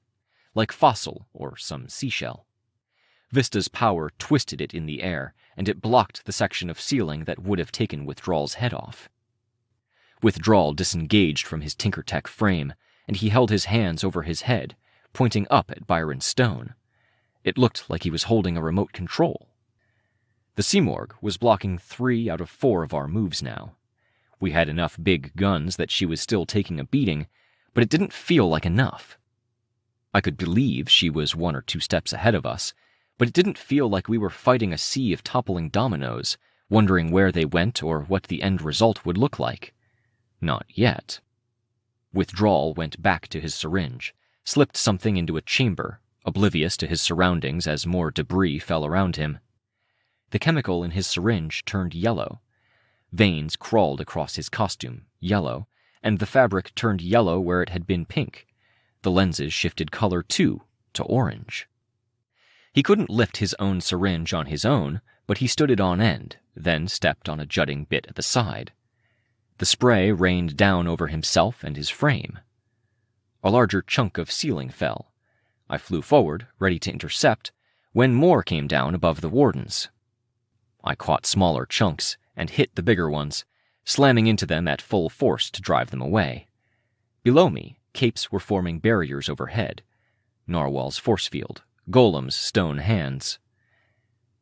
like fossil or some seashell. Vista's power twisted it in the air, and it blocked the section of ceiling that would have taken Withdrawal's head off. Withdrawal disengaged from his tinker-tech frame, and he held his hands over his head, pointing up at Byron Stone. It looked like he was holding a remote control. The Simorg was blocking 3 out of 4 of our moves now. We had enough big guns that she was still taking a beating, but it didn't feel like enough. I could believe she was 1 or 2 steps ahead of us, but it didn't feel like we were fighting a sea of toppling dominoes, wondering where they went or what the end result would look like. Not yet. Withdrawal went back to his syringe, slipped something into a chamber, oblivious to his surroundings as more debris fell around him. The chemical in his syringe turned yellow. Veins crawled across his costume, yellow, and the fabric turned yellow where it had been pink. The lenses shifted color too, to orange. He couldn't lift his own syringe on his own, but he stood it on end, then stepped on a jutting bit at the side. The spray rained down over himself and his frame. A larger chunk of ceiling fell. I flew forward, ready to intercept, when more came down above the wardens. I caught smaller chunks and hit the bigger ones, slamming into them at full force to drive them away. Below me, capes were forming barriers overhead. Narwhal's force field, Golem's stone hands.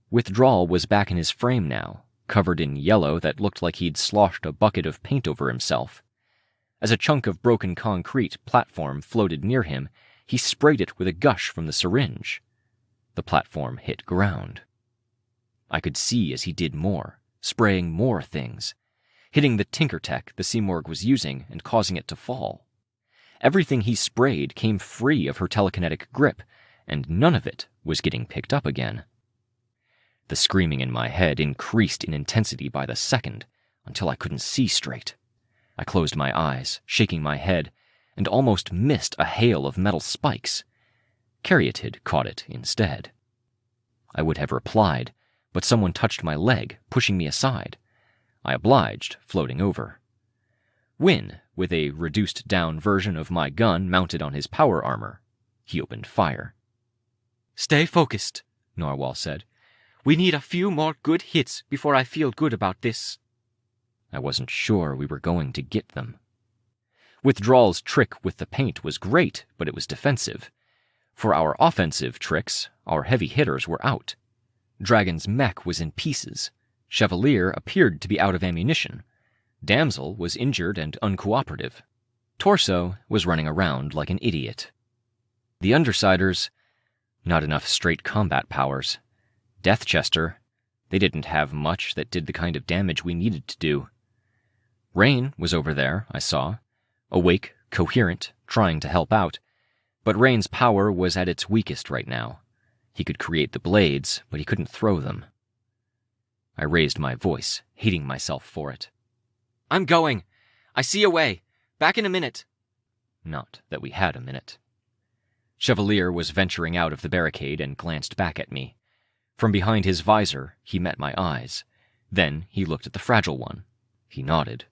Withdrawal was back in his frame now, covered in yellow that looked like he'd sloshed a bucket of paint over himself. As a chunk of broken concrete platform floated near him, he sprayed it with a gush from the syringe. The platform hit ground. I could see as he did more, spraying more things, hitting the tinker tech the Simorg was using and causing it to fall. Everything he sprayed came free of her telekinetic grip, and none of it was getting picked up again. The screaming in my head increased in intensity by the second, until I couldn't see straight. I closed my eyes, shaking my head, and almost missed a hail of metal spikes. Caryatid caught it instead. I would have replied, but someone touched my leg, pushing me aside. I obliged, floating over. Wynne, with a reduced-down version of my gun mounted on his power armor. He opened fire. "Stay focused," Narwhal said. "We need a few more good hits before I feel good about this." I wasn't sure we were going to get them. Withdrawal's trick with the paint was great, but it was defensive. For our offensive tricks, our heavy hitters were out. Dragon's mech was in pieces. Chevalier appeared to be out of ammunition. Damsel was injured and uncooperative. Torso was running around like an idiot. The Undersiders, not enough straight combat powers. Deathchester, they didn't have much that did the kind of damage we needed to do. Rain was over there, I saw, awake, coherent, trying to help out, but Rain's power was at its weakest right now. He could create the blades, but he couldn't throw them. I raised my voice, hating myself for it. "I'm going. I see a way. Back in a minute." Not that we had a minute. Chevalier was venturing out of the barricade and glanced back at me. From behind his visor, he met my eyes. Then he looked at the Fragile One. He nodded,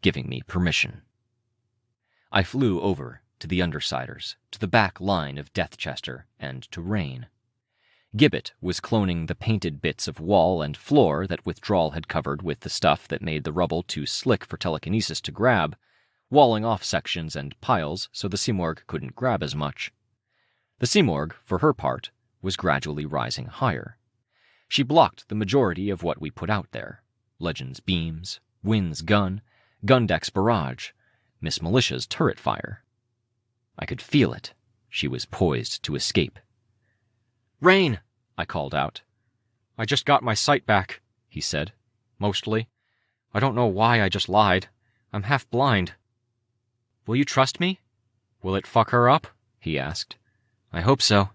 giving me permission. I flew over to the Undersiders, to the back line of Deathchester, and to Rain. Gibbet was cloning the painted bits of wall and floor that Withdrawal had covered with the stuff that made the rubble too slick for telekinesis to grab, walling off sections and piles so the Simorgh couldn't grab as much. The Simorgh, for her part, was gradually rising higher. She blocked the majority of what we put out there. Legends beams, Wynn's gun, Gundek's barrage, Miss Militia's turret fire. I could feel it. She was poised to escape. "Rain!" I called out. "I just got my sight back," he said. "Mostly. I don't know why I just lied. I'm half blind." "Will you trust me? Will it fuck her up?" he asked. "I hope so."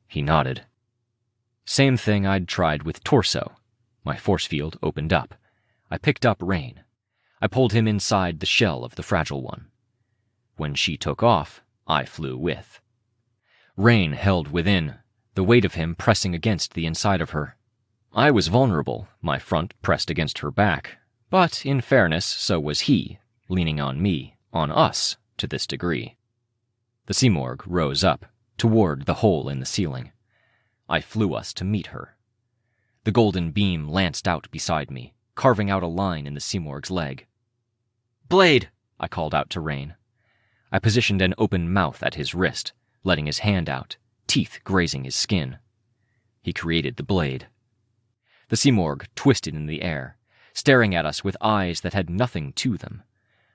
He nodded. Same thing I'd tried with Torso. My force field opened up. I picked up Rain. I pulled him inside the shell of the fragile one. When she took off, I flew with. Rain held within, the weight of him pressing against the inside of her. I was vulnerable, my front pressed against her back, but in fairness, so was he, leaning on me, on us, to this degree. The Simorgh rose up, toward the hole in the ceiling. I flew us to meet her. The golden beam lanced out beside me, carving out a line in the Simorgh's leg. "Blade!" I called out to Rain. I positioned an open mouth at his wrist, letting his hand out, teeth grazing his skin. He created the blade. The Simorgh twisted in the air, staring at us with eyes that had nothing to them.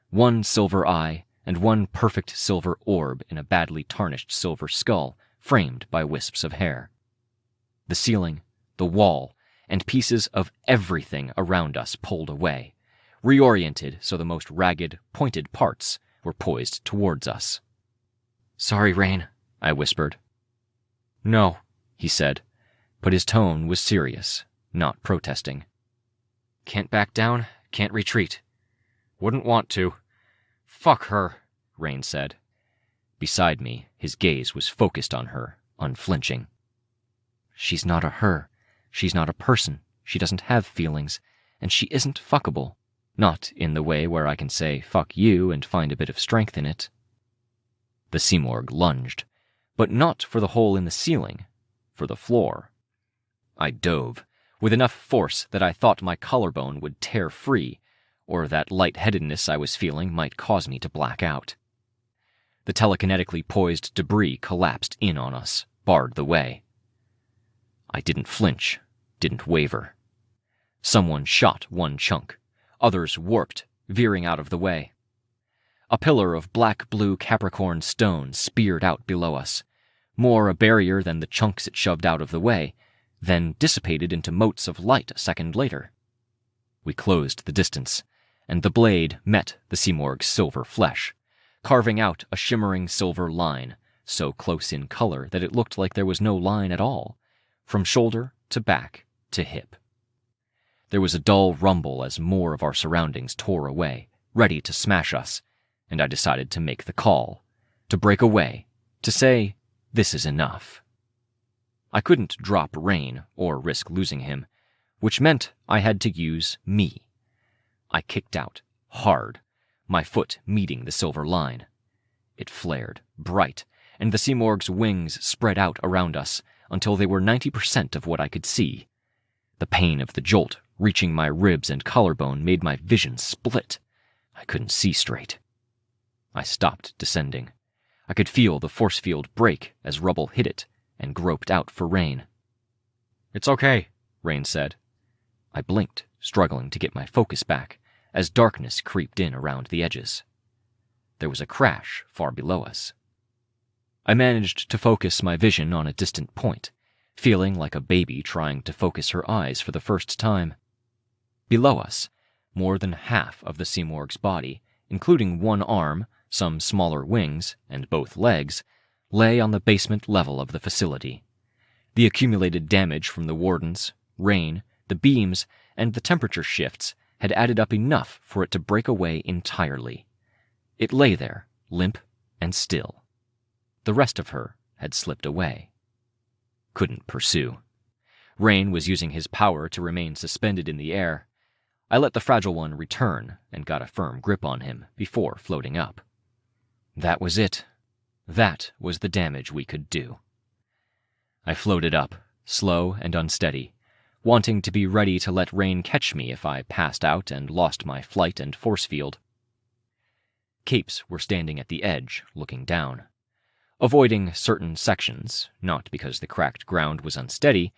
One silver eye and one perfect silver orb in a badly tarnished silver skull framed by wisps of hair. The ceiling, the wall, and pieces of everything around us pulled away, reoriented so the most ragged, pointed parts were poised towards us. "Sorry, Rain," I whispered. "No," he said, but his tone was serious, not protesting. "Can't back down, can't retreat. Wouldn't want to. Fuck her," Rain said. Beside me, his gaze was focused on her, unflinching. "She's not a her. She's not a person. She doesn't have feelings, and she isn't fuckable. Not in the way where I can say, fuck you, and find a bit of strength in it." The Simorgh lunged, but not for the hole in the ceiling, for the floor. I dove, with enough force that I thought my collarbone would tear free, or that lightheadedness I was feeling might cause me to black out. The telekinetically poised debris collapsed in on us, barred the way. I didn't flinch, didn't waver. Someone shot one chunk. Others warped, veering out of the way. A pillar of black-blue Capricorn stone speared out below us, more a barrier than the chunks it shoved out of the way, then dissipated into motes of light a second later. We closed the distance, and the blade met the Simorgh's silver flesh, carving out a shimmering silver line, so close in color that it looked like there was no line at all, from shoulder to back to hip. There was a dull rumble as more of our surroundings tore away, ready to smash us, and I decided to make the call, to break away, to say, this is enough. I couldn't drop Rain or risk losing him, which meant I had to use me. I kicked out, hard, my foot meeting the silver line. It flared, bright, and the Simorgh's wings spread out around us until they were 90% of what I could see. The pain of the jolt reaching my ribs and collarbone made my vision split. I couldn't see straight. I stopped descending. I could feel the force field break as rubble hit it, and groped out for Rain. "It's okay," Rain said. I blinked, struggling to get my focus back, as darkness creeped in around the edges. There was a crash far below us. I managed to focus my vision on a distant point, feeling like a baby trying to focus her eyes for the first time. Below us, more than half of the Simorgh's body, including one arm, some smaller wings, and both legs, lay on the basement level of the facility. The accumulated damage from the wardens, Rain, the beams, and the temperature shifts had added up enough for it to break away entirely. It lay there, limp and still. The rest of her had slipped away. Couldn't pursue. Rain was using his power to remain suspended in the air. I let the fragile one return and got a firm grip on him before floating up. That was it. That was the damage we could do. I floated up, slow and unsteady, wanting to be ready to let rain catch me if I passed out and lost my flight and force field. Capes were standing at the edge, looking down, avoiding certain sections, not because the cracked ground was unsteady,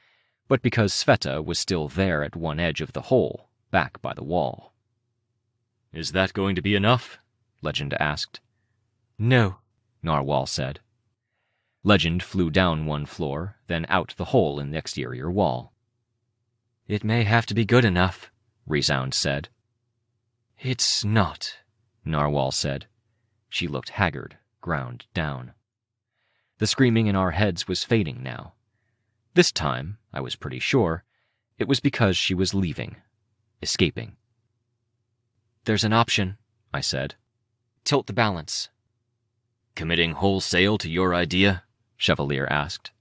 but because Sveta was still there at one edge of the hole, back by the wall. "Is that going to be enough?" Legend asked. "No," Narwhal said. Legend flew down one floor, then out the hole in the exterior wall. "It may have to be good enough," Resound said. "It's not," Narwhal said. She looked haggard, ground down. The screaming in our heads was fading now. This time, I was pretty sure, it was because she was leaving, escaping. "There's an option," I said. "Tilt the balance." "Committing wholesale to your idea?" Chevalier asked.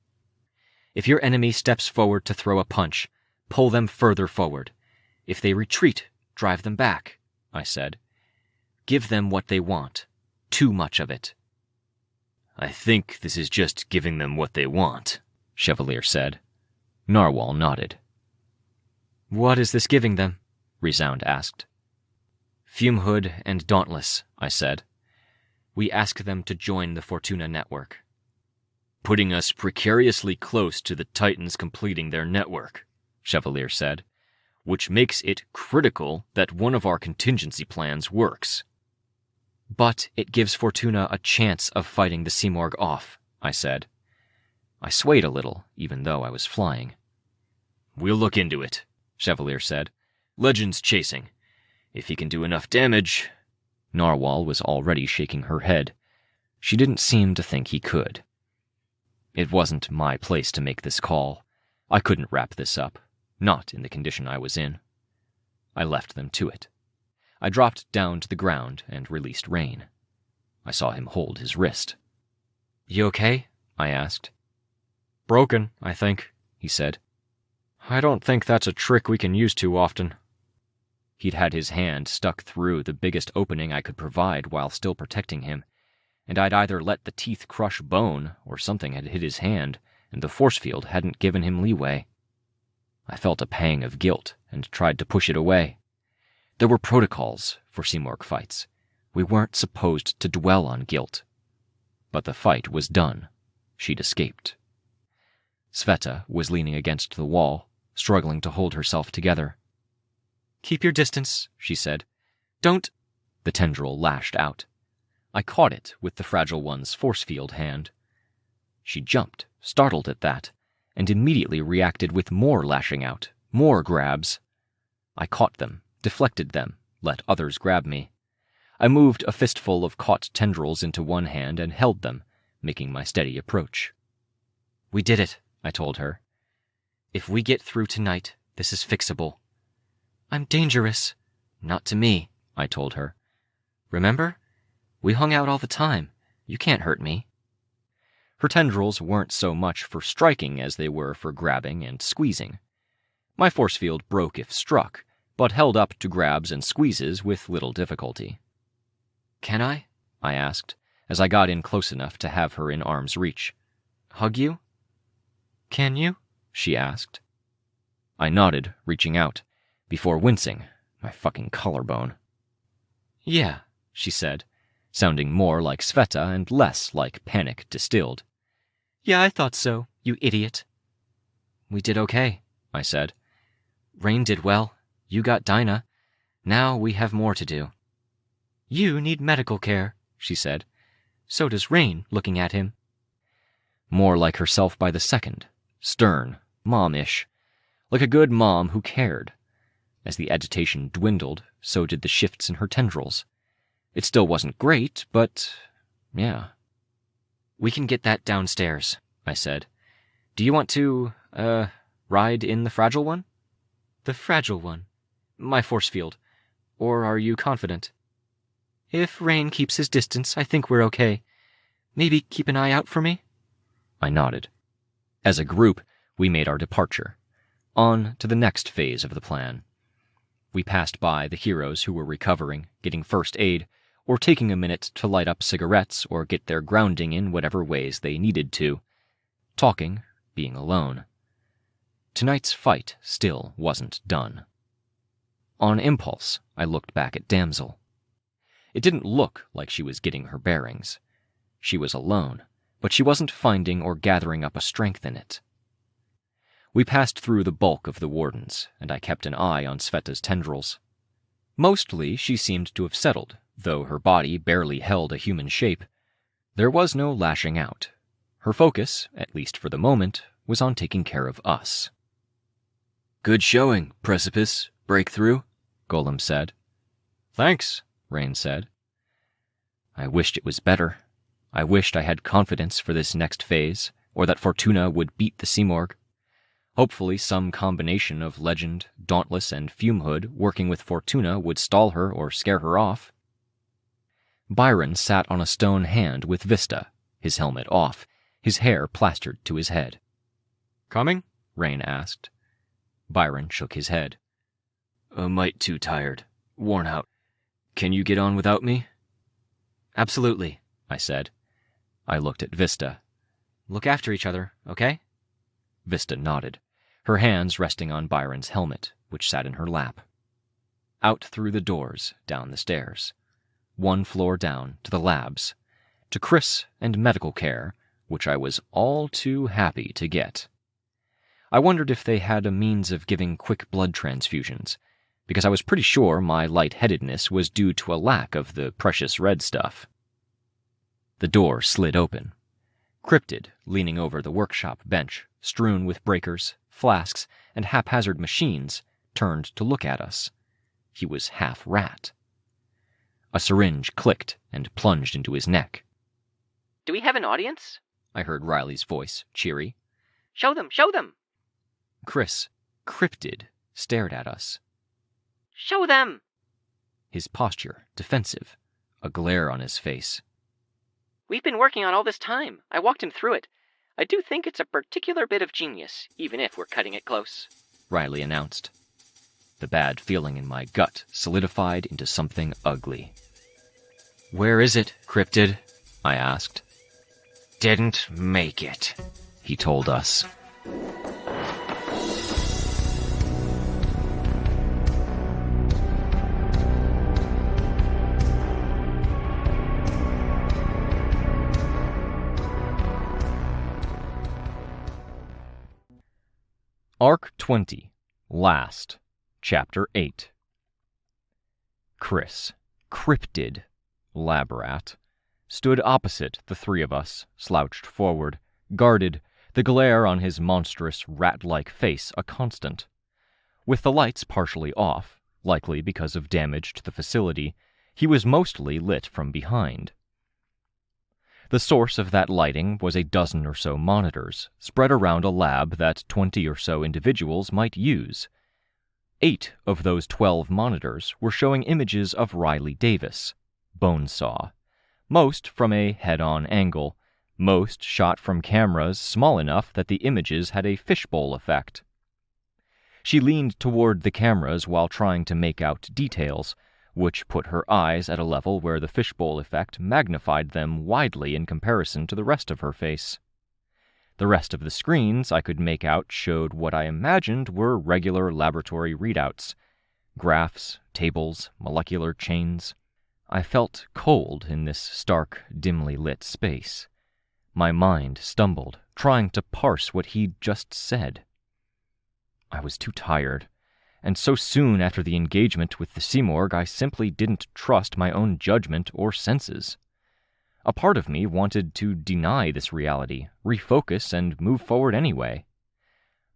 "If your enemy steps forward to throw a punch, pull them further forward. If they retreat, drive them back," I said. "Give them what they want. Too much of it." "I think this is just giving them what they want," Chevalier said. Narwhal nodded. "What is this giving them?" Resound asked. "Fumehood and Dauntless," I said. "We ask them to join the Fortuna network." "Putting us precariously close to the Titans completing their network," Chevalier said, "which makes it critical that one of our contingency plans works." "But it gives Fortuna a chance of fighting the Simorgh off," I said. I swayed a little, even though I was flying. "We'll look into it," Chevalier said. "Legend's chasing. If he can do enough damage—" Narwhal was already shaking her head. She didn't seem to think he could. It wasn't my place to make this call. I couldn't wrap this up, not in the condition I was in. I left them to it. I dropped down to the ground and released Rain. I saw him hold his wrist. "You okay?" I asked. "Broken, I think," he said. "I don't think that's a trick we can use too often." He'd had his hand stuck through the biggest opening I could provide while still protecting him, and I'd either let the teeth crush bone or something had hit his hand, and the force field hadn't given him leeway. I felt a pang of guilt and tried to push it away. There were protocols for Simorgh fights. We weren't supposed to dwell on guilt. But the fight was done. She'd escaped. Sveta was leaning against the wall, struggling to hold herself together. "Keep your distance," she said. "Don't—" The tendril lashed out. I caught it with the Fragile One's force field hand. She jumped, startled at that, and immediately reacted with more lashing out, more grabs. I caught them, deflected them, let others grab me. I moved a fistful of caught tendrils into one hand and held them, making my steady approach. "We did it," I told her. "If we get through tonight, this is fixable." "I'm dangerous." "Not to me," I told her. "Remember? We hung out all the time. You can't hurt me." Her tendrils weren't so much for striking as they were for grabbing and squeezing. My force field broke if struck, but held up to grabs and squeezes with little difficulty. "Can I?" I asked, as I got in close enough to have her in arm's reach. "Hug you?" "Can you?" she asked. I nodded, reaching out, before wincing, my fucking collarbone. "Yeah," she said, sounding more like Sveta and less like panic distilled. "Yeah, I thought so, you idiot." "We did okay," I said. "Rain did well. You got Dinah. Now we have more to do." "You need medical care," she said. "So does Rain, looking at him." More like herself by the second. Stern, mom-ish. Like a good mom who cared. As the agitation dwindled, so did the shifts in her tendrils. It still wasn't great, but yeah. "We can get that downstairs," I said. "Do you want to, ride in the Fragile One?" "The Fragile One? My force field. Or are you confident?" "If Rain keeps his distance, I think we're okay. Maybe keep an eye out for me?" I nodded. As a group, we made our departure. On to the next phase of the plan. We passed by the heroes who were recovering, getting first aid, or taking a minute to light up cigarettes or get their grounding in whatever ways they needed to. Talking, being alone. tonight's fight still wasn't done. On impulse, I looked back at Damsel. It didn't look like she was getting her bearings. She was alone, but she wasn't finding or gathering up a strength in it. We passed through the bulk of the wardens, and I kept an eye on Sveta's tendrils. Mostly she seemed to have settled, though her body barely held a human shape. There was no lashing out. Her focus, at least for the moment, was on taking care of us. "Good showing, Precipice. Breakthrough," Golem said. "Thanks," Rain said. I wished it was better. I wished I had confidence for this next phase, or that Fortuna would beat the Simorgh. Hopefully some combination of Legend, Dauntless, and Fumehood working with Fortuna would stall her or scare her off. Byron sat on a stone hand with Vista, his helmet off, his hair plastered to his head. "Coming?" Rain asked. Byron shook his head. "A mite too tired. Worn out. Can you get on without me?" "Absolutely," I said. I looked at Vista. "Look after each other, okay?" Vista nodded, her hands resting on Byron's helmet, which sat in her lap. Out through the doors, down the stairs. 1 floor down, to the labs. To Chris and medical care, which I was all too happy to get. I wondered if they had a means of giving quick blood transfusions, because I was pretty sure my lightheadedness was due to a lack of the precious red stuff. The door slid open. Cryptid, leaning over the workshop bench, strewn with breakers, flasks, and haphazard machines, turned to look at us. He was half rat. A syringe clicked and plunged into his neck. "Do we have an audience?" I heard Riley's voice, cheery. Show them, show them! Chris, Cryptid, stared at us. Show them! His posture, defensive, a glare on his face. We've been working on all this time. I walked him through it. I do think it's a particular bit of genius, even if we're cutting it close," Riley announced. The bad feeling in my gut solidified into something ugly. "Where is it, Cryptid?" I asked. "Didn't make it," he told us. Arc 20, Last, Chapter 8. Chris, Cryptid, lab rat, stood opposite the three of us, slouched forward, guarded, the glare on his monstrous, rat-like face a constant. With the lights partially off, likely because of damage to the facility, he was mostly lit from behind. The source of that lighting was a dozen or so monitors, spread around a lab that 20 or so individuals might use. 8 of those 12 monitors were showing images of Riley Davis, Bonesaw, most from a head-on angle, most shot from cameras small enough that the images had a fishbowl effect. She leaned toward the cameras while trying to make out details, which put her eyes at a level where the fishbowl effect magnified them widely in comparison to the rest of her face. The rest of the screens I could make out showed what I imagined were regular laboratory readouts, graphs, tables, molecular chains. I felt cold in this stark, dimly lit space. My mind stumbled, trying to parse what he'd just said. I was too tired. And so soon after the engagement with the Simorgh, I simply didn't trust my own judgment or senses. A part of me wanted to deny this reality, refocus, and move forward anyway.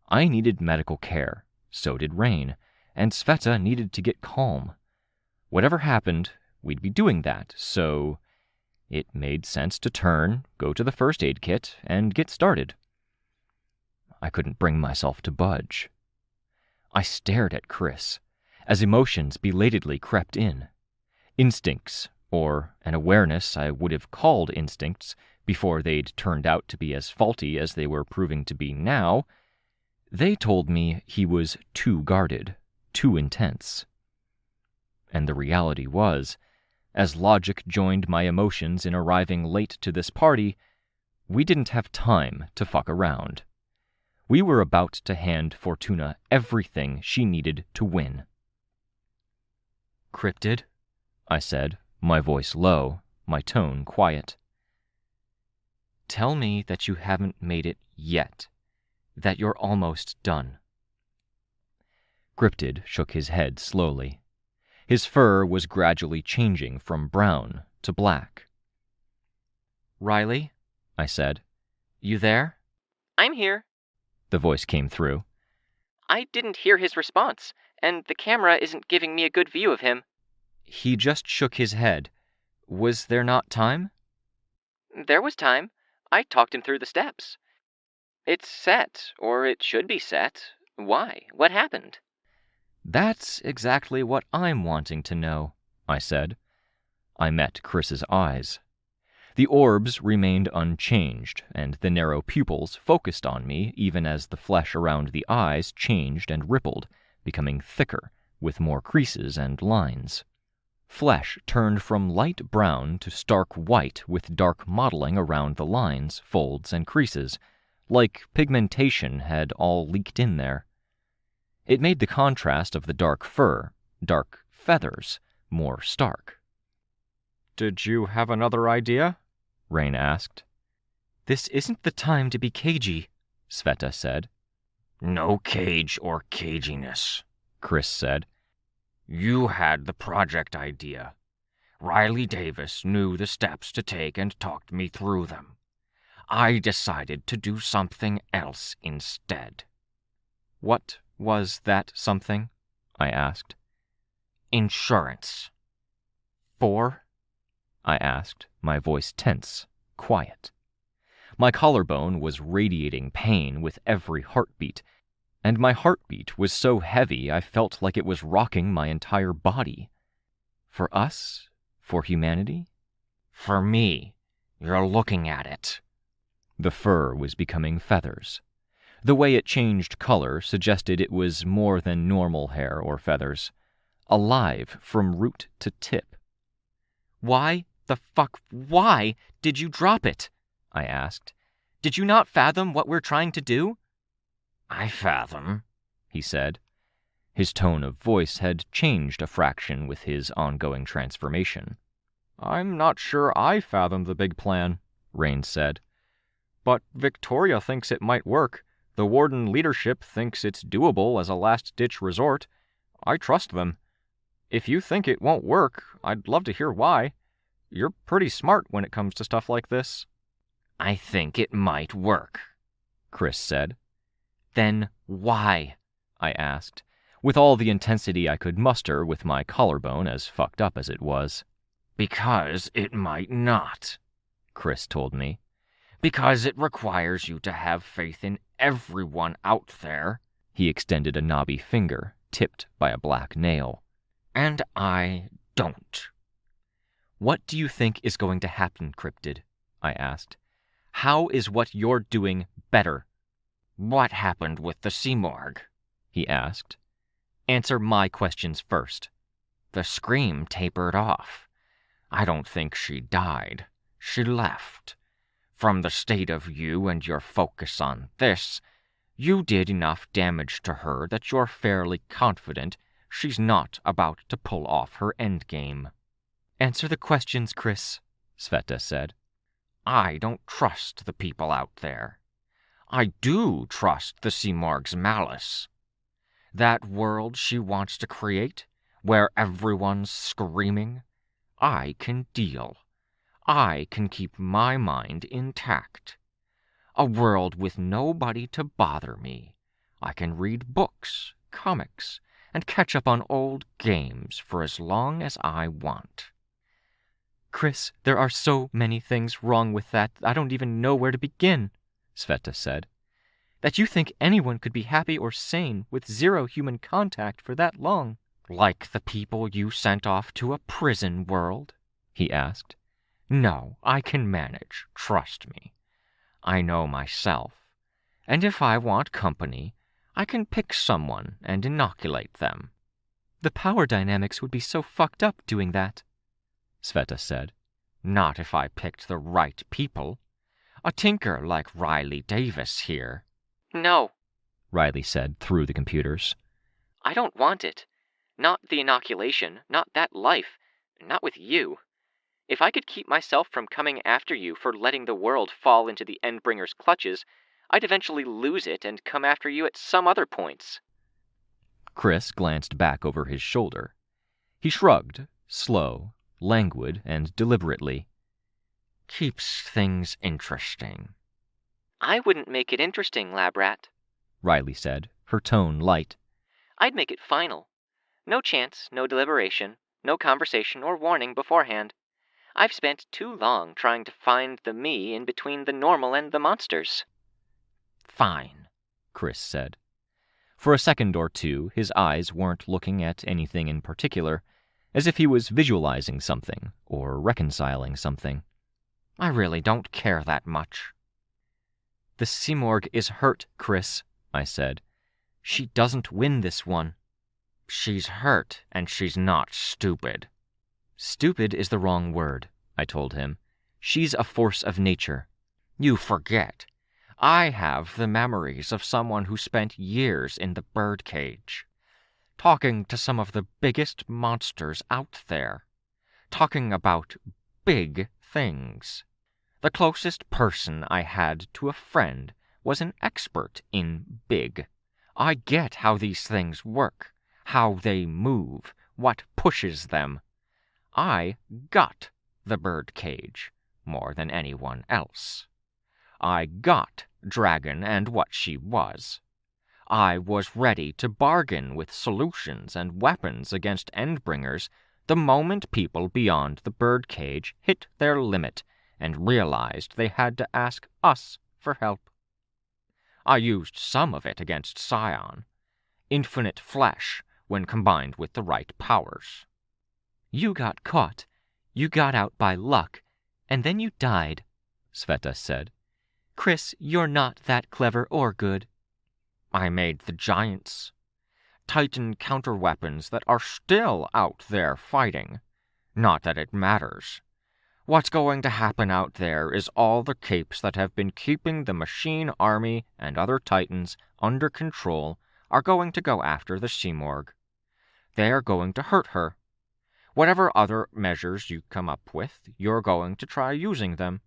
I needed medical care, so did Rain, and Sveta needed to get calm. Whatever happened, we'd be doing that, so it made sense to turn, go to the first aid kit, and get started. I couldn't bring myself to budge. I stared at Chris, as emotions belatedly crept in. Instincts, or an awareness I would have called instincts before they'd turned out to be as faulty as they were proving to be now, they told me he was too guarded, too intense. And the reality was, as logic joined my emotions in arriving late to this party, we didn't have time to fuck around. We were about to hand Fortuna everything she needed to win. "Cryptid," I said, my voice low, my tone quiet. "Tell me that you haven't made it yet, that you're almost done." Cryptid shook his head slowly. His fur was gradually changing from brown to black. "Riley," I said, "you there?" I'm here. The voice came through. I didn't hear his response, and the camera isn't giving me a good view of him. He just shook his head. Was there not time? There was time. I talked him through the steps. It's set, or it should be set. Why? What happened? That's exactly what I'm wanting to know, I said. I met Chris's eyes. The orbs remained unchanged, and the narrow pupils focused on me even as the flesh around the eyes changed and rippled, becoming thicker, with more creases and lines. Flesh turned from light brown to stark white with dark mottling around the lines, folds, and creases, like pigmentation had all leaked in there. It made the contrast of the dark fur, dark feathers, more stark. "Did you have another idea?" Rain asked. "This isn't the time to be cagey," Sveta said. "No cage or caginess," Chris said. "You had the project idea. Riley Davis knew the steps to take and talked me through them. I decided to do something else instead." "What was that something?" I asked. "Insurance." "For?" I asked, my voice tense, quiet. My collarbone was radiating pain with every heartbeat, and my heartbeat was so heavy I felt like it was rocking my entire body. For us? For humanity? "For me. You're looking at it." The fur was becoming feathers. The way it changed color suggested it was more than normal hair or feathers. Alive from root to tip. "Why why did you drop it?" I asked. "Did you not fathom what we're trying to do?" "I fathom," he said. His tone of voice had changed a fraction with his ongoing transformation. "I'm not sure I fathom the big plan," Rain said. "But Victoria thinks it might work. The Warden leadership thinks it's doable as a last-ditch resort. I trust them. If you think it won't work, I'd love to hear why. You're pretty smart when it comes to stuff like this." "I think it might work," Chris said. "Then why?" I asked, with all the intensity I could muster with my collarbone as fucked up as it was. "Because it might not," Chris told me. "Because it requires you to have faith in everyone out there." He extended a knobby finger, tipped by a black nail. "And I don't." "What do you think is going to happen, Cryptid?" I asked. "How is what you're doing better?" "What happened with the Simorg?" he asked. "Answer my questions first." "The scream tapered off. I don't think she died. She left. From the state of you and your focus on this, you did enough damage to her that you're fairly confident she's not about to pull off her endgame." "Answer the questions, Chris," Sveta said. "I don't trust the people out there. I do trust the Simorg's malice. That world she wants to create, where everyone's screaming, I can deal. I can keep my mind intact. A world with nobody to bother me. I can read books, comics, and catch up on old games for as long as I want." "Chris, there are so many things wrong with that, I don't even know where to begin," Sveta said. "That you think anyone could be happy or sane with zero human contact for that long." "Like the people you sent off to a prison world?" he asked. "No, I can manage, trust me. I know myself. And if I want company, I can pick someone and inoculate them." "The power dynamics would be so fucked up doing that," Sveta said. "Not if I picked the right people. A tinker like Riley Davis here." No, Riley said through the computers. I don't want it. Not the inoculation, not that life, not with you. If I could keep myself from coming after you for letting the world fall into the Endbringer's clutches, I'd eventually lose it and come after you at some other points. Chris glanced back over his shoulder. He shrugged, slow, languid, and deliberately. Keeps things interesting. I wouldn't make it interesting, lab rat, Riley said, her tone light. I'd make it final. No chance, no deliberation, no conversation or warning beforehand. I've spent too long trying to find the me in between the normal and the monsters. Fine, Chris said. For a second or two, his eyes weren't looking at anything in particular, as if he was visualizing something or reconciling something. I really don't care that much. The Simorg is hurt, Chris, I said. She doesn't win this one. She's hurt, and she's not stupid. Stupid is the wrong word, I told him. She's a force of nature. You forget. I have the memories of someone who spent years in the birdcage, talking to some of the biggest monsters out there, talking about big things. The closest person I had to a friend was an expert in big. I get how these things work, how they move, what pushes them. I got the birdcage more than anyone else. I got Dragon and what she was. I was ready to bargain with solutions and weapons against Endbringers the moment people beyond the birdcage hit their limit and realized they had to ask us for help. I used some of it against Scion. Infinite flesh when combined with the right powers. You got caught. You got out by luck, and then you died, Sveta said. Chris, you're not that clever or good. I made the giants. Titan counterweapons that are still out there fighting. Not that it matters. What's going to happen out there is all the capes that have been keeping the machine army and other Titans under control are going to go after the Simorg. They're going to hurt her. Whatever other measures you come up with, you're going to try using them.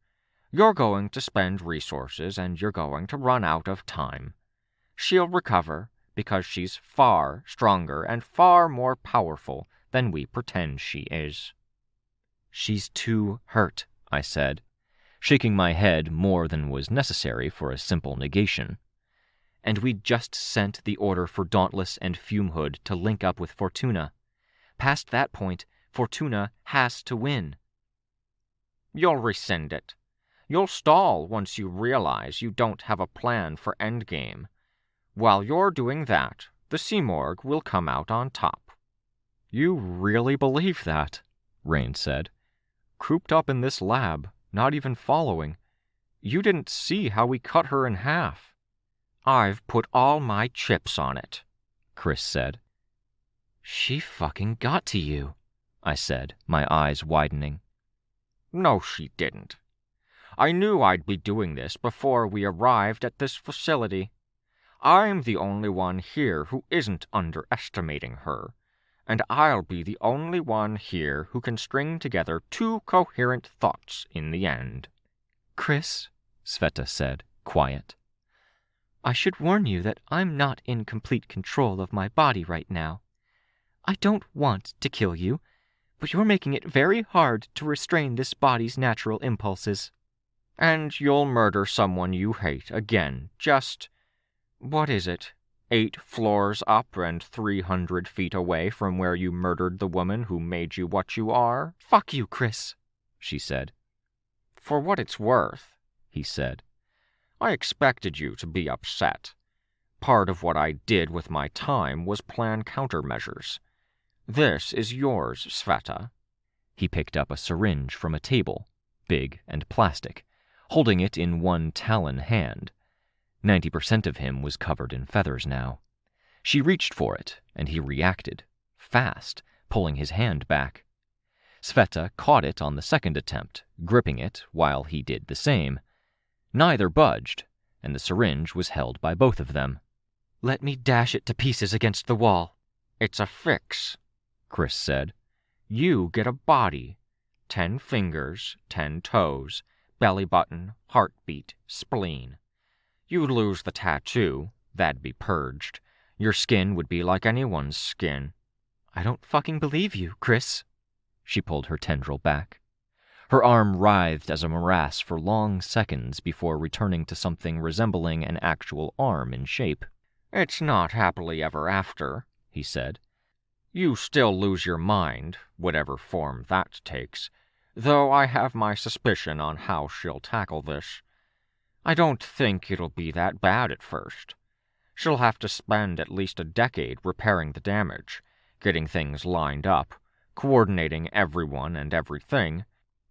You're going to spend resources and you're going to run out of time. She'll recover because she's far stronger and far more powerful than we pretend she is. She's too hurt, I said, shaking my head more than was necessary for a simple negation. And we'd just sent the order for Dauntless and Fumehood to link up with Fortuna. Past that point, Fortuna has to win. You'll rescind it. You'll stall once you realize you don't have a plan for Endgame. While you're doing that, the Simorg will come out on top. You really believe that? Rain said. Cooped up in this lab, not even following. You didn't see how we cut her in half. I've put all my chips on it, Chris said. She fucking got to you, I said, my eyes widening. No, she didn't. I knew I'd be doing this before we arrived at this facility. I'm the only one here who isn't underestimating her, and I'll be the only one here who can string together two coherent thoughts in the end. Chris, Sveta said, quiet. I should warn you that I'm not in complete control of my body right now. I don't want to kill you, but you're making it very hard to restrain this body's natural impulses. And you'll murder someone you hate again, just, what is it, 8 floors up and 300 feet away from where you murdered the woman who made you what you are? Fuck you, Chris, she said. For what it's worth, he said. I expected you to be upset. Part of what I did with my time was plan countermeasures. This is yours, Sveta. He picked up a syringe from a table, big and plastic, holding it in one talon hand. 90% of him was covered in feathers now. She reached for it, and he reacted, fast, pulling his hand back. Sveta caught it on the second attempt, gripping it while he did the same. Neither budged, and the syringe was held by both of them. Let me dash it to pieces against the wall. It's a fix, Chris said. You get a body. 10 fingers, 10 toes, belly button, heartbeat, spleen. You'd lose the tattoo. That'd be purged. Your skin would be like anyone's skin. I don't fucking believe you, Chris. She pulled her tendril back. Her arm writhed as a morass for long seconds before returning to something resembling an actual arm in shape. It's not happily ever after, he said. You still lose your mind, whatever form that takes, though I have my suspicion on how she'll tackle this. I don't think it'll be that bad at first. She'll have to spend at least a decade repairing the damage, getting things lined up, coordinating everyone and everything.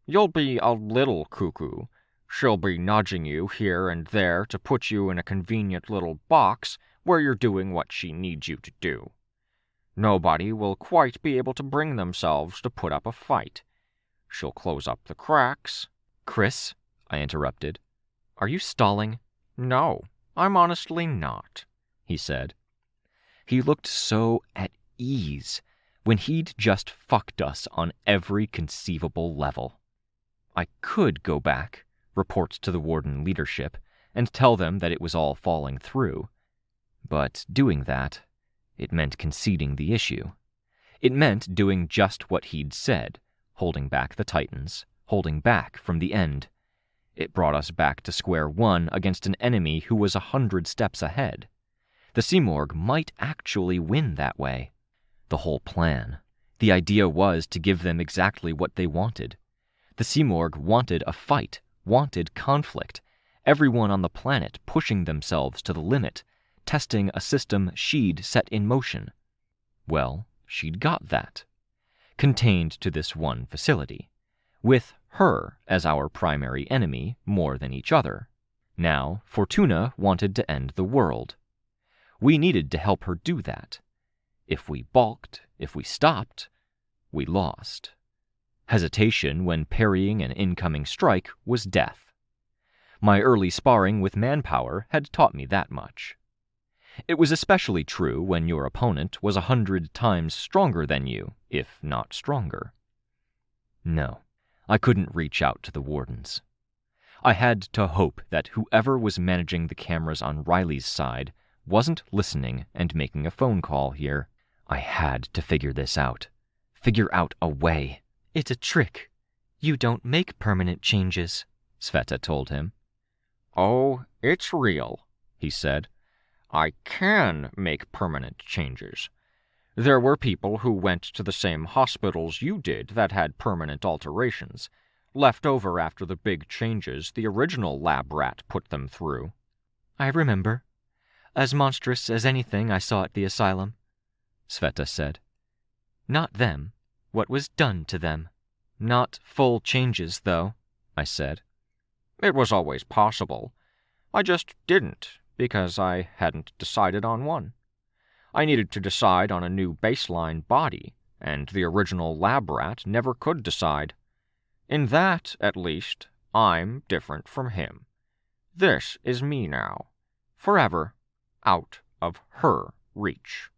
You'll be a little cuckoo. She'll be nudging you here and there to put you in a convenient little box where you're doing what she needs you to do. Nobody will quite be able to bring themselves to put up a fight. She'll close up the cracks. Chris, I interrupted, are you stalling? No, I'm honestly not, he said. He looked so at ease when he'd just fucked us on every conceivable level. I could go back, report to the Warden leadership, and tell them that it was all falling through. But doing that, it meant conceding the issue. It meant doing just what he'd said, holding back the Titans, holding back from the end. It brought us back to square one against an enemy who was 100 steps ahead. The Simorg might actually win that way. The whole plan, the idea was to give them exactly what they wanted. The Simorg wanted a fight, wanted conflict, everyone on the planet pushing themselves to the limit, testing a system she'd set in motion. Well, she'd got that. Contained to this one facility, with her as our primary enemy more than each other. Now, Fortuna wanted to end the world. We needed to help her do that. If we balked, if we stopped, we lost. Hesitation when parrying an incoming strike was death. My early sparring with manpower had taught me that much. It was especially true when your opponent was 100 times stronger than you, if not stronger. No, I couldn't reach out to the Wardens. I had to hope that whoever was managing the cameras on Riley's side wasn't listening and making a phone call here. I had to figure this out. Figure out a way. It's a trick. You don't make permanent changes, Sveta told him. Oh, it's real, he said. I can make permanent changes. There were people who went to the same hospitals you did that had permanent alterations, left over after the big changes the original lab rat put them through. I remember. As monstrous as anything I saw at the asylum, Sveta said. Not them. What was done to them. Not full changes, though, I said. It was always possible. I just didn't, because I hadn't decided on one. I needed to decide on a new baseline body, and the original lab rat never could decide. In that, at least, I'm different from him. This is me now. Forever. Out of her reach.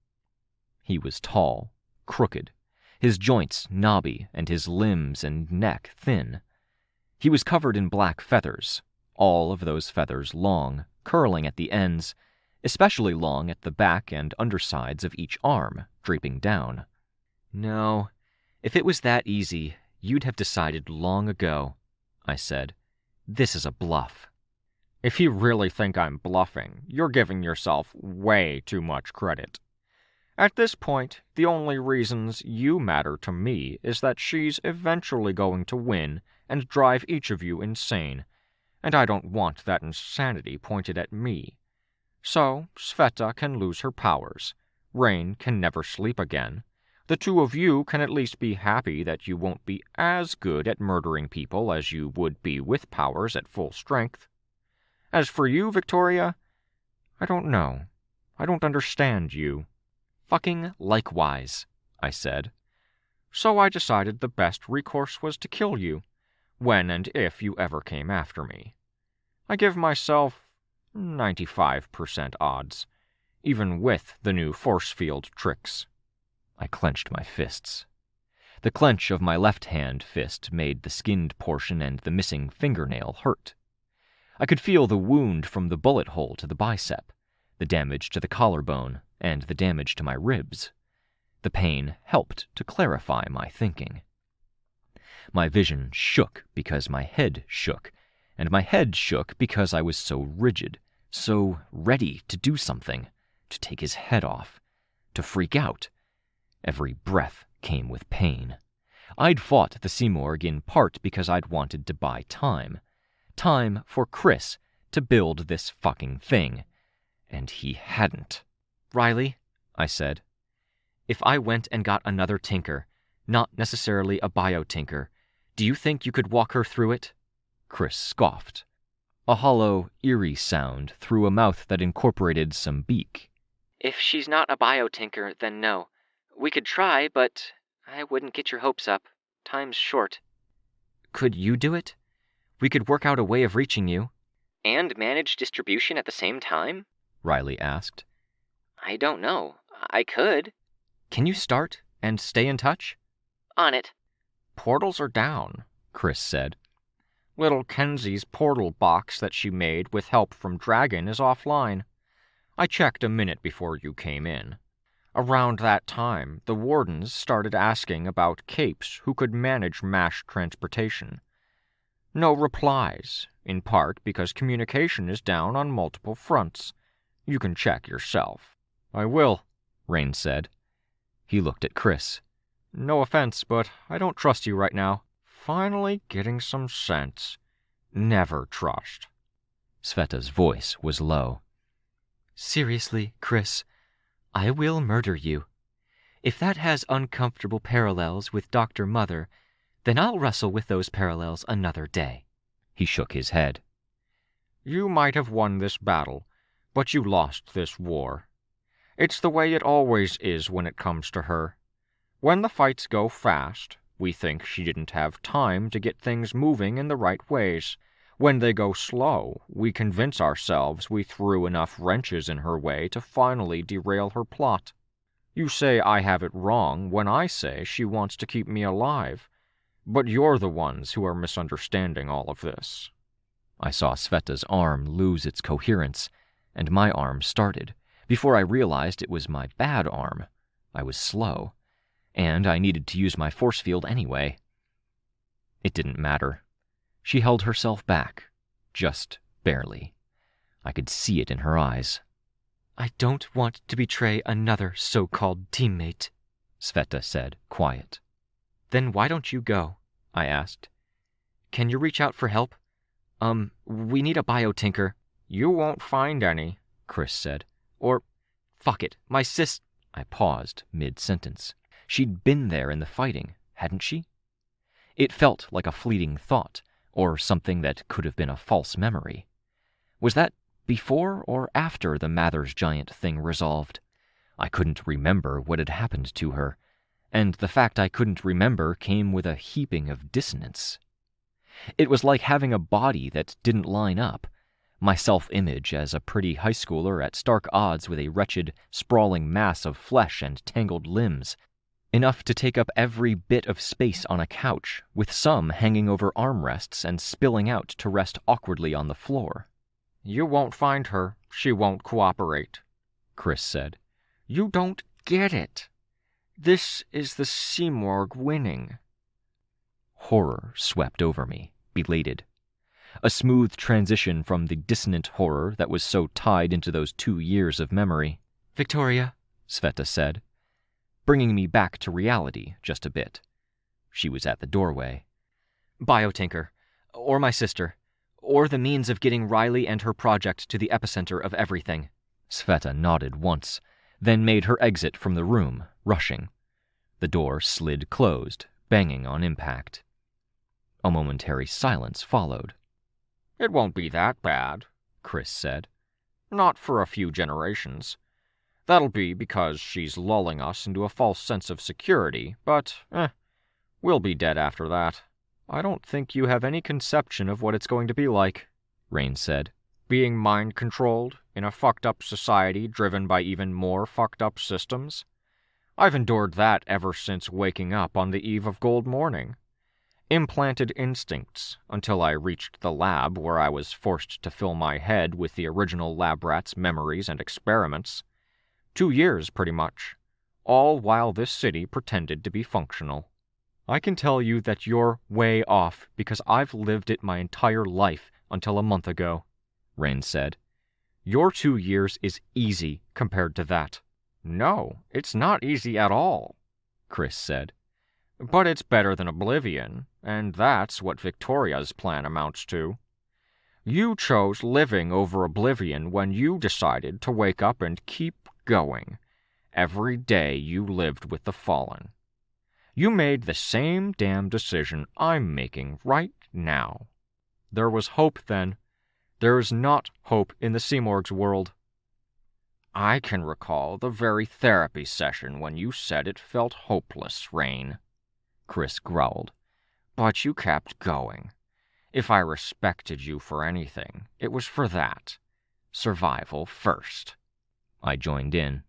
He was tall, crooked, his joints knobby and his limbs and neck thin. He was covered in black feathers, all of those feathers long, curling at the ends, especially long at the back and undersides of each arm, draping down. No, if it was that easy, you'd have decided long ago, I said. This is a bluff. If you really think I'm bluffing, you're giving yourself way too much credit. At this point, the only reasons you matter to me is that she's eventually going to win and drive each of you insane, and I don't want that insanity pointed at me. So, Sveta can lose her powers. Rain can never sleep again. The two of you can at least be happy that you won't be as good at murdering people as you would be with powers at full strength. As for you, Victoria, I don't know. I don't understand you. Fucking likewise, I said. So I decided the best recourse was to kill you, when and if you ever came after me. I give myself 95% odds. even with the new force field tricks. I clenched my fists. The clench of my left-hand fist made the skinned portion and the missing fingernail hurt. I could feel the wound from the bullet hole to the bicep, the damage to the collarbone, and the damage to my ribs. The pain helped to clarify my thinking. My vision shook because my head shook, and my head shook because I was so rigid, so ready to do something, to take his head off, to freak out. Every breath came with pain. I'd fought the Simorg in part because I'd wanted to buy time. Time for Chris to build this fucking thing. And he hadn't. Riley, I said, if I went and got another tinker, not necessarily a bio-tinker, do you think you could walk her through it? Chris scoffed. A hollow, eerie sound through a mouth that incorporated some beak. If she's not a bio-tinker, then no. We could try, but I wouldn't get your hopes up. Time's short. Could you do it? We could work out a way of reaching you. And manage distribution at the same time? Riley asked. I don't know. I could. Can you start and stay in touch? On it. Portals are down, Chris said. Little Kenzie's portal box that she made with help from Dragon is offline. I checked a minute before you came in. Around that time, the wardens started asking about capes who could manage mass transportation. No replies, in part because communication is down on multiple fronts. You can check yourself. I will, Rain said. He looked at Chris. No offense, but I don't trust you right now. Finally getting some sense. Never trust. Sveta's voice was low. Seriously, Chris, I will murder you. If that has uncomfortable parallels with Dr. Mother, then I'll wrestle with those parallels another day. He shook his head. You might have won this battle, but you lost this war. It's the way it always is when it comes to her. When the fights go fast, we think she didn't have time to get things moving in the right ways. When they go slow, we convince ourselves we threw enough wrenches in her way to finally derail her plot. You say I have it wrong when I say she wants to keep me alive, but you're the ones who are misunderstanding all of this. I saw Sveta's arm lose its coherence, and my arm started, before I realized it was my bad arm. I was slow, and I needed to use my force field anyway. It didn't matter. She held herself back, just barely. I could see it in her eyes. I don't want to betray another so-called teammate, Sveta said, quiet. Then why don't you go? I asked. Can you reach out for help? We need a bio-tinker. You won't find any, Chris said. Or, fuck it, my sis... I paused mid-sentence. She'd been there in the fighting, hadn't she? It felt like a fleeting thought, or something that could have been a false memory. Was that before or after the Mathers giant thing resolved? I couldn't remember what had happened to her, and the fact I couldn't remember came with a heaping of dissonance. It was like having a body that didn't line up, my self-image as a pretty high schooler at stark odds with a wretched, sprawling mass of flesh and tangled limbs, enough to take up every bit of space on a couch, with some hanging over armrests and spilling out to rest awkwardly on the floor. You won't find her. She won't cooperate, Chris said. You don't get it. This is the Simorg winning. Horror swept over me, belated. A smooth transition from the dissonant horror that was so tied into those 2 years of memory. Victoria, Sveta said, bringing me back to reality just a bit. She was at the doorway. Biotinker, or my sister, or the means of getting Riley and her project to the epicenter of everything. Sveta nodded once, then made her exit from the room, rushing. The door slid closed, banging on impact. A momentary silence followed. It won't be that bad, Chris said. Not for a few generations. That'll be because she's lulling us into a false sense of security, but, we'll be dead after that. I don't think you have any conception of what it's going to be like, Rain said. being mind-controlled in a fucked-up society driven by even more fucked-up systems? I've endured that ever since waking up on the eve of Gold Morning. Implanted instincts until I reached the lab where I was forced to fill my head with the original lab rat's memories and experiments. 2 years, pretty much, all while this city pretended to be functional. I can tell you that you're way off because I've lived it my entire life until a month ago, Rain said. Your 2 years is easy compared to that. No, it's not easy at all, Chris said. But it's better than oblivion, and that's what Victoria's plan amounts to. You chose living over oblivion when you decided to wake up and keep going. Every day you lived with the Fallen. You made the same damn decision I'm making right now. There was hope then. There is not hope in the Simorg's world. I can recall the very therapy session when you said it felt hopeless, Rain, Chris growled. But you kept going. If I respected you for anything, it was for that. Survival first. I joined in.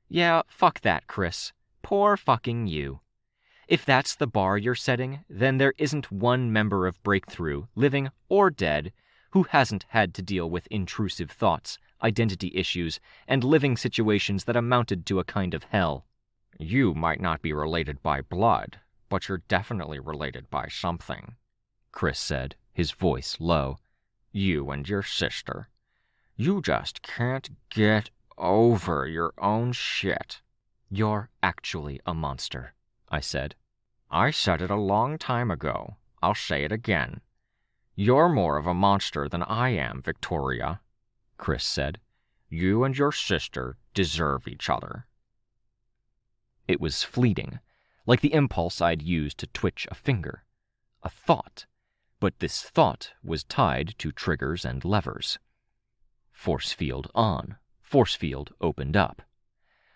Yeah, fuck that, Chris. Poor fucking you. If that's the bar you're setting, then there isn't one member of Breakthrough, living or dead, who hasn't had to deal with intrusive thoughts, identity issues, and living situations that amounted to a kind of hell. You might not be related by blood, but you're definitely related by something, Chris said, his voice low. You and your sister. You just can't get over your own shit. You're actually a monster, I said. I said it a long time ago. I'll say it again. You're more of a monster than I am, Victoria, Chris said. You and your sister deserve each other. It was fleeting, like the impulse I'd used to twitch a finger. A thought, but this thought was tied to triggers and levers. Force field on, force field opened up.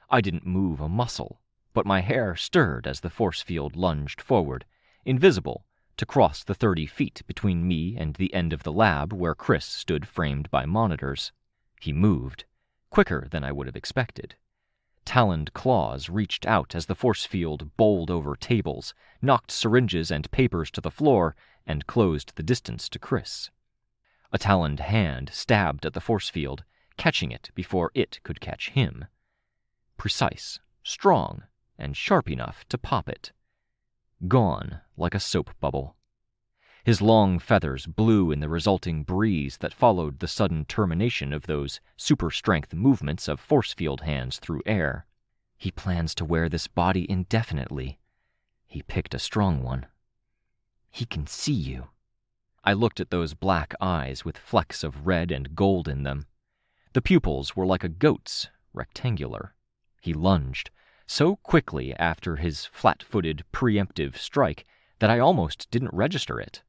I didn't move a muscle, but my hair stirred as the force field lunged forward, invisible, to cross the 30 feet between me and the end of the lab where Chris stood framed by monitors. He moved, quicker than I would have expected. Taloned claws reached out as the force field bowled over tables, knocked syringes and papers to the floor, and closed the distance to Chris. A taloned hand stabbed at the force field, catching it before it could catch him. Precise, strong, and sharp enough to pop it. Gone like a soap bubble. His long feathers blew in the resulting breeze that followed the sudden termination of those super-strength movements of force field hands through air. He plans to wear this body indefinitely. He picked a strong one. He can see you. I looked at those black eyes with flecks of red and gold in them. The pupils were like a goat's, rectangular. He lunged, so quickly after his flat-footed, preemptive strike that I almost didn't register it.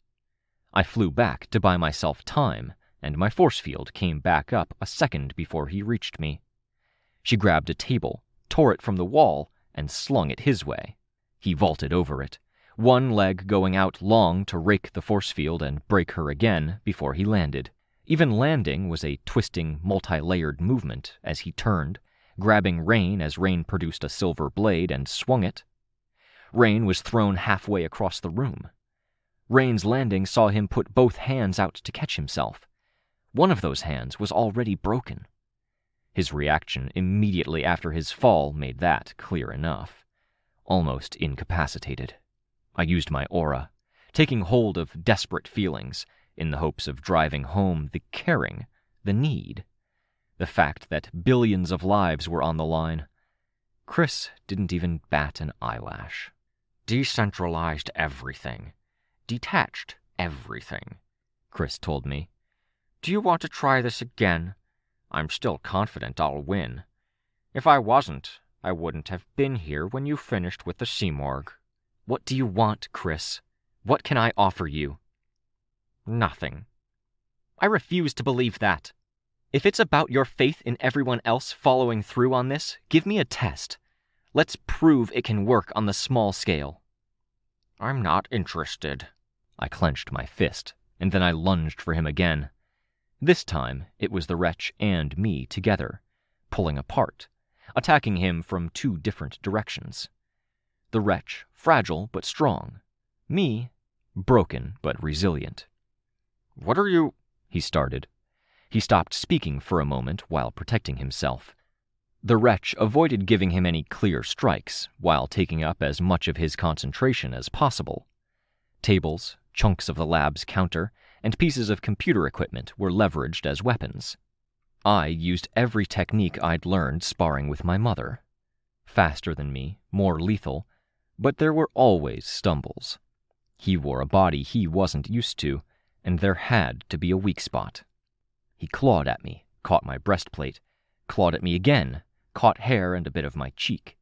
I flew back to buy myself time, and my force field came back up a second before he reached me. She grabbed a table, tore it from the wall, and slung it his way. He vaulted over it, one leg going out long to rake the force field and break her again before he landed. Even landing was a twisting, multi-layered movement as he turned, grabbing Rain as Rain produced a silver blade and swung it. Rain was thrown halfway across the room. Rain's landing saw him put both hands out to catch himself. One of those hands was already broken. His reaction immediately after his fall made that clear enough. Almost incapacitated. I used my aura, taking hold of desperate feelings, in the hopes of driving home the caring, the need, the fact that billions of lives were on the line. Chris didn't even bat an eyelash. Decentralized everything. Detached everything, Chris told me. Do you want to try this again? I'm still confident I'll win. If I wasn't, I wouldn't have been here when you finished with the Simorg. What do you want, Chris? What can I offer you? Nothing. I refuse to believe that. If it's about your faith in everyone else following through on this, give me a test. Let's prove it can work on the small scale. I'm not interested. I clenched my fist, and then I lunged for him again. This time, it was the wretch and me together, pulling apart, attacking him from 2 different directions. The wretch, fragile but strong. Me, broken but resilient. "What are you—" he started. He stopped speaking for a moment while protecting himself. The wretch avoided giving him any clear strikes, while taking up as much of his concentration as possible. Tables, chunks of the lab's counter, and pieces of computer equipment were leveraged as weapons. I used every technique I'd learned sparring with my mother. Faster than me, more lethal, but there were always stumbles. He wore a body he wasn't used to, and there had to be a weak spot. He clawed at me, caught my breastplate, clawed at me again, caught hair and a bit of my cheek.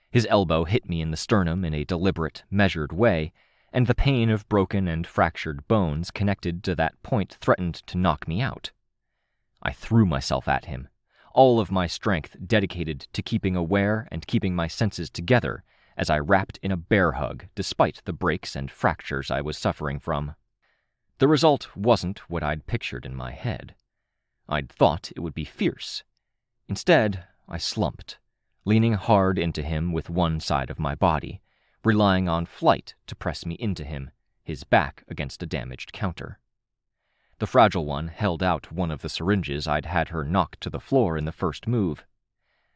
His elbow hit me in the sternum in a deliberate, measured way, and the pain of broken and fractured bones connected to that point threatened to knock me out. I threw myself at him, all of my strength dedicated to keeping aware and keeping my senses together as I wrapped in a bear hug despite the breaks and fractures I was suffering from. The result wasn't what I'd pictured in my head. I'd thought it would be fierce. Instead, I slumped, leaning hard into him with one side of my body, relying on flight to press me into him, his back against a damaged counter. The fragile one held out one of the syringes I'd had her knock to the floor in the first move.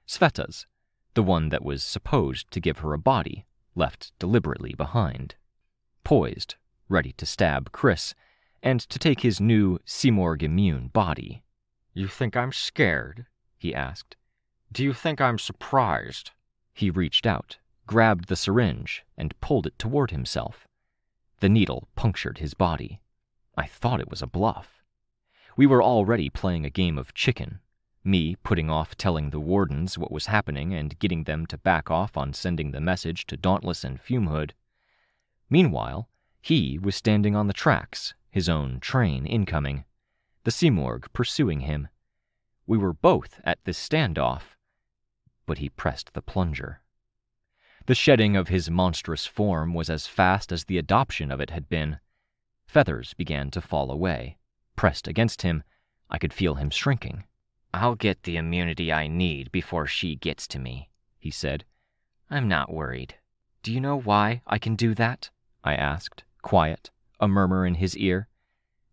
Sveta's, the one that was supposed to give her a body, left deliberately behind. Poised, ready to stab Chris, and to take his new Simorg-immune body. "You think I'm scared?" he asked. "Do you think I'm surprised?" He reached out, grabbed the syringe, and pulled it toward himself. The needle punctured his body. I thought it was a bluff. We were already playing a game of chicken, me putting off telling the wardens what was happening and getting them to back off on sending the message to Dauntless and Fumehood. Meanwhile, he was standing on the tracks, his own train incoming, the Simorg pursuing him. We were both at this standoff, but he pressed the plunger. The shedding of his monstrous form was as fast as the adoption of it had been. Feathers began to fall away. Pressed against him, I could feel him shrinking. "I'll get the immunity I need before she gets to me," he said. "I'm not worried." "Do you know why I can do that?" I asked, quiet, a murmur in his ear.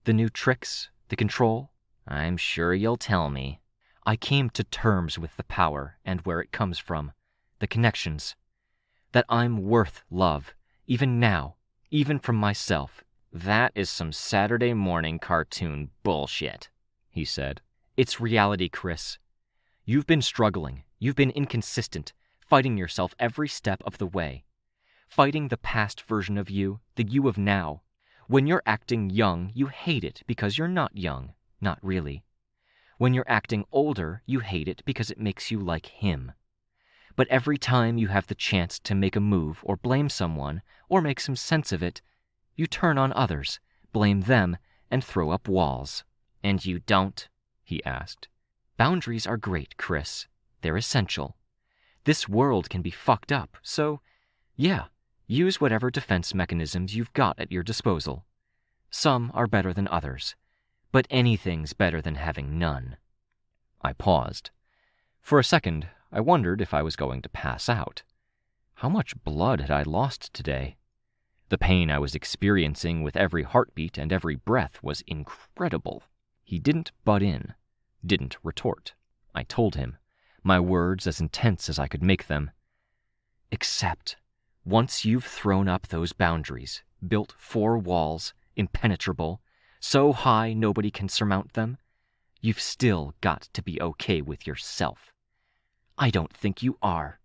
"The new tricks, the control?" "I'm sure you'll tell me." I came to terms with the power and where it comes from, the connections. That I'm worth love, even now, even from myself. "That is some Saturday morning cartoon bullshit," he said. "It's reality, Chris. You've been struggling, you've been inconsistent, fighting yourself every step of the way. Fighting the past version of you, the you of now. When you're acting young, you hate it because you're not young, not really. When you're acting older, you hate it because it makes you like him. But every time you have the chance to make a move or blame someone or make some sense of it, you turn on others, blame them, and throw up walls." "And you don't?" he asked. "Boundaries are great, Chris. They're essential. This world can be fucked up, so, yeah, use whatever defense mechanisms you've got at your disposal. Some are better than others, but anything's better than having none." I paused. For a second, I wondered if I was going to pass out. How much blood had I lost today? The pain I was experiencing with every heartbeat and every breath was incredible. He didn't butt in, didn't retort. I told him, my words as intense as I could make them. "Except, once you've thrown up those boundaries, built 4 walls, impenetrable, so high nobody can surmount them, you've still got to be okay with yourself. I don't think you are.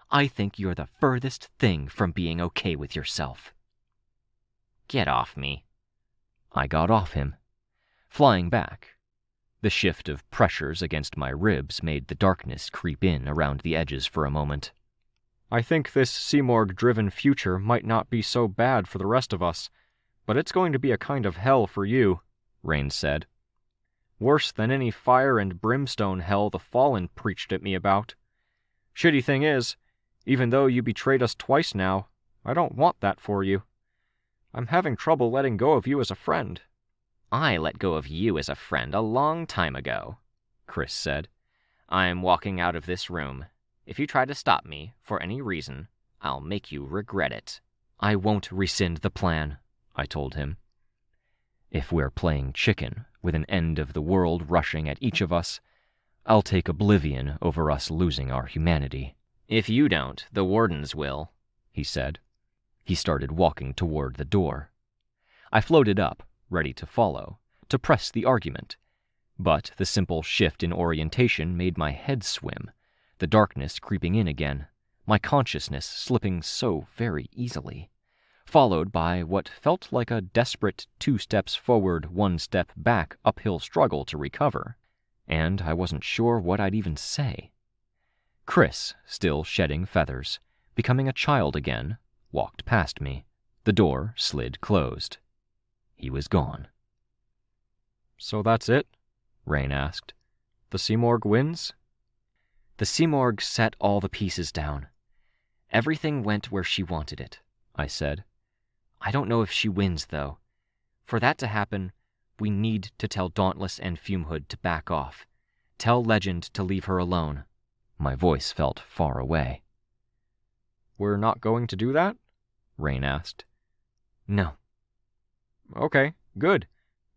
I think you're the furthest thing from being okay with yourself." "Get off me." I got off him, flying back. The shift of pressures against my ribs made the darkness creep in around the edges for a moment. "I think this Simorg-driven future might not be so bad for the rest of us, but it's going to be a kind of hell for you," Rain said. "Worse than any fire and brimstone hell the Fallen preached at me about. Shitty thing is, even though you betrayed us twice now, I don't want that for you. I'm having trouble letting go of you as a friend. I let go of you as a friend a long time ago, Chris said. I'm walking out of this room. If you try to stop me, for any reason, I'll make you regret it. I won't rescind the plan, I told him. If we're playing chicken, with an end of the world rushing at each of us, I'll take oblivion over us losing our humanity. If you don't, the wardens will, he said. He started walking toward the door. I floated up, ready to follow, to press the argument. But the simple shift in orientation made my head swim, the darkness creeping in again, my consciousness slipping so very easily, followed by what felt like a desperate 2 steps forward, 1 step back uphill struggle to recover, and I wasn't sure what I'd even say. Chris, still shedding feathers, becoming a child again, walked past me. The door slid closed. He was gone. So that's it? Rain asked. The Simorg wins? The Simorg set all the pieces down. Everything went where she wanted it, I said. I don't know if she wins, though. For that to happen, we need to tell Dauntless and Fumehood to back off. Tell Legend to leave her alone. My voice felt far away. We're not going to do that? Rain asked. No. Okay, good,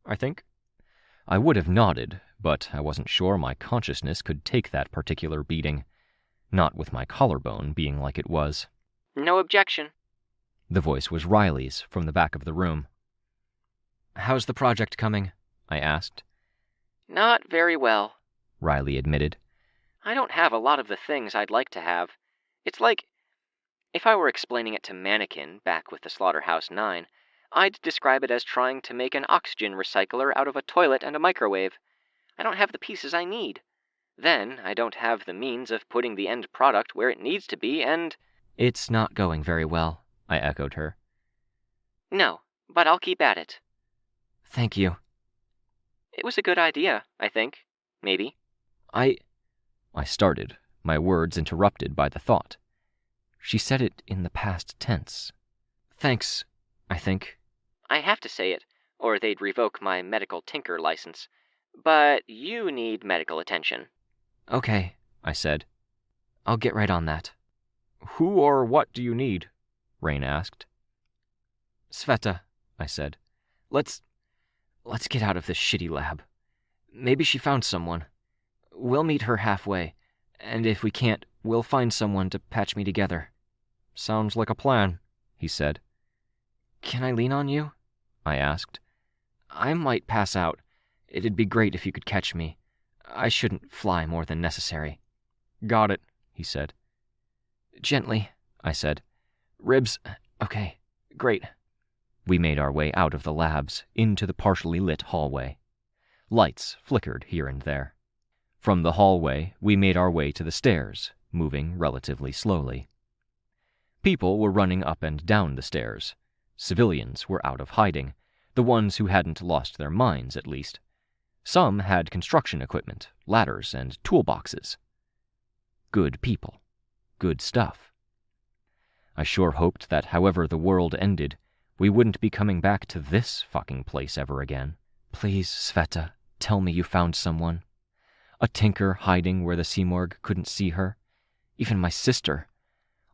I think. I would have nodded, but I wasn't sure my consciousness could take that particular beating, not with my collarbone being like it was. No objection. The voice was Riley's from the back of the room. How's the project coming? I asked. Not very well, Riley admitted. I don't have a lot of the things I'd like to have. It's like, if I were explaining it to Mannequin back with the Slaughterhouse-9, I'd describe it as trying to make an oxygen recycler out of a toilet and a microwave. I don't have the pieces I need. Then I don't have the means of putting the end product where it needs to be, and... It's not going very well, I echoed her. No, but I'll keep at it. Thank you. It was a good idea, I think. Maybe. I started, my words interrupted by the thought. She said it in the past tense. Thanks, I think. I have to say it, or they'd revoke my medical tinker license. But you need medical attention. Okay, I said. I'll get right on that. Who or what do you need? Rain asked. Sveta, I said. Let's get out of this shitty lab. Maybe she found someone. We'll meet her halfway, and if we can't, we'll find someone to patch me together. Sounds like a plan, he said. Can I lean on you? I asked. I might pass out. It'd be great if you could catch me. I shouldn't fly more than necessary. Got it, he said. Gently, I said. Ribs, okay, great. We made our way out of the labs, into the partially lit hallway. Lights flickered here and there. From the hallway, we made our way to the stairs, moving relatively slowly. People were running up and down the stairs. Civilians were out of hiding, the ones who hadn't lost their minds, at least. Some had construction equipment, ladders, and toolboxes. Good people. Good stuff. I sure hoped that however the world ended, we wouldn't be coming back to this fucking place ever again. Please, Sveta, tell me you found someone. A tinker hiding where the Simorg couldn't see her. Even my sister.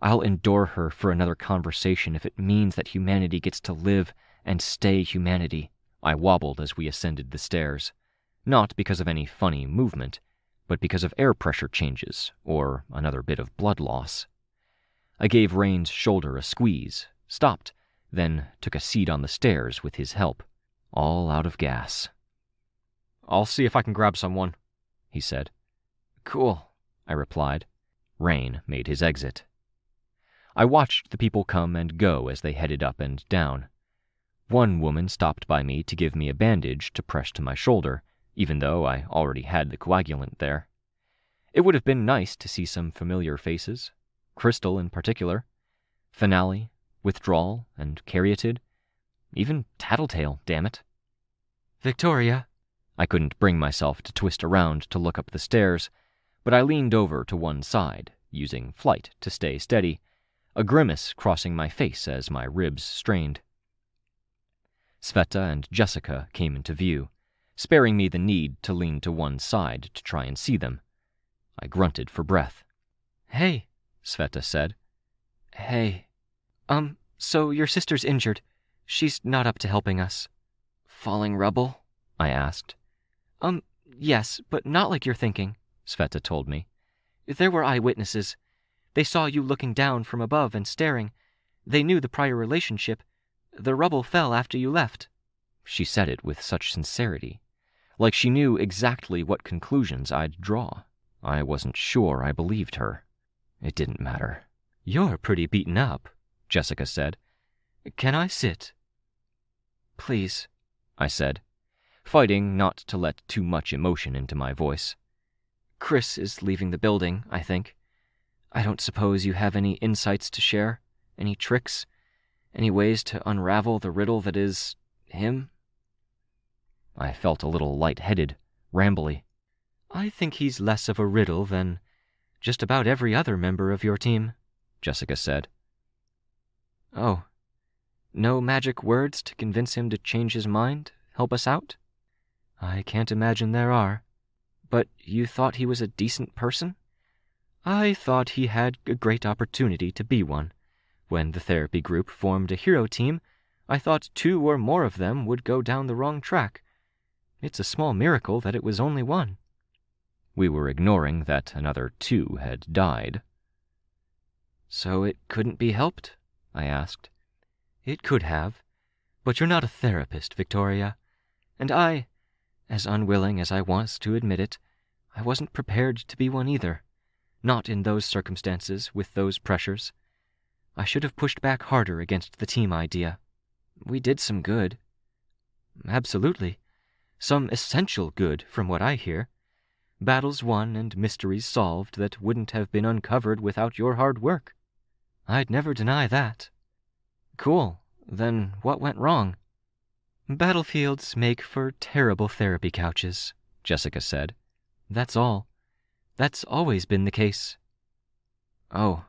I'll endure her for another conversation if it means that humanity gets to live and stay humanity. I wobbled as we ascended the stairs. Not because of any funny movement, but because of air pressure changes, or another bit of blood loss. I gave Rain's shoulder a squeeze, stopped, then took a seat on the stairs with his help, all out of gas. I'll see if I can grab someone, he said. Cool, I replied. Rain made his exit. I watched the people come and go as they headed up and down. One woman stopped by me to give me a bandage to press to my shoulder, even though I already had the coagulant there. It would have been nice to see some familiar faces, Crystal in particular, Finale, Withdrawal, and Caryatid, even Tattletale, damn it. Victoria! I couldn't bring myself to twist around to look up the stairs, but I leaned over to one side, using flight to stay steady, a grimace crossing my face as my ribs strained. Sveta and Jessica came into view, sparing me the need to lean to one side to try and see them. I grunted for breath. "Hey," Sveta said. "Hey. So your sister's injured. She's not up to helping us." "Falling rubble?" I asked. Yes, but not like you're thinking," Sveta told me. "There were eyewitnesses. They saw you looking down from above and staring. They knew the prior relationship. The rubble fell after you left." She said it with such sincerity, like she knew exactly what conclusions I'd draw. I wasn't sure I believed her. It didn't matter. "You're pretty beaten up," Jessica said. "Can I sit?" "Please," I said, fighting not to let too much emotion into my voice. "Chris is leaving the building, I think. I don't suppose you have any insights to share? Any tricks? Any ways to unravel the riddle that is him?" I felt a little light-headed, rambly. "I think he's less of a riddle than just about every other member of your team," Jessica said. "Oh, no magic words to convince him to change his mind, help us out?" "I can't imagine there are. But you thought he was a decent person?" "I thought he had a great opportunity to be one. When the therapy group formed a hero team, I thought 2 or more of them would go down the wrong track. It's a small miracle that it was only 1. We were ignoring that another 2 had died. "So it couldn't be helped?" I asked. "It could have. But you're not a therapist, Victoria. And I, as unwilling as I was to admit it, I wasn't prepared to be one either. Not in those circumstances, with those pressures. I should have pushed back harder against the team idea. We did some good." "Absolutely. Some essential good, from what I hear. Battles won and mysteries solved that wouldn't have been uncovered without your hard work. I'd never deny that." "Cool. Then what went wrong?" "Battlefields make for terrible therapy couches," Jessica said. "That's all. That's always been the case." "Oh."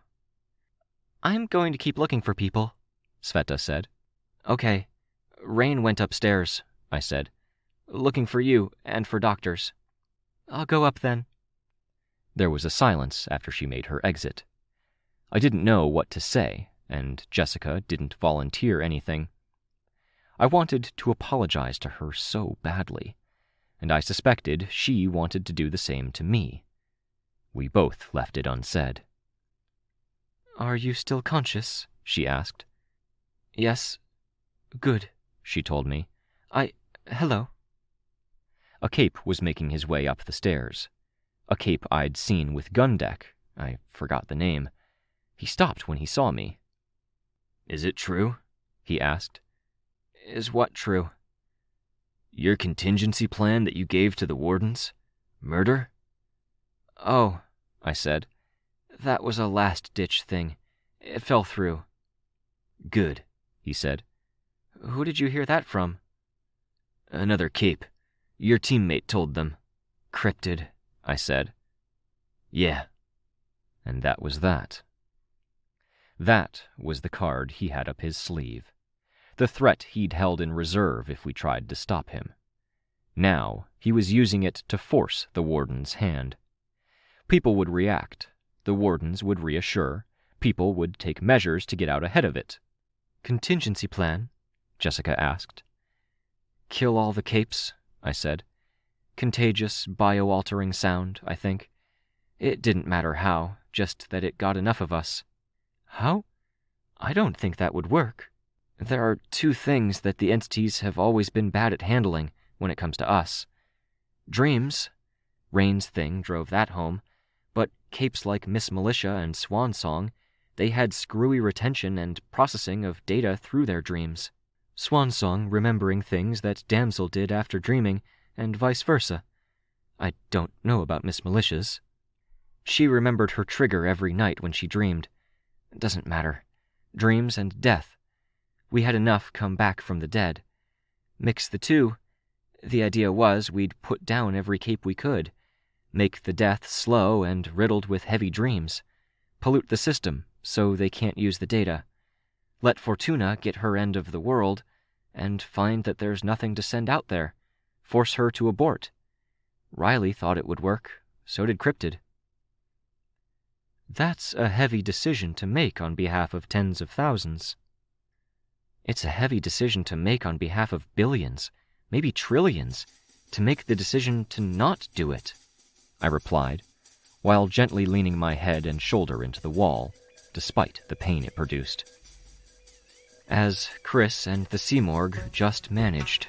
"I'm going to keep looking for people," Sveta said. "Okay. Rain went upstairs," I said. "Looking for you and for doctors." "I'll go up then." There was a silence after she made her exit. I didn't know what to say, and Jessica didn't volunteer anything. I wanted to apologize to her so badly, and I suspected she wanted to do the same to me. We both left it unsaid. "Are you still conscious?" she asked. "Yes." "Good," she told me. Hello." A cape was making his way up the stairs. A cape I'd seen with Gundeck. I forgot the name. He stopped when he saw me. "Is it true?" he asked. "Is what true?" "Your contingency plan that you gave to the wardens? Murder?" "Oh," I said. "That was a last-ditch thing. It fell through." "Good," he said. "Who did you hear that from?" "Another cape. Your teammate told them." "Cryptid," I said. "Yeah." And that was that. That was the card he had up his sleeve. The threat he'd held in reserve if we tried to stop him. Now he was using it to force the warden's hand. People would react. The wardens would reassure. People would take measures to get out ahead of it. "Contingency plan?" Jessica asked. "Kill all the capes," I said. "Contagious, bio-altering sound, I think. It didn't matter how, just that it got enough of us." "How? I don't think that would work." "There are 2 things that the entities have always been bad at handling when it comes to us. Dreams. Rain's thing drove that home. But capes like Miss Militia and Swan Song, they had screwy retention and processing of data through their dreams. Swan Song remembering things that Damsel did after dreaming, and vice versa. I don't know about Miss Militia's." "She remembered her trigger every night when she dreamed. Doesn't matter. Dreams and death. We had enough come back from the dead. Mix the 2. The idea was we'd put down every cape we could. Make the death slow and riddled with heavy dreams. Pollute the system so they can't use the data. Let Fortuna get her end of the world, and find that there's nothing to send out there, force her to abort. Riley thought it would work, so did Cryptid. That's a heavy decision to make on behalf of tens of thousands. It's a heavy decision to make on behalf of billions, maybe trillions, to make the decision to not do it, I replied, while gently leaning my head and shoulder into the wall, despite the pain it produced. As Chris and the Seamorg just managed.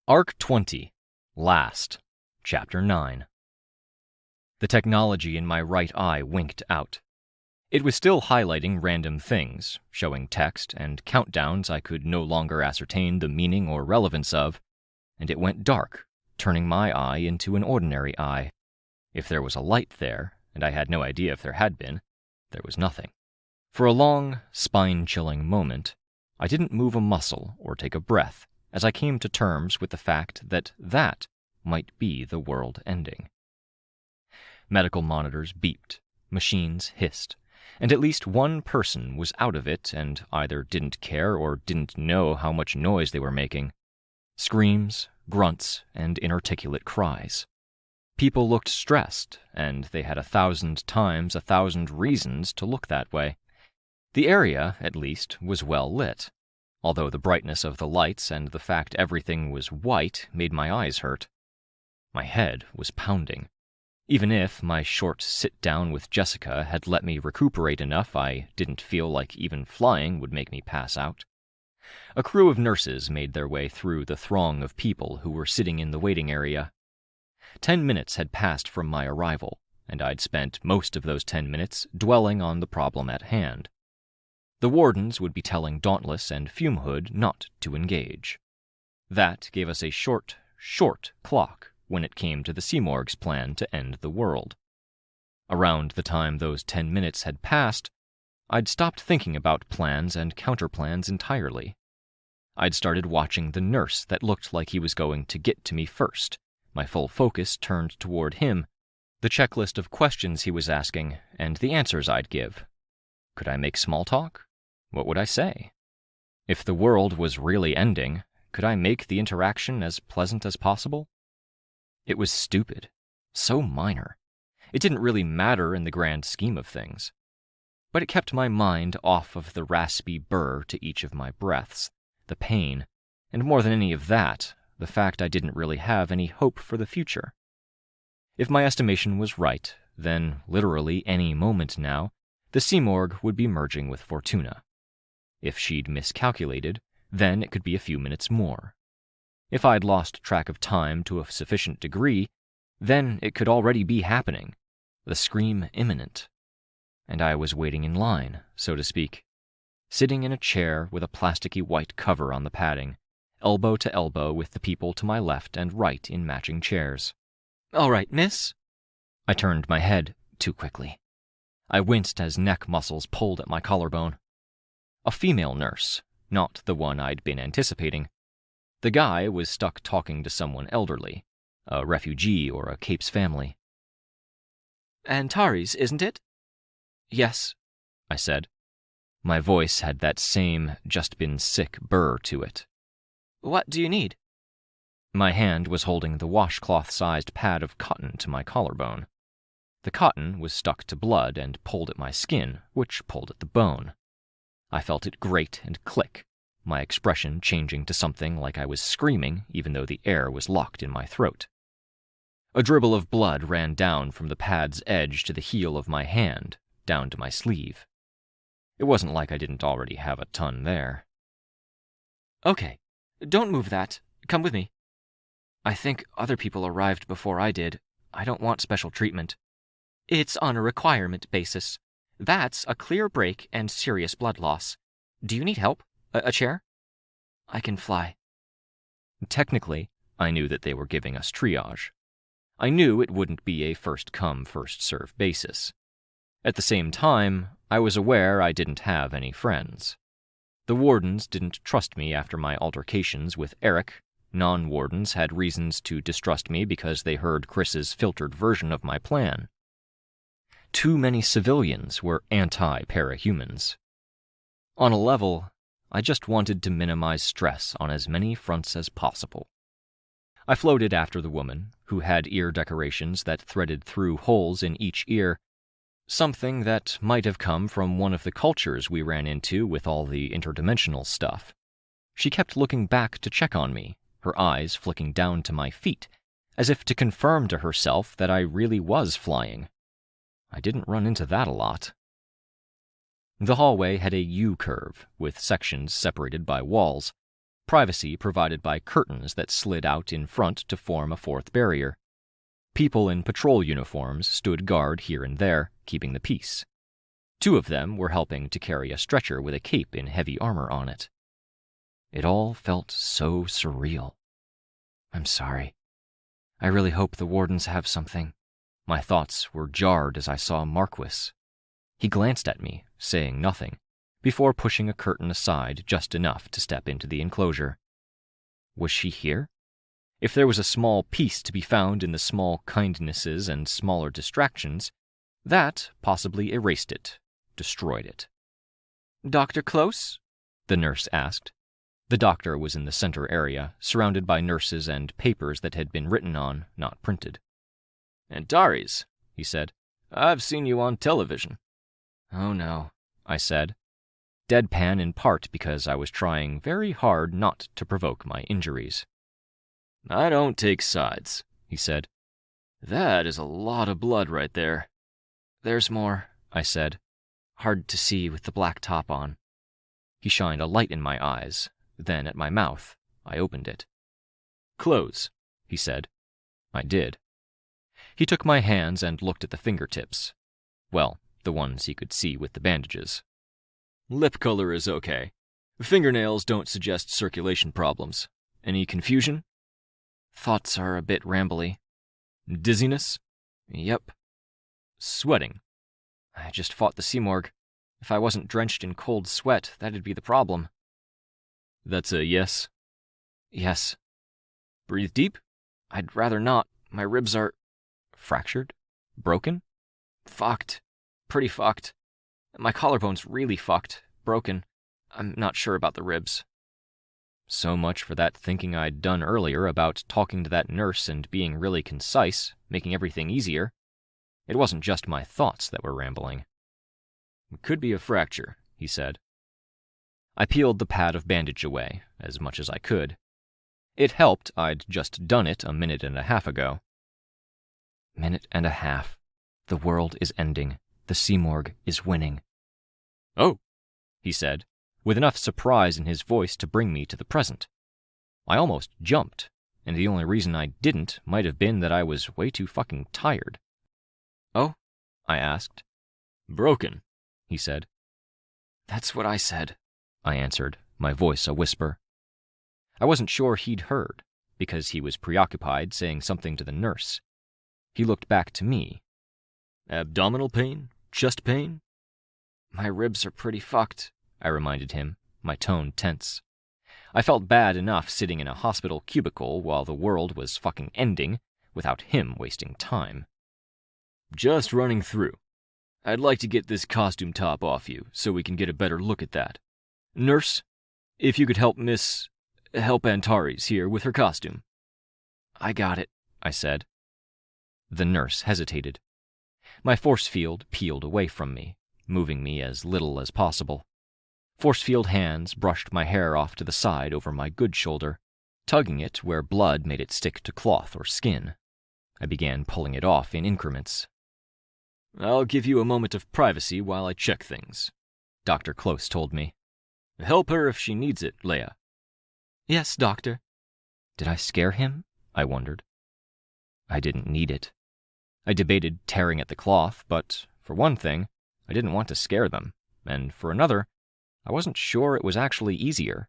Arc 20, Last, Chapter 9. The technology in my right eye winked out. It was still highlighting random things, showing text and countdowns I could no longer ascertain the meaning or relevance of, and it went dark, turning my eye into an ordinary eye. If there was a light there, and I had no idea if there had been, there was nothing. For a long, spine-chilling moment, I didn't move a muscle or take a breath, as I came to terms with the fact that that might be the world ending. Medical monitors beeped, machines hissed, and at least one person was out of it and either didn't care or didn't know how much noise they were making. Screams, grunts, and inarticulate cries. People looked stressed, and they had 1,000 times 1,000 reasons to look that way. The area, at least, was well lit, although the brightness of the lights and the fact everything was white made my eyes hurt. My head was pounding. Even if my short sit-down with Jessica had let me recuperate enough, I didn't feel like even flying would make me pass out. A crew of nurses made their way through the throng of people who were sitting in the waiting area. 10 minutes had passed from my arrival, and I'd spent most of those 10 minutes dwelling on the problem at hand. The wardens would be telling Dauntless and Fumehood not to engage. That gave us a short clock when it came to the Seamorg's plan to end the world. Around the time those 10 minutes had passed, I'd stopped thinking about plans and counterplans entirely. I'd started watching the nurse that looked like he was going to get to me first, my full focus turned toward him, the checklist of questions he was asking, and the answers I'd give. Could I make small talk? What would I say? If the world was really ending, could I make the interaction as pleasant as possible? It was stupid. So minor. It didn't really matter in the grand scheme of things. But it kept my mind off of the raspy burr to each of my breaths, the pain, and more than any of that, the fact I didn't really have any hope for the future. If my estimation was right, then literally any moment now, the Seamorg would be merging with Fortuna. If she'd miscalculated, then it could be a few minutes more. If I'd lost track of time to a sufficient degree, then it could already be happening, the scream imminent. And I was waiting in line, so to speak, sitting in a chair with a plasticky white cover on the padding, elbow to elbow with the people to my left and right in matching chairs. "All right, miss." I turned my head too quickly. I winced as neck muscles pulled at my collarbone. A female nurse, not the one I'd been anticipating. The guy was stuck talking to someone elderly, a refugee or a Capes family. "Antares, isn't it?" "Yes," I said. My voice had that same just-been-sick burr to it. "What do you need?" My hand was holding the washcloth-sized pad of cotton to my collarbone. The cotton was stuck to blood and pulled at my skin, which pulled at the bone. I felt it grate and click, my expression changing to something like I was screaming even though the air was locked in my throat. A dribble of blood ran down from the pad's edge to the heel of my hand, down to my sleeve. It wasn't like I didn't already have a ton there. "Okay, don't move that. Come with me. I think other people arrived before I did. I don't want special treatment. It's on a requirement basis. That's a clear break and serious blood loss. Do you need help? A chair? I can fly." Technically, I knew that they were giving us triage. I knew it wouldn't be a first-come, first-served basis. At the same time, I was aware I didn't have any friends. The wardens didn't trust me after my altercations with Eric. Non-wardens had reasons to distrust me because they heard Chris's filtered version of my plan. Too many civilians were anti-parahumans. On a level, I just wanted to minimize stress on as many fronts as possible. I floated after the woman, who had ear decorations that threaded through holes in each ear, something that might have come from one of the cultures we ran into with all the interdimensional stuff. She kept looking back to check on me, her eyes flicking down to my feet, as if to confirm to herself that I really was flying. I didn't run into that a lot. The hallway had a U-curve, with sections separated by walls, privacy provided by curtains that slid out in front to form a fourth barrier. People in patrol uniforms stood guard here and there, keeping the peace. 2 of them were helping to carry a stretcher with a cape in heavy armor on it. It all felt so surreal. I'm sorry. I really hope the wardens have something. My thoughts were jarred as I saw Marquis. He glanced at me, saying nothing, before pushing a curtain aside just enough to step into the enclosure. Was she here? If there was a small peace to be found in the small kindnesses and smaller distractions, that possibly erased it, destroyed it. "Dr. Close?" the nurse asked. The doctor was in the center area, surrounded by nurses and papers that had been written on, not printed. "Antares," he said, "I've seen you on television." "Oh no," I said, deadpan in part because I was trying very hard not to provoke my injuries. "I don't take sides," he said. "That is a lot of blood right there." "There's more," I said, hard to see with the black top on. He shined a light in my eyes, then at my mouth. I opened it. "Close," he said. I did. He took my hands and looked at the fingertips. Well, the ones he could see with the bandages. "Lip color is okay. Fingernails don't suggest circulation problems. Any confusion?" "Thoughts are a bit rambly." "Dizziness?" "Yep." "Sweating?" "I just fought the Simorg. If I wasn't drenched in cold sweat, that'd be the problem." "That's a yes?" "Yes." "Breathe deep?" "I'd rather not. My ribs are..." "Fractured? Broken?" "Fucked. Pretty fucked. My collarbone's really fucked. Broken. I'm not sure about the ribs." So much for that thinking I'd done earlier about talking to that nurse and being really concise, making everything easier. It wasn't just my thoughts that were rambling. "It could be a fracture," he said. I peeled the pad of bandage away, as much as I could. It helped I'd just done it a minute and a half ago. Minute and a half. The world is ending. The Simorg is winning. "Oh," he said, with enough surprise in his voice to bring me to the present. I almost jumped, and the only reason I didn't might have been that I was way too fucking tired. "Oh?" I asked. "Broken," he said. "That's what I said," I answered, my voice a whisper. I wasn't sure he'd heard, because he was preoccupied saying something to the nurse. He looked back to me. "Abdominal pain? Chest pain?" "My ribs are pretty fucked," I reminded him, my tone tense. I felt bad enough sitting in a hospital cubicle while the world was fucking ending without him wasting time. "Just running through. I'd like to get this costume top off you so we can get a better look at that. Nurse, if you could help Antares here with her costume." "I got it," I said. The nurse hesitated. My force field peeled away from me, moving me as little as possible. Force field hands brushed my hair off to the side over my good shoulder, tugging it where blood made it stick to cloth or skin. I began pulling it off in increments. "I'll give you a moment of privacy while I check things," Dr. Close told me. "Help her if she needs it, Leia." "Yes, doctor." Did I scare him? I wondered. I didn't need it. I debated tearing at the cloth, but for one thing, I didn't want to scare them, and for another, I wasn't sure it was actually easier.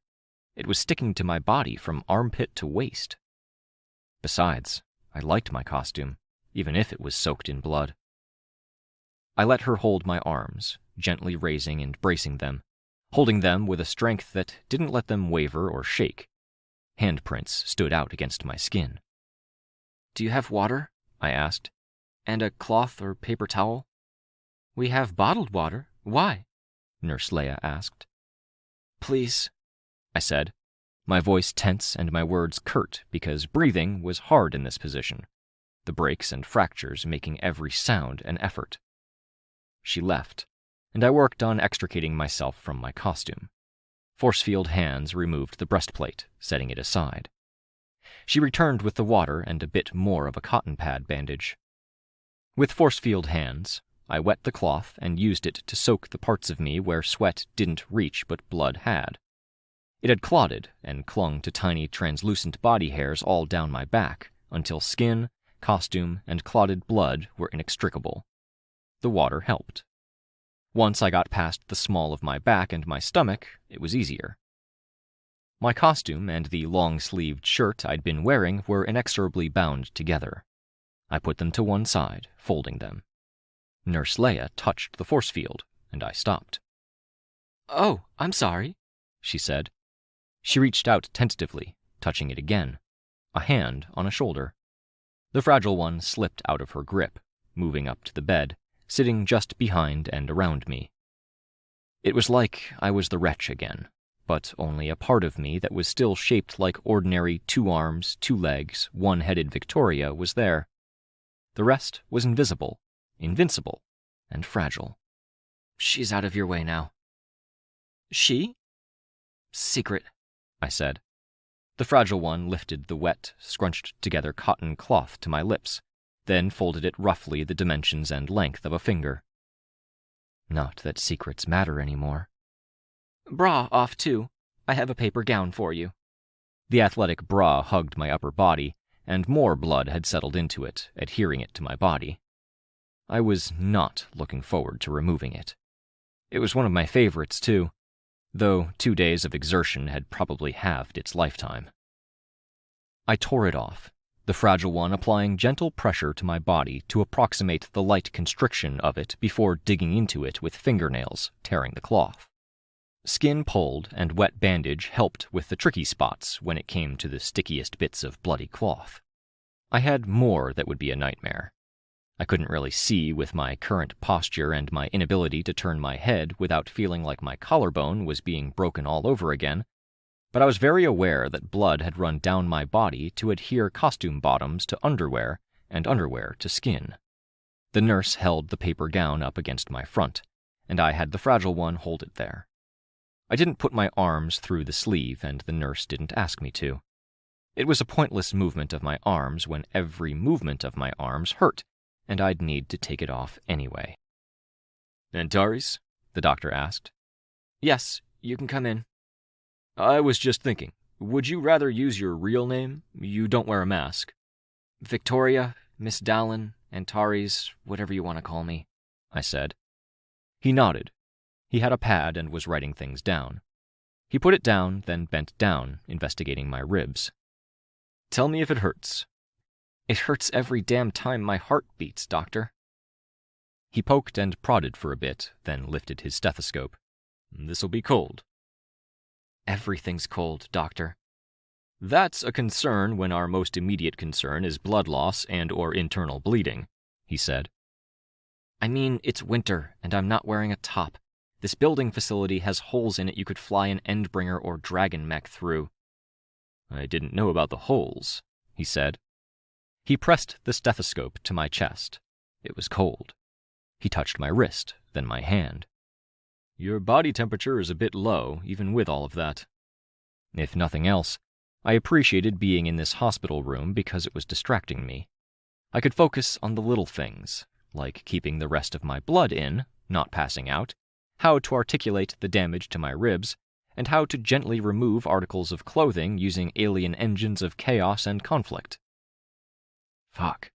It was sticking to my body from armpit to waist. Besides, I liked my costume, even if it was soaked in blood. I let her hold my arms, gently raising and bracing them, holding them with a strength that didn't let them waver or shake. Handprints stood out against my skin. "Do you have water?" I asked. "And a cloth or paper towel?" "We have bottled water. Why?" Nurse Leia asked. "Please," I said, my voice tense and my words curt because breathing was hard in this position, the breaks and fractures making every sound an effort. She left, and I worked on extricating myself from my costume. Force-field hands removed the breastplate, setting it aside. She returned with the water and a bit more of a cotton pad bandage. With force-field hands, I wet the cloth and used it to soak the parts of me where sweat didn't reach but blood had. It had clotted and clung to tiny translucent body hairs all down my back until skin, costume, and clotted blood were inextricable. The water helped. Once I got past the small of my back and my stomach, it was easier. My costume and the long-sleeved shirt I'd been wearing were inexorably bound together. I put them to one side, folding them. Nurse Leia touched the force field, and I stopped. "Oh, I'm sorry," she said. She reached out tentatively, touching it again, a hand on a shoulder. The fragile one slipped out of her grip, moving up to the bed, sitting just behind and around me. It was like I was the wretch again, but only a part of me that was still shaped like ordinary 2 arms, 2 legs, 1-headed Victoria was there. The rest was invisible, invincible, and fragile. "She's out of your way now." "She?" "Secret," I said. The fragile one lifted the wet, scrunched-together cotton cloth to my lips, then folded it roughly the dimensions and length of a finger. "Not that secrets matter anymore." "Bra off, too. I have a paper gown for you." The athletic bra hugged my upper body, and more blood had settled into it, adhering it to my body. I was not looking forward to removing it. It was one of my favorites, too, though 2 days of exertion had probably halved its lifetime. I tore it off, the fragile one applying gentle pressure to my body to approximate the light constriction of it before digging into it with fingernails, tearing the cloth. Skin pulled and wet bandage helped with the tricky spots when it came to the stickiest bits of bloody cloth. I had more that would be a nightmare. I couldn't really see with my current posture and my inability to turn my head without feeling like my collarbone was being broken all over again, but I was very aware that blood had run down my body to adhere costume bottoms to underwear and underwear to skin. The nurse held the paper gown up against my front, and I had the fragile one hold it there. I didn't put my arms through the sleeve, and the nurse didn't ask me to. It was a pointless movement of my arms when every movement of my arms hurt, and I'd need to take it off anyway. "Antares?" the doctor asked. "Yes, you can come in." "I was just thinking, would you rather use your real name? You don't wear a mask." "Victoria, Miss Dallin, Antares, whatever you want to call me," I said. He nodded. He had a pad and was writing things down. He put it down, then bent down, investigating my ribs. "Tell me if it hurts." "It hurts every damn time my heart beats, doctor." He poked and prodded for a bit, then lifted his stethoscope. "This'll be cold." "Everything's cold, doctor." "That's a concern when our most immediate concern is blood loss and/or internal bleeding," he said. "I mean, it's winter, and I'm not wearing a top. This building facility has holes in it you could fly an Endbringer or Dragon mech through." "I didn't know about the holes," he said. He pressed the stethoscope to my chest. It was cold. He touched my wrist, then my hand. "Your body temperature is a bit low, even with all of that." If nothing else, I appreciated being in this hospital room because it was distracting me. I could focus on the little things, like keeping the rest of my blood in, not passing out, how to articulate the damage to my ribs, and how to gently remove articles of clothing using alien engines of chaos and conflict. Fuck.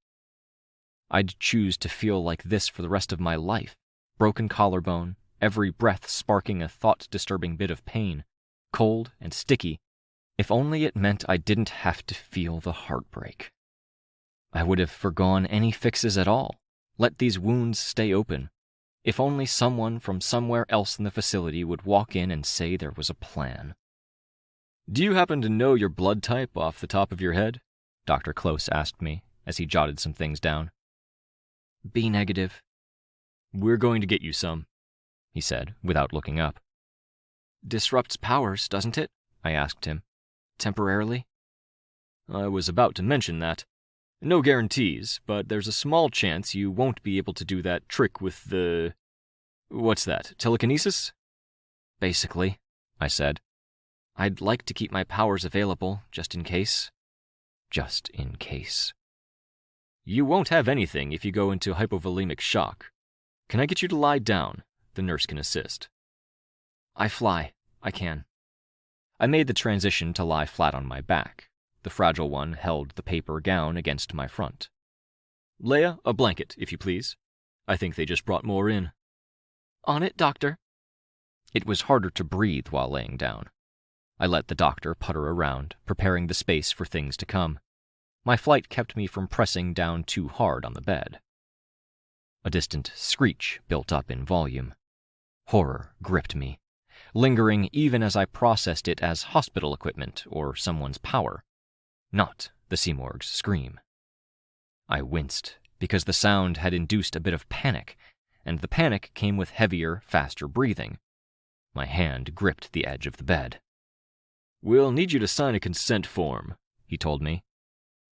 I'd choose to feel like this for the rest of my life. Broken collarbone, every breath sparking a thought-disturbing bit of pain, cold and sticky, if only it meant I didn't have to feel the heartbreak. I would have forgone any fixes at all, let these wounds stay open. If only someone from somewhere else in the facility would walk in and say there was a plan. "Do you happen to know your blood type off the top of your head?" Dr. Close asked me as he jotted some things down. "B negative." "We're going to get you some," he said, without looking up. "Disrupts powers, doesn't it?" I asked him. "Temporarily?" "I was about to mention that. No guarantees, but there's a small chance you won't be able to do that trick with the... What's that, telekinesis?" "Basically," I said. "I'd like to keep my powers available, just in case." Just in case. "You won't have anything if you go into hypovolemic shock. Can I get you to lie down? The nurse can assist." "I fly. I can." I made the transition to lie flat on my back. The fragile one held the paper gown against my front. "Leia, a blanket, if you please. I think they just brought more in." "On it, doctor." It was harder to breathe while laying down. I let the doctor putter around, preparing the space for things to come. My flight kept me from pressing down too hard on the bed. A distant screech built up in volume. Horror gripped me, lingering even as I processed it as hospital equipment or someone's power, not the Simorg's scream. I winced because the sound had induced a bit of panic, and the panic came with heavier, faster breathing. My hand gripped the edge of the bed. "We'll need you to sign a consent form," he told me.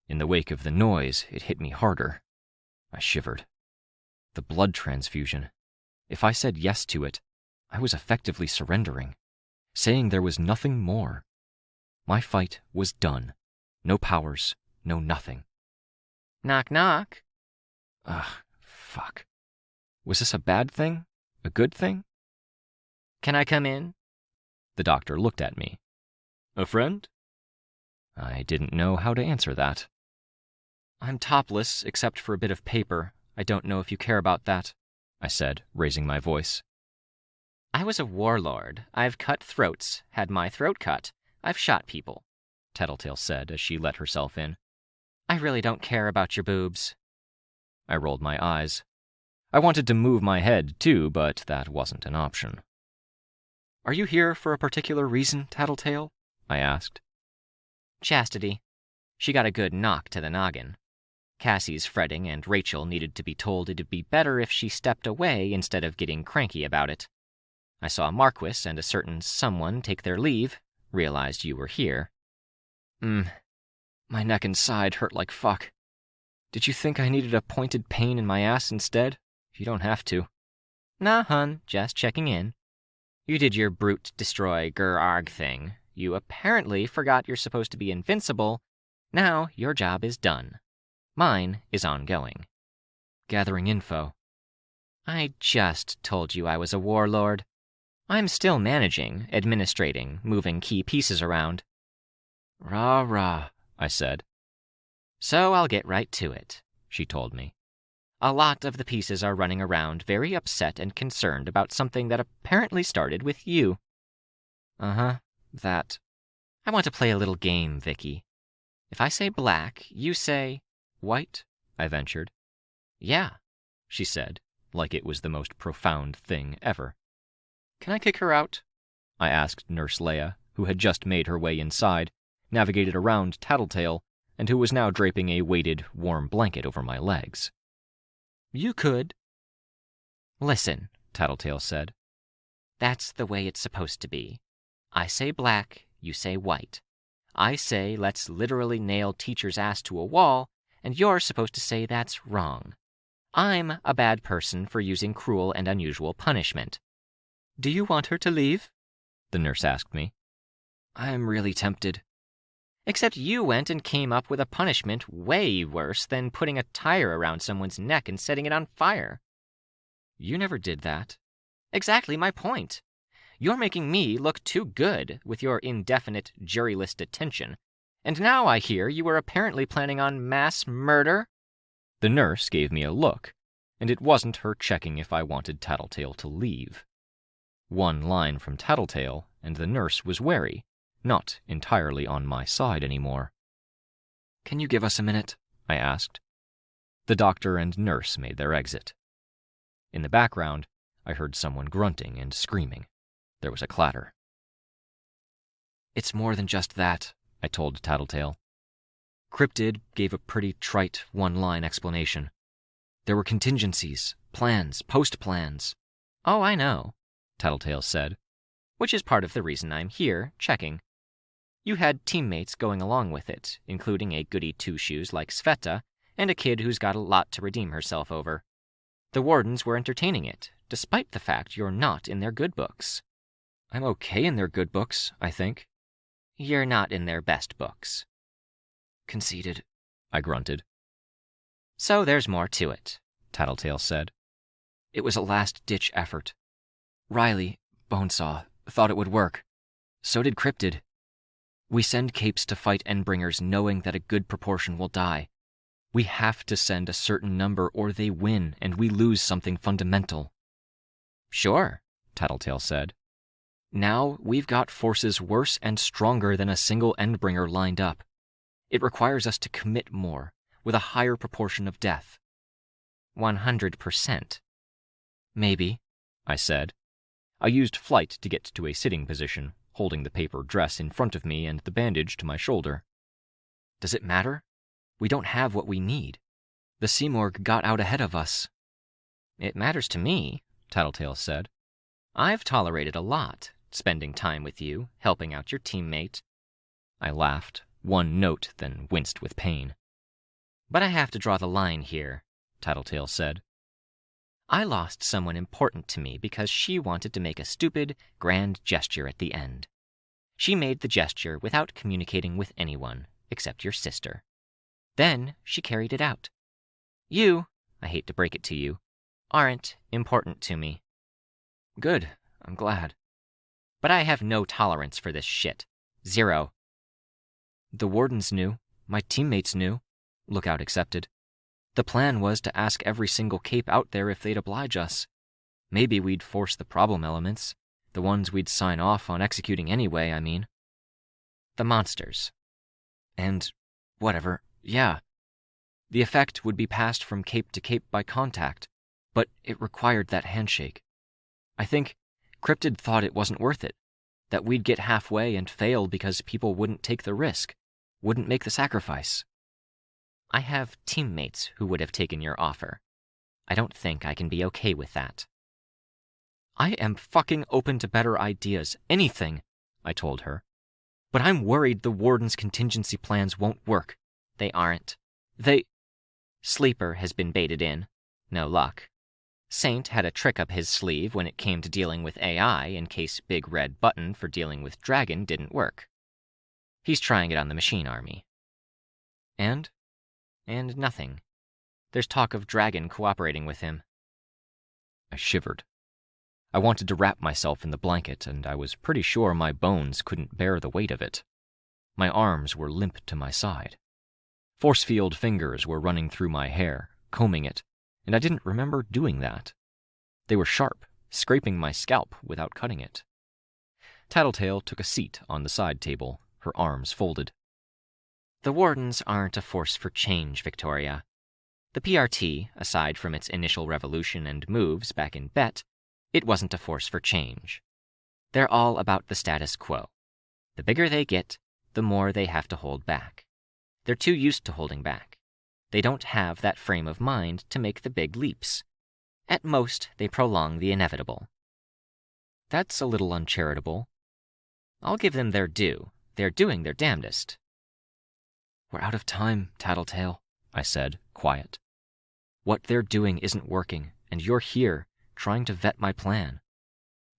In the wake of the noise, it hit me harder. I shivered. The blood transfusion. If I said yes to it, I was effectively surrendering, saying there was nothing more. My fight was done. No powers, no nothing. Knock, knock. Ugh, fuck. Was this a bad thing? A good thing? "Can I come in?" The doctor looked at me. "A friend?" I didn't know how to answer that. "I'm topless, except for a bit of paper. I don't know if you care about that," I said, raising my voice. "I was a warlord. I've cut throats, had my throat cut. I've shot people," Tattletale said as she let herself in. "I really don't care about your boobs." I rolled my eyes. I wanted to move my head, too, but that wasn't an option. "Are you here for a particular reason, Tattletale?" I asked. "Chastity. She got a good knock to the noggin. Cassie's fretting, and Rachel needed to be told it'd be better if she stepped away instead of getting cranky about it. I saw Marquis and a certain someone take their leave, realized you were here." My neck and side hurt like fuck. Did you think I needed a pointed pain in my ass instead? You don't have to." "Nah, hun, just checking in. You did your brute destroy Gur-Arg thing. You apparently forgot you're supposed to be invincible. Now your job is done. Mine is ongoing." "Gathering info." "I just told you I was a warlord. I'm still managing, administrating, moving key pieces around." "Rah, rah," I said. "So I'll get right to it," she told me. "A lot of the pieces are running around very upset and concerned about something that apparently started with you." "Uh-huh, that." "I want to play a little game, Vicky. If I say black, you say..." "White?" I ventured. "Yeah," she said, like it was the most profound thing ever. "Can I kick her out?" I asked Nurse Leia, who had just made her way inside, navigated around Tattletale, and who was now draping a weighted, warm blanket over my legs. "You could." "Listen," Tattletale said. "That's the way it's supposed to be. I say black, you say white. I say let's literally nail teacher's ass to a wall, and you're supposed to say that's wrong. I'm a bad person for using cruel and unusual punishment." "Do you want her to leave?" the nurse asked me. "I'm really tempted." "Except you went and came up with a punishment way worse than putting a tire around someone's neck and setting it on fire." "You never did that." "Exactly my point. You're making me look too good with your indefinite juryless detention. And now I hear you were apparently planning on mass murder." The nurse gave me a look, and it wasn't her checking if I wanted Tattletale to leave. One line from Tattletale, and the nurse was wary, not entirely on my side anymore. "Can you give us a minute?" I asked. The doctor and nurse made their exit. In the background, I heard someone grunting and screaming. There was a clatter. It's more than just that, I told Tattletale. Cryptid gave a pretty trite one-line explanation. There were contingencies, plans, post-plans. Oh, I know, Tattletale said, which is part of the reason I'm here, checking. You had teammates going along with it, including a goody two-shoes like Sveta and a kid who's got a lot to redeem herself over. The wardens were entertaining it, despite the fact you're not in their good books. I'm okay in their good books, I think. You're not in their best books. Conceded, I grunted. So there's more to it, Tattletale said. It was a last-ditch effort. Riley, Bonesaw, thought it would work. So did Cryptid. We send capes to fight Endbringers knowing that a good proportion will die. We have to send a certain number or they win and we lose something fundamental. Sure, Tattletale said. Now we've got forces worse and stronger than a single Endbringer lined up. It requires us to commit more, with a higher proportion of death. 100%. Maybe, I said. I used flight to get to a sitting position, holding the paper dress in front of me and the bandage to my shoulder. Does it matter? We don't have what we need. The Simorg got out ahead of us. It matters to me, Tattletale said. I've tolerated a lot, spending time with you, helping out your teammate. I laughed, one note, then winced with pain. But I have to draw the line here, Tattletale said. I lost someone important to me because she wanted to make a stupid, grand gesture at the end. She made the gesture without communicating with anyone, except your sister. Then she carried it out. You, I hate to break it to you, aren't important to me. Good, I'm glad. But I have no tolerance for this shit. Zero. The wardens knew, my teammates knew, Lookout accepted. The plan was to ask every single cape out there if they'd oblige us. Maybe we'd force the problem elements, the ones we'd sign off on executing anyway, I mean. The monsters. And whatever, yeah. The effect would be passed from cape to cape by contact, but it required that handshake. I think Cryptid thought it wasn't worth it, that we'd get halfway and fail because people wouldn't take the risk, wouldn't make the sacrifice. I have teammates who would have taken your offer. I don't think I can be okay with that. I am fucking open to better ideas, anything, I told her. But I'm worried the Warden's contingency plans won't work. They aren't. They... Sleeper has been baited in. No luck. Saint had a trick up his sleeve when it came to dealing with AI in case Big Red Button for dealing with Dragon didn't work. He's trying it on the machine army. And nothing. There's talk of Dragon cooperating with him. I shivered. I wanted to wrap myself in the blanket, and I was pretty sure my bones couldn't bear the weight of it. My arms were limp to my side. Force field fingers were running through my hair, combing it, and I didn't remember doing that. They were sharp, scraping my scalp without cutting it. Tattletale took a seat on the side table, her arms folded. The Wardens aren't a force for change, Victoria. The PRT, aside from its initial revolution and moves back in Bet, it wasn't a force for change. They're all about the status quo. The bigger they get, the more they have to hold back. They're too used to holding back. They don't have that frame of mind to make the big leaps. At most, they prolong the inevitable. That's a little uncharitable. I'll give them their due. They're doing their damnedest. We're out of time, Tattletale, I said, quiet. What they're doing isn't working, and you're here, trying to vet my plan.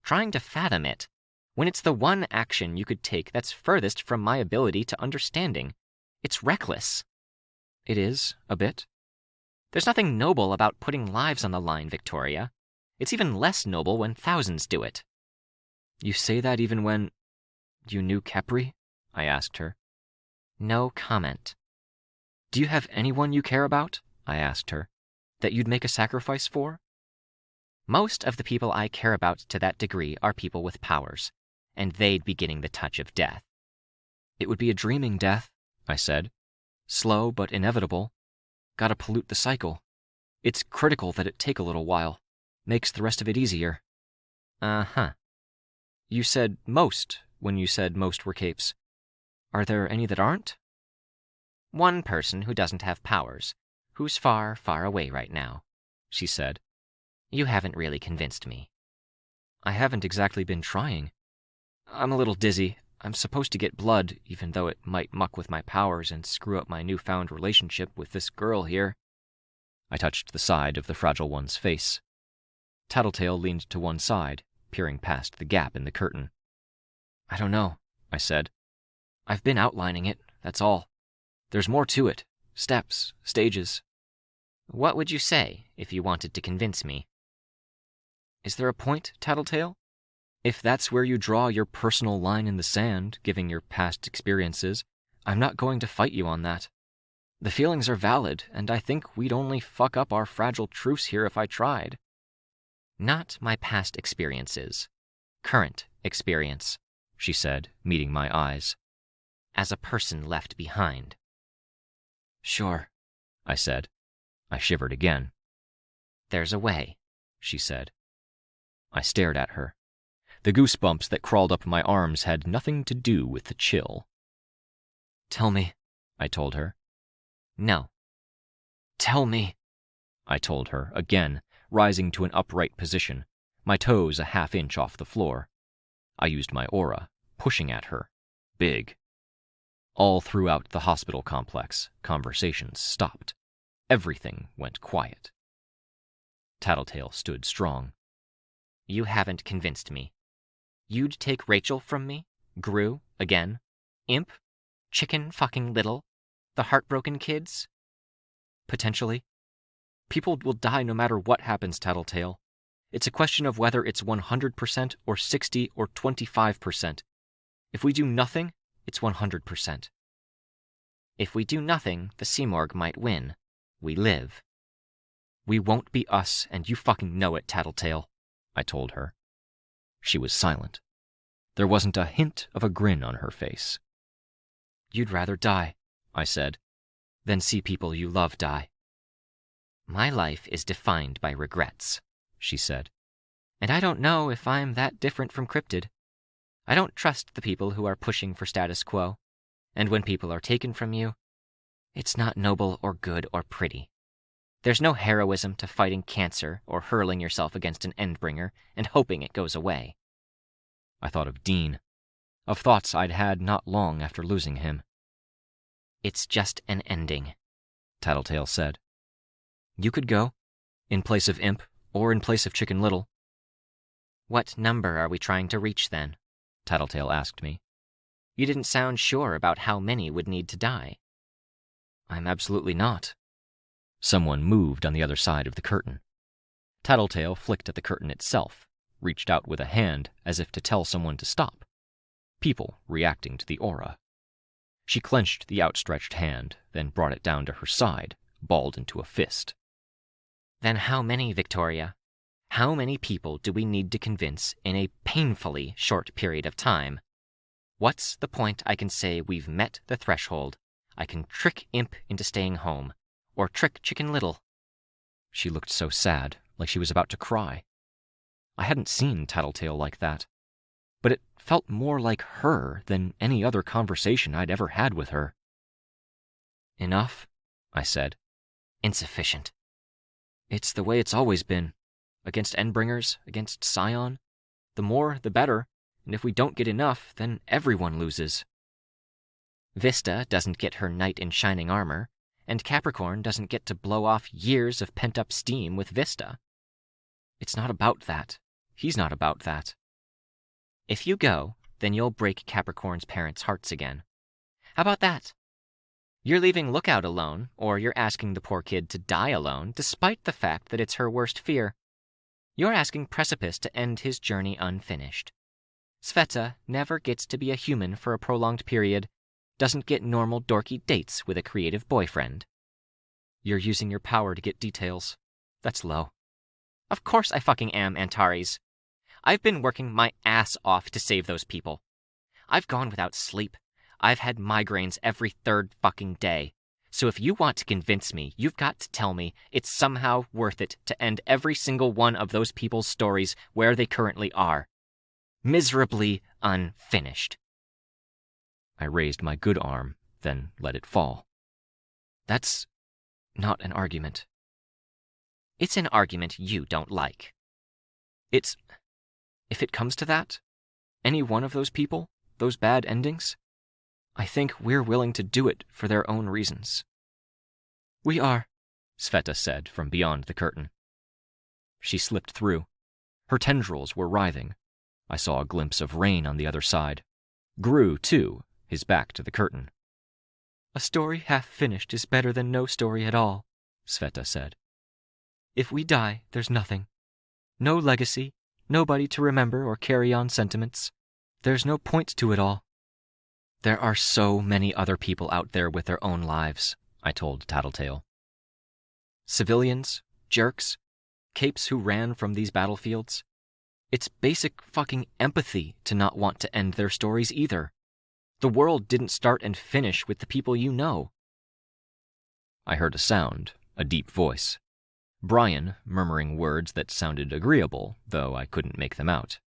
Trying to fathom it, when it's the one action you could take that's furthest from my ability to understanding. It's reckless. It is, a bit. There's nothing noble about putting lives on the line, Victoria. It's even less noble when thousands do it. You say that even when... You knew Khepri? I asked her. No comment. Do you have anyone you care about? I asked her. That you'd make a sacrifice for? Most of the people I care about to that degree are people with powers, and they'd be getting the touch of death. It would be a dreaming death, I said. Slow but inevitable. Gotta pollute the cycle. It's critical that it take a little while. Makes the rest of it easier. Uh-huh. You said most when you said most were capes. Are there any that aren't? One person who doesn't have powers, who's far, far away right now, she said. You haven't really convinced me. I haven't exactly been trying. I'm a little dizzy. I'm supposed to get blood, even though it might muck with my powers and screw up my newfound relationship with this girl here. I touched the side of the Fragile One's face. Tattletale leaned to one side, peering past the gap in the curtain. I don't know, I said. I've been outlining it, that's all. There's more to it. Steps, stages. What would you say if you wanted to convince me? Is there a point, Tattletale? If that's where you draw your personal line in the sand, giving your past experiences, I'm not going to fight you on that. The feelings are valid, and I think we'd only fuck up our fragile truce here if I tried. Not my past experiences. Current experience, she said, meeting my eyes. As a person left behind. Sure, I said. I shivered again. There's a way, she said. I stared at her. The goosebumps that crawled up my arms had nothing to do with the chill. Tell me, I told her. No. Tell me, I told her, again, rising to an upright position, my toes a half-inch off the floor. I used my aura, pushing at her. Big. All throughout the hospital complex, conversations stopped. Everything went quiet. Tattletale stood strong. You haven't convinced me. You'd take Rachel from me? Gru, again? Imp? Chicken fucking Little? The heartbroken kids? Potentially. People will die no matter what happens, Tattletale. It's a question of whether it's 100% or 60 or 25%. If we do nothing, it's 100%. If we do nothing, the Simorg might win. We live. We won't be us, and you fucking know it, Tattletale, I told her. She was silent. There wasn't a hint of a grin on her face. You'd rather die, I said, than see people you love die. My life is defined by regrets, she said. And I don't know if I'm that different from Cryptid. I don't trust the people who are pushing for status quo. And when people are taken from you, it's not noble or good or pretty. There's no heroism to fighting cancer or hurling yourself against an Endbringer and hoping it goes away. I thought of Dean, of thoughts I'd had not long after losing him. It's just an ending, Tattletale said. You could go, in place of Imp or in place of Chicken Little. What number are we trying to reach then? Tattletale asked me. You didn't sound sure about how many would need to die. I'm absolutely not. Someone moved on the other side of the curtain. Tattletale flicked at the curtain itself, reached out with a hand as if to tell someone to stop. People reacting to the aura. She clenched the outstretched hand, then brought it down to her side, balled into a fist. Then how many, Victoria? How many people do we need to convince in a painfully short period of time? What's the point I can say we've met the threshold? I can trick Imp into staying home, or trick Chicken Little. She looked so sad, like she was about to cry. I hadn't seen Tattletale like that, but it felt more like her than any other conversation I'd ever had with her. Enough, I said. Insufficient. It's the way it's always been. Against Endbringers, against Scion. The more, the better, and if we don't get enough, then everyone loses. Vista doesn't get her knight in shining armor, and Capricorn doesn't get to blow off years of pent-up steam with Vista. It's not about that. He's not about that. If you go, then you'll break Capricorn's parents' hearts again. How about that? You're leaving Lookout alone, or you're asking the poor kid to die alone, despite the fact that it's her worst fear. You're asking Precipice to end his journey unfinished. Sveta never gets to be a human for a prolonged period, doesn't get normal dorky dates with a creative boyfriend. You're using your power to get details. That's low. Of course I fucking am, Antares. I've been working my ass off to save those people. I've gone without sleep. I've had migraines every third fucking day. So if you want to convince me, you've got to tell me it's somehow worth it to end every single one of those people's stories where they currently are. Miserably unfinished. I raised my good arm, then let it fall. That's not an argument. It's an argument you don't like. If it comes to that, any one of those people, those bad endings, I think we're willing to do it for their own reasons. We are, Sveta said from beyond the curtain. She slipped through. Her tendrils were writhing. I saw a glimpse of Rain on the other side. Gru, too, his back to the curtain. A story half finished is better than no story at all, Sveta said. If we die, there's nothing. No legacy, nobody to remember or carry on sentiments. There's no point to it all. There are so many other people out there with their own lives, I told Tattletale. Civilians, jerks, capes who ran from these battlefields. It's basic fucking empathy to not want to end their stories either. The world didn't start and finish with the people you know. I heard a sound, a deep voice. Brian murmuring words that sounded agreeable, though I couldn't make them out.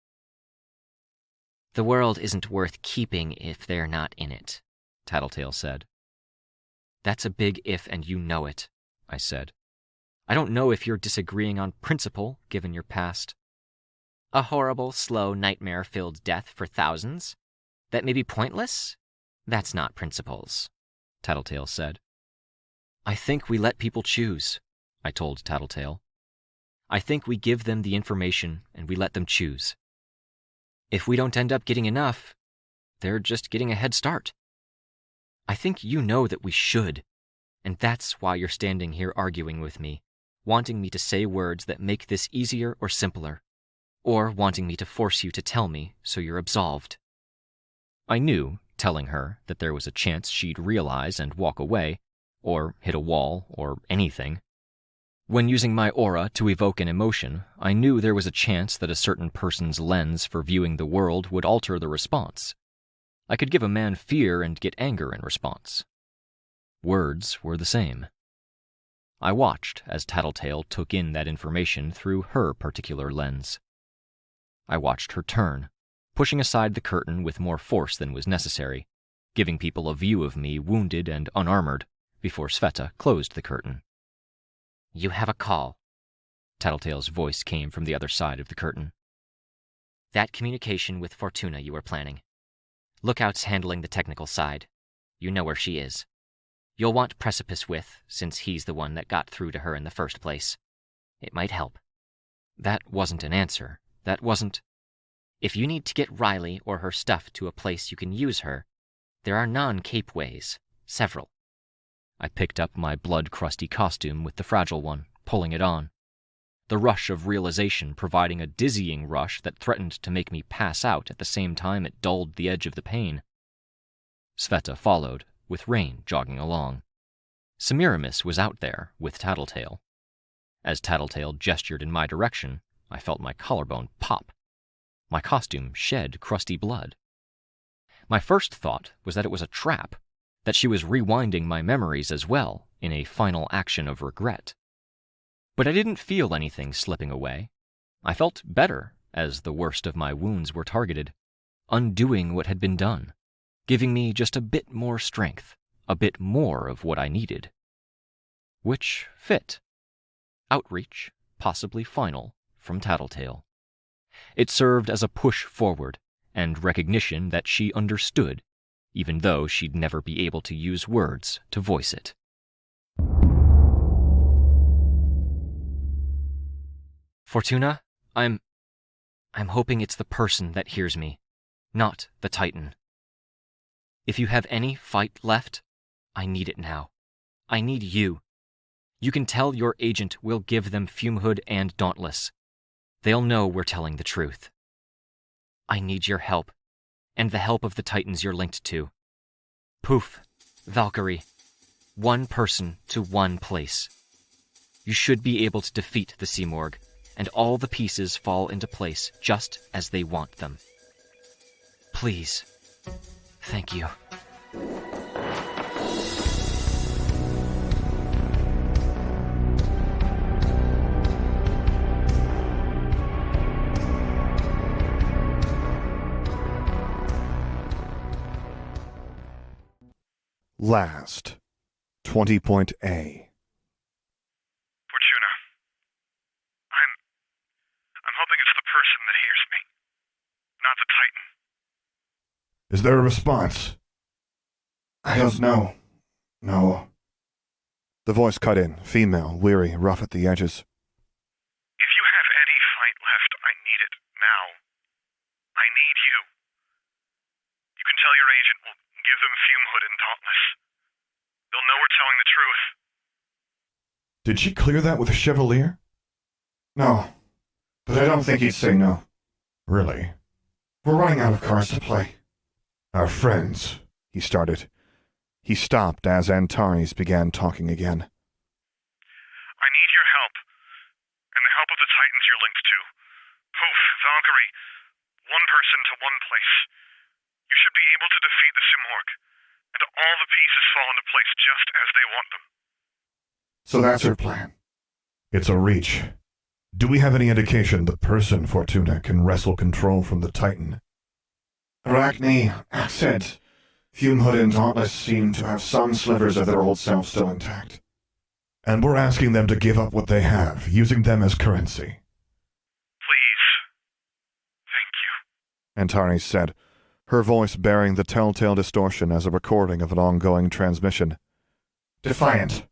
The world isn't worth keeping if they're not in it, Tattletale said. That's a big if and you know it, I said. I don't know if you're disagreeing on principle, given your past. A horrible, slow, nightmare-filled death for thousands? That may be pointless? That's not principles, Tattletale said. I think we let people choose, I told Tattletale. I think we give them the information and we let them choose. If we don't end up getting enough, they're just getting a head start. I think you know that we should, and that's why you're standing here arguing with me, wanting me to say words that make this easier or simpler, or wanting me to force you to tell me so you're absolved. I knew, telling her, that there was a chance she'd realize and walk away, or hit a wall, or anything. When using my aura to evoke an emotion, I knew there was a chance that a certain person's lens for viewing the world would alter the response. I could give a man fear and get anger in response. Words were the same. I watched as Tattletale took in that information through her particular lens. I watched her turn, pushing aside the curtain with more force than was necessary, giving people a view of me wounded and unarmored, before Sveta closed the curtain. You have a call. Tattletale's voice came from the other side of the curtain. That communication with Fortuna you were planning. Lookout's handling the technical side. You know where she is. You'll want Precipice with, since he's the one that got through to her in the first place. It might help. That wasn't an answer. That wasn't... If you need to get Riley or her stuff to a place you can use her, there are non-cape ways. Several. I picked up my blood-crusty costume with the fragile one, pulling it on. The rush of realization providing a dizzying rush that threatened to make me pass out at the same time it dulled the edge of the pain. Sveta followed, with Rain jogging along. Semiramis was out there, with Tattletale. As Tattletale gestured in my direction, I felt my collarbone pop. My costume shed crusty blood. My first thought was that it was a trap, that she was rewinding my memories as well, in a final action of regret. But I didn't feel anything slipping away. I felt better, as the worst of my wounds were targeted, undoing what had been done, giving me just a bit more strength, a bit more of what I needed. Which fit. Outreach, possibly final, from Tattletale. It served as a push forward, and recognition that she understood, even though she'd never be able to use words to voice it. Fortuna, I'm hoping it's the person that hears me, not the Titan. If you have any fight left, I need it now. I need you. You can tell your agent we'll give them Fumehood and Dauntless. They'll know we're telling the truth. I need your help, and the help of the Titans you're linked to. Poof, Valkyrie. One person to one place. You should be able to defeat the Simorgh, and all the pieces fall into place just as they want them. Please. Thank you. Last. 20.A. Fortuna. I'm hoping it's the person that hears me, not the Titan. Is there a response? I don't know. No. The voice cut in, female, weary, rough at the edges. If you have any fight left, I need it now. I need you. You can tell your agent we'll give them Fumehood and Dauntless. They'll know we're telling the truth. Did she clear that with Chevalier? No, but I don't think he'd say no. Really? We're running out of cards to play. Our friends, he started. He stopped as Antares began talking again. I need your help, and the help of the Titans you're linked to. Poof, Valkyrie, one person to one place. You should be able to defeat the Simorgh, and all the pieces fall into place just as they want them. So that's her plan. It's a reach. Do we have any indication the person, Fortuna, can wrestle control from the Titan? Arachne, Accent, Fumehood and Dauntless seem to have some slivers of their old self still intact. And we're asking them to give up what they have, using them as currency. Please. Thank you. Antares said, her voice bearing the telltale distortion as a recording of an ongoing transmission. Defiant.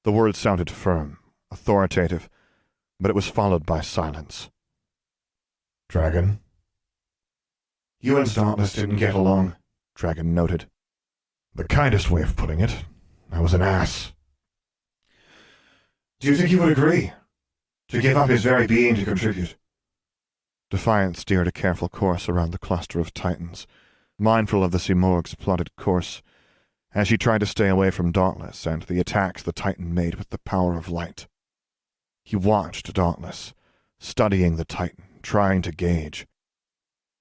The word sounded firm, authoritative, but it was followed by silence. Dragon? You and Dauntless didn't get along, Dragon noted. The kindest way of putting it. I was an ass. Do you think he would agree? To give up his very being to contribute? Defiant steered a careful course around the cluster of Titans, mindful of the Simorgh's plotted course, as she tried to stay away from Dauntless and the attacks the Titan made with the power of light. He watched Dauntless, studying the Titan, trying to gauge.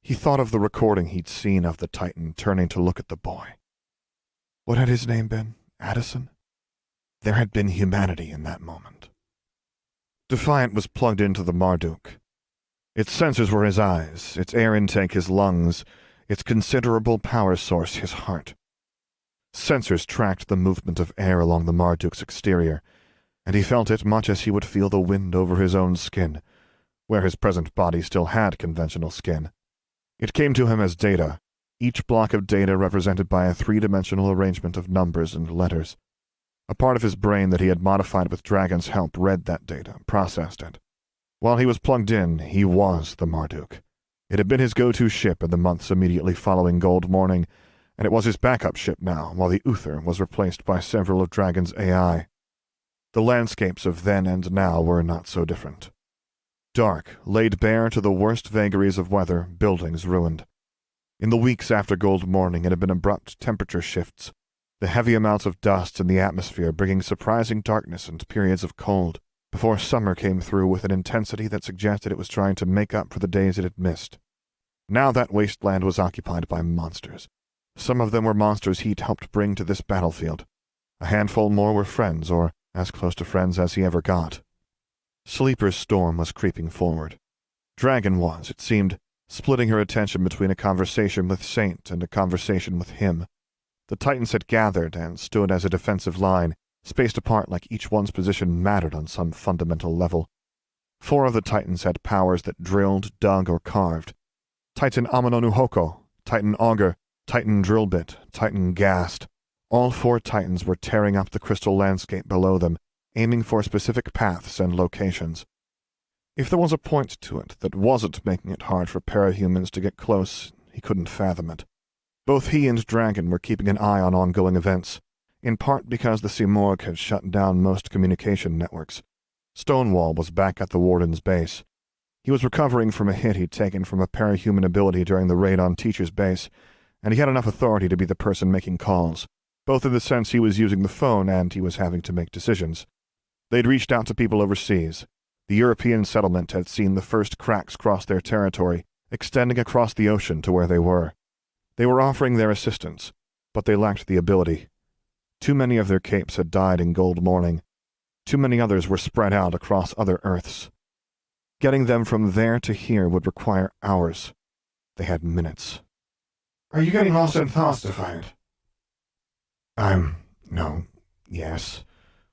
He thought of the recording he'd seen of the Titan turning to look at the boy. What had his name been? Addison? There had been humanity in that moment. Defiant was plugged into the Marduk. Its sensors were his eyes, its air intake his lungs, its considerable power source his heart. Sensors tracked the movement of air along the Marduk's exterior, and he felt it much as he would feel the wind over his own skin, where his present body still had conventional skin. It came to him as data, each block of data represented by a three-dimensional arrangement of numbers and letters. A part of his brain that he had modified with Dragon's help read that data, processed it. While he was plugged in, he was the Marduk. It had been his go-to ship in the months immediately following Gold Morning, and it was his backup ship now, while the Uther was replaced by several of Dragon's AI. The landscapes of then and now were not so different. Dark, laid bare to the worst vagaries of weather, buildings ruined. In the weeks after Gold Morning it had been abrupt temperature shifts, the heavy amounts of dust in the atmosphere bringing surprising darkness and periods of cold, before summer came through with an intensity that suggested it was trying to make up for the days it had missed. Now that wasteland was occupied by monsters. Some of them were monsters he'd helped bring to this battlefield. A handful more were friends, or as close to friends as he ever got. Sleeper's storm was creeping forward. Dragon was, it seemed, splitting her attention between a conversation with Saint and a conversation with him. The Titans had gathered and stood as a defensive line, spaced apart like each one's position mattered on some fundamental level. 4 of the Titans had powers that drilled, dug, or carved. Titan Amano-Nuhoko, Titan Augur, Titan Drillbit, Titan Ghast. All 4 Titans were tearing up the crystal landscape below them, aiming for specific paths and locations. If there was a point to it that wasn't making it hard for parahumans to get close, he couldn't fathom it. Both he and Dragon were keeping an eye on ongoing events, in part because the Simorgh had shut down most communication networks. Stonewall was back at the Warden's base. He was recovering from a hit he'd taken from a parahuman ability during the raid on Teacher's base, and he had enough authority to be the person making calls, both in the sense he was using the phone and he was having to make decisions. They'd reached out to people overseas. The European settlement had seen the first cracks cross their territory, extending across the ocean to where they were. They were offering their assistance, but they lacked the ability. Too many of their capes had died in Gold Morning. Too many others were spread out across other Earths. Getting them from there to here would require hours. They had minutes. Are you getting lost in thoughts, Defiant? No. Yes.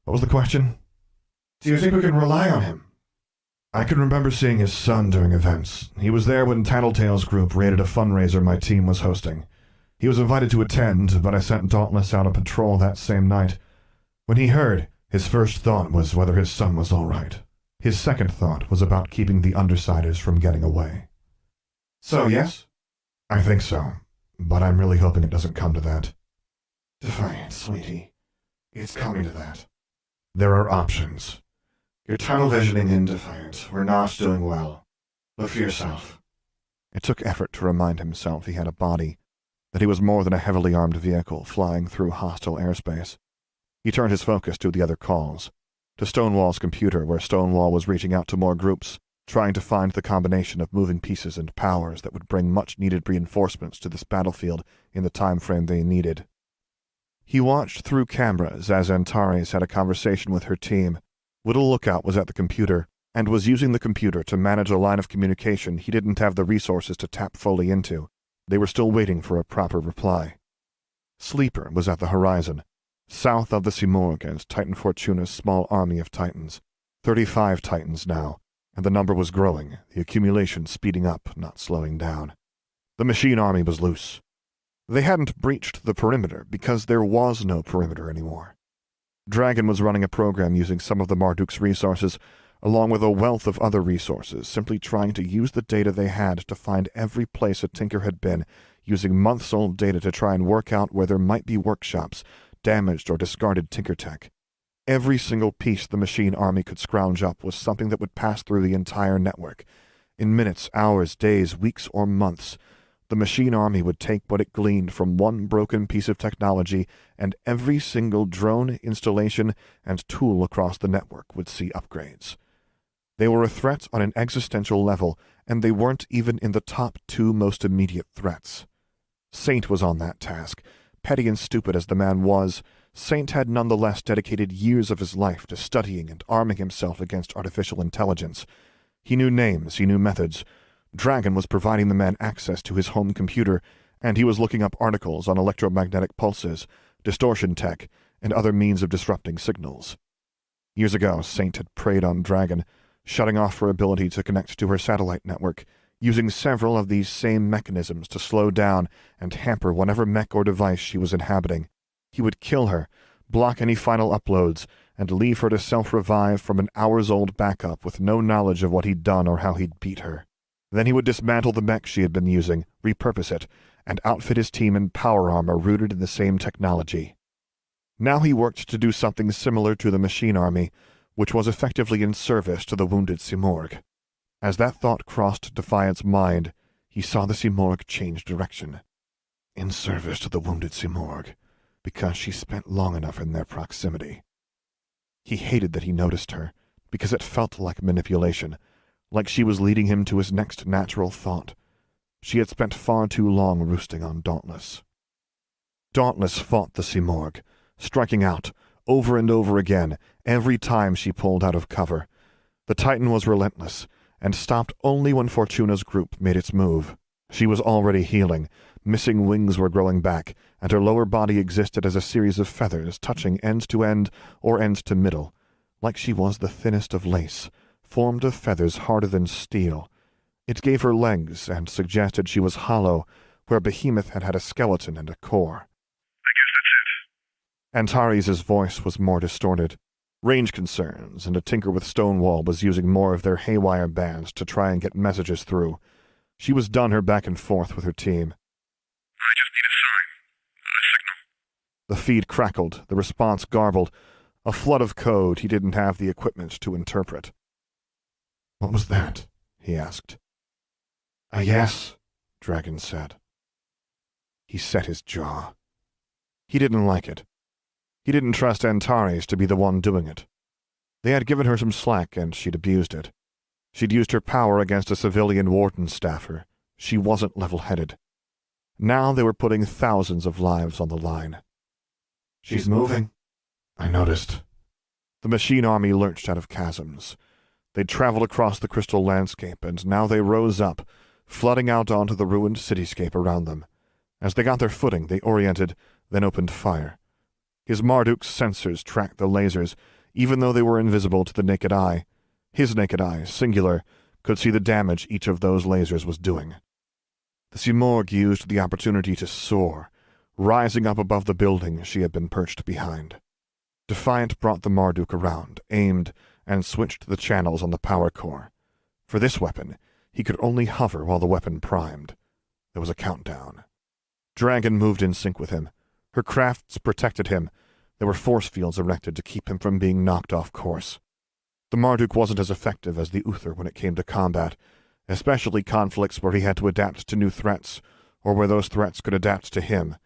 What was the question? Do you think we can rely on him? I can remember seeing his son during events. He was there when Tattletale's group raided a fundraiser my team was hosting. He was invited to attend, but I sent Dauntless out on patrol that same night. When he heard, his first thought was whether his son was all right. His second thought was about keeping the Undersiders from getting away. So, yes? I think so, but I'm really hoping it doesn't come to that. Defiant, sweetie. It's coming to that. There are options. You're tunnel visioning in Defiant. We're not doing well. Look for yourself. It took effort to remind himself he had a body, that he was more than a heavily armed vehicle flying through hostile airspace. He turned his focus to the other calls, to Stonewall's computer where Stonewall was reaching out to more groups, trying to find the combination of moving pieces and powers that would bring much-needed reinforcements to this battlefield in the time frame they needed. He watched through cameras as Antares had a conversation with her team. Little Lookout was at the computer, and was using the computer to manage a line of communication he didn't have the resources to tap fully into. They were still waiting for a proper reply. Sleeper was at the horizon, south of the Simorgh and Titan Fortuna's small army of Titans. 35 Titans now, and the number was growing, the accumulation speeding up, not slowing down. The machine army was loose. They hadn't breached the perimeter because there was no perimeter anymore. Dragon was running a program using some of the Marduk's resources, along with a wealth of other resources, simply trying to use the data they had to find every place a tinker had been, using months-old data to try and work out where there might be workshops, damaged or discarded tinker tech. Every single piece the machine army could scrounge up was something that would pass through the entire network. In minutes, hours, days, weeks, or months, the machine army would take what it gleaned from one broken piece of technology, and every single drone, installation, and tool across the network would see upgrades. They were a threat on an existential level, and they weren't even in the top 2 most immediate threats. Saint was on that task. Petty and stupid as the man was, Saint had nonetheless dedicated years of his life to studying and arming himself against artificial intelligence. He knew names, he knew methods. Dragon was providing the man access to his home computer, and he was looking up articles on electromagnetic pulses, distortion tech, and other means of disrupting signals. Years ago, Saint had preyed on Dragon, shutting off her ability to connect to her satellite network, using several of these same mechanisms to slow down and hamper whatever mech or device she was inhabiting. He would kill her, block any final uploads, and leave her to self-revive from an hours-old backup with no knowledge of what he'd done or how he'd beat her. Then he would dismantle the mech she had been using, repurpose it, and outfit his team in power armor rooted in the same technology. Now he worked to do something similar to the machine army, which was effectively in service to the wounded Simorgh. As that thought crossed Defiant's mind, he saw the Simorgh change direction. In service to the wounded Simorgh, because she spent long enough in their proximity. He hated that he noticed her, because it felt like manipulation, like she was leading him to his next natural thought. She had spent far too long roosting on Dauntless. Dauntless fought the Simorgh, striking out, over and over again, every time she pulled out of cover. The Titan was relentless, and stopped only when Fortuna's group made its move. She was already healing, missing wings were growing back, and her lower body existed as a series of feathers touching end to end or end to middle, like she was the thinnest of lace, formed of feathers harder than steel. It gave her legs and suggested she was hollow, where Behemoth had had a skeleton and a core. I guess that's it. Antares' voice was more distorted. Range concerns, and a tinker with Stonewall was using more of their haywire bands to try and get messages through. She was done her back and forth with her team. I just need a sign. A signal. The feed crackled, the response garbled, a flood of code he didn't have the equipment to interpret. What was that? He asked. A yes, Dragon said. He set his jaw. He didn't like it. He didn't trust Antares to be the one doing it. They had given her some slack, and she'd abused it. She'd used her power against a civilian warden staffer. She wasn't level-headed. Now they were putting thousands of lives on the line. She's moving, I noticed. The machine army lurched out of chasms. They'd traveled across the crystal landscape, and now they rose up, flooding out onto the ruined cityscape around them. As they got their footing, they oriented, then opened fire. His Marduk's sensors tracked the lasers, even though they were invisible to the naked eye. His naked eye, singular, could see the damage each of those lasers was doing. The Simorgh used the opportunity to soar, rising up above the building she had been perched behind. Defiant brought the Marduk around, aimed, and switched the channels on the power core. For this weapon, he could only hover while the weapon primed. There was a countdown. Dragon moved in sync with him. Her crafts protected him. There were force fields erected to keep him from being knocked off course. The Marduk wasn't as effective as the Uther when it came to combat, especially conflicts where he had to adapt to new threats, or where those threats could adapt to him.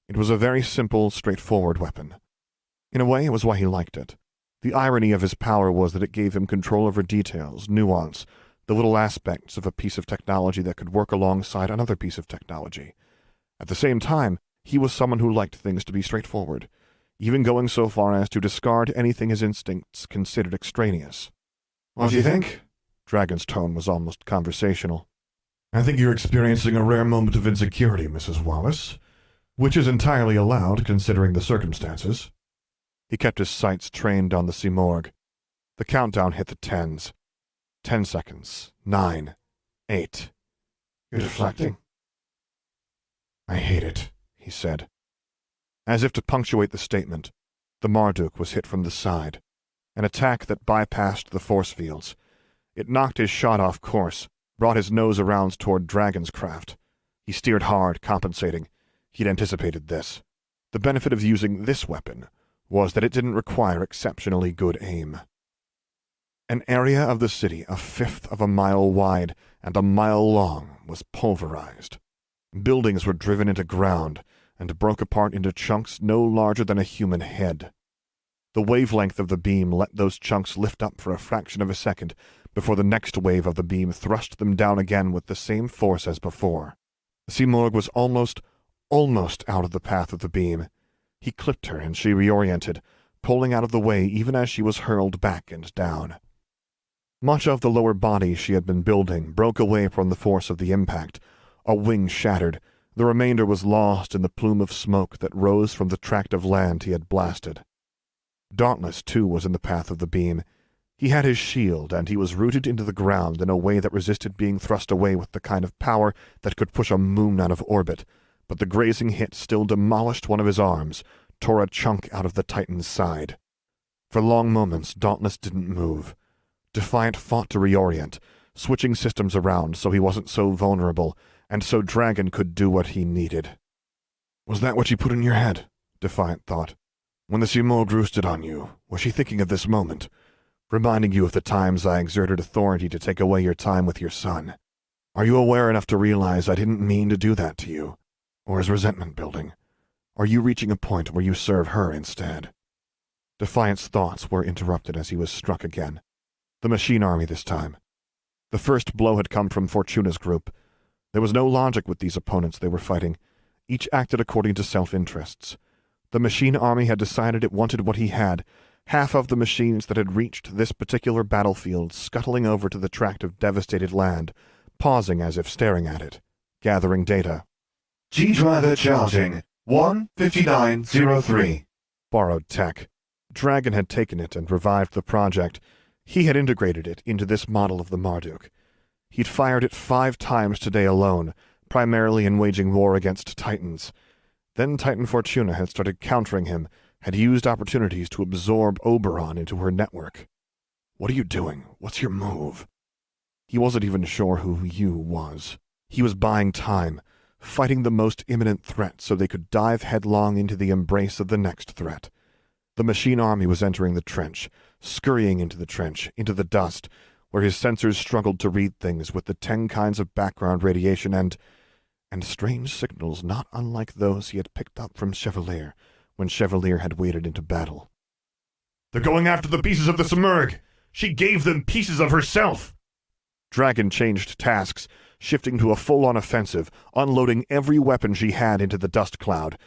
It was a very simple, straightforward weapon. In a way, it was why he liked it. The irony of his power was that it gave him control over details, nuance, the little aspects of a piece of technology that could work alongside another piece of technology. At the same time, he was someone who liked things to be straightforward, even going so far as to discard anything his instincts considered extraneous. What do you think? Dragon's tone was almost conversational. I think you're experiencing a rare moment of insecurity, Mrs. Wallace, which is entirely allowed considering the circumstances. He kept his sights trained on the Simorgh. The countdown hit the 10s. 10 seconds. 9. 8. You're deflecting. I hate it, he said. As if to punctuate the statement, the Marduk was hit from the side, an attack that bypassed the force fields. It knocked his shot off course, brought his nose around toward Dragon's craft. He steered hard, compensating. He'd anticipated this. The benefit of using this weapon was that it didn't require exceptionally good aim. An area of the city 1/5 of a mile wide and a mile long was pulverized. Buildings were driven into ground and broke apart into chunks no larger than a human head. The wavelength of the beam let those chunks lift up for a fraction of a second before the next wave of the beam thrust them down again with the same force as before. The Simorgh was almost out of the path of the beam. He clipped her and she reoriented, pulling out of the way even as she was hurled back and down. Much of the lower body she had been building broke away from the force of the impact. A wing shattered. The remainder was lost in the plume of smoke that rose from the tract of land he had blasted. Dauntless, too, was in the path of the beam. He had his shield, and he was rooted into the ground in a way that resisted being thrust away with the kind of power that could push a moon out of orbit, but the grazing hit still demolished one of his arms, tore a chunk out of the Titan's side. For long moments, Dauntless didn't move. Defiant fought to reorient, switching systems around so he wasn't so vulnerable, and so Dragon could do what he needed. Was that what you put in your head? Defiant thought. When the Simorgh roosted on you, was she thinking of this moment, reminding you of the times I exerted authority to take away your time with your son? Are you aware enough to realize I didn't mean to do that to you? Or is resentment building? Are you reaching a point where you serve her instead? Defiant's thoughts were interrupted as he was struck again. The machine army this time. The first blow had come from Fortuna's group. There was no logic with these opponents they were fighting. Each acted according to self-interests. The machine army had decided it wanted what he had, half of the machines that had reached this particular battlefield scuttling over to the tract of devastated land, pausing as if staring at it, gathering data. G-driver charging. 1:59:03. Borrowed tech. Dragon had taken it and revived the project. He had integrated it into this model of the Marduk. He'd fired it 5 times today alone, primarily in waging war against Titans. Then Titan Fortuna had started countering him, had used opportunities to absorb Oberon into her network. What are you doing? What's your move? He wasn't even sure who you was. He was buying time, fighting the most imminent threat so they could dive headlong into the embrace of the next threat. The machine army was entering the trench, scurrying into the trench, into the dust, where his sensors struggled to read things with the 10 kinds of background radiation and strange signals not unlike those he had picked up from Chevalier when Chevalier had waded into battle. They're going after the pieces of the Simorgh! She gave them pieces of herself! Dragon changed tasks, shifting to a full-on offensive, unloading every weapon she had into the dust cloud.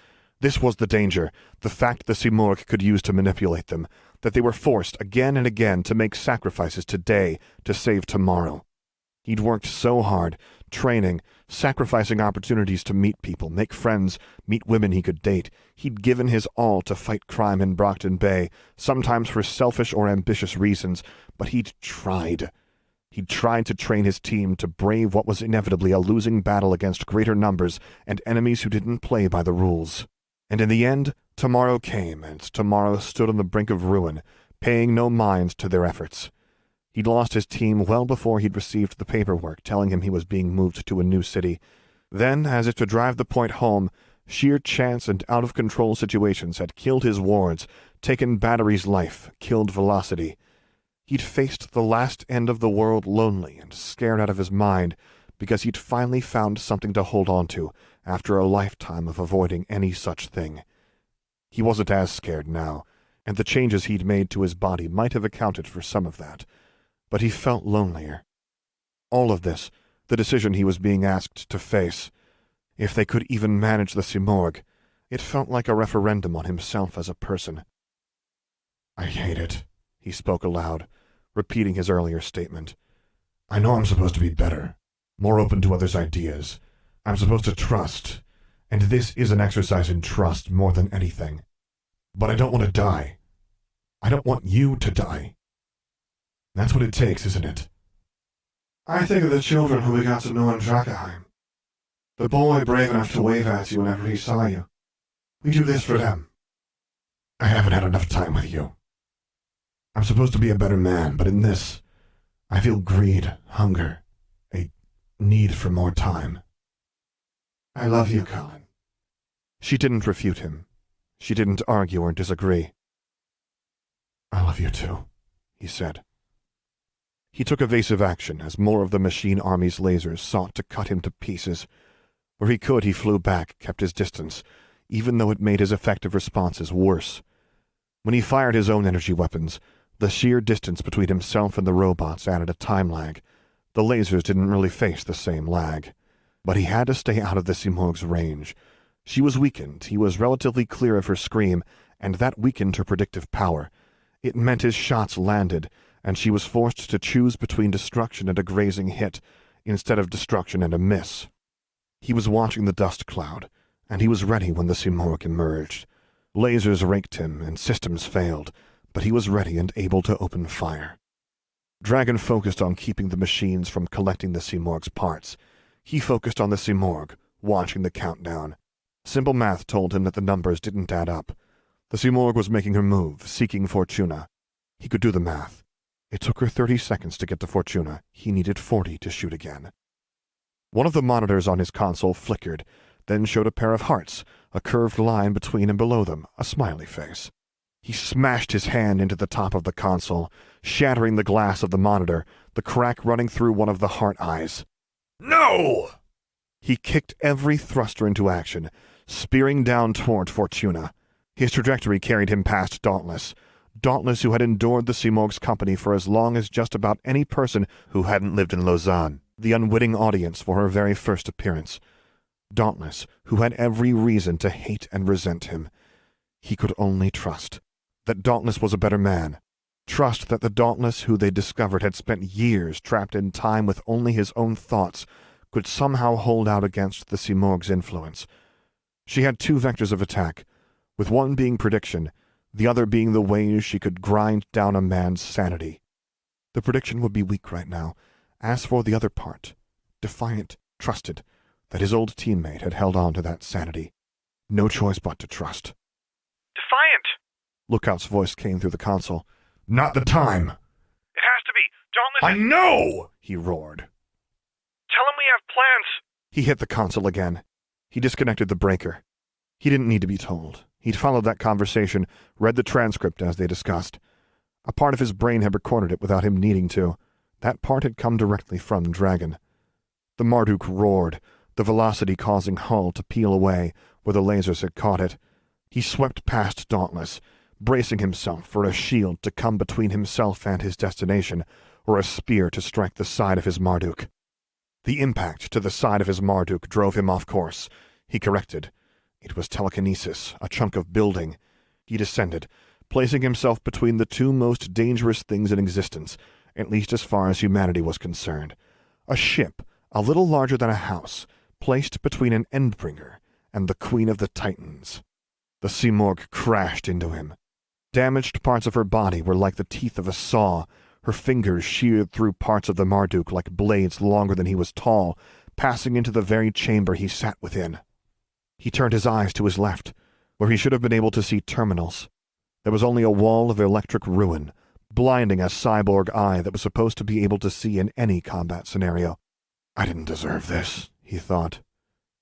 This was the danger, the fact the Simorgh could use to manipulate them, that they were forced again and again to make sacrifices today to save tomorrow. He'd worked so hard, training, sacrificing opportunities to meet people, make friends, meet women he could date. He'd given his all to fight crime in Brockton Bay, sometimes for selfish or ambitious reasons, but he'd tried. He'd tried to train his team to brave what was inevitably a losing battle against greater numbers and enemies who didn't play by the rules. And in the end, tomorrow came, and tomorrow stood on the brink of ruin, paying no mind to their efforts. He'd lost his team well before he'd received the paperwork telling him he was being moved to a new city. Then, as if to drive the point home, sheer chance and out-of-control situations had killed his wards, taken Battery's life, killed Velocity. He'd faced the last end of the world lonely and scared out of his mind because he'd finally found something to hold on to after a lifetime of avoiding any such thing. He wasn't as scared now, and the changes he'd made to his body might have accounted for some of that. But he felt lonelier. All of this, the decision he was being asked to face, if they could even manage the Simorgh, it felt like a referendum on himself as a person. "I hate it," he spoke aloud, repeating his earlier statement. "I know I'm supposed to be better, more open to others' ideas. I'm supposed to trust, and this is an exercise in trust more than anything. But I don't want to die. I don't want you to die. That's what it takes, isn't it? I think of the children who we got to know in Drakeheim. The boy brave enough to wave at you whenever he saw you. We do this for them. I haven't had enough time with you. I'm supposed to be a better man, but in this, I feel greed, hunger, a need for more time. I love you, Colin." She didn't refute him. She didn't argue or disagree. "I love you too," he said. He took evasive action as more of the machine army's lasers sought to cut him to pieces. Where he could, he flew back, kept his distance, even though it made his effective responses worse. When he fired his own energy weapons, the sheer distance between himself and the robots added a time lag. The lasers didn't really face the same lag. But he had to stay out of the Simorgh's range. She was weakened, he was relatively clear of her scream, and that weakened her predictive power. It meant his shots landed, and she was forced to choose between destruction and a grazing hit, instead of destruction and a miss. He was watching the dust cloud, and he was ready when the Simorgh emerged. Lasers raked him, and systems failed, but he was ready and able to open fire. Dragon focused on keeping the machines from collecting the Simorgh's parts. He focused on the Simorgh, watching the countdown. Simple math told him that the numbers didn't add up. The Simorgh was making her move, seeking Fortuna. He could do the math. It took her 30 seconds to get to Fortuna. He needed 40 to shoot again. One of the monitors on his console flickered, then showed a pair of hearts, a curved line between and below them, a smiley face. He smashed his hand into the top of the console, shattering the glass of the monitor, the crack running through one of the heart eyes. "No!" He kicked every thruster into action, spearing down toward Fortuna. His trajectory carried him past Dauntless, who had endured the Simorgh's company for as long as just about any person who hadn't lived in Lausanne, the unwitting audience for her very first appearance. Dauntless, who had every reason to hate and resent him. He could only trust that Dauntless was a better man. Trust that the Dauntless who they discovered had spent years trapped in time with only his own thoughts could somehow hold out against the Simorgh's influence. She had two vectors of attack, with one being prediction, the other being the ways she could grind down a man's sanity. The prediction would be weak right now. As for the other part, defiant, trusted, that his old teammate had held on to that sanity. No choice but to trust. "Defiant!" Lookout's voice came through the console. "Not the time!" "It has to be! Dauntless—" "I know!" he roared. "Tell him we have plans!" He hit the console again. He disconnected the breaker. He didn't need to be told. He'd followed that conversation, read the transcript as they discussed. A part of his brain had recorded it without him needing to. That part had come directly from Dragon. The Marduk roared, the velocity causing Hull to peel away where the lasers had caught it. He swept past Dauntless, bracing himself for a shield to come between himself and his destination, or a spear to strike the side of his Marduk. The impact to the side of his Marduk drove him off course. He corrected. It was telekinesis, a chunk of building. He descended, placing himself between the two most dangerous things in existence, at least as far as humanity was concerned. A ship, a little larger than a house, placed between an Endbringer and the Queen of the Titans. The Simorgh crashed into him. Damaged parts of her body were like the teeth of a saw. Her fingers sheared through parts of the Marduk like blades longer than he was tall, passing into the very chamber he sat within. He turned his eyes to his left, where he should have been able to see terminals. There was only a wall of electric ruin, blinding a cyborg eye that was supposed to be able to see in any combat scenario. I didn't deserve this, he thought.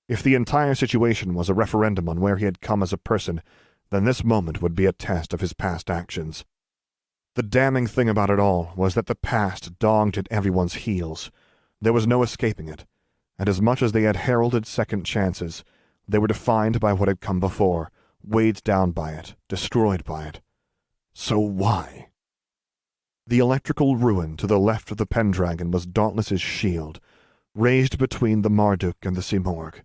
If the entire situation was a referendum on where he had come as a person, then this moment would be a test of his past actions. The damning thing about it all was that the past dogged at everyone's heels. There was no escaping it, and as much as they had heralded second chances, they were defined by what had come before, weighed down by it, destroyed by it. So why? The electrical ruin to the left of the Pendragon was Dauntless's shield, raised between the Marduk and the Simorgh.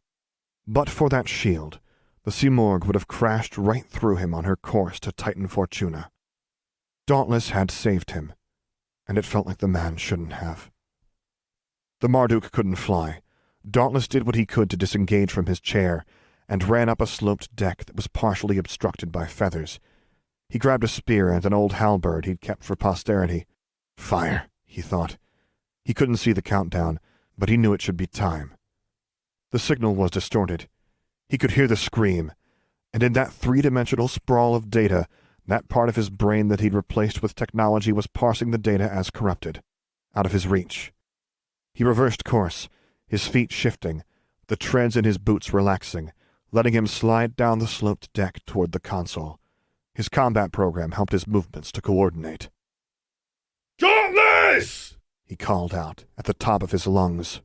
But for that shield, the Simorgh would have crashed right through him on her course to Titan Fortuna. Dauntless had saved him, and it felt like the man shouldn't have. The Marduk couldn't fly. Dauntless did what he could to disengage from his chair, and ran up a sloped deck that was partially obstructed by feathers. He grabbed a spear and an old halberd he'd kept for posterity. Fire, he thought. He couldn't see the countdown, but he knew it should be time. The signal was distorted. He could hear the scream, and in that three-dimensional sprawl of data, that part of his brain that he'd replaced with technology was parsing the data as corrupted, out of his reach. He reversed course, his feet shifting, the treads in his boots relaxing, letting him slide down the sloped deck toward the console. His combat program helped his movements to coordinate. Dauntless! He called out at the top of his lungs.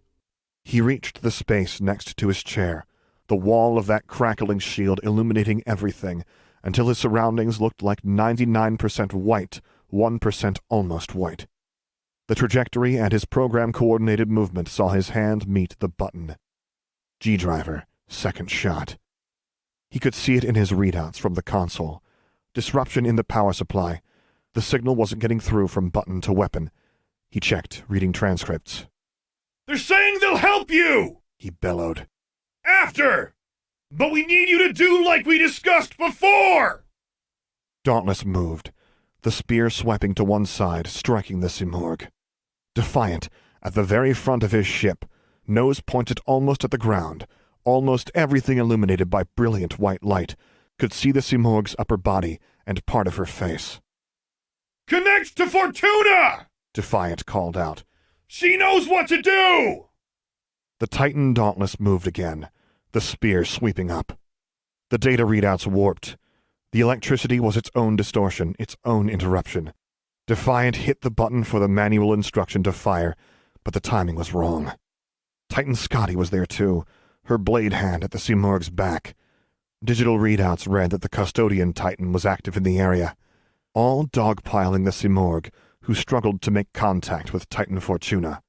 He reached the space next to his chair, the wall of that crackling shield illuminating everything, until his surroundings looked like 99% white, 1% almost white. The trajectory and his program-coordinated movement saw his hand meet the button. G-driver, second shot. He could see it in his readouts from the console. Disruption in the power supply. The signal wasn't getting through from button to weapon. He checked, reading transcripts. They're saying they'll help you! He bellowed. After! But we need you to do like we discussed before! Dauntless moved, the spear swiping to one side, striking the Simorgh. Defiant, at the very front of his ship, nose pointed almost at the ground, almost everything illuminated by brilliant white light, could see the Simorgh's upper body and part of her face. Connect to Fortuna! Defiant called out. She knows what to do! The Titan Dauntless moved again, the spear sweeping up. The data readouts warped. The electricity was its own distortion, its own interruption. Defiant hit the button for the manual instruction to fire, but the timing was wrong. Titan Scotty was there too, her blade hand at the Simorgh's back. Digital readouts read that the Custodian Titan was active in the area, all dogpiling the Simorgh, who struggled to make contact with Titan Fortuna.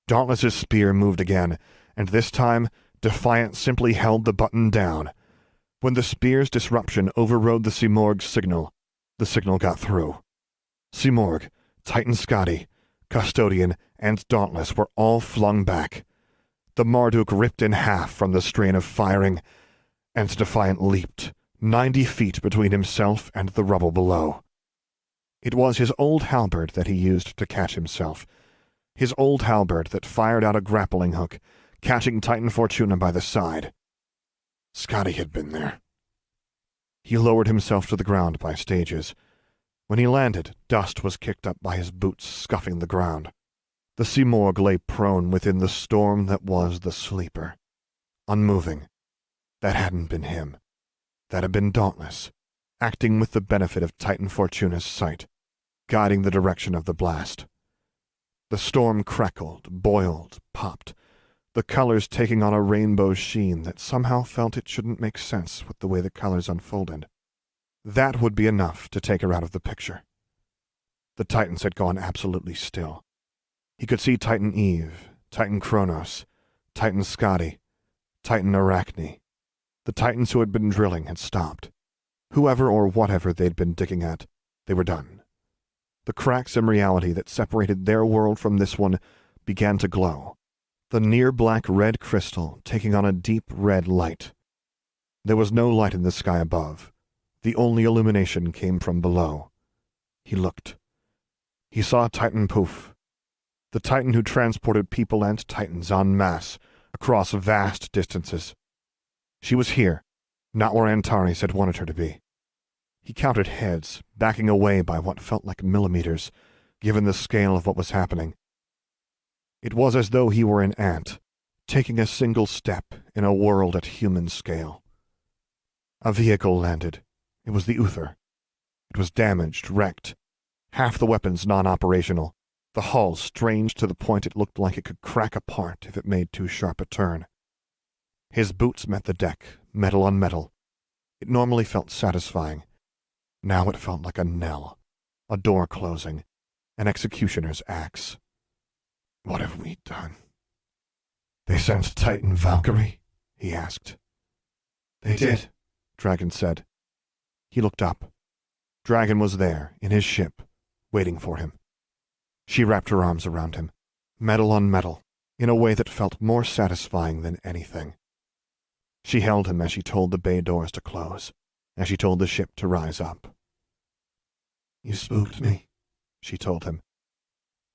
Dauntless's spear moved again, and this time Defiant simply held the button down. When the spear's disruption overrode the Simorgh's signal, the signal got through. Simorgh, Titan Scotty, Custodian, and Dauntless were all flung back. The Marduk ripped in half from the strain of firing, and Defiant leaped, 90 feet between himself and the rubble below. It was his old halberd that he used to catch himself, his old halberd that fired out a grappling hook, catching Titan Fortuna by the side. Scotty had been there. He lowered himself to the ground by stages. When he landed, dust was kicked up by his boots scuffing the ground. The Simorgh lay prone within the storm that was the sleeper, unmoving. That hadn't been him. That had been Dauntless, acting with the benefit of Titan Fortuna's sight, guiding the direction of the blast. The storm crackled, boiled, popped, the colors taking on a rainbow sheen that somehow felt it shouldn't make sense with the way the colors unfolded. That would be enough to take her out of the picture. The Titans had gone absolutely still. He could see Titan Eve, Titan Kronos, Titan Scotty, Titan Arachne. The Titans who had been drilling had stopped. Whoever or whatever they'd been digging at, they were done. The cracks in reality that separated their world from this one began to glow, the near-black red crystal taking on a deep red light. There was no light in the sky above. The only illumination came from below. He looked. He saw Titan Poof, the Titan who transported people and Titans en masse across vast distances. She was here, not where Antares had wanted her to be. He counted heads, backing away by what felt like millimeters, given the scale of what was happening. It was as though he were an ant, taking a single step in a world at human scale. A vehicle landed. It was the Uther. It was damaged, wrecked. Half the weapons non-operational. The hull strange to the point it looked like it could crack apart if it made too sharp a turn. His boots met the deck, metal on metal. It normally felt satisfying. Now it felt like a knell, a door closing, an executioner's axe. What have we done? They sent Titan Valkyrie? He asked. They did, Dragon said. He looked up. Dragon was there, in his ship, waiting for him. She wrapped her arms around him, metal on metal, in a way that felt more satisfying than anything. She held him as she told the bay doors to close, as she told the ship to rise up. You spooked me, she told him.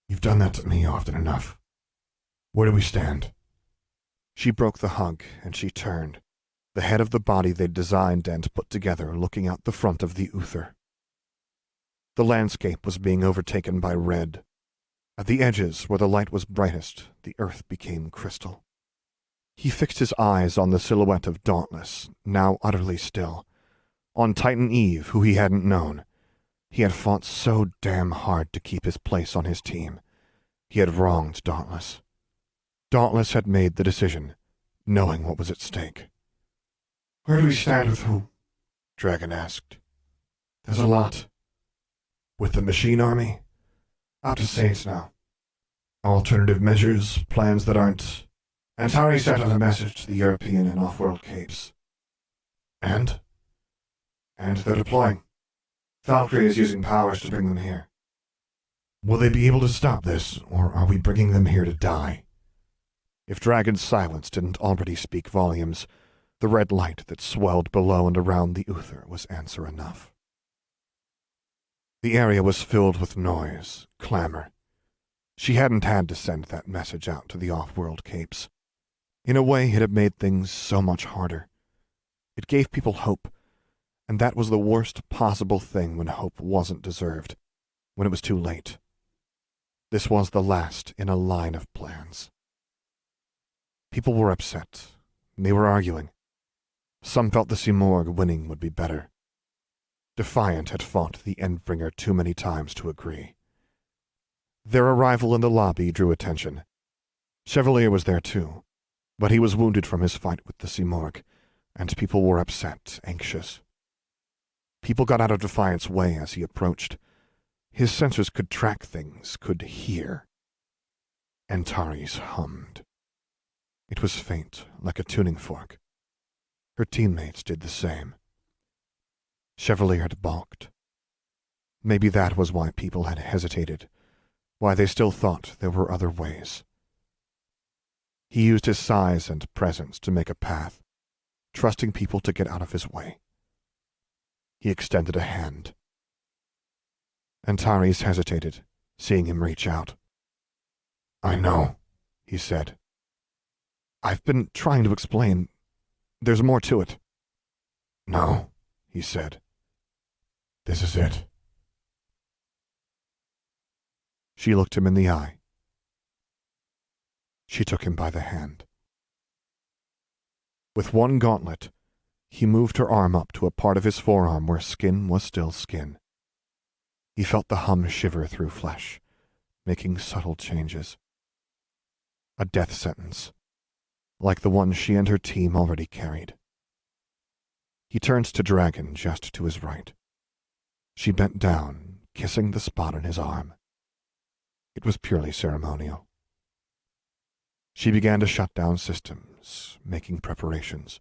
You've done that to me often enough. Where do we stand? She broke the hug, and she turned, the head of the body they'd designed and put together looking out the front of the Uther. The landscape was being overtaken by red. At the edges, where the light was brightest, the earth became crystal. He fixed his eyes on the silhouette of Dauntless, now utterly still, on Titan Eve, who he hadn't known. He had fought so damn hard to keep his place on his team. He had wronged Dauntless. Dauntless had made the decision, knowing what was at stake. Where do we stand with who? Dragon asked. There's a lot. With the machine army? Out to Saints now. Alternative measures, plans that aren't... Antares sent out a message to the European and off-world capes. And? And they're deploying. Valkyrie is using powers to bring them here. Will they be able to stop this, or are we bringing them here to die? If Dragon's silence didn't already speak volumes, the red light that swelled below and around the Uther was answer enough. The area was filled with noise, clamor. She hadn't had to send that message out to the off-world capes. In a way, it had made things so much harder. It gave people hope, and that was the worst possible thing when hope wasn't deserved, when it was too late. This was the last in a line of plans. People were upset. They were arguing. Some felt the Simorg winning would be better. Defiant had fought the Endbringer too many times to agree. Their arrival in the lobby drew attention. Chevalier was there too, but he was wounded from his fight with the Simorg, and people were upset, anxious. People got out of Defiant's way as he approached. His sensors could track things, could hear. Antares hummed. It was faint, like a tuning fork. Her teammates did the same. Chevalier had balked. Maybe that was why people had hesitated, why they still thought there were other ways. He used his size and presence to make a path, trusting people to get out of his way. He extended a hand. Antares hesitated, seeing him reach out. I know, he said. I've been trying to explain. There's more to it. No, he said. This is it. She looked him in the eye. She took him by the hand. With one gauntlet, he moved her arm up to a part of his forearm where skin was still skin. He felt the hum shiver through flesh, making subtle changes. A death sentence, like the one she and her team already carried. He turned to Dragon just to his right. She bent down, kissing the spot on his arm. It was purely ceremonial. She began to shut down systems, making preparations.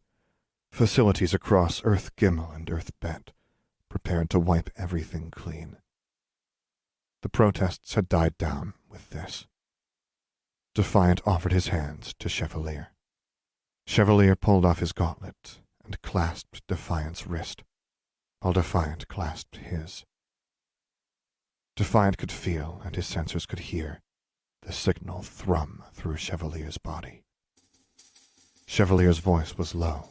Facilities across Earth Gimel and Earth Bet, prepared to wipe everything clean. The protests had died down with this. Defiant offered his hands to Chevalier. Chevalier pulled off his gauntlet and clasped Defiant's wrist, while Defiant clasped his. Defiant could feel, and his sensors could hear, the signal thrum through Chevalier's body. Chevalier's voice was low,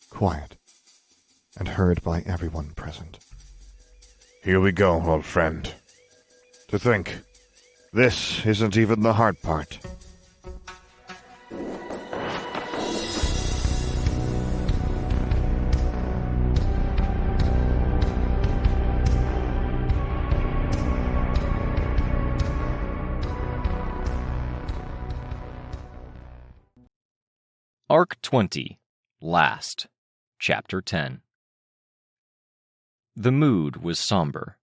quiet, and heard by everyone present. Here we go, old friend. To think, this isn't even the hard part. Arc 20, Last, Chapter 10. The mood was somber.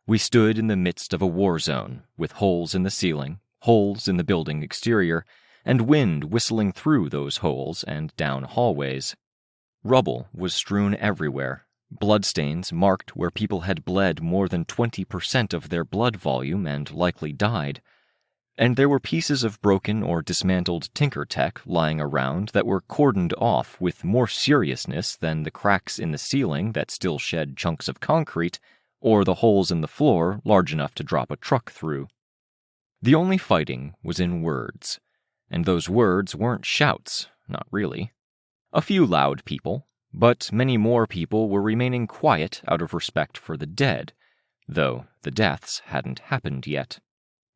We stood in the midst of a war zone, with holes in the ceiling, holes in the building exterior, and wind whistling through those holes and down hallways. Rubble was strewn everywhere. Bloodstains marked where people had bled more than 20% of their blood volume and likely died. And there were pieces of broken or dismantled tinker tech lying around that were cordoned off with more seriousness than the cracks in the ceiling that still shed chunks of concrete, or the holes in the floor large enough to drop a truck through. The only fighting was in words, and those words weren't shouts, not really. A few loud people, but many more people were remaining quiet out of respect for the dead, though the deaths hadn't happened yet.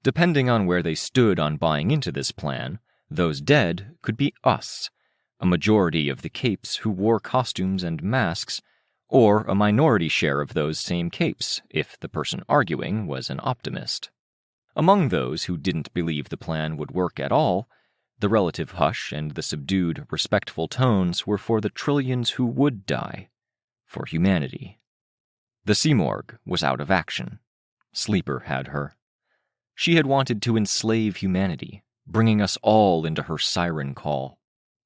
Depending on where they stood on buying into this plan, those dead could be us, a majority of the capes who wore costumes and masks, or a minority share of those same capes if the person arguing was an optimist. Among those who didn't believe the plan would work at all, the relative hush and the subdued, respectful tones were for the trillions who would die, for humanity. The Simorg was out of action. Sleeper had her. She had wanted to enslave humanity, bringing us all into her siren call.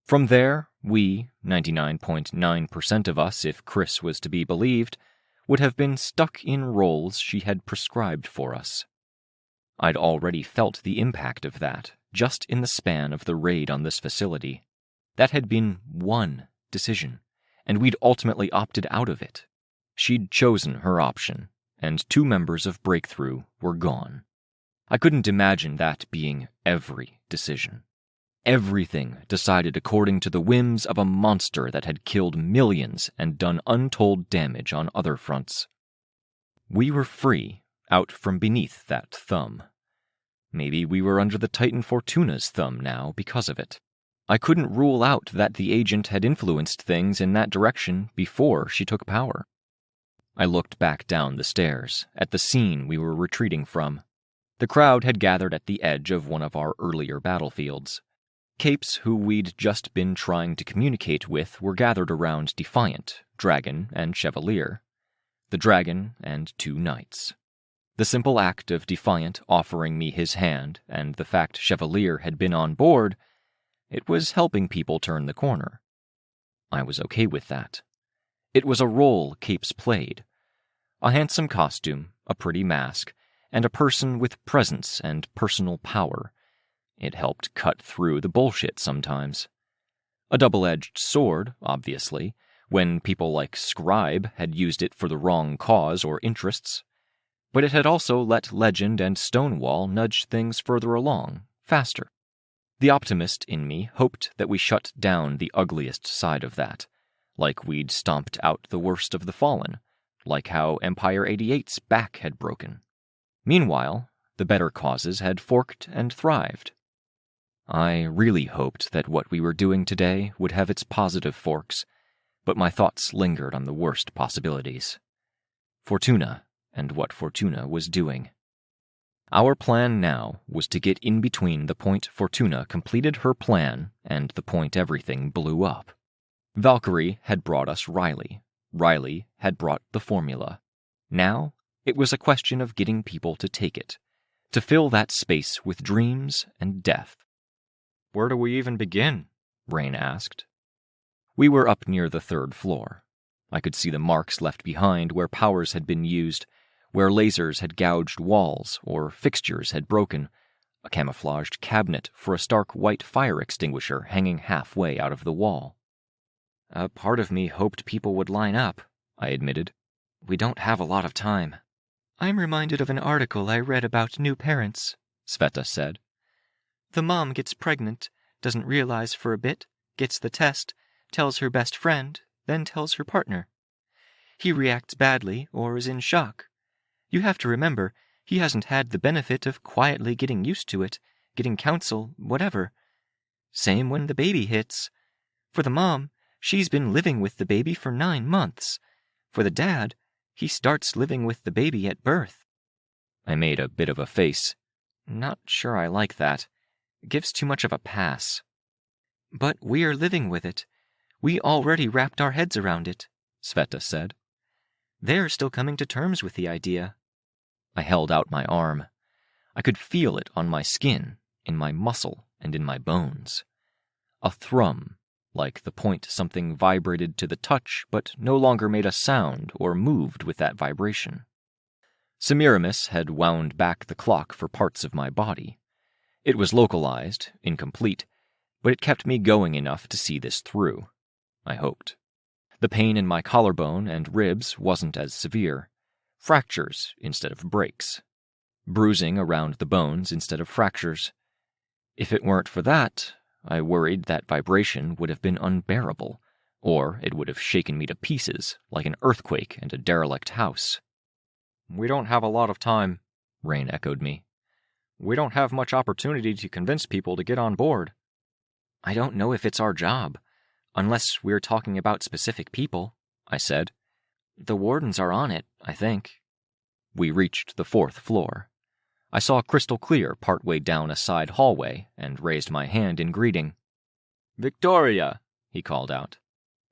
From there, we, 99.9% of us if Chris was to be believed, would have been stuck in roles she had prescribed for us. I'd already felt the impact of that, just in the span of the raid on this facility. That had been one decision, and we'd ultimately opted out of it. She'd chosen her option, and 2 members of Breakthrough were gone. I couldn't imagine that being every decision. Everything decided according to the whims of a monster that had killed millions and done untold damage on other fronts. We were free, out from beneath that thumb. Maybe we were under the Titan Fortuna's thumb now because of it. I couldn't rule out that the agent had influenced things in that direction before she took power. I looked back down the stairs, at the scene we were retreating from. The crowd had gathered at the edge of one of our earlier battlefields. Capes who we'd just been trying to communicate with were gathered around Defiant, Dragon, and Chevalier. The Dragon and 2 knights. The simple act of Defiant offering me his hand, and the fact Chevalier had been on board, it was helping people turn the corner. I was okay with that. It was a role Capes played. A handsome costume, a pretty mask, and a person with presence and personal power. It helped cut through the bullshit sometimes. A double-edged sword, obviously, when people like Scribe had used it for the wrong cause or interests. But it had also let Legend and Stonewall nudge things further along, faster. The optimist in me hoped that we shut down the ugliest side of that, like we'd stomped out the worst of the fallen, like how Empire 88's back had broken. Meanwhile, the better causes had forked and thrived. I really hoped that what we were doing today would have its positive forks, but my thoughts lingered on the worst possibilities. Fortuna, and what Fortuna was doing. Our plan now was to get in between the point Fortuna completed her plan and the point everything blew up. Valkyrie had brought us Riley. Riley had brought the formula. Now, it was a question of getting people to take it, to fill that space with dreams and death. "Where do we even begin?" Rain asked. We were up near the 3rd floor. I could see the marks left behind where powers had been used, where lasers had gouged walls or fixtures had broken, a camouflaged cabinet for a stark white fire extinguisher hanging halfway out of the wall. A part of me hoped people would line up, I admitted. We don't have a lot of time. I'm reminded of an article I read about new parents, Sveta said. The mom gets pregnant, doesn't realize for a bit, gets the test, tells her best friend, then tells her partner. He reacts badly or is in shock. You have to remember, he hasn't had the benefit of quietly getting used to it, getting counsel, whatever. Same when the baby hits. For the mom, she's been living with the baby for 9 months. For the dad, he starts living with the baby at birth. I made a bit of a face. Not sure I like that. It gives too much of a pass. But we're living with it. We already wrapped our heads around it, Sveta said. They're still coming to terms with the idea. I held out my arm. I could feel it on my skin, in my muscle, and in my bones. A thrum, like the point something vibrated to the touch but no longer made a sound or moved with that vibration. Semiramis had wound back the clock for parts of my body. It was localized, incomplete, but it kept me going enough to see this through, I hoped. The pain in my collarbone and ribs wasn't as severe. Fractures instead of breaks. Bruising around the bones instead of fractures. If it weren't for that, I worried that vibration would have been unbearable, or it would have shaken me to pieces like an earthquake and a derelict house. We don't have a lot of time, Rain echoed me. We don't have much opportunity to convince people to get on board. I don't know if it's our job, unless we're talking about specific people, I said. The wardens are on it, I think. We reached the 4th floor. I saw Crystal Clear partway down a side hallway and raised my hand in greeting. Victoria, he called out.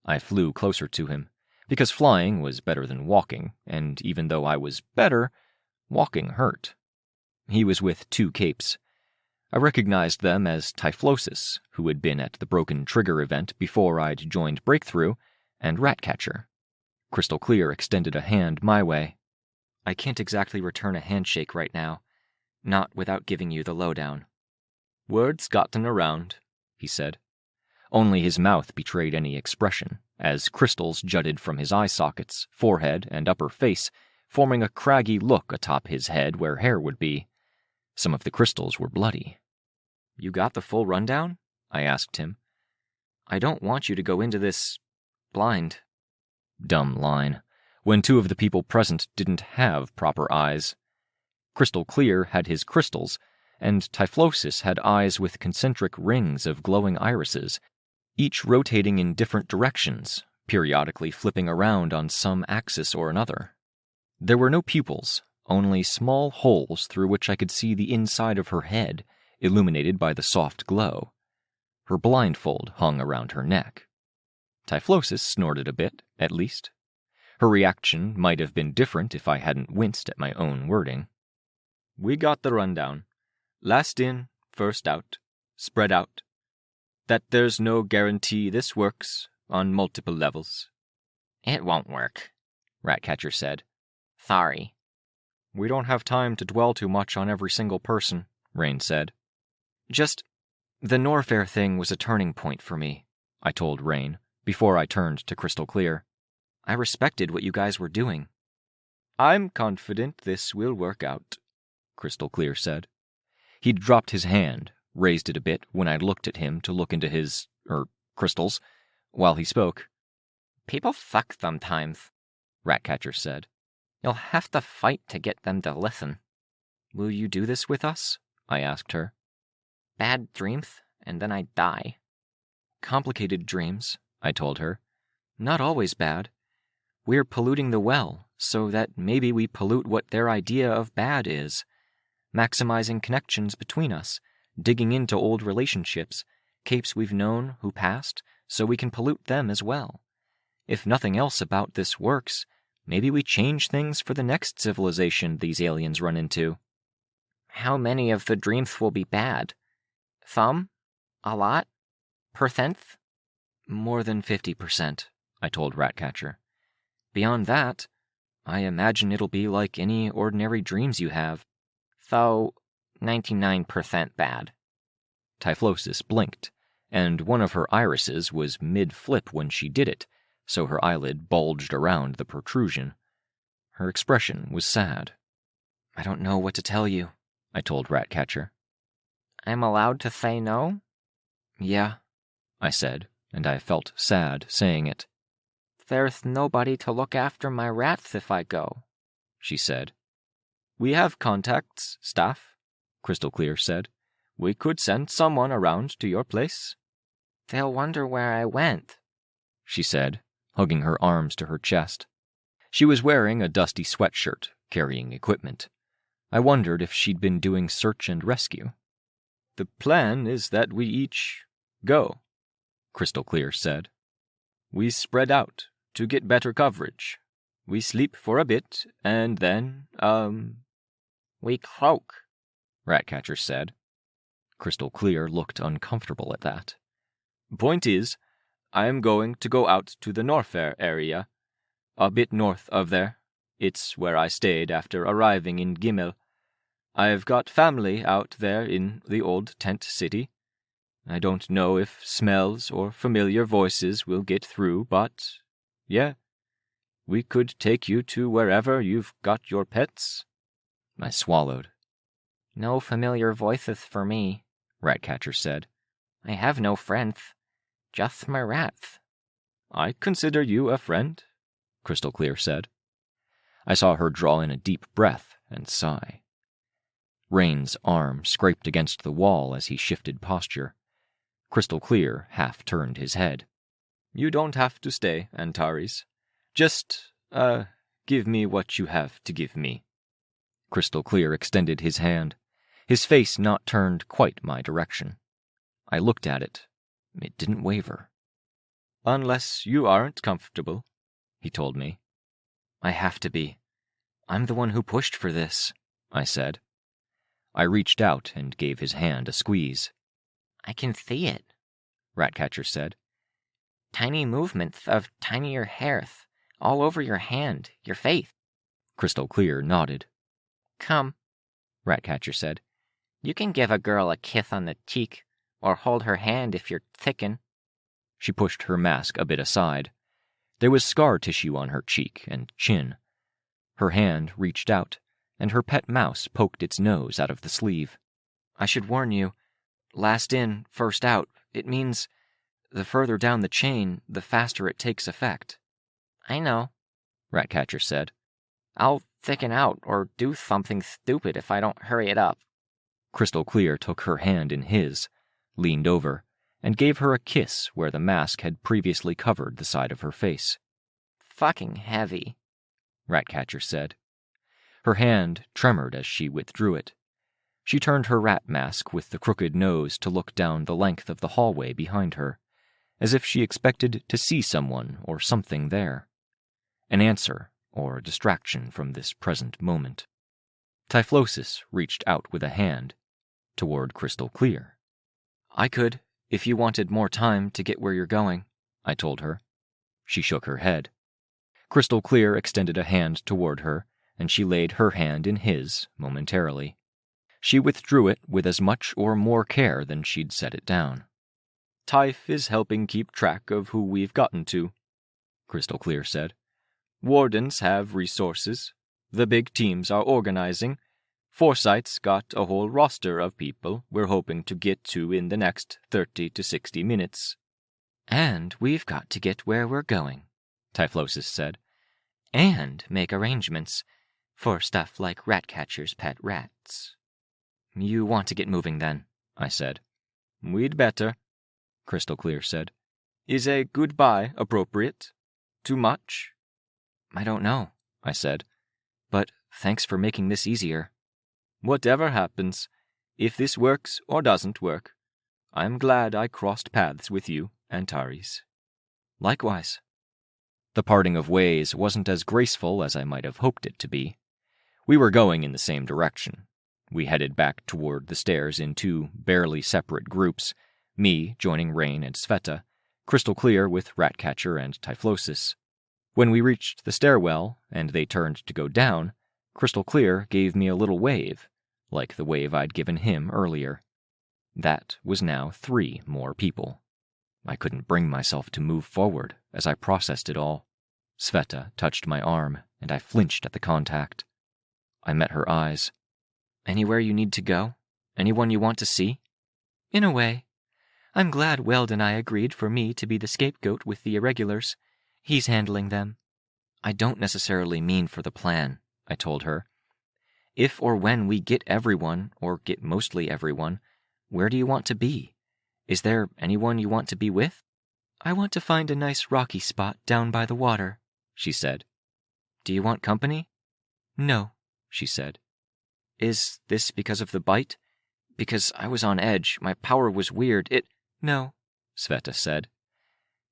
I flew closer to him, because flying was better than walking, and even though I was better, walking hurt. He was with 2 capes. I recognized them as Typhlosis, who had been at the Broken Trigger event before I'd joined Breakthrough, and Ratcatcher. Crystal Clear extended a hand my way. I can't exactly return a handshake right now, not without giving you the lowdown. Word's gotten around, he said. Only his mouth betrayed any expression, as crystals jutted from his eye sockets, forehead, and upper face, forming a craggy look atop his head where hair would be. Some of the crystals were bloody. You got the full rundown? I asked him. I don't want you to go into this blind. Dumb line, when 2 of the people present didn't have proper eyes. Crystal Clear had his crystals, and Typhlosis had eyes with concentric rings of glowing irises, each rotating in different directions, periodically flipping around on some axis or another. There were no pupils, only small holes through which I could see the inside of her head, illuminated by the soft glow. Her blindfold hung around her neck. Typhlosis snorted a bit, at least. Her reaction might have been different if I hadn't winced at my own wording. We got the rundown. Last in, first out, spread out. That there's no guarantee this works on multiple levels. It won't work, Ratcatcher said. Sorry. We don't have time to dwell too much on every single person, Rain said. Just, the Norfair thing was a turning point for me, I told Rain, before I turned to Crystal Clear. I respected what you guys were doing. I'm confident this will work out, Crystal Clear said. He'd dropped his hand, raised it a bit when I looked at him to look into his, crystals, while he spoke. People suck sometimes, Ratcatcher said. You'll have to fight to get them to listen. Will you do this with us? I asked her. Bad dreams, and then I die. Complicated dreams, I told her. Not always bad. We're polluting the well, so that maybe we pollute what their idea of bad is. Maximizing connections between us, digging into old relationships, capes we've known who passed, so we can pollute them as well. If nothing else about this works, maybe we change things for the next civilization these aliens run into. How many of the dreams will be bad? Some? A lot? Percents? More than 50%, I told Ratcatcher. Beyond that, I imagine it'll be like any ordinary dreams you have. So, 99% bad. Typhlosis blinked, and one of her irises was mid-flip when she did it, so her eyelid bulged around the protrusion. Her expression was sad. I don't know what to tell you, I told Ratcatcher. I'm allowed to say no? Yeah, I said, and I felt sad saying it. There's nobody to look after my rats if I go, she said. We have contacts, staff, Crystal Clear said. We could send someone around to your place. They'll wonder where I went, she said, hugging her arms to her chest. She was wearing a dusty sweatshirt, carrying equipment. I wondered if she'd been doing search and rescue. The plan is that we each go, Crystal Clear said. We spread out to get better coverage. We sleep for a bit, and then, we croak, Ratcatcher said. Crystal Clear looked uncomfortable at that. Point is, I'm going to go out to the Norfair area, a bit north of there. It's where I stayed after arriving in Gimel. I've got family out there in the old tent city. I don't know if smells or familiar voices will get through, but, yeah, we could take you to wherever you've got your pets. I swallowed. No familiar voices for me, Ratcatcher said. I have no friends, just my rats. I consider you a friend, Crystal Clear said. I saw her draw in a deep breath and sigh. Rain's arm scraped against the wall as he shifted posture. Crystal Clear half turned his head. You don't have to stay, Antares. Just, give me what you have to give me. Crystal Clear extended his hand, his face not turned quite my direction. I looked at it. It didn't waver. Unless you aren't comfortable, he told me. I have to be. I'm the one who pushed for this, I said. I reached out and gave his hand a squeeze. I can see it, Ratcatcher said. Tiny movements of tinier hairs all over your hand, your face. Crystal Clear nodded. Come, Ratcatcher said. You can give a girl a kiss on the cheek, or hold her hand if you're thickin'. She pushed her mask a bit aside. There was scar tissue on her cheek and chin. Her hand reached out, and her pet mouse poked its nose out of the sleeve. I should warn you, last in, first out. It means the further down the chain, the faster it takes effect. I know, Ratcatcher said. I'll thicken out or do something stupid if I don't hurry it up. Crystal Clear took her hand in his, leaned over, and gave her a kiss where the mask had previously covered the side of her face. Fucking heavy, Ratcatcher said. Her hand tremored as she withdrew it. She turned her rat mask with the crooked nose to look down the length of the hallway behind her, as if she expected to see someone or something there. An answer or a distraction from this present moment. Typhlosis reached out with a hand toward Crystal Clear. I could, if you wanted more time to get where you're going, I told her. She shook her head. Crystal Clear extended a hand toward her, and she laid her hand in his momentarily. She withdrew it with as much or more care than she'd set it down. Typh is helping keep track of who we've gotten to, Crystal Clear said. Wardens have resources. The big teams are organizing. Foresight's got a whole roster of people we're hoping to get to in the next 30 to 60 minutes. And we've got to get where we're going, Typhlosis said, and make arrangements for stuff like Ratcatcher's pet rats. You want to get moving then, I said. We'd better, Crystal Clear said. Is a goodbye appropriate? Too much? I don't know, I said, but thanks for making this easier. Whatever happens, if this works or doesn't work, I'm glad I crossed paths with you, Antares. Likewise. The parting of ways wasn't as graceful as I might have hoped it to be. We were going in the same direction. We headed back toward the stairs in two barely separate groups, me joining Rain and Sveta, Crystal Clear with Ratcatcher and Typhlosis. When we reached the stairwell, and they turned to go down, Crystal Clear gave me a little wave, like the wave I'd given him earlier. That was now 3 more people. I couldn't bring myself to move forward as I processed it all. Sveta touched my arm, and I flinched at the contact. I met her eyes. Anywhere you need to go? Anyone you want to see? In a way. I'm glad Weld and I agreed for me to be the scapegoat with the irregulars. He's handling them. I don't necessarily mean for the plan, I told her. If or when we get everyone, or get mostly everyone, where do you want to be? Is there anyone you want to be with? I want to find a nice rocky spot down by the water, she said. Do you want company? No, she said. Is this because of the bite? Because I was on edge, my power was weird, No, Sveta said.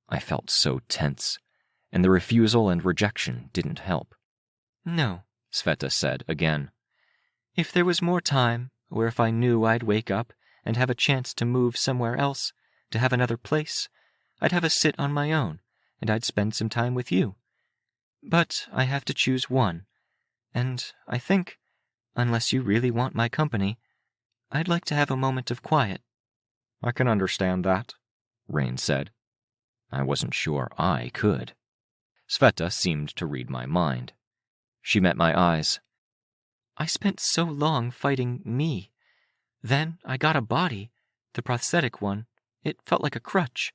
I felt so tense, and the refusal and rejection didn't help. No, Sveta said again. If there was more time, or if I knew I'd wake up and have a chance to move somewhere else, to have another place, I'd have a sit on my own, and I'd spend some time with you. But I have to choose one, and I think, unless you really want my company, I'd like to have a moment of quiet. I can understand that, Rain said. I wasn't sure I could. Sveta seemed to read my mind. She met my eyes. I spent so long fighting me. Then I got a body, the prosthetic one. It felt like a crutch.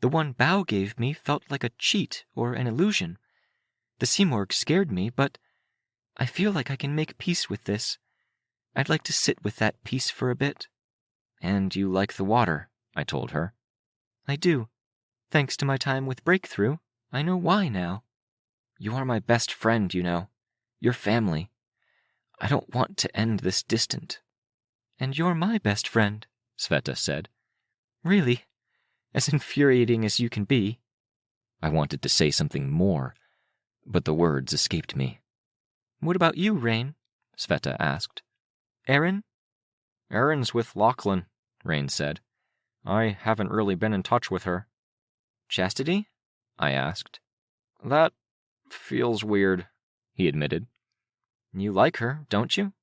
The one Bao gave me felt like a cheat or an illusion. The Simorg scared me, but I feel like I can make peace with this. I'd like to sit with that peace for a bit. And you like the water, I told her. I do. Thanks to my time with Breakthrough, I know why now. You are my best friend, you know. Your family. I don't want to end this distant. And you're my best friend, Sveta said. Really? As infuriating as you can be. I wanted to say something more, but the words escaped me. What about you, Rain? Sveta asked. Aaron? Erin's with Lachlan, Rain said. I haven't really been in touch with her. Chastity? I asked. That feels weird, he admitted. You like her, don't you?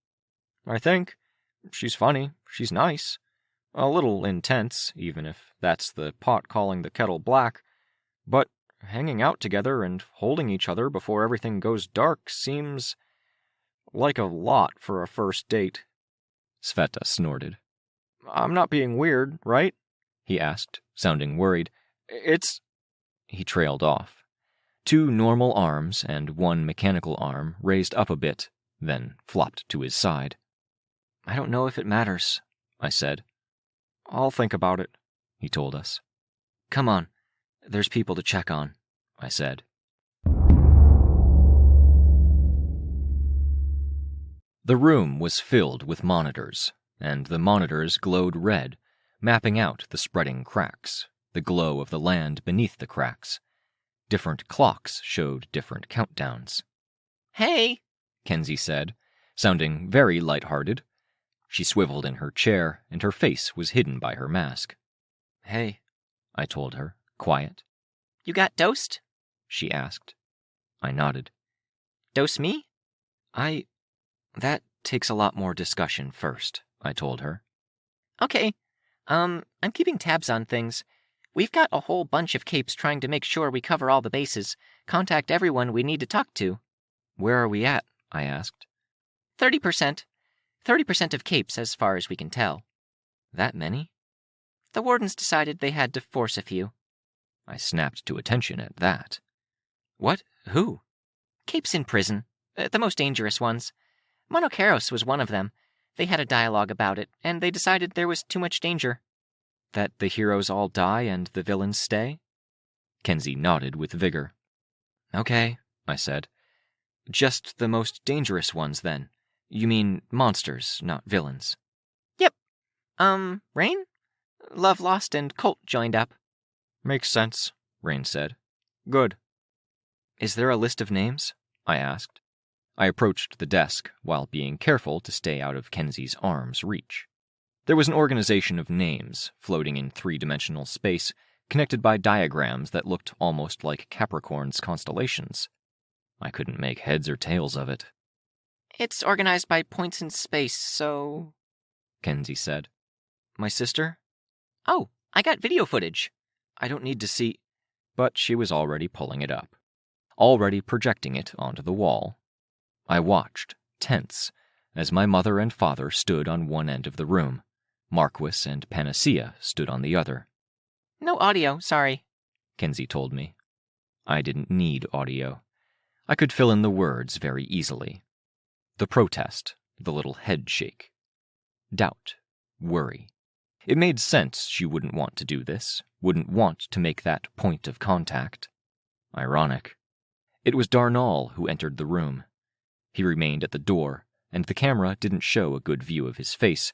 I think. She's funny. She's nice. A little intense, even if that's the pot calling the kettle black. But hanging out together and holding each other before everything goes dark seems like a lot for a first date. Sveta snorted. I'm not being weird, right? He asked, sounding worried. It's... He trailed off. 2 normal arms and 1 mechanical arm raised up a bit, then flopped to his side. I don't know if it matters, I said. I'll think about it, he told us. Come on, there's people to check on, I said. The room was filled with monitors, and the monitors glowed red, mapping out the spreading cracks, the glow of the land beneath the cracks. Different clocks showed different countdowns. Hey, Kenzie said, sounding very light-hearted. She swiveled in her chair, and her face was hidden by her mask. Hey, I told her, quiet. You got dosed? She asked. I nodded. Dose me? That takes a lot more discussion first, I told her. Okay. I'm keeping tabs on things. We've got a whole bunch of capes trying to make sure we cover all the bases. Contact everyone we need to talk to. Where are we at? I asked. 30%. 30% of capes, as far as we can tell. That many? The wardens decided they had to force a few. I snapped to attention at that. What? Who? Capes in prison. The most dangerous ones. Monocaros was one of them. They had a dialogue about it, and they decided there was too much danger. That the heroes all die and the villains stay? Kenzie nodded with vigor. Okay, I said. Just the most dangerous ones, then. You mean monsters, not villains. Yep. Rain? Love Lost and Colt joined up. Makes sense, Rain said. Good. Is there a list of names? I asked. I approached the desk while being careful to stay out of Kenzie's arm's reach. There was an organization of names floating in 3-dimensional space, connected by diagrams that looked almost like Capricorn's constellations. I couldn't make heads or tails of it. It's organized by points in space, so... Kenzie said. My sister? Oh, I got video footage. I don't need to see... But she was already pulling it up, already projecting it onto the wall. I watched, tense, as my mother and father stood on one end of the room. Marquis and Panacea stood on the other. No audio, sorry, Kenzie told me. I didn't need audio. I could fill in the words very easily. The protest, the little head shake. Doubt, worry. It made sense she wouldn't want to do this, wouldn't want to make that point of contact. Ironic. It was Darnall who entered the room. He remained at the door, and the camera didn't show a good view of his face,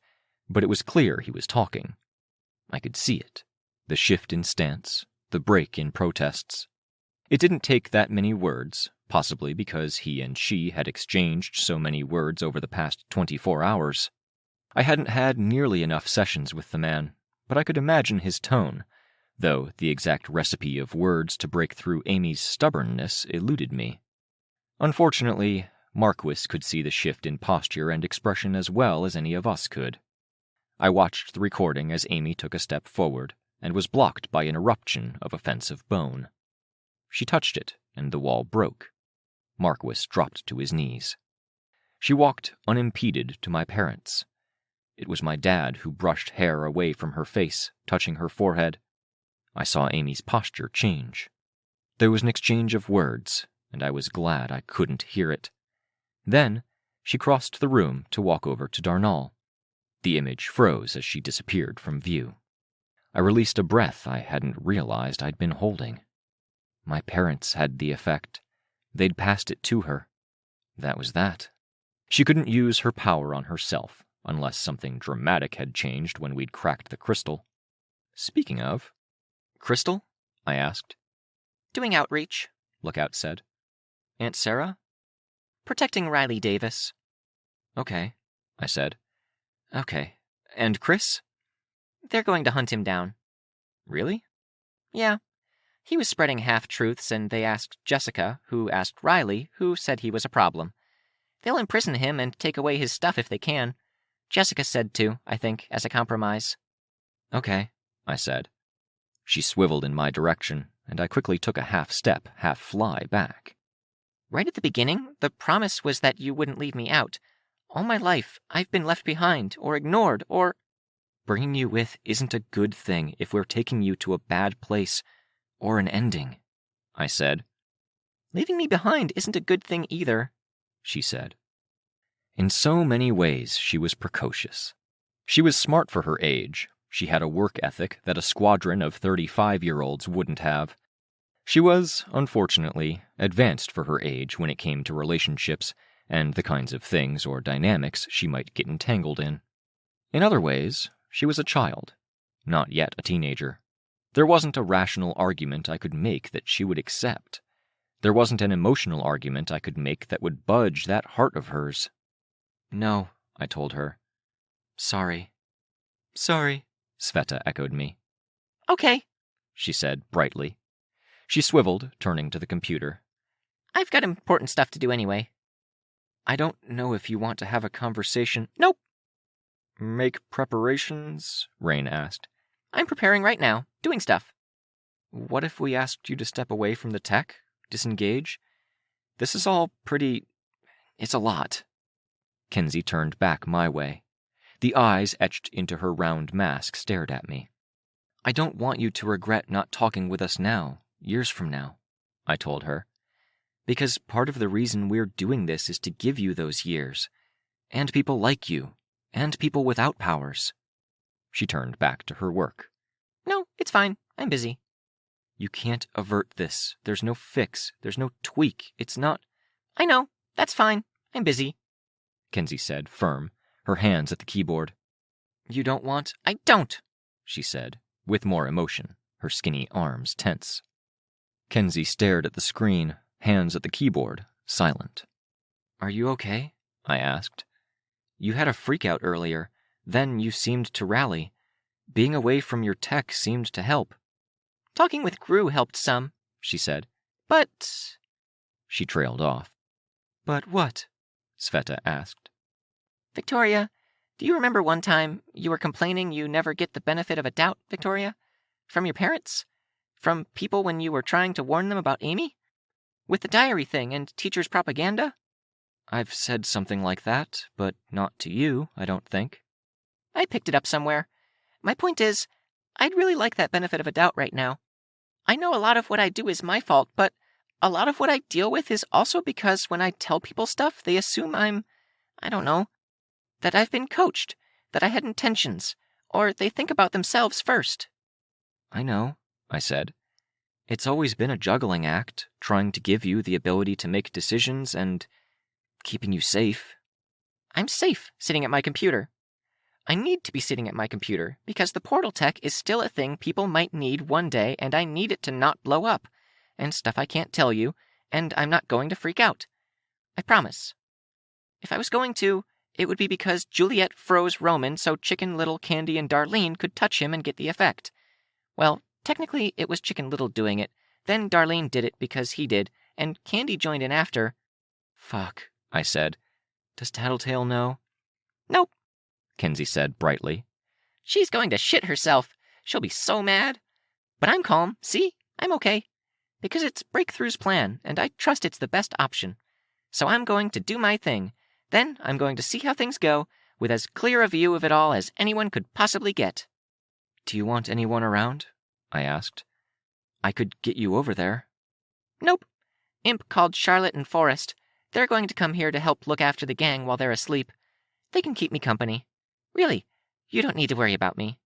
but it was clear he was talking. I could see it. The shift in stance, the break in protests. It didn't take that many words, possibly because he and she had exchanged so many words over the past 24 hours. I hadn't had nearly enough sessions with the man, but I could imagine his tone, though the exact recipe of words to break through Amy's stubbornness eluded me. Unfortunately, Marquis could see the shift in posture and expression as well as any of us could. I watched the recording as Amy took a step forward and was blocked by an eruption of offensive bone. She touched it, and the wall broke. Marquis dropped to his knees. She walked unimpeded to my parents. It was my dad who brushed hair away from her face, touching her forehead. I saw Amy's posture change. There was an exchange of words, and I was glad I couldn't hear it. Then she crossed the room to walk over to Darnall. The image froze as she disappeared from view. I released a breath I hadn't realized I'd been holding. My parents had the effect. They'd passed it to her. That was that. She couldn't use her power on herself, unless something dramatic had changed when we'd cracked the crystal. Speaking of... Crystal? I asked. Doing outreach, Lookout said. Aunt Sarah? protecting Riley Davis. Okay, I said. Okay. And Chris? They're going to hunt him down. Really? Yeah. He was spreading half-truths, and they asked Jessica, who asked Riley, who said he was a problem. They'll imprison him and take away his stuff if they can. Jessica said to, I think, as a compromise. Okay, I said. She swiveled in my direction, and I quickly took a half-step, half-fly back. Right at the beginning, the promise was that you wouldn't leave me out. All my life, I've been left behind, or ignored, or... Bringing you with isn't a good thing if we're taking you to a bad place, or an ending, I said. Leaving me behind isn't a good thing either, she said. In so many ways, she was precocious. She was smart for her age. She had a work ethic that a squadron of 35-year-olds wouldn't have. She was, unfortunately, advanced for her age when it came to relationships and the kinds of things or dynamics she might get entangled in. In other ways, she was a child, not yet a teenager. There wasn't a rational argument I could make that she would accept. There wasn't an emotional argument I could make that would budge that heart of hers. No, I told her. Sorry. Sorry, Sveta echoed me. Okay, she said brightly. She swiveled, turning to the computer. I've got important stuff to do anyway. I don't know if you want to have a conversation. Nope. Make preparations? Rain asked. I'm preparing right now, doing stuff. What if we asked you to step away from the tech? Disengage? This is all pretty... It's a lot. Kenzie turned back my way. The eyes etched into her round mask stared at me. I don't want you to regret not talking with us now, years from now, I told her. Because part of the reason we're doing this is to give you those years. And people like you. And people without powers. She turned back to her work. No, it's fine. I'm busy. You can't avert this. There's no fix. There's no tweak. It's not... I know. That's fine. I'm busy, Kenzie said, firm, her hands at the keyboard. You don't want... I don't, she said, with more emotion, her skinny arms tense. Kenzie stared at the screen, hands at the keyboard, silent. Are you okay? I asked. You had a freak-out earlier. Then you seemed to rally. Being away from your tech seemed to help. Talking with Gru helped some, she said. But... She trailed off. But what? Sveta asked. Victoria, do you remember one time you were complaining you never get the benefit of a doubt, Victoria? From your parents? From people when you were trying to warn them about Amy? With the diary thing and teacher's propaganda? I've said something like that, but not to you, I don't think. I picked it up somewhere. My point is, I'd really like that benefit of a doubt right now. I know a lot of what I do is my fault, but a lot of what I deal with is also because when I tell people stuff, they assume I don't know, that I've been coached, that I had intentions, or they think about themselves first. I know, I said. It's always been a juggling act, trying to give you the ability to make decisions and keeping you safe. I'm safe sitting at my computer. I need to be sitting at my computer because the portal tech is still a thing people might need one day, and I need it to not blow up, and stuff I can't tell you, and I'm not going to freak out. I promise. If I was going to, it would be because Juliet froze Roman so Chicken Little, Candy, and Darlene could touch him and get the effect. Well, technically it was Chicken Little doing it, then Darlene did it because he did, and Candy joined in after. Fuck, I said. Does Tattletale know? Nope, Kenzie said brightly. She's going to shit herself. She'll be so mad. But I'm calm, see? I'm okay. Because it's Breakthrough's plan, and I trust it's the best option. So I'm going to do my thing. Then I'm going to see how things go, with as clear a view of it all as anyone could possibly get. Do you want anyone around? I asked. I could get you over there. Nope. Imp called Charlotte and Forrest. They're going to come here to help look after the gang while they're asleep. They can keep me company. Really, you don't need to worry about me.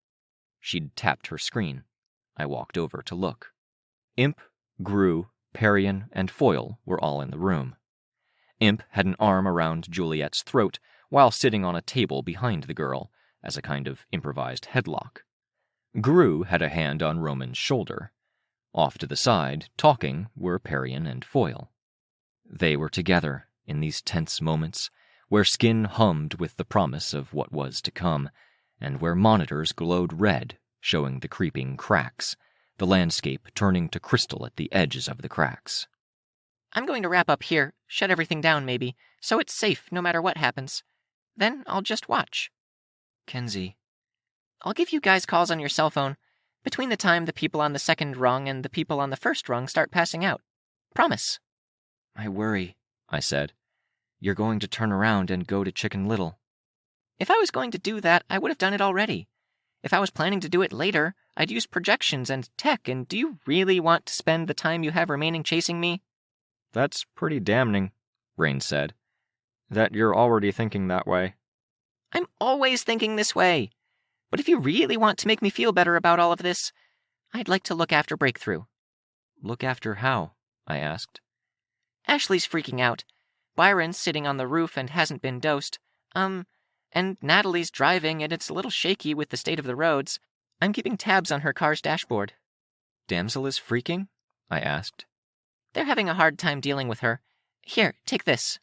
She'd tapped her screen. I walked over to look. Imp, Gru, Parian, and Foil were all in the room. Imp had an arm around Juliet's throat while sitting on a table behind the girl, as a kind of improvised headlock. Gru had a hand on Roman's shoulder. Off to the side, talking, were Parian and Foil. They were together in these tense moments, where skin hummed with the promise of what was to come, and where monitors glowed red, showing the creeping cracks, the landscape turning to crystal at the edges of the cracks. I'm going to wrap up here, shut everything down maybe, so it's safe no matter what happens. Then I'll just watch. Kenzie. I'll give you guys calls on your cell phone, between the time the people on the second rung and the people on the first rung start passing out. Promise. I worry, I said. You're going to turn around and go to Chicken Little. If I was going to do that, I would have done it already. If I was planning to do it later, I'd use projections and tech, and do you really want to spend the time you have remaining chasing me? That's pretty damning, Rain said. That you're already thinking that way. I'm always thinking this way. But if you really want to make me feel better about all of this, I'd like to look after Breakthrough. Look after how? I asked. Ashley's freaking out. Byron's sitting on the roof and hasn't been dosed. And Natalie's driving and it's a little shaky with the state of the roads. I'm keeping tabs on her car's dashboard. Damsel is freaking? I asked. They're having a hard time dealing with her. Here, take this.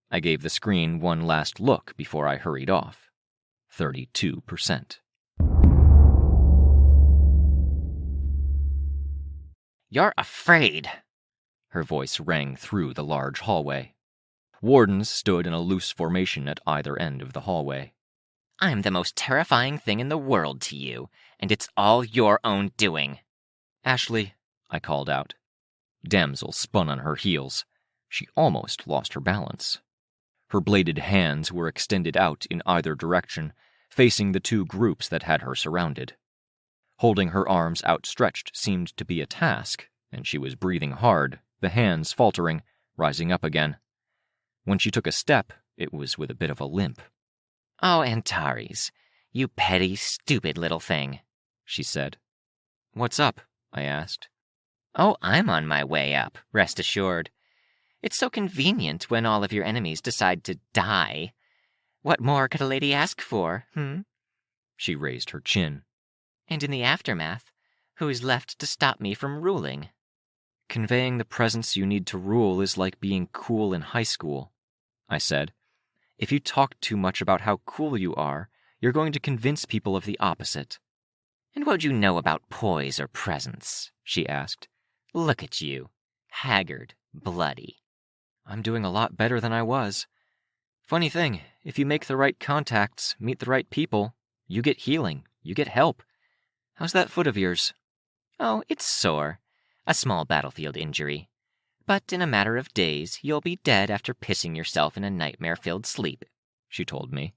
I gave the screen one last look before I hurried off. 32%. You're afraid. Her voice rang through the large hallway. Wardens stood in a loose formation at either end of the hallway. I'm the most terrifying thing in the world to you, and it's all your own doing. Ashley, I called out. Damsel spun on her heels. She almost lost her balance. Her bladed hands were extended out in either direction, facing the two groups that had her surrounded. Holding her arms outstretched seemed to be a task, and she was breathing hard, the hands faltering, rising up again. When she took a step, it was with a bit of a limp. Oh, Antares, you petty, stupid little thing, she said. What's up? I asked. Oh, I'm on my way up, rest assured. It's so convenient when all of your enemies decide to die. What more could a lady ask for, She raised her chin. And in the aftermath, who's left to stop me from ruling? Conveying the presence you need to rule is like being cool in high school, I said. If you talk too much about how cool you are, you're going to convince people of the opposite. And what'd you know about poise or presence? She asked. Look at you, haggard, bloody. I'm doing a lot better than I was. Funny thing, if you make the right contacts, meet the right people, you get healing, you get help. How's that foot of yours? Oh, it's sore. A small battlefield injury. But in a matter of days, you'll be dead after pissing yourself in a nightmare-filled sleep, she told me.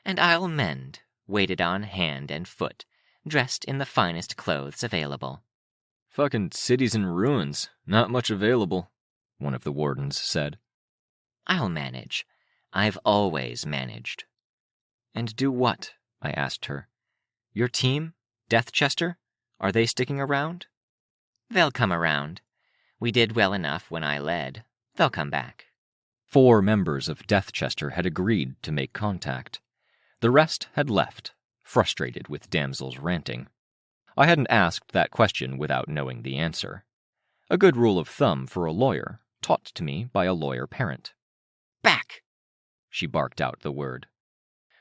And I'll mend, weighted on hand and foot, dressed in the finest clothes available. Fucking city's in ruins. Not much available, one of the wardens said. I'll manage. I've always managed. And do what? I asked her. Your team? Deathchester? Are they sticking around? They'll come around. We did well enough when I led. They'll come back. 4 members of Deathchester had agreed to make contact. The rest had left, frustrated with Damsel's ranting. I hadn't asked that question without knowing the answer. A good rule of thumb for a lawyer, taught to me by a lawyer parent. Back! She barked out the word.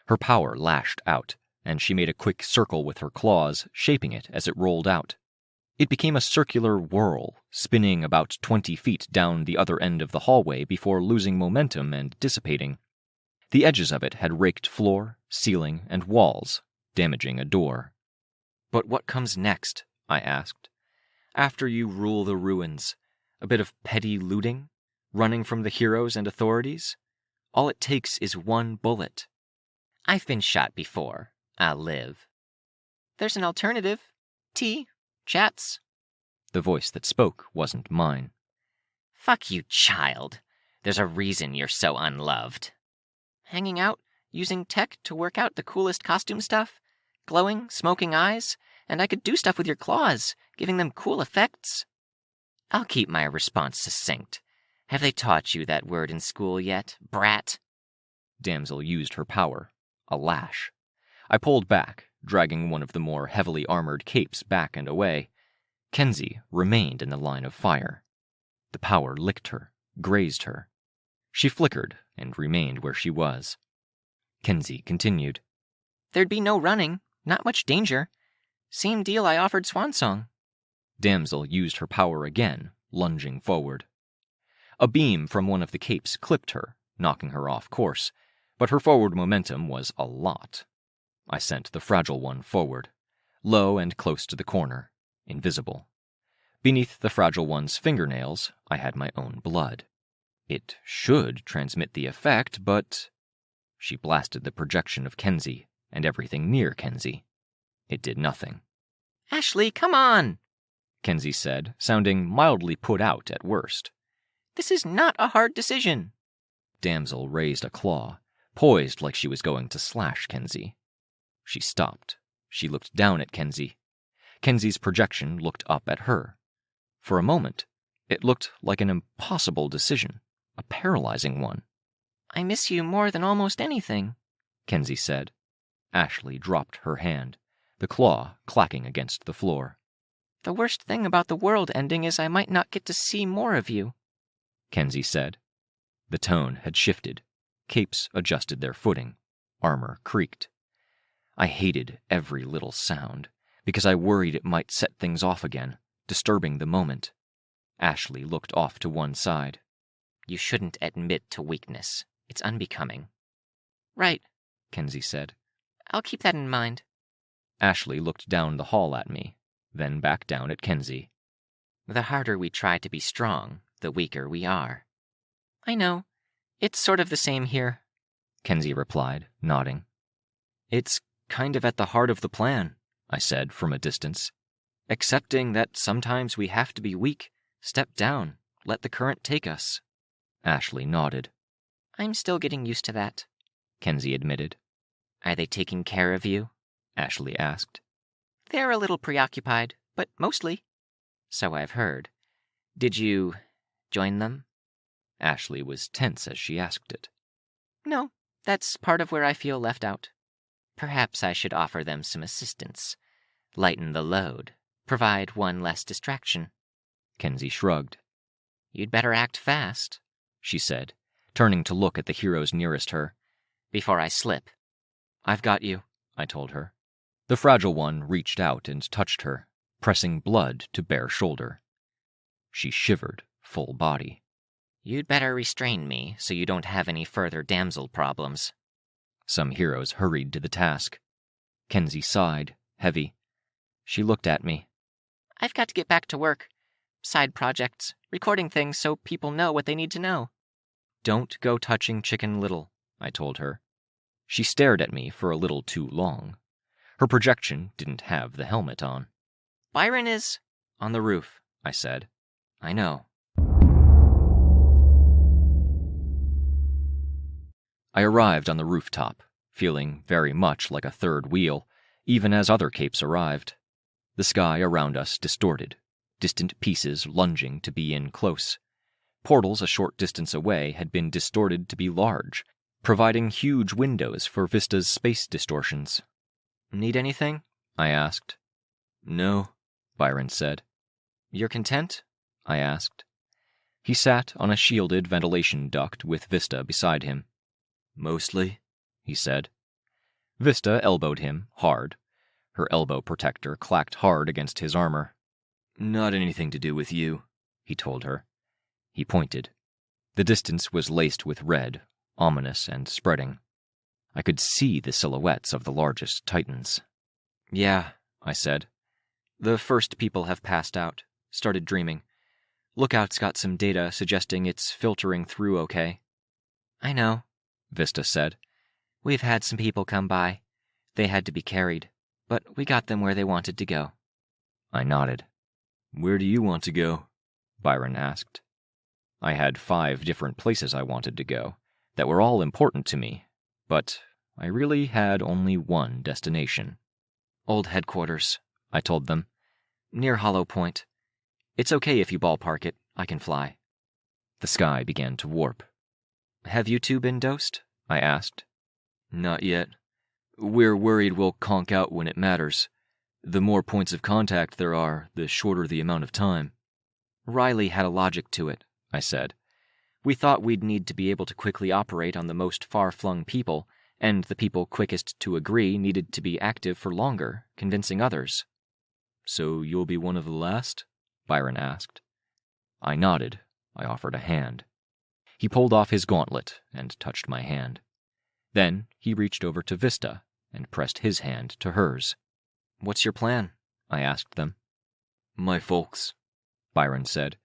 Her power lashed out, and she made a quick circle with her claws, shaping it as it rolled out. It became a circular whirl, spinning about 20 feet down the other end of the hallway before losing momentum and dissipating. The edges of it had raked floor, ceiling, and walls, damaging a door. But what comes next? I asked. After you rule the ruins, a bit of petty looting? Running from the heroes and authorities? All it takes is one bullet. I've been shot before. I'll live. There's an alternative. Tea. Chats. The voice that spoke wasn't mine. Fuck you, child. There's a reason you're so unloved. Hanging out, using tech to work out the coolest costume stuff, glowing, smoking eyes, and I could do stuff with your claws, giving them cool effects. I'll keep my response succinct. Have they taught you that word in school yet, brat? Damsel used her power, a lash. I pulled back, dragging one of the more heavily armored capes back and away. Kenzie remained in the line of fire. The power licked her, grazed her. She flickered and remained where she was. Kenzie continued. There'd be no running, not much danger. Same deal I offered Swansong. Damsel used her power again, lunging forward. A beam from one of the capes clipped her, knocking her off course, but her forward momentum was a lot. I sent the fragile one forward, low and close to the corner, invisible. Beneath the fragile one's fingernails, I had my own blood. It should transmit the effect, but... She blasted the projection of Kenzie and everything near Kenzie. It did nothing. Ashley, come on, Kenzie said, sounding mildly put out at worst. This is not a hard decision. Damsel raised a claw, poised like she was going to slash Kenzie. She stopped. She looked down at Kenzie. Kenzie's projection looked up at her. For a moment, it looked like an impossible decision, a paralyzing one. I miss you more than almost anything, Kenzie said. Ashley dropped her hand, the claw clacking against the floor. The worst thing about the world ending is I might not get to see more of you, Kenzie said. The tone had shifted. Capes adjusted their footing. Armor creaked. I hated every little sound, because I worried it might set things off again, disturbing the moment. Ashley looked off to one side. You shouldn't admit to weakness. It's unbecoming. Right, Kenzie said. I'll keep that in mind. Ashley looked down the hall at me, then back down at Kenzie. The harder we try to be strong, the weaker we are. I know. It's sort of the same here, Kenzie replied, nodding. It's kind of at the heart of the plan, I said from a distance. Accepting that sometimes we have to be weak, step down, let the current take us. Ashley nodded. I'm still getting used to that, Kenzie admitted. Are they taking care of you? Ashley asked. They're a little preoccupied, but mostly. So I've heard. Did you join them? Ashley was tense as she asked it. No, that's part of where I feel left out. Perhaps I should offer them some assistance. Lighten the load. Provide one less distraction. Kenzie shrugged. You'd better act fast, she said, turning to look at the heroes nearest her. Before I slip. I've got you, I told her. The fragile one reached out and touched her, pressing blood to bare shoulder. She shivered, full body. You'd better restrain me so you don't have any further damsel problems. Some heroes hurried to the task. Kenzie sighed, heavy. She looked at me. I've got to get back to work. Side projects, recording things so people know what they need to know. Don't go touching Chicken Little, I told her. She stared at me for a little too long. Her projection didn't have the helmet on. Byron is on the roof, I said. I know. I arrived on the rooftop, feeling very much like a third wheel, even as other capes arrived. The sky around us distorted, distant pieces lunging to be in close. Portals a short distance away had been distorted to be large, providing huge windows for Vista's space distortions. Need anything? I asked. No, Byron said. You're content? I asked. He sat on a shielded ventilation duct with Vista beside him. Mostly, he said. Vista elbowed him, hard. Her elbow protector clacked hard against his armor. Not anything to do with you, he told her. He pointed. The distance was laced with red, ominous and spreading. I could see the silhouettes of the largest titans. Yeah, I said. The first people have passed out, started dreaming. Lookout's got some data suggesting it's filtering through okay. I know, Vista said. We've had some people come by. They had to be carried, but we got them where they wanted to go. I nodded. Where do you want to go? Byron asked. I had 5 different places I wanted to go, that were all important to me, but I really had only one destination. Old headquarters, I told them. Near Hollow Point. It's okay if you ballpark it, I can fly. The sky began to warp. Have you two been dosed? I asked. Not yet. We're worried we'll conk out when it matters. The more points of contact there are, the shorter the amount of time. Riley had a logic to it, I said. We thought we'd need to be able to quickly operate on the most far-flung people, and the people quickest to agree needed to be active for longer, convincing others. So you'll be one of the last? Byron asked. I nodded. I offered a hand. He pulled off his gauntlet and touched my hand. Then he reached over to Vista and pressed his hand to hers. What's your plan? I asked them. My folks, Byron said.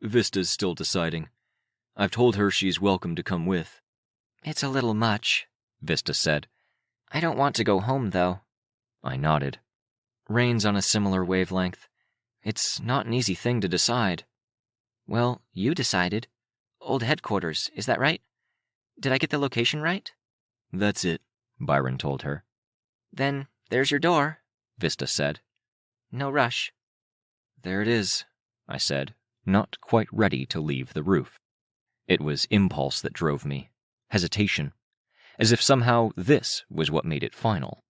Vista's still deciding. I've told her she's welcome to come with. It's a little much, Vista said. I don't want to go home, though. I nodded. Rain's on a similar wavelength. It's not an easy thing to decide. Well, you decided. Old headquarters, is that right? Did I get the location right? That's it, Byron told her. Then there's your door, Vista said. No rush. There it is, I said, not quite ready to leave the roof. It was impulse that drove me, hesitation, as if somehow this was what made it final.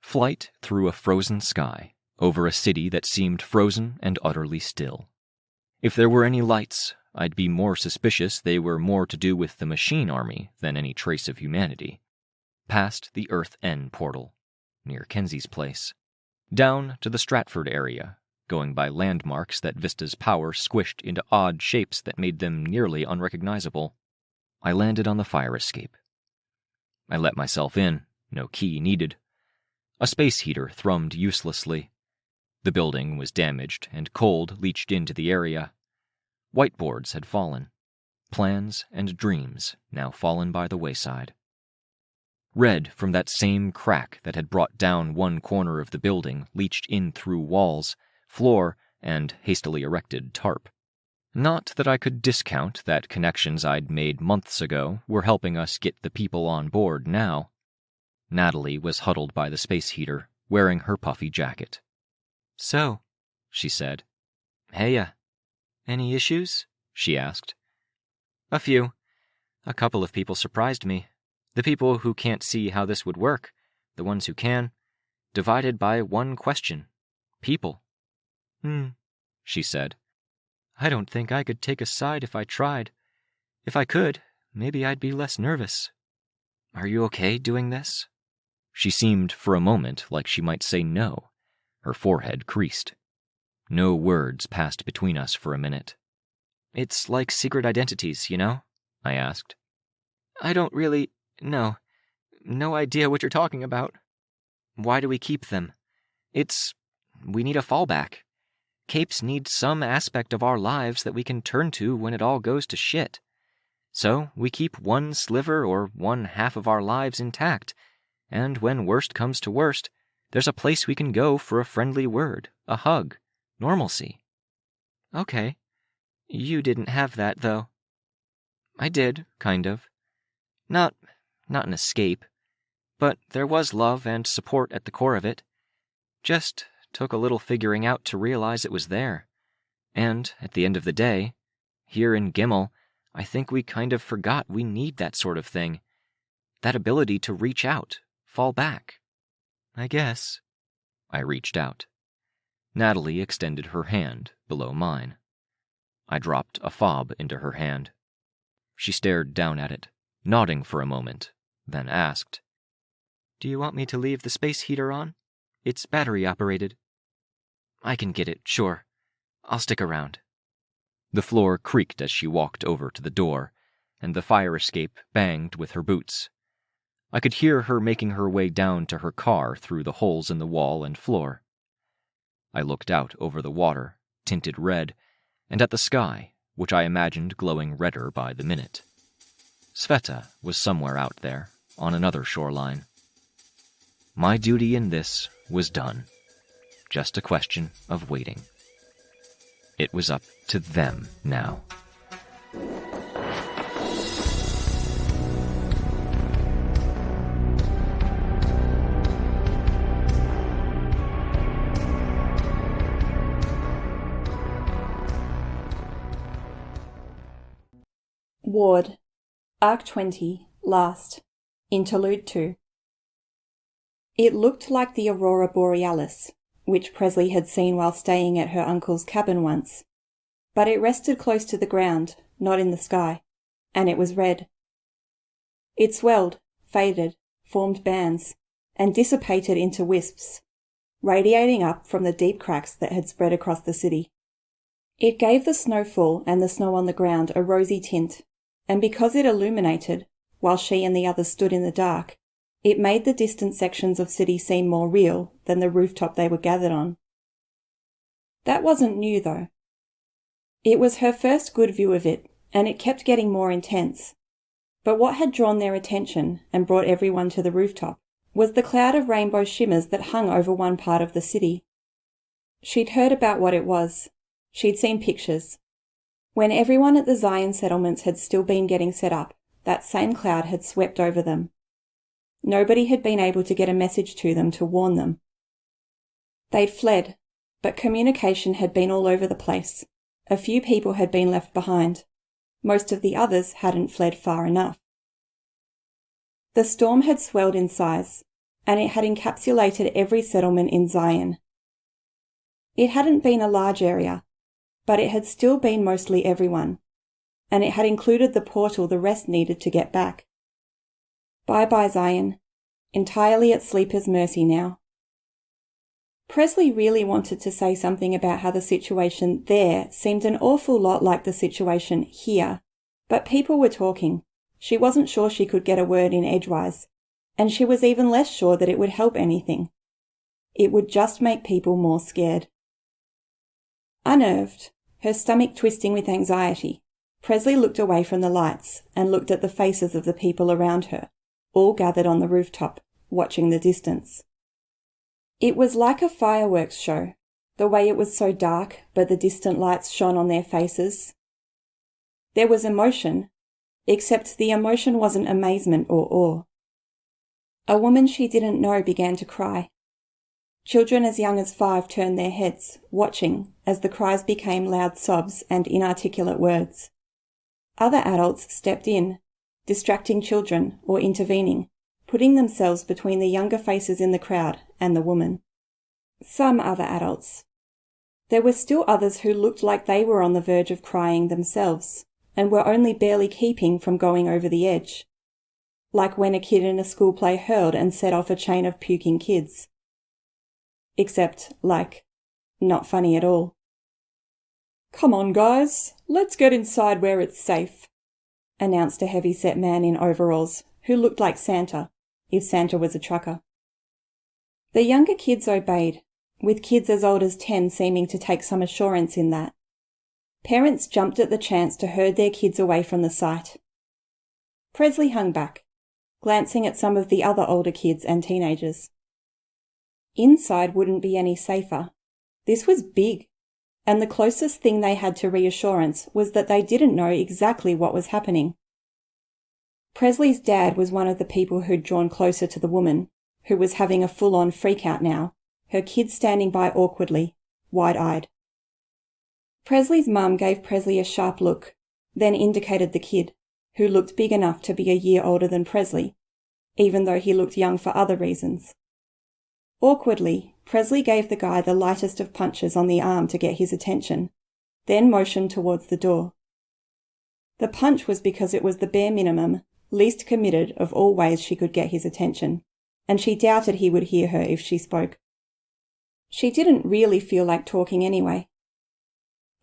Flight through a frozen sky, over a city that seemed frozen and utterly still. If there were any lights, I'd be more suspicious they were more to do with the machine army than any trace of humanity. Past the Earth N portal, near Kenzie's place. Down to the Stratford area, going by landmarks that Vista's power squished into odd shapes that made them nearly unrecognizable. I landed on the fire escape. I let myself in, no key needed. A space heater thrummed uselessly. The building was damaged, and cold leached into the area. Whiteboards had fallen. Plans and dreams now fallen by the wayside. Red from that same crack that had brought down one corner of the building leached in through walls, floor, and hastily erected tarp. Not that I could discount that connections I'd made months ago were helping us get the people on board now. Natalie was huddled by the space heater, wearing her puffy jacket. So, she said. Heya. Any issues? She asked. A few. A couple of people surprised me. The people who can't see how this would work, the ones who can, divided by one question. People. She said. I don't think I could take a side if I tried. If I could, maybe I'd be less nervous. Are you okay doing this? She seemed for a moment like she might say no. Her forehead creased. No words passed between us for a minute. It's like secret identities, you know? I asked. I don't really... No idea what you're talking about. Why do we keep them? We need a fallback. Capes need some aspect of our lives that we can turn to when it all goes to shit. So we keep one sliver or one half of our lives intact, and when worst comes to worst, there's a place we can go for a friendly word, a hug, normalcy. Okay. You didn't have that, though. I did, kind of. Not an escape, but there was love and support at the core of it. Just took a little figuring out to realize it was there. And, at the end of the day, here in Gimel, I think we kind of forgot we need that sort of thing. That ability to reach out, fall back. I guess. I reached out. Natalie extended her hand below mine. I dropped a fob into her hand. She stared down at it, nodding for a moment, then asked, Do you want me to leave the space heater on? It's battery-operated. I can get it, sure. I'll stick around. The floor creaked as she walked over to the door, and the fire escape banged with her boots. I could hear her making her way down to her car through the holes in the wall and floor. I looked out over the water, tinted red, and at the sky, which I imagined glowing redder by the minute. Sveta was somewhere out there, on another shoreline. My duty in this was done. Just a question of waiting. It was up to them now. Ward, Arc 20, Last, Interlude 2. It looked like the Aurora Borealis, which Presley had seen while staying at her uncle's cabin once, but it rested close to the ground, not in the sky, and it was red. It swelled, faded, formed bands, and dissipated into wisps, radiating up from the deep cracks that had spread across the city. It gave the snowfall and the snow on the ground a rosy tint, and because it illuminated, while she and the others stood in the dark, it made the distant sections of city seem more real than the rooftop they were gathered on. That wasn't new, though. It was her first good view of it, and it kept getting more intense. But what had drawn their attention and brought everyone to the rooftop was the cloud of rainbow shimmers that hung over one part of the city. She'd heard about what it was. She'd seen pictures. When everyone at the Zion settlements had still been getting set up, that same cloud had swept over them. Nobody had been able to get a message to them to warn them. They'd fled, but communication had been all over the place. A few people had been left behind. Most of the others hadn't fled far enough. The storm had swelled in size, and it had encapsulated every settlement in Zion. It hadn't been a large area, but it had still been mostly everyone, and it had included the portal the rest needed to get back. Bye-bye, Zion. Entirely at Sleeper's mercy now. Presley really wanted to say something about how the situation there seemed an awful lot like the situation here, but people were talking. She wasn't sure she could get a word in edgewise, and she was even less sure that it would help anything. It would just make people more scared. Unnerved, her stomach twisting with anxiety, Presley looked away from the lights and looked at the faces of the people around her, all gathered on the rooftop, watching the distance. It was like a fireworks show, the way it was so dark, but the distant lights shone on their faces. There was emotion, except the emotion wasn't amazement or awe. A woman she didn't know began to cry. Children as young as 5 turned their heads, watching as the cries became loud sobs and inarticulate words. Other adults stepped in, distracting children or intervening, putting themselves between the younger faces in the crowd and the woman. Some other adults. There were still others who looked like they were on the verge of crying themselves, and were only barely keeping from going over the edge. Like when a kid in a school play hurled and set off a chain of puking kids. Except, not funny at all. "Come on, guys, let's get inside where it's safe," announced a heavy-set man in overalls who looked like Santa, if Santa was a trucker. The younger kids obeyed, with kids as old as 10 seeming to take some assurance in that. Parents jumped at the chance to herd their kids away from the sight. Presley hung back, glancing at some of the other older kids and teenagers. Inside wouldn't be any safer. This was big, and the closest thing they had to reassurance was that they didn't know exactly what was happening. Presley's dad was one of the people who'd drawn closer to the woman, who was having a full-on freak-out now, her kids standing by awkwardly, wide-eyed. Presley's mum gave Presley a sharp look, then indicated the kid, who looked big enough to be a year older than Presley, even though he looked young for other reasons. Awkwardly, Presley gave the guy the lightest of punches on the arm to get his attention, then motioned towards the door. The punch was because it was the bare minimum, least committed of all ways she could get his attention, and she doubted he would hear her if she spoke. She didn't really feel like talking anyway.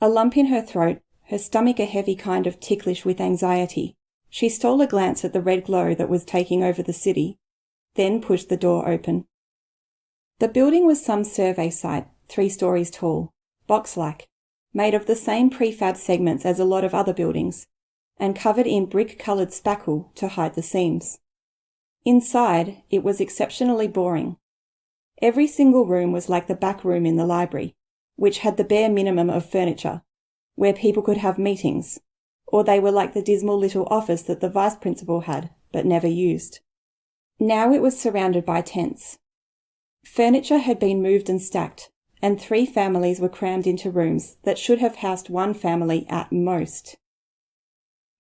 A lump in her throat, her stomach a heavy kind of ticklish with anxiety, she stole a glance at the red glow that was taking over the city, then pushed the door open. The building was some survey site, 3 stories tall, box-like, made of the same prefab segments as a lot of other buildings, and covered in brick-coloured spackle to hide the seams. Inside, it was exceptionally boring. Every single room was like the back room in the library, which had the bare minimum of furniture, where people could have meetings, or they were like the dismal little office that the vice principal had, but never used. Now it was surrounded by tents. Furniture had been moved and stacked, and 3 families were crammed into rooms that should have housed 1 family at most.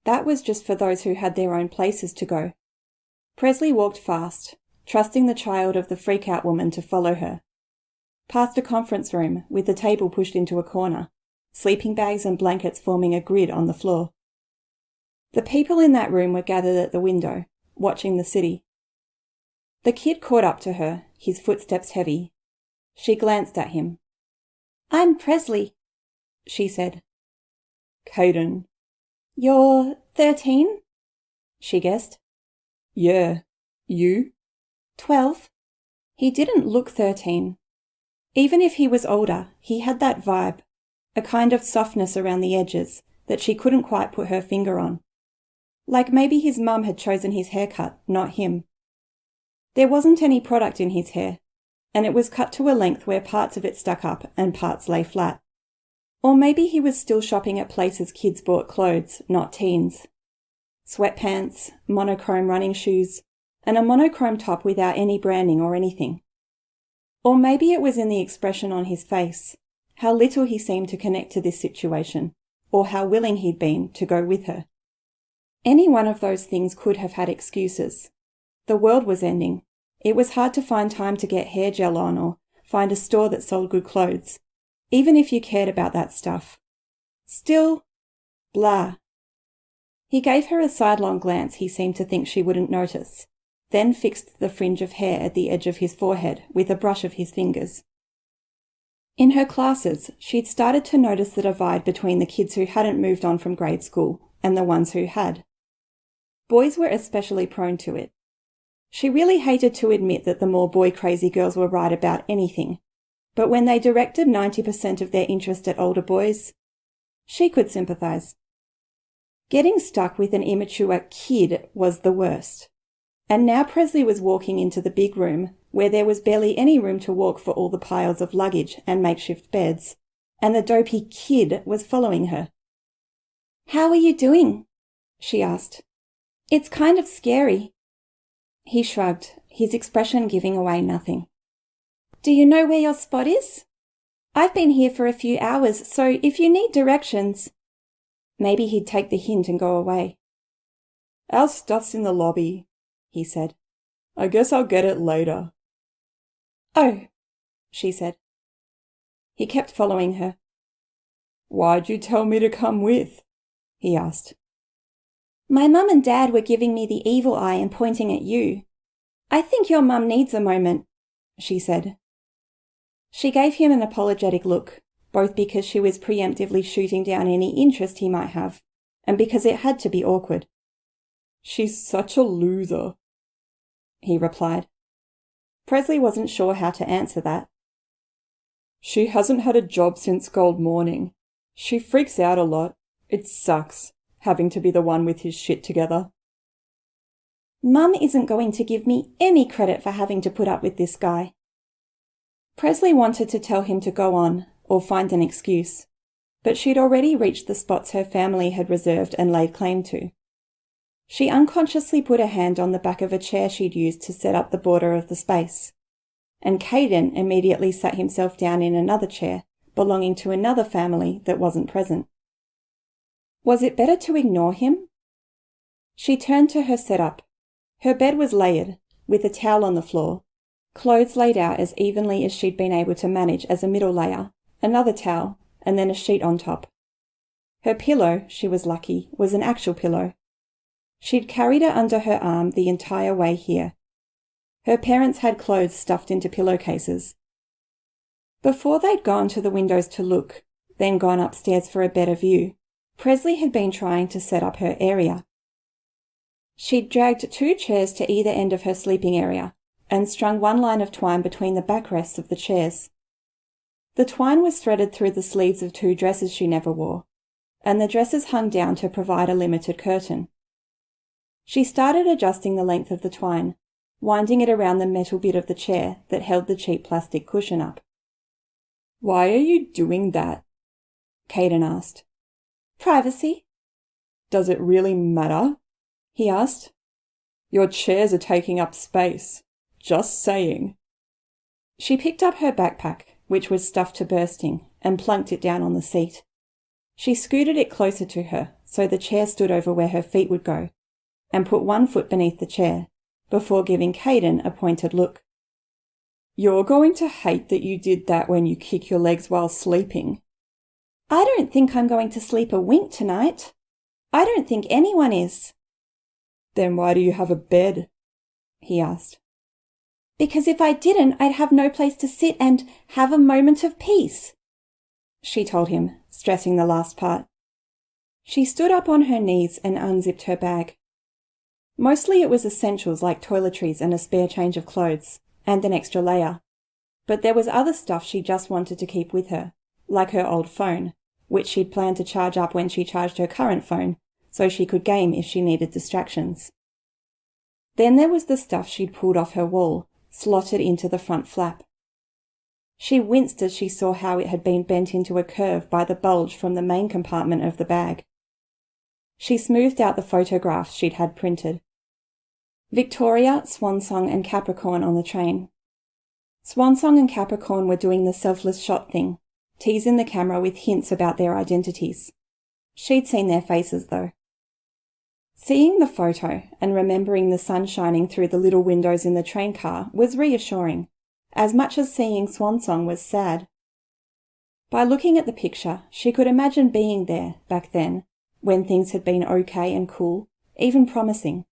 That was just for those who had their own places to go. Presley walked fast, trusting the child of the freak-out woman to follow her. Past a conference room with the table pushed into a corner, sleeping bags and blankets forming a grid on the floor. The people in that room were gathered at the window, watching the city. The kid caught up to her, his footsteps heavy. She glanced at him. "I'm Presley," she said. "Caden." "You're 13? She guessed. "Yeah. You?" 12. He didn't look 13. Even if he was older, he had that vibe, a kind of softness around the edges that she couldn't quite put her finger on. Like maybe his mum had chosen his haircut, not him. There wasn't any product in his hair, and it was cut to a length where parts of it stuck up and parts lay flat. Or maybe he was still shopping at places kids bought clothes, not teens. Sweatpants, monochrome running shoes, and a monochrome top without any branding or anything. Or maybe it was in the expression on his face, how little he seemed to connect to this situation, or how willing he'd been to go with her. Any one of those things could have had excuses. The world was ending. It was hard to find time to get hair gel on or find a store that sold good clothes, even if you cared about that stuff. Still, blah. He gave her a sidelong glance he seemed to think she wouldn't notice, then fixed the fringe of hair at the edge of his forehead with a brush of his fingers. In her classes, she'd started to notice the divide between the kids who hadn't moved on from grade school and the ones who had. Boys were especially prone to it. She really hated to admit that the more boy-crazy girls were right about anything, but when they directed 90% of their interest at older boys, she could sympathise. Getting stuck with an immature kid was the worst. And now Presley was walking into the big room, where there was barely any room to walk for all the piles of luggage and makeshift beds, and the dopey kid was following her. "How are you doing?" she asked. "It's kind of scary." He shrugged, his expression giving away nothing. "Do you know where your spot is? I've been here for a few hours, so if you need directions—" Maybe he'd take the hint and go away. "Our stuff's in the lobby," he said. "I guess I'll get it later." "Oh," she said. He kept following her. "Why'd you tell me to come with?" he asked. "My mum and dad were giving me the evil eye and pointing at you. I think your mum needs a moment," she said. She gave him an apologetic look, both because she was preemptively shooting down any interest he might have, and because it had to be awkward. "She's such a loser," he replied. Presley wasn't sure how to answer that. "She hasn't had a job since Gold Morning. She freaks out a lot. It sucks, having to be the one with his shit together." "Mum isn't going to give me any credit for having to put up with this guy." Presley wanted to tell him to go on, or find an excuse, but she'd already reached the spots her family had reserved and laid claim to. She unconsciously put a hand on the back of a chair she'd used to set up the border of the space, and Caden immediately sat himself down in another chair belonging to another family that wasn't present. Was it better to ignore him? She turned to her setup. Her bed was layered, with a towel on the floor, clothes laid out as evenly as she'd been able to manage as a middle layer, another towel, and then a sheet on top. Her pillow, she was lucky, was an actual pillow. She'd carried it under her arm the entire way here. Her parents had clothes stuffed into pillowcases. Before they'd gone to the windows to look, then gone upstairs for a better view, Presley had been trying to set up her area. She'd dragged 2 chairs to either end of her sleeping area and strung one line of twine between the backrests of the chairs. The twine was threaded through the sleeves of 2 dresses she never wore, and the dresses hung down to provide a limited curtain. She started adjusting the length of the twine, winding it around the metal bit of the chair that held the cheap plastic cushion up. "Why are you doing that?" Caden asked. "Privacy." "Does it really matter?" he asked. "Your chairs are taking up space. Just saying." She picked up her backpack, which was stuffed to bursting, and plunked it down on the seat. She scooted it closer to her so the chair stood over where her feet would go, and put one foot beneath the chair, before giving Caden a pointed look. "You're going to hate that you did that when you kick your legs while sleeping." "I don't think I'm going to sleep a wink tonight. I don't think anyone is." "Then why do you have a bed?" he asked. "Because if I didn't, I'd have no place to sit and have a moment of peace," she told him, stressing the last part. She stood up on her knees and unzipped her bag. Mostly it was essentials like toiletries and a spare change of clothes, and an extra layer. But there was other stuff she just wanted to keep with her, like her old phone, which she'd planned to charge up when she charged her current phone, so she could game if she needed distractions. Then there was the stuff she'd pulled off her wall, slotted into the front flap. She winced as she saw how it had been bent into a curve by the bulge from the main compartment of the bag. She smoothed out the photographs she'd had printed. Victoria, Swansong and Capricorn on the train. Swansong and Capricorn were doing the selfless shot thing, teasing the camera with hints about their identities. She'd seen their faces, though. Seeing the photo and remembering the sun shining through the little windows in the train car was reassuring, as much as seeing Swansong was sad. By looking at the picture, she could imagine being there back then, when things had been okay and cool, even promising.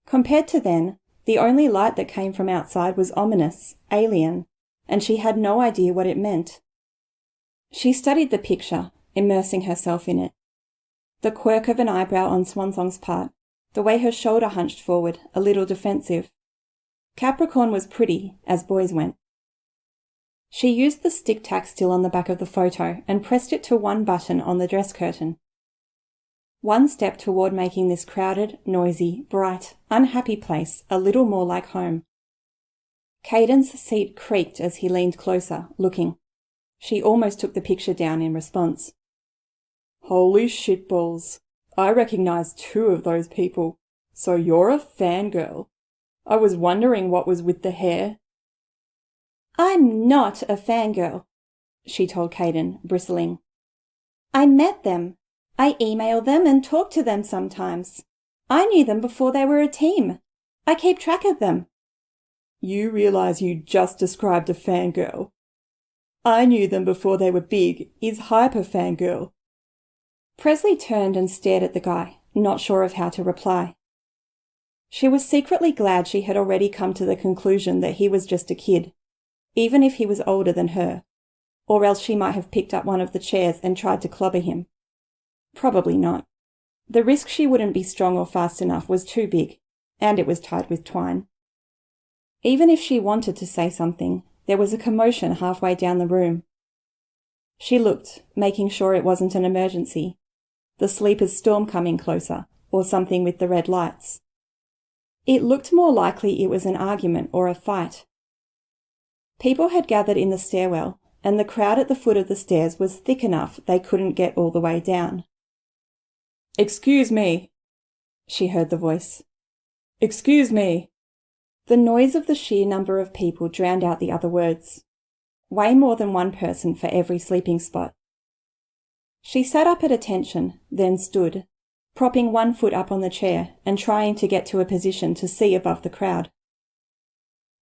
Compared to then, the only light that came from outside was ominous, alien, and she had no idea what it meant. She studied the picture, immersing herself in it. The quirk of an eyebrow on Swansong's part, the way her shoulder hunched forward, a little defensive. Capricorn was pretty, as boys went. She used the stick tack still on the back of the photo and pressed it to one button on the dress curtain. One step toward making this crowded, noisy, bright, unhappy place a little more like home. Caden's seat creaked as he leaned closer, looking. She almost took the picture down in response. "Holy shitballs. I recognize 2 of those people. So you're a fangirl. I was wondering what was with the hair." "I'm not a fangirl," she told Caden, bristling. "I met them. I email them and talk to them sometimes. I knew them before they were a team. I keep track of them." "You realize you just described a fangirl. I knew them before they were big is hyper fangirl." Presley turned and stared at the guy, not sure of how to reply. She was secretly glad she had already come to the conclusion that he was just a kid, even if he was older than her, or else she might have picked up one of the chairs and tried to clobber him. Probably not. The risk she wouldn't be strong or fast enough was too big, and it was tied with twine. Even if she wanted to say something, there was a commotion halfway down the room. She looked, making sure it wasn't an emergency. The sleeper's storm coming closer, or something with the red lights. It looked more likely it was an argument or a fight. People had gathered in the stairwell, and the crowd at the foot of the stairs was thick enough they couldn't get all the way down. "Excuse me," she heard the voice. "Excuse me." The noise of the sheer number of people drowned out the other words. Way more than one person for every sleeping spot. She sat up at attention, then stood, propping one foot up on the chair and trying to get to a position to see above the crowd.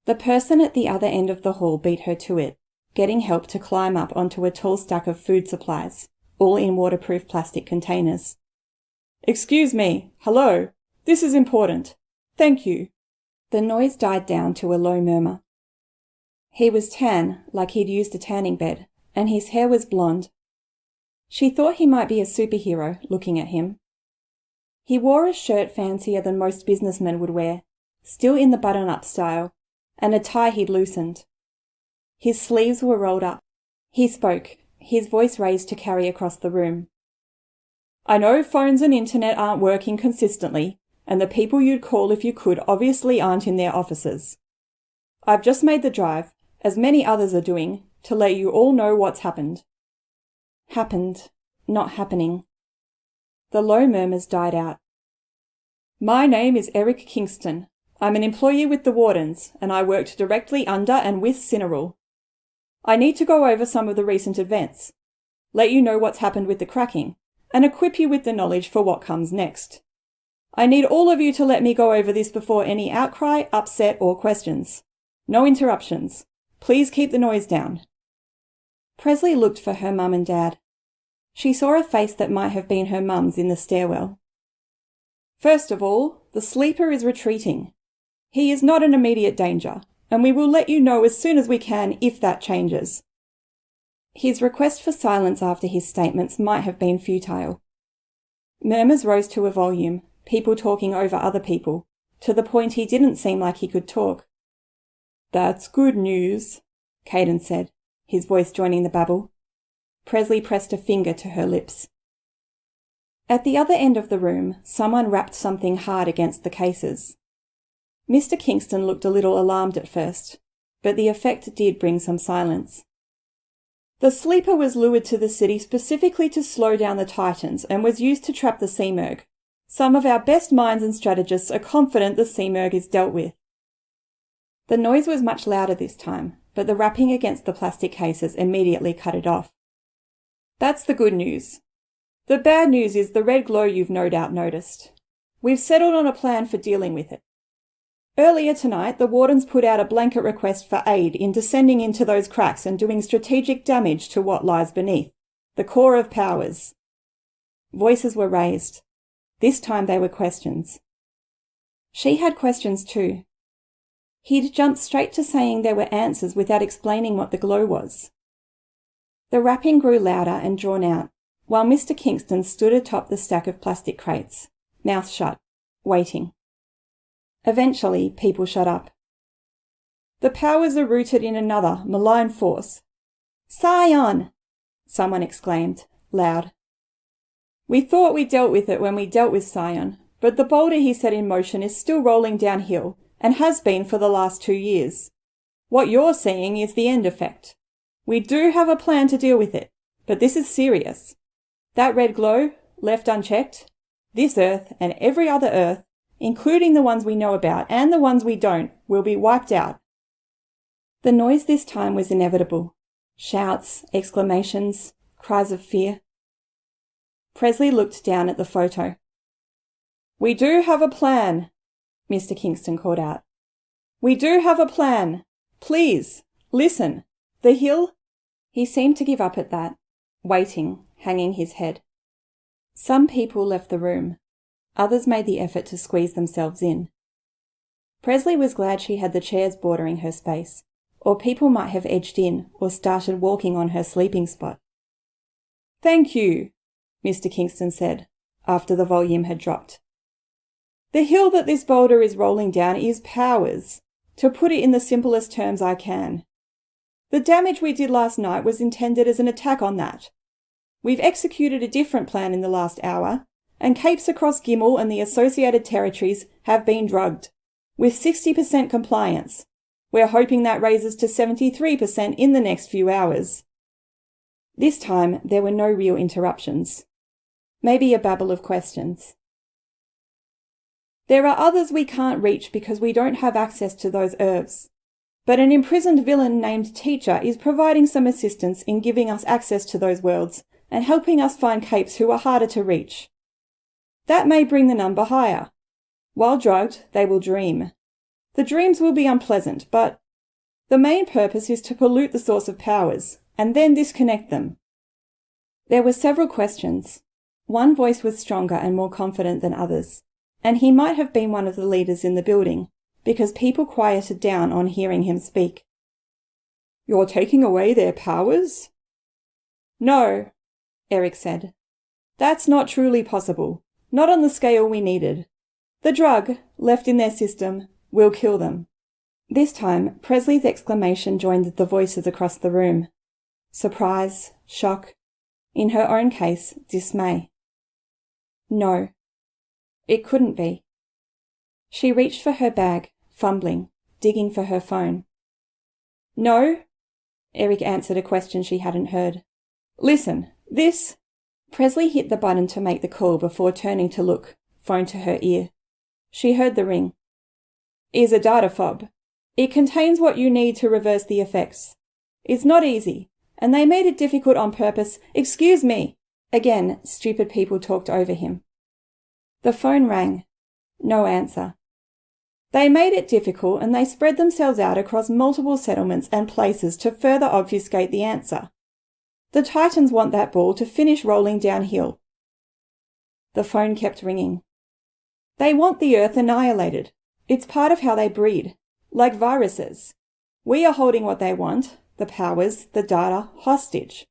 The person at the other end of the hall beat her to it, getting help to climb up onto a tall stack of food supplies, all in waterproof plastic containers. "Excuse me. Hello. This is important. Thank you." The noise died down to a low murmur. He was tan, like he'd used a tanning bed, and his hair was blonde. She thought he might be a superhero, looking at him. He wore a shirt fancier than most businessmen would wear, still in the button-up style, and a tie he'd loosened. His sleeves were rolled up. He spoke, his voice raised to carry across the room. "I know phones and internet aren't working consistently, and the people you'd call if you could obviously aren't in their offices. I've just made the drive, as many others are doing, to let you all know what's happened." Happened, not happening. The low murmurs died out. "My name is Eric Kingston. I'm an employee with the Wardens, and I worked directly under and with Cineral. I need to go over some of the recent events, let you know what's happened with the cracking, and equip you with the knowledge for what comes next. I need all of you to let me go over this before any outcry, upset, or questions. No interruptions. Please keep the noise down." Presley looked for her mum and dad. She saw a face that might have been her mum's in the stairwell. "First of all, the sleeper is retreating. He is not in immediate danger, and we will let you know as soon as we can if that changes." His request for silence after his statements might have been futile. Murmurs rose to a volume, people talking over other people, to the point he didn't seem like he could talk. "That's good news," Caden said, his voice joining the babble. Presley pressed a finger to her lips. At the other end of the room, someone rapped something hard against the cases. Mr. Kingston looked a little alarmed at first, but the effect did bring some silence. "The sleeper was lured to the city specifically to slow down the Titans and was used to trap the Seamerg. Some of our best minds and strategists are confident the Seamerg is dealt with." The noise was much louder this time, but the rapping against the plastic cases immediately cut it off. "That's the good news. The bad news is the red glow you've no doubt noticed. We've settled on a plan for dealing with it. Earlier tonight, the Wardens put out a blanket request for aid in descending into those cracks and doing strategic damage to what lies beneath, the core of powers." Voices were raised. This time they were questions. She had questions too. He'd jumped straight to saying there were answers without explaining what the glow was. The rapping grew louder and drawn out, while Mr. Kingston stood atop the stack of plastic crates, mouth shut, waiting. Eventually, people shut up. "The powers are rooted in another, malign force." "Scion!" someone exclaimed, loud. "We thought we dealt with it when we dealt with Scion, but the boulder he set in motion is still rolling downhill, and has been for the last 2 years. What you're seeing is the end effect. We do have a plan to deal with it, but this is serious. That red glow, left unchecked, this Earth and every other Earth, including the ones we know about and the ones we don't, will be wiped out." The noise this time was inevitable. Shouts, exclamations, cries of fear. Presley looked down at the photo. "We do have a plan," Mr. Kingston called out. "We do have a plan. Please, listen. The hill—" He seemed to give up at that, waiting, hanging his head. Some people left the room. Others made the effort to squeeze themselves in. Presley was glad she had the chairs bordering her space, or people might have edged in or started walking on her sleeping spot. "Thank you," Mr. Kingston said, after the volume had dropped. "The hill that this boulder is rolling down is Powers, to put it in the simplest terms I can. The damage we did last night was intended as an attack on that. We've executed a different plan in the last hour, and capes across Gimel and the associated territories have been drugged, with 60% compliance. We're hoping that raises to 73% in the next few hours." This time there were no real interruptions. Maybe a babble of questions. "There are others we can't reach because we don't have access to those herbs. But an imprisoned villain named Teacher is providing some assistance in giving us access to those worlds and helping us find capes who are harder to reach. That may bring the number higher. While drugged, they will dream. The dreams will be unpleasant, but the main purpose is to pollute the source of powers, and then disconnect them." There were several questions. One voice was stronger and more confident than others, and he might have been one of the leaders in the building, because people quieted down on hearing him speak. "You're taking away their powers?" "No," Eric said. "That's not truly possible, not on the scale we needed. The drug, left in their system, will kill them." This time, Presley's exclamation joined the voices across the room. Surprise, shock, in her own case, dismay. No, it couldn't be. She reached for her bag, fumbling, digging for her phone. "No," Eric answered a question she hadn't heard. "Listen, this—" Presley hit the button to make the call before turning to look, phone to her ear. She heard the ring. "Is a data fob. It contains what you need to reverse the effects. It's not easy, and they made it difficult on purpose. Excuse me!" Again, stupid people talked over him. The phone rang. No answer. "They made it difficult and they spread themselves out across multiple settlements and places to further obfuscate the answer. The Titans want that ball to finish rolling downhill." The phone kept ringing. "They want the Earth annihilated. It's part of how they breed, like viruses. We are holding what they want, the powers, the data, hostage.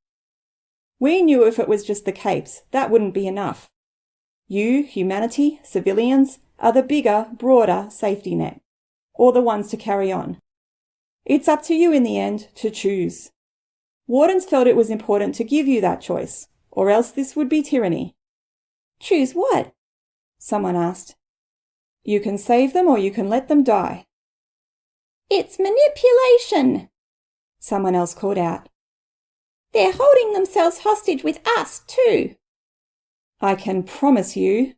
We knew if it was just the capes, that wouldn't be enough. You, humanity, civilians, are the bigger, broader safety net, or the ones to carry on. It's up to you in the end to choose. Wardens felt it was important to give you that choice, or else this would be tyranny." "Choose what?" someone asked. "You can save them or you can let them die." "It's manipulation," someone else called out. "They're holding themselves hostage with us too." "I can promise you,"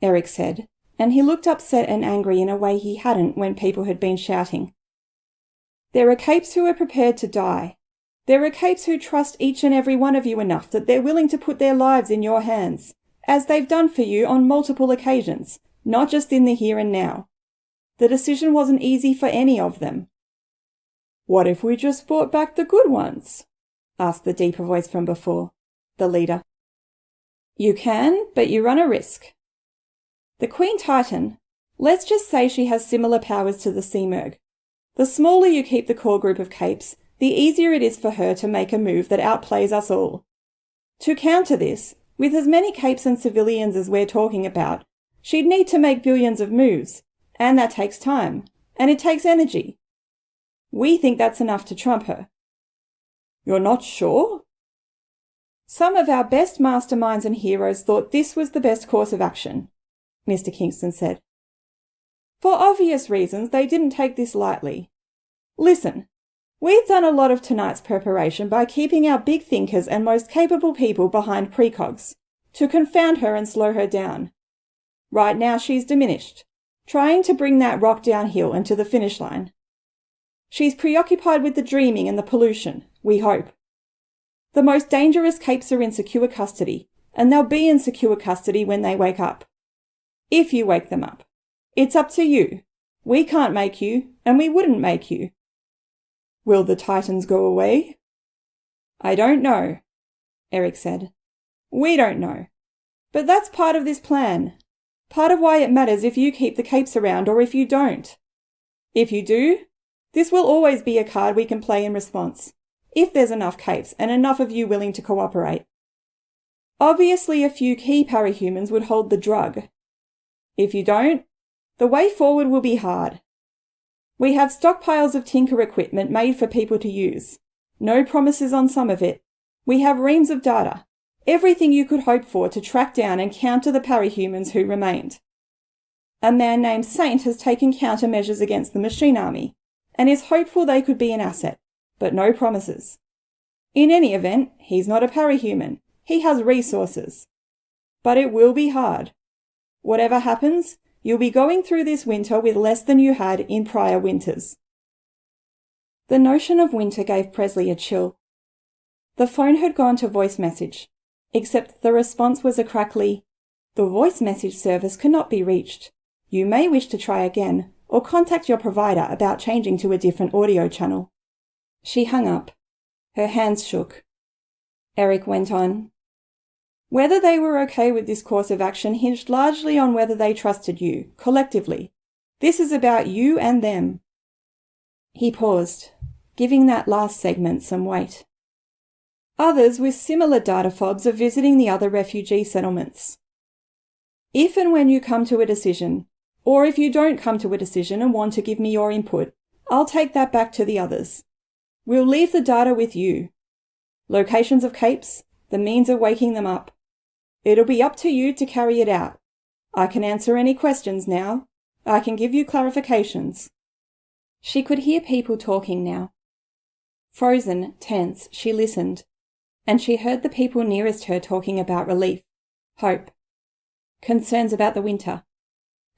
Eric said, and he looked upset and angry in a way he hadn't when people had been shouting. "There are capes who are prepared to die. There are capes who trust each and every one of you enough that they're willing to put their lives in your hands, as they've done for you on multiple occasions, not just in the here and now. The decision wasn't easy for any of them." "What if we just brought back the good ones?" asked the deeper voice from before, the leader. "You can, but you run a risk. The Queen Titan, let's just say she has similar powers to the Seamerg. The smaller you keep the core group of capes, the easier it is for her to make a move that outplays us all. To counter this, with as many capes and civilians as we're talking about, she'd need to make billions of moves, and that takes time, and it takes energy. We think that's enough to trump her." "You're not sure?" "Some of our best masterminds and heroes thought this was the best course of action," Mr. Kingston said. "For obvious reasons, they didn't take this lightly. Listen, we've done a lot of tonight's preparation by keeping our big thinkers and most capable people behind precogs, to confound her and slow her down. Right now she's diminished, trying to bring that rock downhill and to the finish line. She's preoccupied with the dreaming and the pollution, we hope. The most dangerous capes are in secure custody, and they'll be in secure custody when they wake up. If you wake them up. It's up to you. We can't make you, and we wouldn't make you." "Will the Titans go away?" "I don't know," Eric said. "We don't know. But that's part of this plan. Part of why it matters if you keep the capes around or if you don't. If you do, This will always be a card we can play in response, if there's enough capes and enough of you willing to cooperate. Obviously, a few key parahumans would hold the drug. If you don't, the way forward will be hard. We have stockpiles of Tinker equipment made for people to use. No promises on some of it. We have reams of data. Everything you could hope for to track down and counter the parahumans who remained. A man named Saint has taken countermeasures against the machine army, and is hopeful they could be an asset, but no promises. In any event, he's not a parahuman. He has resources. But it will be hard. Whatever happens, you'll be going through this winter with less than you had in prior winters. The notion of winter gave Presley a chill. The phone had gone to voice message, except the response was a crackly, "The voice message service cannot be reached. You may wish to try again, or contact your provider about changing to a different audio channel." She hung up. Her hands shook. Eric went on. Whether they were okay with this course of action hinged largely on whether they trusted you, collectively. This is about you and them. He paused, giving that last segment some weight. Others with similar data fobs are visiting the other refugee settlements. If and when you come to a decision, or if you don't come to a decision and want to give me your input, I'll take that back to the others. We'll leave the data with you. Locations of capes, the means of waking them up. It'll be up to you to carry it out. I can answer any questions now. I can give you clarifications. She could hear people talking now. Frozen, tense, she listened, and she heard the people nearest her talking about relief, hope, concerns about the winter,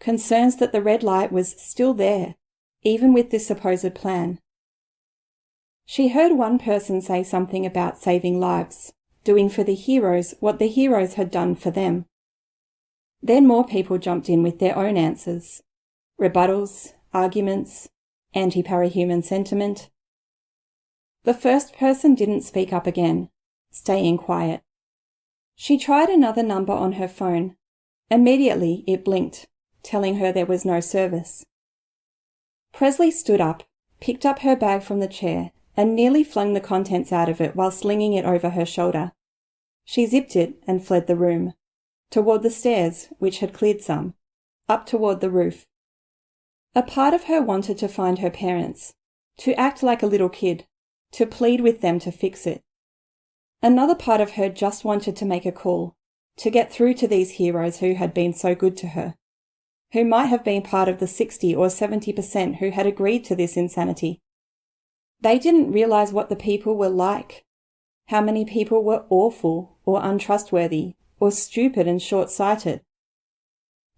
concerns that the red light was still there, even with this supposed plan. She heard one person say something about saving lives, doing for the heroes what the heroes had done for them. Then more people jumped in with their own answers, rebuttals, arguments, anti-parahuman sentiment. The first person didn't speak up again, staying quiet. She tried another number on her phone. Immediately it blinked, telling her there was no service. Presley stood up, picked up her bag from the chair, and nearly flung the contents out of it while slinging it over her shoulder. She zipped it and fled the room, toward the stairs, which had cleared some, up toward the roof. A part of her wanted to find her parents, to act like a little kid, to plead with them to fix it. Another part of her just wanted to make a call, to get through to these heroes who had been so good to her, who might have been part of the 60 or 70% who had agreed to this insanity. They didn't realize what the people were like, how many people were awful or untrustworthy or stupid and short-sighted.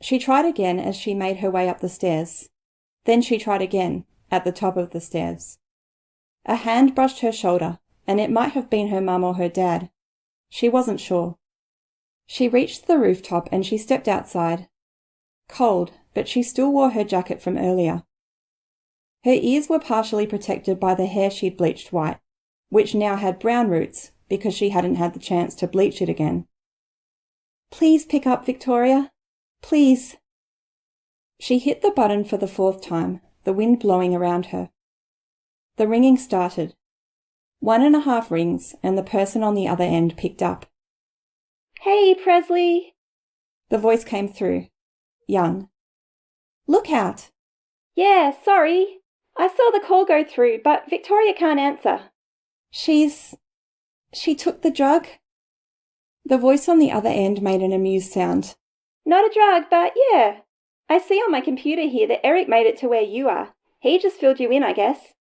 She tried again as she made her way up the stairs. Then she tried again, at the top of the stairs. A hand brushed her shoulder, and it might have been her mum or her dad. She wasn't sure. She reached the rooftop and she stepped outside. Cold, but she still wore her jacket from earlier. Her ears were partially protected by the hair she'd bleached white, which now had brown roots because she hadn't had the chance to bleach it again. "Please pick up, Victoria. Please." She hit the button for the 4th time, the wind blowing around her. The ringing started. 1.5 rings, and the person on the other end picked up. "Hey, Presley!" The voice came through. Young. "Look out!" "Yeah, sorry. I saw the call go through, but Victoria can't answer." She took the drug?" The voice on the other end made an amused sound. "Not a drug, but yeah. I see on my computer here that Eric made it to where you are. He just filled you in, I guess."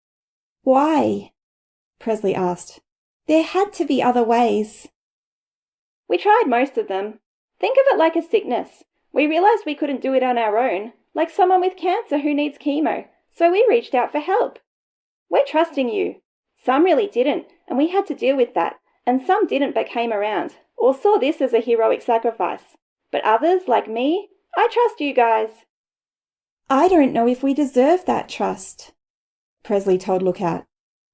"Why?" Presley asked. "There had to be other ways." "We tried most of them. Think of it like a sickness. We realized we couldn't do it on our own, like someone with cancer who needs chemo, so we reached out for help. We're trusting you. Some really didn't, and we had to deal with that, and some didn't but came around, or saw this as a heroic sacrifice. But others, like me, I trust you guys." "I don't know if we deserve that trust," Presley told Lookout.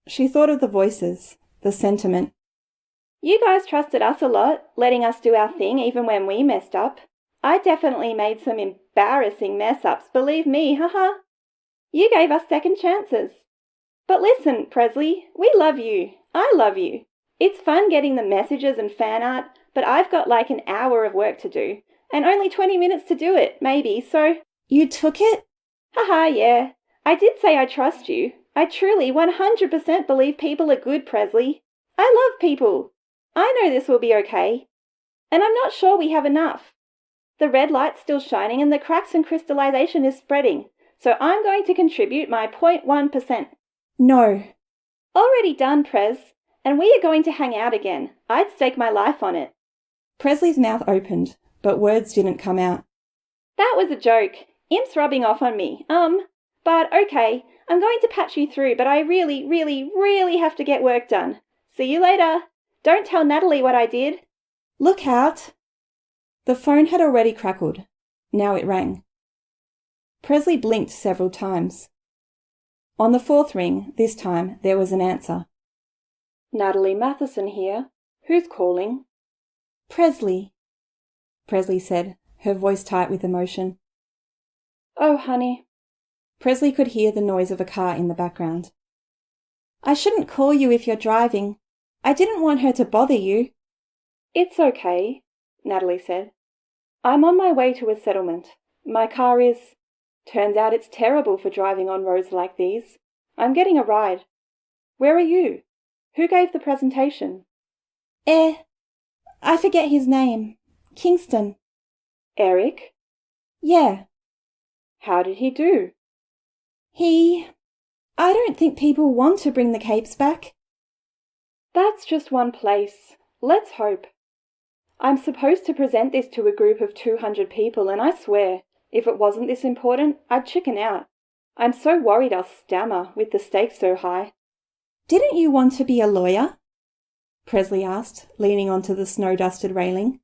She thought of the voices, the sentiment. "You guys trusted us a lot, letting us do our thing even when we messed up. I definitely made some embarrassing mess-ups, believe me, haha. You gave us second chances. But listen, Presley, we love you. I love you. It's fun getting the messages and fan art, but I've got like an hour of work to do, and only 20 minutes to do it, maybe, so... You took it? Haha, yeah. I did say I trust you. I truly 100% believe people are good, Presley. I love people. I know this will be okay. And I'm not sure we have enough. The red light's still shining and the cracks and crystallization is spreading, so I'm going to contribute my 0.1%. No. Already done, Prez. And we are going to hang out again. I'd stake my life on it. Presley's mouth opened, but words didn't come out. That was a joke. Imp's rubbing off on me. But okay, I'm going to patch you through, but I really, really, really have to get work done. See you later. Don't tell Natalie what I did. Look out. The phone had already crackled. Now it rang. Presley blinked several times. On the fourth ring, this time, there was an answer. Natalie Matheson here. Who's calling? Presley, Presley said, her voice tight with emotion. Oh, honey. Presley could hear the noise of a car in the background. I shouldn't call you if you're driving. I didn't want her to bother you. It's okay, Natalie said. I'm on my way to a settlement. My car is... Turns out it's terrible for driving on roads like these. I'm getting a ride. Where are you? Who gave the presentation? I forget his name. Kingston. Eric? Yeah. How did he do? I don't think people want to bring the capes back. That's just one place. Let's hope. I'm supposed to present this to a group of 200 people, and I swear, if it wasn't this important, I'd chicken out. I'm so worried I'll stammer with the stakes so high. Didn't you want to be a lawyer? Presley asked, leaning onto the snow-dusted railing.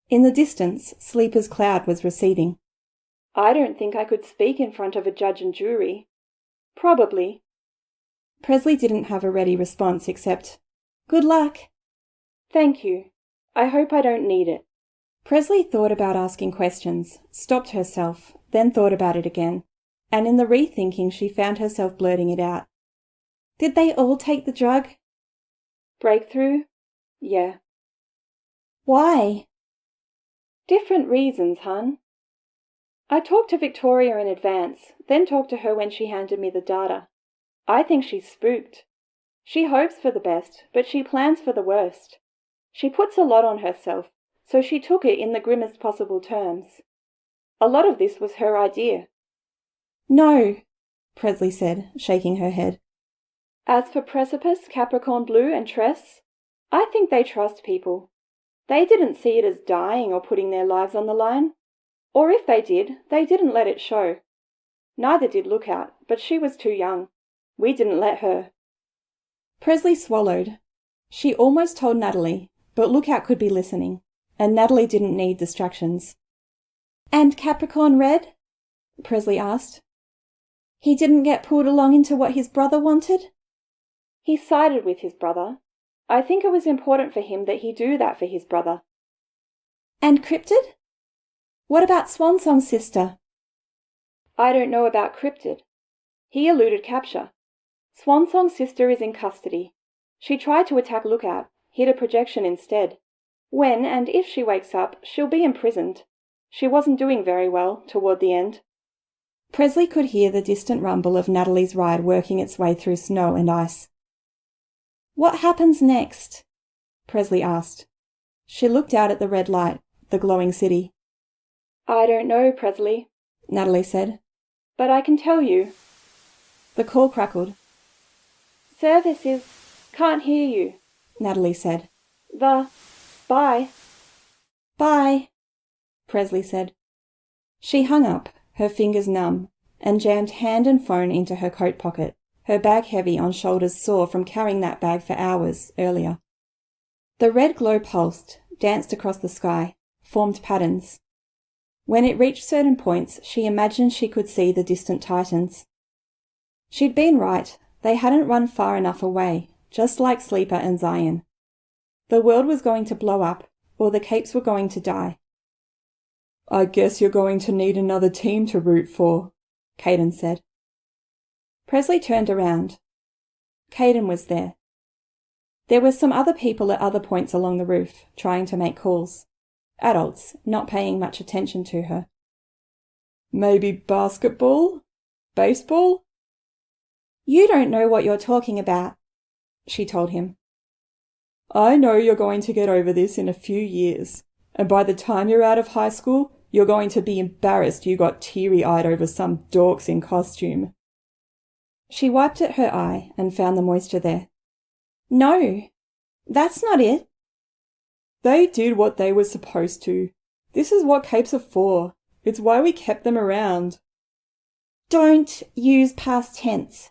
In the distance, Sleeper's cloud was receding. I don't think I could speak in front of a judge and jury. Probably. Presley didn't have a ready response except, Good luck. Thank you. I hope I don't need it. Presley thought about asking questions, stopped herself, then thought about it again, and in the rethinking she found herself blurting it out. Did they all take the drug? Breakthrough? Yeah. Why? Different reasons, hun. I talked to Victoria in advance, then talked to her when she handed me the data. I think she's spooked. She hopes for the best, but she plans for the worst. She puts a lot on herself, so she took it in the grimmest possible terms. A lot of this was her idea. No, Presley said, shaking her head. As for Precipice, Capricorn Blue and Tress, I think they trust people. They didn't see it as dying or putting their lives on the line. Or if they did, they didn't let it show. Neither did Lookout, but she was too young. We didn't let her. Presley swallowed. She almost told Natalie, but Lookout could be listening, and Natalie didn't need distractions. And Capricorn Red? Presley asked. He didn't get pulled along into what his brother wanted? He sided with his brother. I think it was important for him that he do that for his brother. And Cryptid? What about Swansong's sister? I don't know about Cryptid. He eluded capture. Swansong's sister is in custody. She tried to attack Lookout, hit a projection instead. When and if she wakes up, she'll be imprisoned. She wasn't doing very well toward the end. Presley could hear the distant rumble of Natalie's ride working its way through snow and ice. What happens next? Presley asked. She looked out at the red light, the glowing city. I don't know, Presley, Natalie said. But I can tell you. The call crackled. Service is... Can't hear you, Natalie said. Bye. Bye, Presley said. She hung up, her fingers numb, and jammed hand and phone into her coat pocket, her bag heavy on shoulders sore from carrying that bag for hours earlier. The red glow pulsed, danced across the sky, formed patterns. When it reached certain points, she imagined she could see the distant Titans. She'd been right. They hadn't run far enough away, just like Sleeper and Zion. The world was going to blow up, or the capes were going to die. I guess you're going to need another team to root for, Caden said. Presley turned around. Caden was there. There were some other people at other points along the roof, trying to make calls. Adults, not paying much attention to her. Maybe basketball? Baseball? You don't know what you're talking about, she told him. I know you're going to get over this in a few years, and by the time you're out of high school, you're going to be embarrassed you got teary-eyed over some dorks in costume. She wiped at her eye and found the moisture there. No, that's not it. They did what they were supposed to. This is what capes are for. It's why we kept them around. Don't use past tense.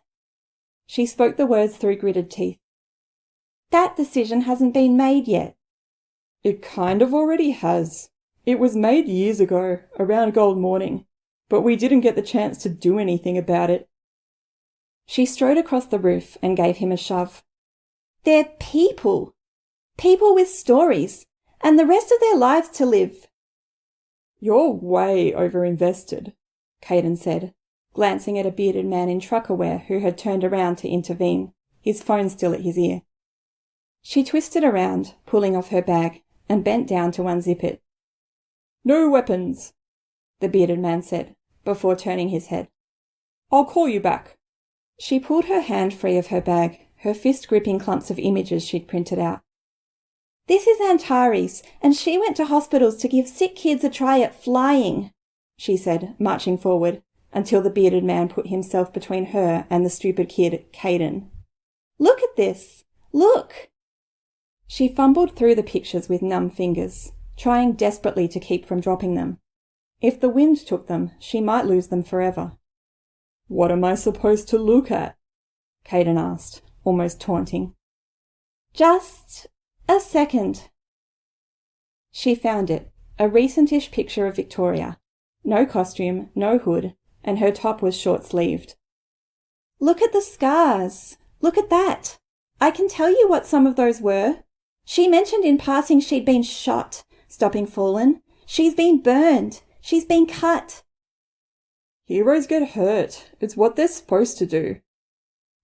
She spoke the words through gritted teeth. That decision hasn't been made yet. It kind of already has. It was made years ago, around Gold Morning, but we didn't get the chance to do anything about it. She strode across the roof and gave him a shove. They're people. People with stories, and the rest of their lives to live. You're way overinvested, Caden said, glancing at a bearded man in trucker wear who had turned around to intervene, his phone still at his ear. She twisted around, pulling off her bag, and bent down to unzip it. No weapons, the bearded man said, before turning his head. I'll call you back. She pulled her hand free of her bag, her fist gripping clumps of images she'd printed out. This is Antares, and she went to hospitals to give sick kids a try at flying, she said, marching forward, until the bearded man put himself between her and the stupid kid, Caden. Look at this! Look! She fumbled through the pictures with numb fingers, trying desperately to keep from dropping them. If the wind took them, she might lose them forever. What am I supposed to look at? Caden asked, almost taunting. Just a second. She found it, a recentish picture of Victoria. No costume, no hood, and her top was short-sleeved. Look at the scars. Look at that. I can tell you what some of those were. She mentioned in passing she'd been shot, stopping Fallen. She's been burned. She's been cut. Heroes get hurt. It's what they're supposed to do.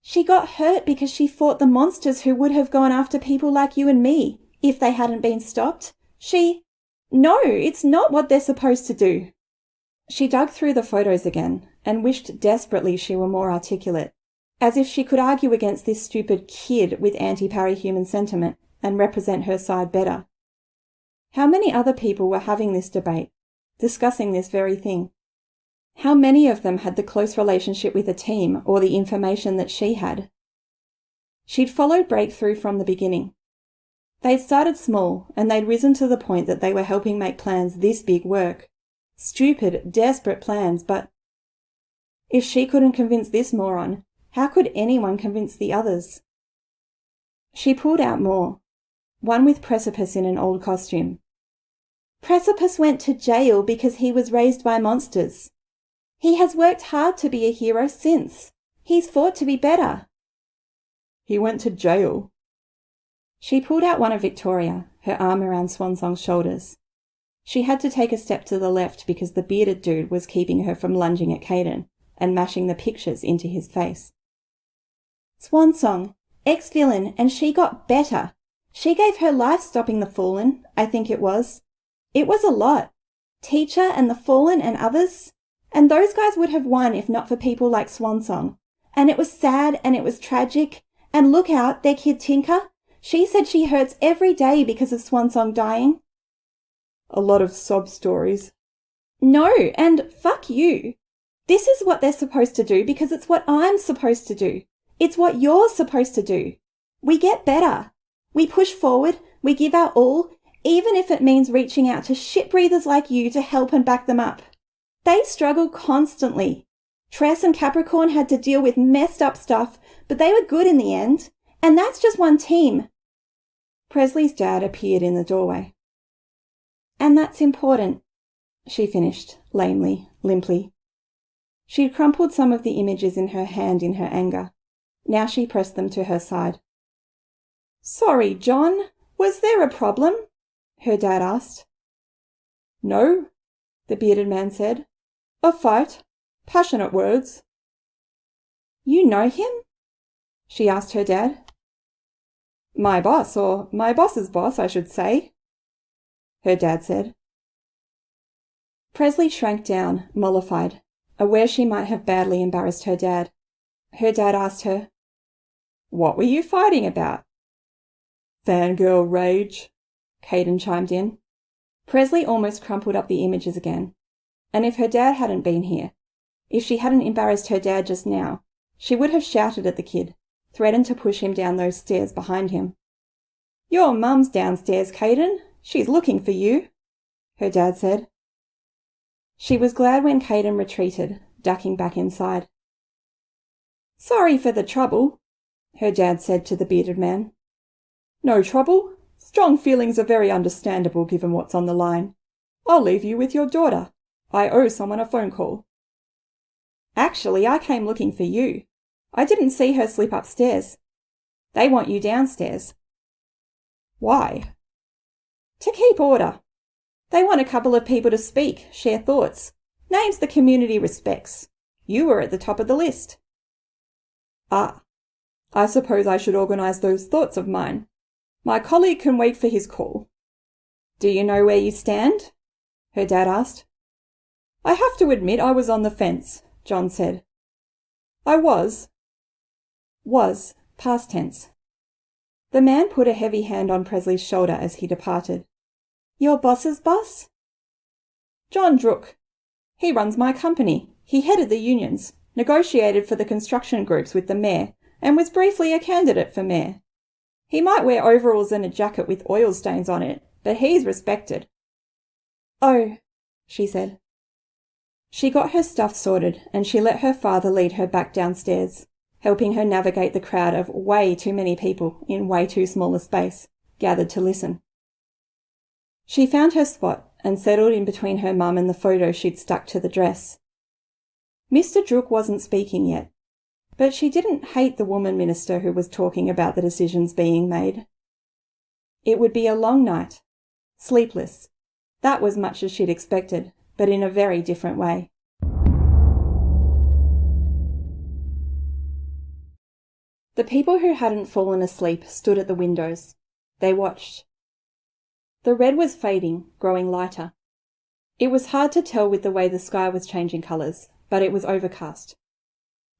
She got hurt because she fought the monsters who would have gone after people like you and me, if they hadn't been stopped. No, it's not what they're supposed to do. She dug through the photos again, and wished desperately she were more articulate, as if she could argue against this stupid kid with anti-parahuman sentiment and represent her side better. How many other people were having this debate, discussing this very thing? How many of them had the close relationship with a team or the information that she had? She'd followed Breakthrough from the beginning. They'd started small, and they'd risen to the point that they were helping make plans this big work. Stupid, desperate plans, but if she couldn't convince this moron, how could anyone convince the others? She pulled out more, one with Precipice in an old costume. Precipice went to jail because he was raised by monsters. He has worked hard to be a hero since. He's fought to be better. He went to jail. She pulled out one of Victoria, her arm around Swansong's shoulders. She had to take a step to the left because the bearded dude was keeping her from lunging at Caden and mashing the pictures into his face. Swansong, ex-villain, and she got better. She gave her life stopping the Fallen, I think it was. It was a lot. Teacher and the Fallen and others. And those guys would have won if not for people like Swansong. And it was sad and it was tragic. And look out, their kid Tinker. She said she hurts every day because of Swansong dying. A lot of sob stories. No, and fuck you. This is what they're supposed to do because it's what I'm supposed to do. It's what you're supposed to do. We get better. We push forward. We give our all, even if it means reaching out to shit breathers like you to help and back them up. They struggle constantly. Tress and Capricorn had to deal with messed up stuff, but they were good in the end. And that's just one team. Presley's dad appeared in the doorway. And that's important, she finished, lamely, limply. She'd crumpled some of the images in her hand in her anger. Now she pressed them to her side. Sorry, John. Was there a problem? Her dad asked. No, the bearded man said. A fight. Passionate words. You know him? she asked her dad. My boss, or my boss's boss, I should say, her dad said. Presley shrank down, mollified, aware she might have badly embarrassed her dad. Her dad asked her, "What were you fighting about?" "Fangirl rage," Caden chimed in. Presley almost crumpled up the images again. And if her dad hadn't been here, if she hadn't embarrassed her dad just now, she would have shouted at the kid, threatened to push him down those stairs behind him. "Your mum's downstairs, Caden. She's looking for you," her dad said. She was glad when Caden retreated, ducking back inside. "Sorry for the trouble," her dad said to the bearded man. "No trouble. Strong feelings are very understandable given what's on the line. I'll leave you with your daughter. I owe someone a phone call." "Actually, I came looking for you. I didn't see her slip upstairs. They want you downstairs." "Why?" "To keep order. They want a couple of people to speak, share thoughts, names the community respects. You were at the top of the list." "Ah, I suppose I should organise those thoughts of mine. My colleague can wait for his call." "Do you know where you stand?" her dad asked. "I have to admit I was on the fence," John said. "I was." Was, past tense. The man put a heavy hand on Presley's shoulder as he departed. "Your boss's boss?" "John Drook. He runs my company. He headed the unions, negotiated for the construction groups with the mayor, and was briefly a candidate for mayor. He might wear overalls and a jacket with oil stains on it, but he's respected." "Oh," she said. She got her stuff sorted and she let her father lead her back downstairs, helping her navigate the crowd of way too many people in way too small a space, gathered to listen. She found her spot and settled in between her mum and the photo she'd stuck to the dress. Mr. Drook wasn't speaking yet, but she didn't hate the woman minister who was talking about the decisions being made. It would be a long night, sleepless. That was much as she'd expected, but in a very different way. The people who hadn't fallen asleep stood at the windows. They watched. The red was fading, growing lighter. It was hard to tell with the way the sky was changing colours, but it was overcast.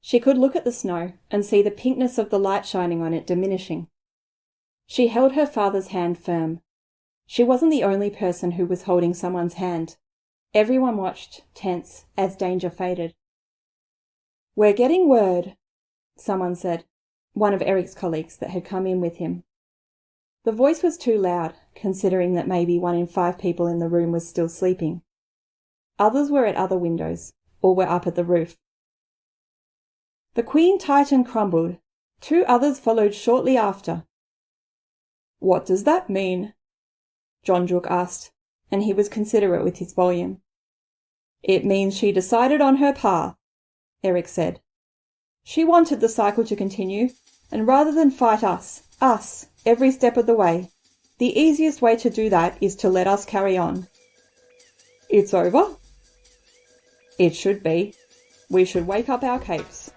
She could look at the snow and see the pinkness of the light shining on it diminishing. She held her father's hand firm. She wasn't the only person who was holding someone's hand. Everyone watched, tense, as danger faded. "We're getting word," someone said, one of Eric's colleagues that had come in with him. The voice was too loud, considering that maybe 1 in 5 people in the room was still sleeping. Others were at other windows, or were up at the roof. The Queen Titan crumbled. 2 others followed shortly after. "What does that mean?" John Drook asked, and he was considerate with his volume. "It means she decided on her path," Eric said. "She wanted the cycle to continue, and rather than fight us, every step of the way, the easiest way to do that is to let us carry on." "It's over?" "It should be. We should wake up our capes."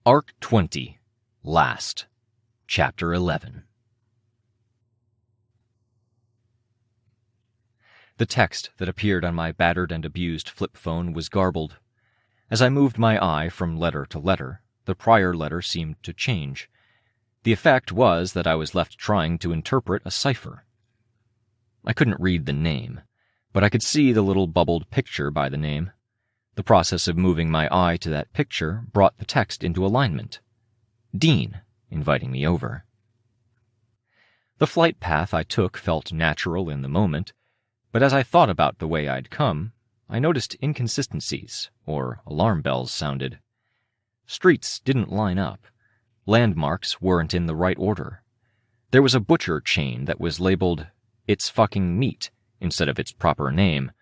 Arc 20, Last, Chapter 11. The text that appeared on my battered and abused flip phone was garbled. As I moved my eye from letter to letter, the prior letter seemed to change. The effect was that I was left trying to interpret a cipher. I couldn't read the name, but I could see the little bubbled picture by the name. The process of moving my eye to that picture brought the text into alignment. Dean, inviting me over. The flight path I took felt natural in the moment, but as I thought about the way I'd come, I noticed inconsistencies, or alarm bells sounded. Streets didn't line up. Landmarks weren't in the right order. There was a butcher chain that was labeled "It's Fucking Meat" instead of its proper name.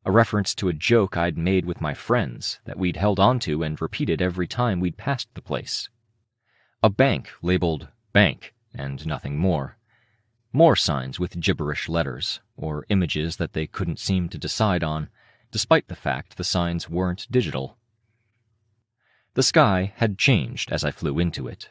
a reference to a joke I'd made with my friends that we'd held onto and repeated every time we'd passed the place. A bank labeled bank and nothing more. More signs with gibberish letters, or images that they couldn't seem to decide on, despite the fact the signs weren't digital. The sky had changed as I flew into it.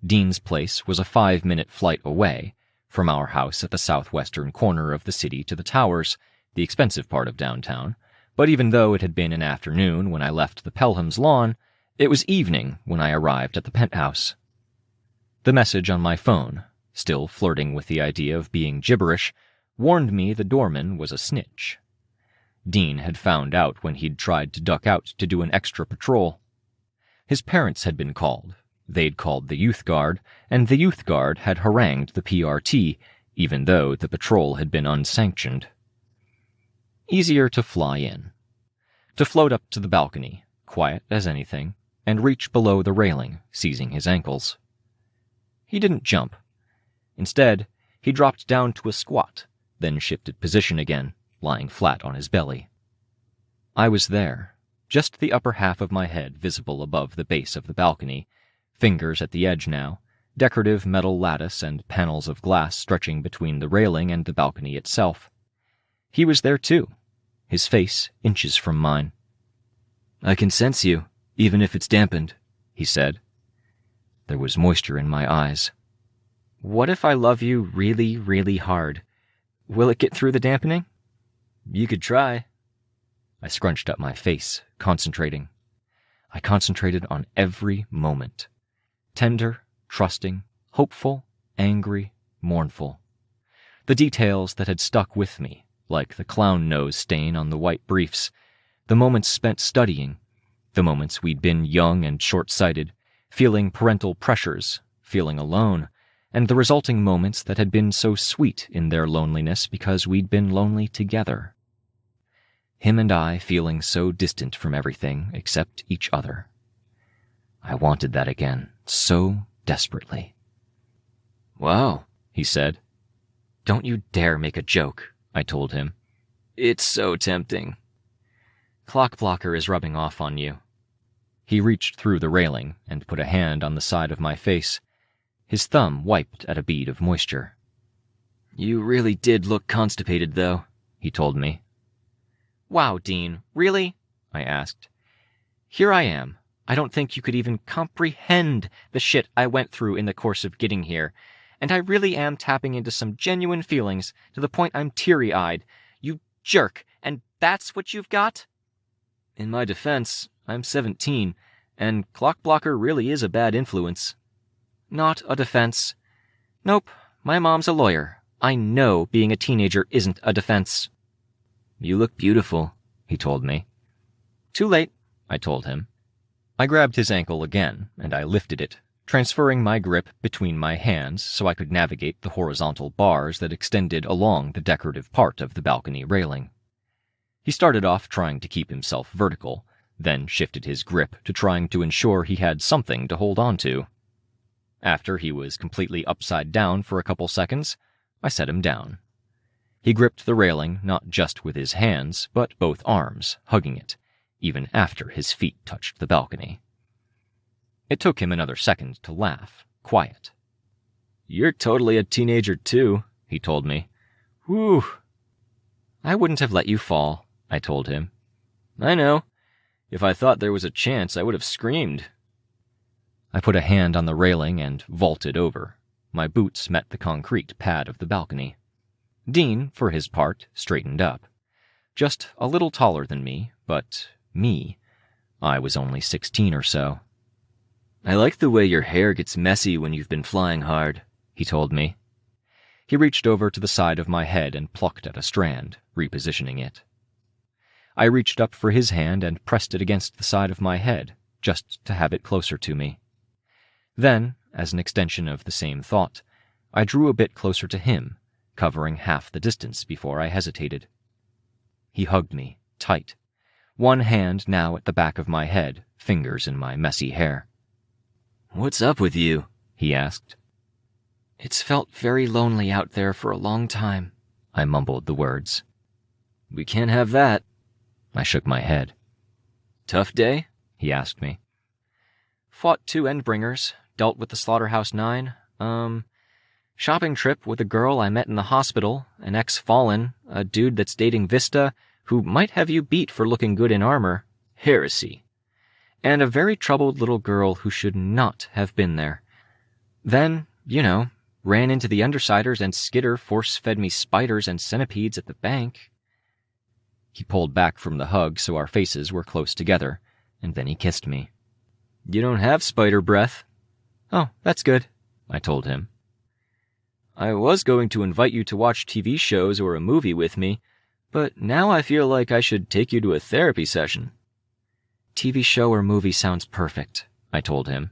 Dean's place was a 5-minute flight away, from our house at the southwestern corner of the city to the towers, the expensive part of downtown, but even though it had been an afternoon when I left the Pelham's lawn, it was evening when I arrived at the penthouse. The message on my phone, still flirting with the idea of being gibberish, warned me the doorman was a snitch. Dean had found out when he'd tried to duck out to do an extra patrol. His parents had been called. They'd called the youth guard, and the youth guard had harangued the PRT, even though the patrol had been unsanctioned. Easier to fly in. To float up to the balcony, quiet as anything, and reach below the railing, seizing his ankles. He didn't jump. Instead, he dropped down to a squat, then shifted position again, lying flat on his belly. I was there, just the upper half of my head visible above the base of the balcony, fingers at the edge now, decorative metal lattice and panels of glass stretching between the railing and the balcony itself. He was there too, his face inches from mine. "I can sense you, even if it's dampened," he said. There was moisture in my eyes. "What if I love you really, really hard? Will it get through the dampening?" "You could try." I scrunched up my face, concentrating. I concentrated on every moment. Tender, trusting, hopeful, angry, mournful. The details that had stuck with me, like the clown nose stain on the white briefs, the moments spent studying, the moments we'd been young and short-sighted, feeling parental pressures, feeling alone, and the resulting moments that had been so sweet in their loneliness because we'd been lonely together. Him and I feeling so distant from everything except each other. I wanted that again, so desperately. "Wow," he said. "Don't you dare make a joke," I told him. "It's so tempting." "Clock blocker is rubbing off on you." He reached through the railing and put a hand on the side of my face. His thumb wiped at a bead of moisture. "You really did look constipated, though," he told me. "Wow, Dean, really?" I asked. "Here I am. I don't think you could even comprehend the shit I went through in the course of getting here, and I really am tapping into some genuine feelings to the point I'm teary-eyed. You jerk, and that's what you've got?" "In my defense, I'm 17, and clock blocker really is a bad influence." "Not a defense. Nope, my mom's a lawyer. I know being a teenager isn't a defense." "You look beautiful," he told me. "Too late," I told him. I grabbed his ankle again, and I lifted it, transferring my grip between my hands so I could navigate the horizontal bars that extended along the decorative part of the balcony railing. He started off trying to keep himself vertical, then shifted his grip to trying to ensure he had something to hold on to. After he was completely upside down for a couple seconds, I set him down. He gripped the railing not just with his hands, but both arms, hugging it, even after his feet touched the balcony. It took him another second to laugh, quiet. "You're totally a teenager, too," he told me. "Whew." "I wouldn't have let you fall," I told him. "I know. If I thought there was a chance, I would have screamed." I put a hand on the railing and vaulted over. My boots met the concrete pad of the balcony. Dean, for his part, straightened up. Just a little taller than me, but me. I was only 16 or so. "I like the way your hair gets messy when you've been flying hard," he told me. He reached over to the side of my head and plucked at a strand, repositioning it. I reached up for his hand and pressed it against the side of my head, just to have it closer to me. Then, as an extension of the same thought, I drew a bit closer to him, covering half the distance before I hesitated. He hugged me, tight, one hand now at the back of my head, fingers in my messy hair. "What's up with you?" he asked. "It's felt very lonely out there for a long time," I mumbled the words. "We can't have that," I shook my head. Tough day? He asked me. Fought 2 Endbringers, dealt with the Slaughterhouse 9, shopping trip with a girl I met in the hospital, an ex-Fallen, a dude that's dating Vista, who might have you beat for looking good in armor. Heresy. And a very troubled little girl who should not have been there. Then, ran into the Undersiders and Skitter force-fed me spiders and centipedes at the bank. He pulled back from the hug so our faces were close together, and then he kissed me. You don't have spider breath. Oh, that's good, I told him. I was going to invite you to watch TV shows or a movie with me, but now I feel like I should take you to a therapy session. TV show or movie sounds perfect, I told him.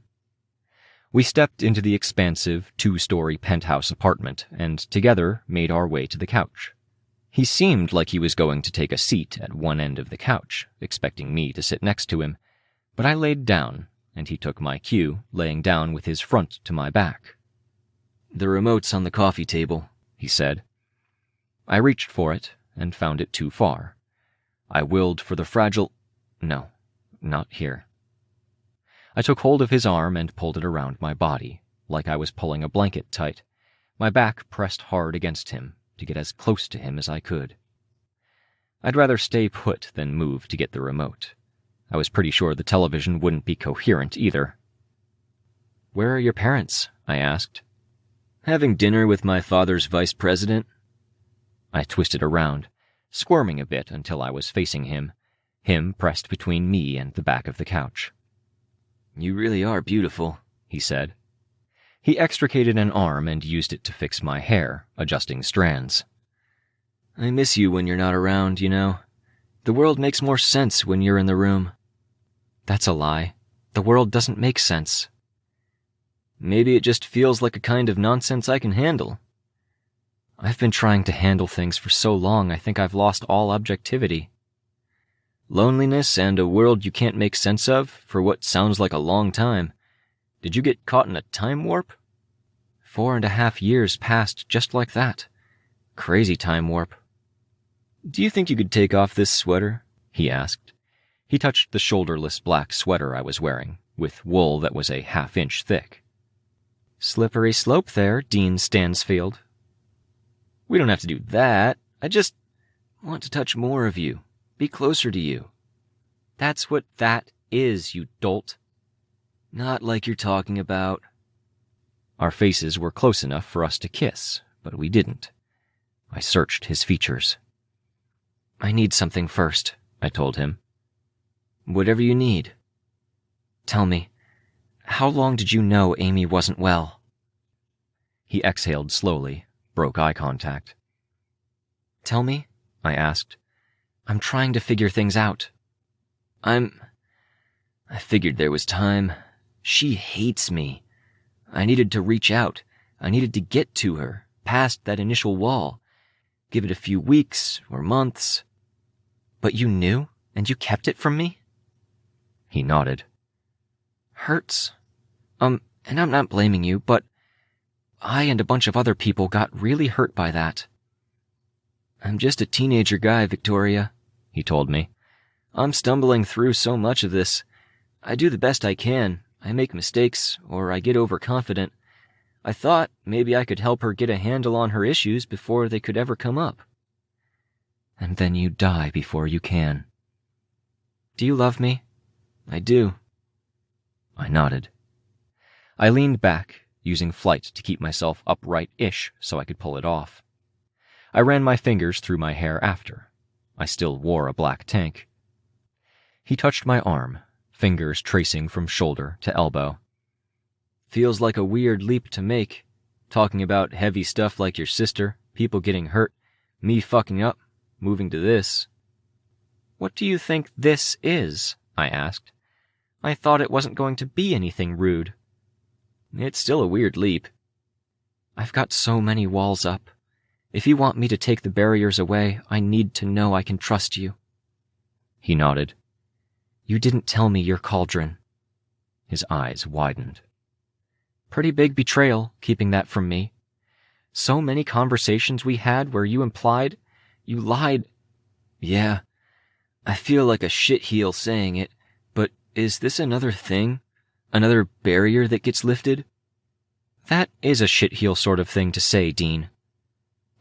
We stepped into the expansive 2-story penthouse apartment and together made our way to the couch. He seemed like he was going to take a seat at one end of the couch, expecting me to sit next to him, but I laid down, and he took my cue, laying down with his front to my back. The remote's on the coffee table, he said. I reached for it and found it too far. I willed for the fragile... No, not here. I took hold of his arm and pulled it around my body, like I was pulling a blanket tight, my back pressed hard against him to get as close to him as I could. I'd rather stay put than move to get the remote. I was pretty sure the television wouldn't be coherent either. Where are your parents? I asked. Having dinner with my father's vice president. I twisted around, squirming a bit until I was facing him pressed between me and the back of the couch. You really are beautiful, he said. He extricated an arm and used it to fix my hair, adjusting strands. I miss you when you're not around, The world makes more sense when you're in the room. That's a lie. The world doesn't make sense. Maybe it just feels like a kind of nonsense I can handle. I've been trying to handle things for so long I think I've lost all objectivity. Loneliness and a world you can't make sense of for what sounds like a long time. Did you get caught in a time warp? 4.5 years passed just like that. Crazy time warp. Do you think you could take off this sweater? He asked. He touched the shoulderless black sweater I was wearing, with wool that was a 1/2 inch thick. Slippery slope there, Dean Stansfield. We don't have to do that. I just want to touch more of you. Be closer to you. That's what that is, you dolt. Not like you're talking about. Our faces were close enough for us to kiss, but we didn't. I searched his features. I need something first, I told him. Whatever you need. Tell me, how long did you know Amy wasn't well? He exhaled slowly, broke eye contact. Tell me, I asked. I'm trying to figure things out. I figured there was time. She hates me. I needed to reach out. I needed to get to her, past that initial wall. Give it a few weeks or months. But you knew, and you kept it from me? He nodded. Hurts. And I'm not blaming you, but I and a bunch of other people got really hurt by that. I'm just a teenager guy, Victoria, he told me. I'm stumbling through so much of this. I do the best I can. I make mistakes, or I get overconfident. I thought maybe I could help her get a handle on her issues before they could ever come up. And then you die before you can. Do you love me? I do. I nodded. I leaned back, using flight to keep myself upright-ish so I could pull it off. I ran my fingers through my hair after. I still wore a black tank. He touched my arm, fingers tracing from shoulder to elbow. Feels like a weird leap to make, talking about heavy stuff like your sister, people getting hurt, me fucking up, moving to this. What do you think this is? I asked. I thought it wasn't going to be anything rude. It's still a weird leap. I've got so many walls up. If you want me to take the barriers away, I need to know I can trust you. He nodded. You didn't tell me your cauldron. His eyes widened. Pretty big betrayal, keeping that from me. So many conversations we had where you implied, you lied. Yeah, I feel like a shitheel saying it, but is this another thing? Another barrier that gets lifted? That is a shitheel sort of thing to say, Dean.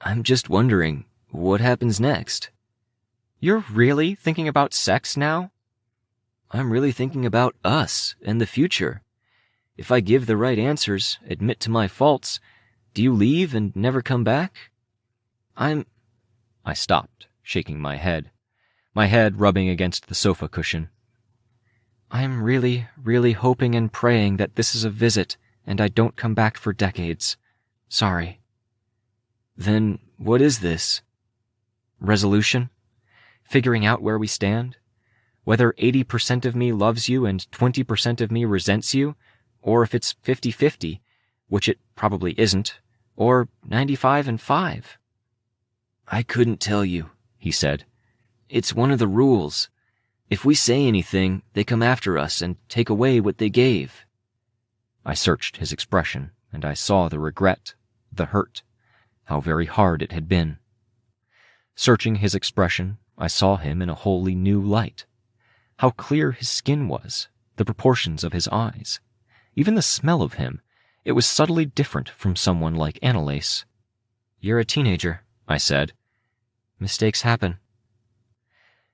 I'm just wondering, what happens next? You're really thinking about sex now? I'm really thinking about us and the future. If I give the right answers, admit to my faults, do you leave and never come back? I stopped, shaking my head rubbing against the sofa cushion. I'm really, really hoping and praying that this is a visit and I don't come back for decades. Sorry. Then what is this? Resolution? Figuring out where we stand? Whether 80% of me loves you and 20% of me resents you, or if it's 50-50, which it probably isn't, or 95-5. I couldn't tell you, he said. It's one of the rules. If we say anything, they come after us and take away what they gave. I searched his expression, and I saw the regret, the hurt, how very hard it had been. Searching his expression, I saw him in a wholly new light. How clear his skin was, the proportions of his eyes. Even the smell of him, it was subtly different from someone like Annalise. You're a teenager, I said. Mistakes happen.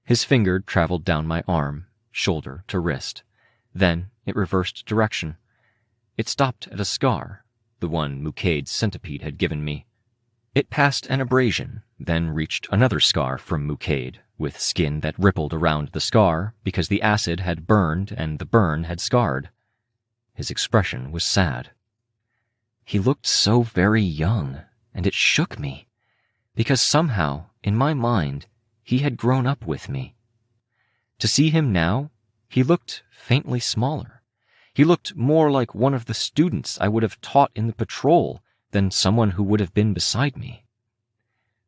His finger traveled down my arm, shoulder to wrist. Then it reversed direction. It stopped at a scar, the one McCade's centipede had given me. It passed an abrasion, then reached another scar from McCade, with skin that rippled around the scar because the acid had burned and the burn had scarred. His expression was sad. He looked so very young, and it shook me, because somehow, in my mind, he had grown up with me. To see him now, he looked faintly smaller. He looked more like one of the students I would have taught in the patrol than someone who would have been beside me.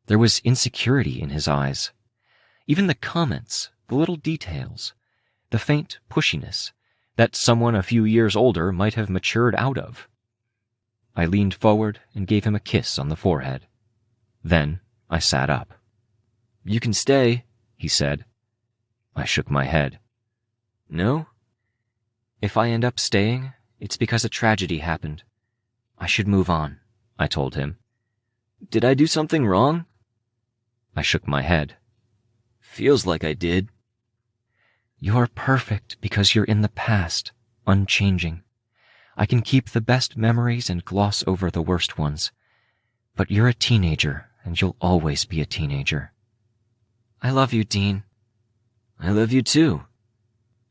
There was insecurity in his eyes. Even the comments, the little details, the faint pushiness that someone a few years older might have matured out of. I leaned forward and gave him a kiss on the forehead. Then I sat up. You can stay, he said. I shook my head. No? If I end up staying, it's because a tragedy happened. I should move on, I told him. Did I do something wrong? I shook my head. Feels like I did. You're perfect because you're in the past, unchanging. I can keep the best memories and gloss over the worst ones. But you're a teenager, and you'll always be a teenager. I love you, Dean. I love you too.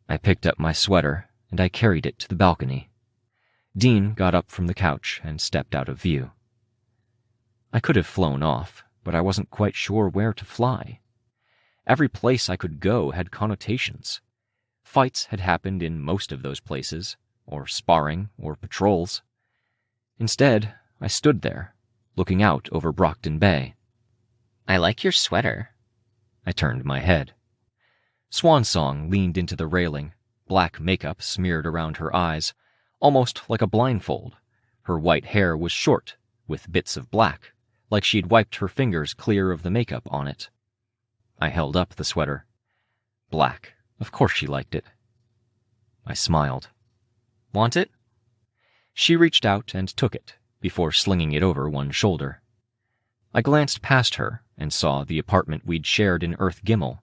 I picked up my sweater, and I carried it to the balcony. Dean got up from the couch and stepped out of view. I could have flown off, but I wasn't quite sure where to fly. Every place I could go had connotations. Fights had happened in most of those places, or sparring, or patrols. Instead, I stood there, looking out over Brockton Bay. I like your sweater. I turned my head. Swansong leaned into the railing, black makeup smeared around her eyes, almost like a blindfold. Her white hair was short, with bits of black, like she'd wiped her fingers clear of the makeup on it. I held up the sweater. Black. Of course she liked it. I smiled. Want it? She reached out and took it, before slinging it over one shoulder. I glanced past her and saw the apartment we'd shared in Earth Gimmel.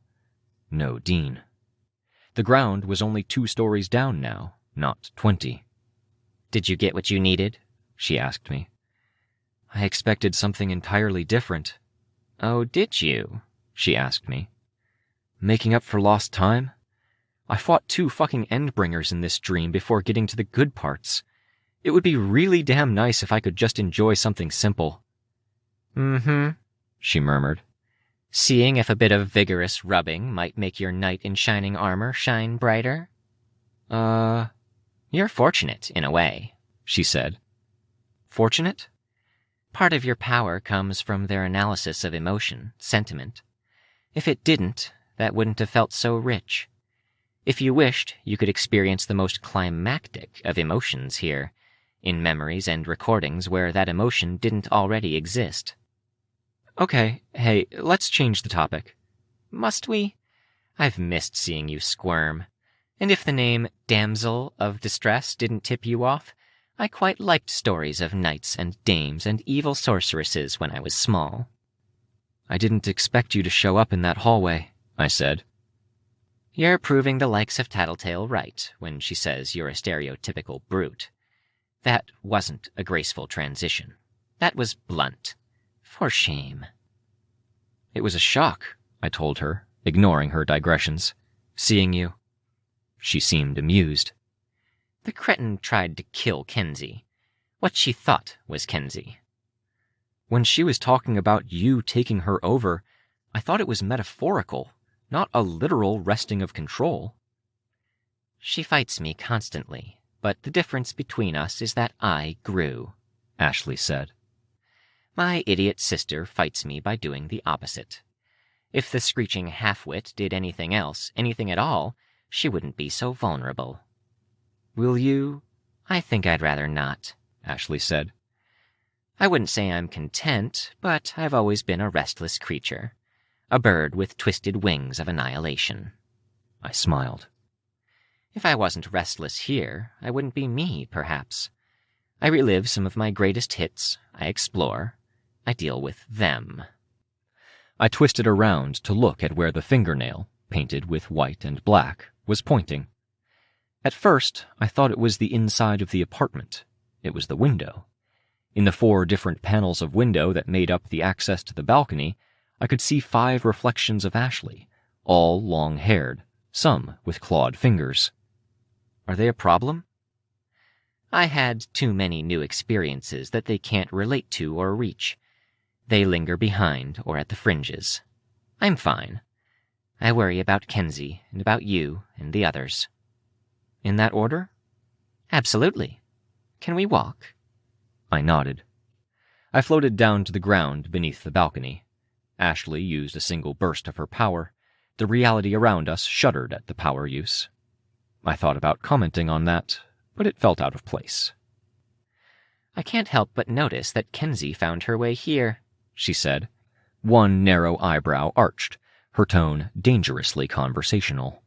No Dean. The ground was only 2 stories down now, not 20. Did you get what you needed? She asked me. I expected something entirely different. Oh, did you? She asked me. Making up for lost time? I fought 2 fucking Endbringers in this dream before getting to the good parts. It would be really damn nice if I could just enjoy something simple. Mm-hmm, she murmured. Seeing if a bit of vigorous rubbing might make your knight in shining armor shine brighter? You're fortunate, in a way, she said. Fortunate? Part of your power comes from their analysis of emotion, sentiment. If it didn't, that wouldn't have felt so rich. If you wished, you could experience the most climactic of emotions here, in memories and recordings where that emotion didn't already exist. Okay, hey, let's change the topic. Must we? I've missed seeing you squirm. And if the name Damsel of Distress didn't tip you off, I quite liked stories of knights and dames and evil sorceresses when I was small. I didn't expect you to show up in that hallway, I said. You're proving the likes of Tattletale right when she says you're a stereotypical brute. That wasn't a graceful transition. That was blunt. For shame. It was a shock, I told her, ignoring her digressions. Seeing you. She seemed amused. The cretin tried to kill Kenzie. What she thought was Kenzie. When she was talking about you taking her over, I thought it was metaphorical, not a literal wresting of control. She fights me constantly, but the difference between us is that I grew, Ashley said. My idiot sister fights me by doing the opposite. If the screeching half-wit did anything else, anything at all, she wouldn't be so vulnerable. Will you? I think I'd rather not, Ashley said. I wouldn't say I'm content, but I've always been a restless creature. A bird with twisted wings of annihilation. I smiled. If I wasn't restless here, I wouldn't be me, perhaps. I relive some of my greatest hits. I explore. I deal with them. I twisted around to look at where the fingernail, painted with white and black, was pointing. At first, I thought it was the inside of the apartment. It was the window. In the 4 different panels of window that made up the access to the balcony, I could see 5 reflections of Ashley, all long-haired, some with clawed fingers. Are they a problem? I had too many new experiences that they can't relate to or reach. They linger behind or at the fringes. I'm fine. I worry about Kenzie and about you and the others. In that order? Absolutely. Can we walk? I nodded. I floated down to the ground beneath the balcony. Ashley used a single burst of her power. The reality around us shuddered at the power use. I thought about commenting on that, but it felt out of place. I can't help but notice that Kenzie found her way here, she said. One narrow eyebrow arched, her tone dangerously conversational.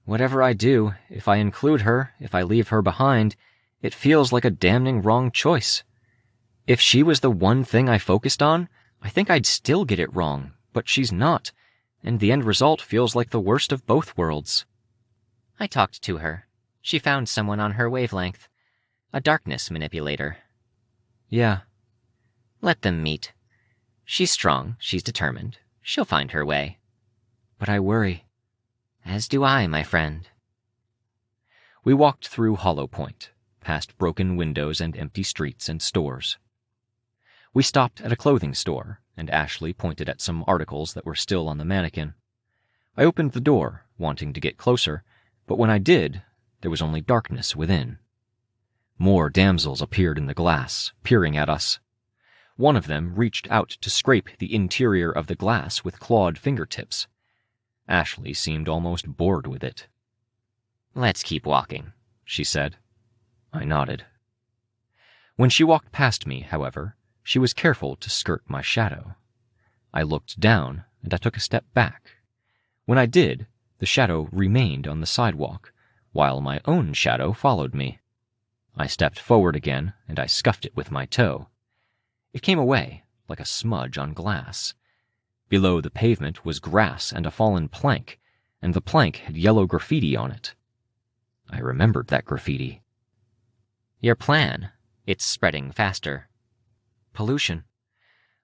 Whatever I do, if I include her, if I leave her behind, it feels like a damning wrong choice. If she was the one thing I focused on, I think I'd still get it wrong, but she's not, and the end result feels like the worst of both worlds. I talked to her. She found someone on her wavelength. A darkness manipulator. Yeah. Let them meet. She's strong, she's determined. She'll find her way. But I worry. As do I, my friend. We walked through Hollow Point, past broken windows and empty streets and stores. We stopped at a clothing store, and Ashley pointed at some articles that were still on the mannequin. I opened the door, wanting to get closer, but when I did, there was only darkness within. More damsels appeared in the glass, peering at us. One of them reached out to scrape the interior of the glass with clawed fingertips. Ashley seemed almost bored with it. Let's keep walking, she said. I nodded. When she walked past me, however, she was careful to skirt my shadow. I looked down, and I took a step back. When I did, the shadow remained on the sidewalk, while my own shadow followed me. I stepped forward again, and I scuffed it with my toe. It came away, like a smudge on glass. Below the pavement was grass and a fallen plank, and the plank had yellow graffiti on it. I remembered that graffiti. Your plan. It's spreading faster. Pollution.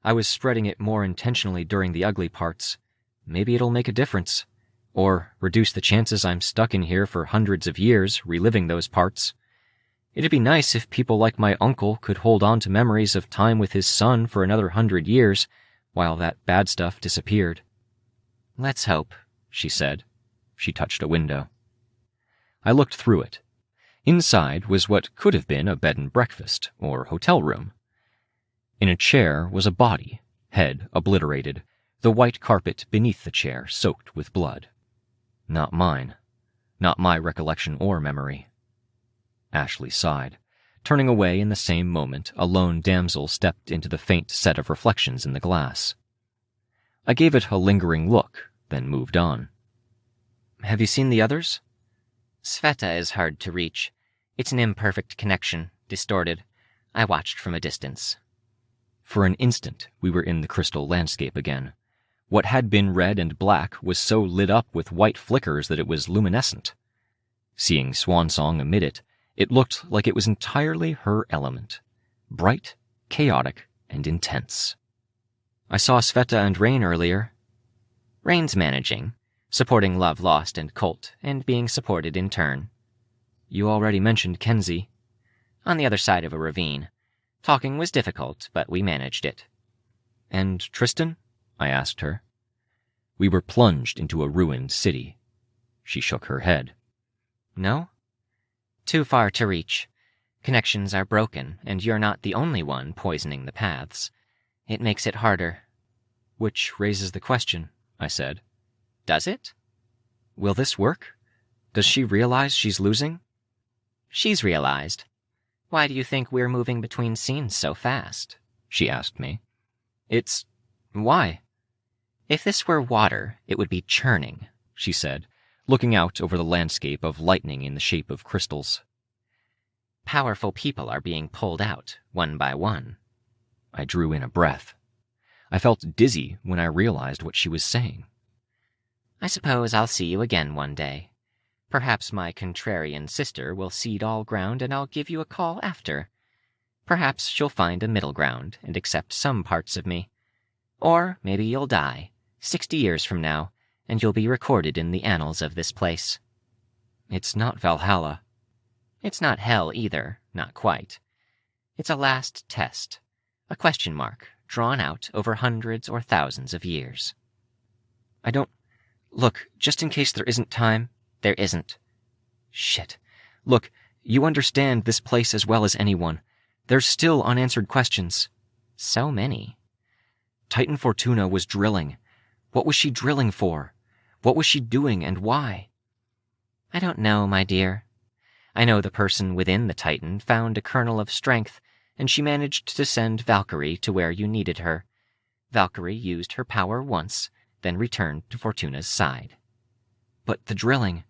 I was spreading it more intentionally during the ugly parts. Maybe it'll make a difference. Or reduce the chances I'm stuck in here for hundreds of years, reliving those parts. It'd be nice if people like my uncle could hold on to memories of time with his son for another 100 years, while that bad stuff disappeared. Let's hope, she said. She touched a window. I looked through it. Inside was what could have been a bed and breakfast, or hotel room. In a chair was a body, head obliterated, the white carpet beneath the chair soaked with blood. Not mine. Not my recollection or memory. Ashley sighed. Turning away in the same moment, a lone damsel stepped into the faint set of reflections in the glass. I gave it a lingering look, then moved on. Have you seen the others? Sveta is hard to reach. It's an imperfect connection, distorted. I watched from a distance. For an instant, we were in the crystal landscape again. What had been red and black was so lit up with white flickers that it was luminescent. Seeing Swansong amid it, it looked like it was entirely her element. Bright, chaotic, and intense. I saw Sveta and Rain earlier. Rain's managing, supporting Love Lost and Colt, and being supported in turn. You already mentioned Kenzie. On the other side of a ravine. Talking was difficult, but we managed it. And Tristan? I asked her. We were plunged into a ruined city. She shook her head. No? Too far to reach. Connections are broken, and you're not the only one poisoning the paths. It makes it harder. Which raises the question, I said. Does it? Will this work? Does she realize she's losing? She's realized. Why do you think we're moving between scenes so fast? She asked me. Why? If this were water, it would be churning, she said, looking out over the landscape of lightning in the shape of crystals. Powerful people are being pulled out, one by one. I drew in a breath. I felt dizzy when I realized what she was saying. I suppose I'll see you again one day. Perhaps my contrarian sister will cede all ground and I'll give you a call after. Perhaps she'll find a middle ground and accept some parts of me. Or maybe you'll die, 60 years from now, and you'll be recorded in the annals of this place. It's not Valhalla. It's not hell either, not quite. It's a last test, a question mark drawn out over hundreds or thousands of years. Look, just in case there isn't time. There isn't. Shit. Look, you understand this place as well as anyone. There's still unanswered questions. So many. Titan Fortuna was drilling. What was she drilling for? What was she doing and why? I don't know, my dear. I know the person within the Titan found a kernel of strength, and she managed to send Valkyrie to where you needed her. Valkyrie used her power once, then returned to Fortuna's side. But the drilling...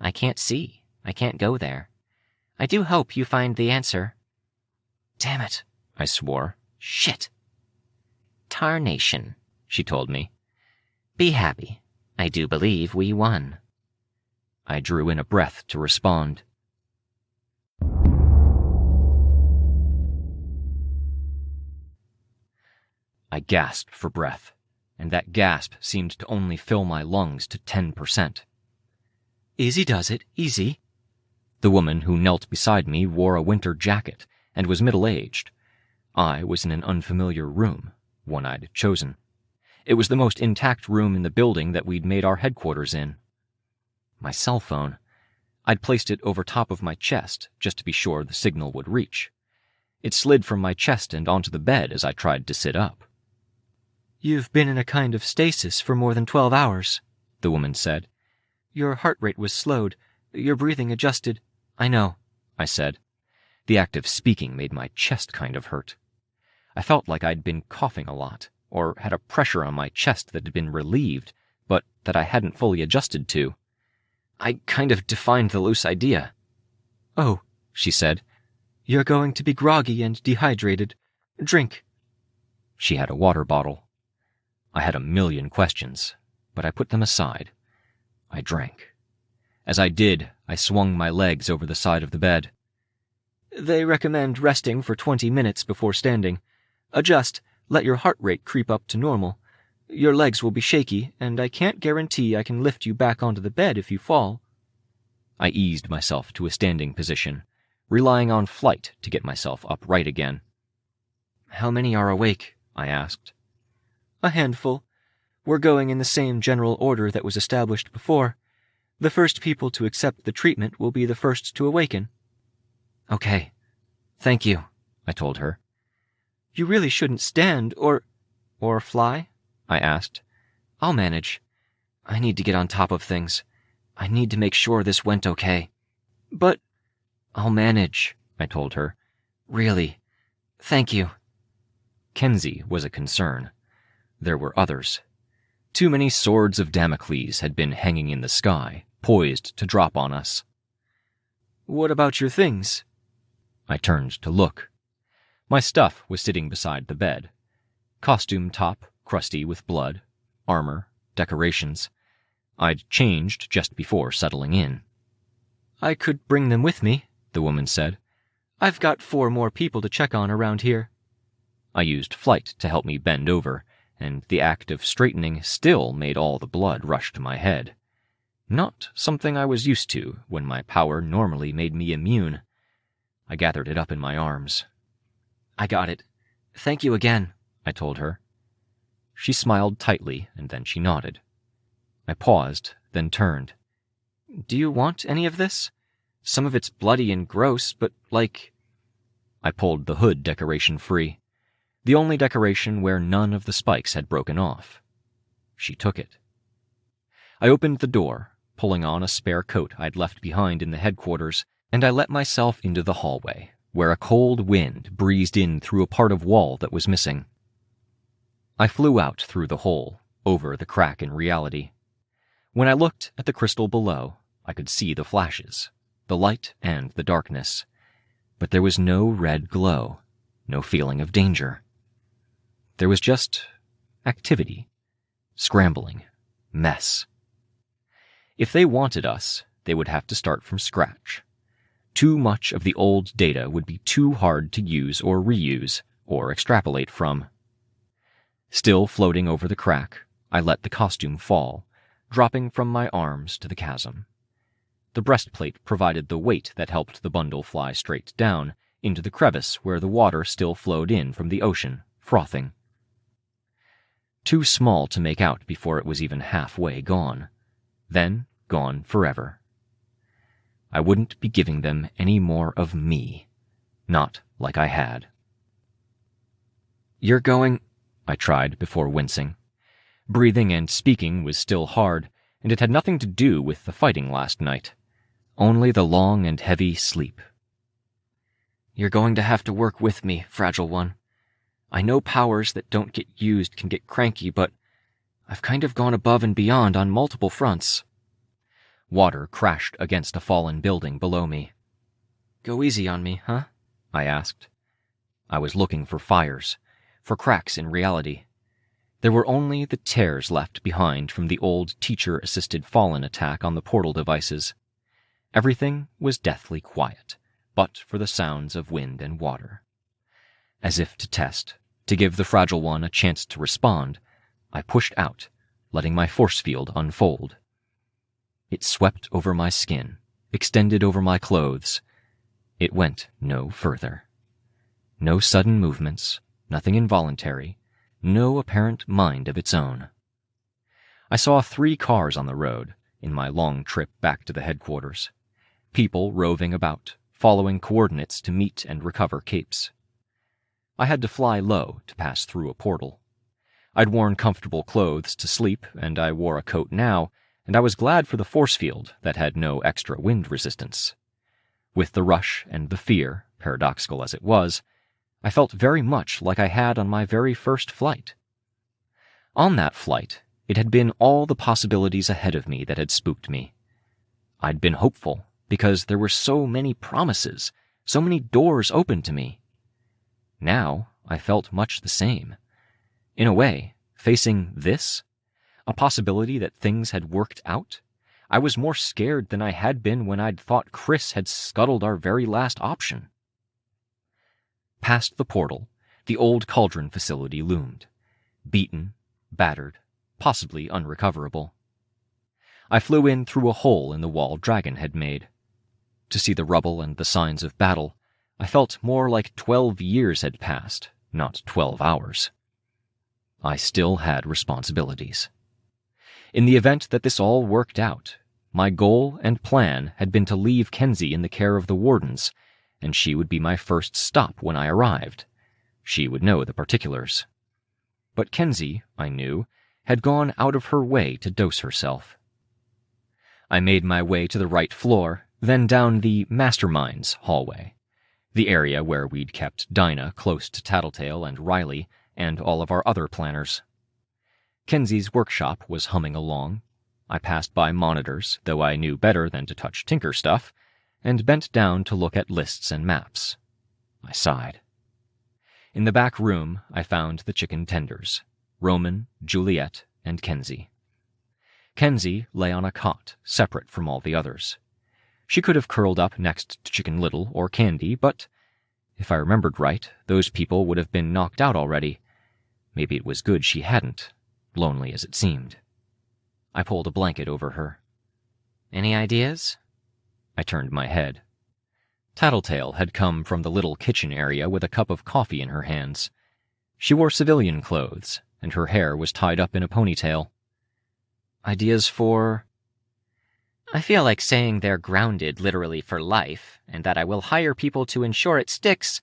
I can't see. I can't go there. I do hope you find the answer. Damn it, I swore. Shit. Tarnation, she told me. Be happy. I do believe we won. I drew in a breath to respond. I gasped for breath, and that gasp seemed to only fill my lungs to 10%. Easy does it, easy. The woman who knelt beside me wore a winter jacket and was middle-aged. I was in an unfamiliar room, one I'd chosen. It was the most intact room in the building that we'd made our headquarters in. My cell phone. I'd placed it over top of my chest, just to be sure the signal would reach. It slid from my chest and onto the bed as I tried to sit up. You've been in a kind of stasis for more than 12 hours, the woman said. Your heart rate was slowed, your breathing adjusted. I know, I said. The act of speaking made my chest kind of hurt. I felt like I'd been coughing a lot, or had a pressure on my chest that had been relieved, but that I hadn't fully adjusted to. I kind of defined the loose idea. Oh, she said. You're going to be groggy and dehydrated. Drink. She had a water bottle. I had a million questions, but I put them aside. I drank. As I did, I swung my legs over the side of the bed. They recommend resting for 20 minutes before standing. Adjust, let your heart rate creep up to normal. Your legs will be shaky, and I can't guarantee I can lift you back onto the bed if you fall. I eased myself to a standing position, relying on flight to get myself upright again. How many are awake? I asked. A handful. We're going in the same general order that was established before. The first people to accept the treatment will be the first to awaken. Okay. Thank you, I told her. You really shouldn't stand or fly? I asked. I'll manage. I need to get on top of things. I need to make sure this went okay. But... I'll manage, I told her. Really. Thank you. Kenzie was a concern. There were others. Too many swords of Damocles had been hanging in the sky, poised to drop on us. What about your things? I turned to look. My stuff was sitting beside the bed. Costume top, crusty with blood, armor, decorations. I'd changed just before settling in. I could bring them with me, the woman said. I've got 4 more people to check on around here. I used flight to help me bend over, and the act of straightening still made all the blood rush to my head. Not something I was used to when my power normally made me immune. I gathered it up in my arms. I got it. Thank you again, I told her. She smiled tightly, and then she nodded. I paused, then turned. Do you want any of this? Some of it's bloody and gross, but like... I pulled the hood decoration free, the only decoration where none of the spikes had broken off. She took it. I opened the door, pulling on a spare coat I'd left behind in the headquarters, and I let myself into the hallway, where a cold wind breezed in through a part of wall that was missing. I flew out through the hole, over the crack in reality. When I looked at the crystal below, I could see the flashes, the light and the darkness, but there was no red glow, no feeling of danger. There was just activity, scrambling, mess. If they wanted us, they would have to start from scratch. Too much of the old data would be too hard to use or reuse or extrapolate from. Still floating over the crack, I let the costume fall, dropping from my arms to the chasm. The breastplate provided the weight that helped the bundle fly straight down into the crevice where the water still flowed in from the ocean, frothing. Too small to make out before it was even halfway gone, then gone forever. I wouldn't be giving them any more of me, not like I had. You're going... I tried before wincing. Breathing and speaking was still hard, and it had nothing to do with the fighting last night. Only the long and heavy sleep. You're going to have to work with me, Fragile One. I know powers that don't get used can get cranky, but I've kind of gone above and beyond on multiple fronts. Water crashed against a fallen building below me. Go easy on me, huh? I asked. I was looking for fires, for cracks in reality. There were only the tears left behind from the old teacher-assisted Fallen attack on the portal devices. Everything was deathly quiet, but for the sounds of wind and water. As if to test, to give the Fragile One a chance to respond, I pushed out, letting my force field unfold. It swept over my skin, extended over my clothes. It went no further. No sudden movements, nothing involuntary, no apparent mind of its own. I saw 3 cars on the road in my long trip back to the headquarters. People roving about, following coordinates to meet and recover capes. I had to fly low to pass through a portal. I'd worn comfortable clothes to sleep, and I wore a coat now, and I was glad for the force field that had no extra wind resistance. With the rush and the fear, paradoxical as it was, I felt very much like I had on my very first flight. On that flight, it had been all the possibilities ahead of me that had spooked me. I'd been hopeful because there were so many promises, so many doors open to me. Now I felt much the same. In a way, facing this, a possibility that things had worked out, I was more scared than I had been when I'd thought Chris had scuttled our very last option. Past the portal, the old cauldron facility loomed. Beaten, battered, possibly unrecoverable. I flew in through a hole in the wall Dragon had made. To see the rubble and the signs of battle, I felt more like 12 years had passed, not 12 hours. I still had responsibilities. In the event that this all worked out, my goal and plan had been to leave Kenzie in the care of the wardens, and she would be my first stop when I arrived. She would know the particulars. But Kenzie, I knew, had gone out of her way to dose herself. I made my way to the right floor, then down the Masterminds hallway, the area where we'd kept Dinah close to Tattletale and Riley and all of our other planners. Kenzie's workshop was humming along. I passed by monitors, though I knew better than to touch tinker stuff, and bent down to look at lists and maps. I sighed. In the back room, I found the chicken tenders, Roman, Juliet, and Kenzie. Kenzie lay on a cot, separate from all the others. She could have curled up next to Chicken Little or Candy, but if I remembered right, those people would have been knocked out already. Maybe it was good she hadn't, lonely as it seemed. I pulled a blanket over her. Any ideas? I turned my head. Tattletale had come from the little kitchen area with a cup of coffee in her hands. She wore civilian clothes, and her hair was tied up in a ponytail. Ideas for... I feel like saying they're grounded literally for life, and that I will hire people to ensure it sticks.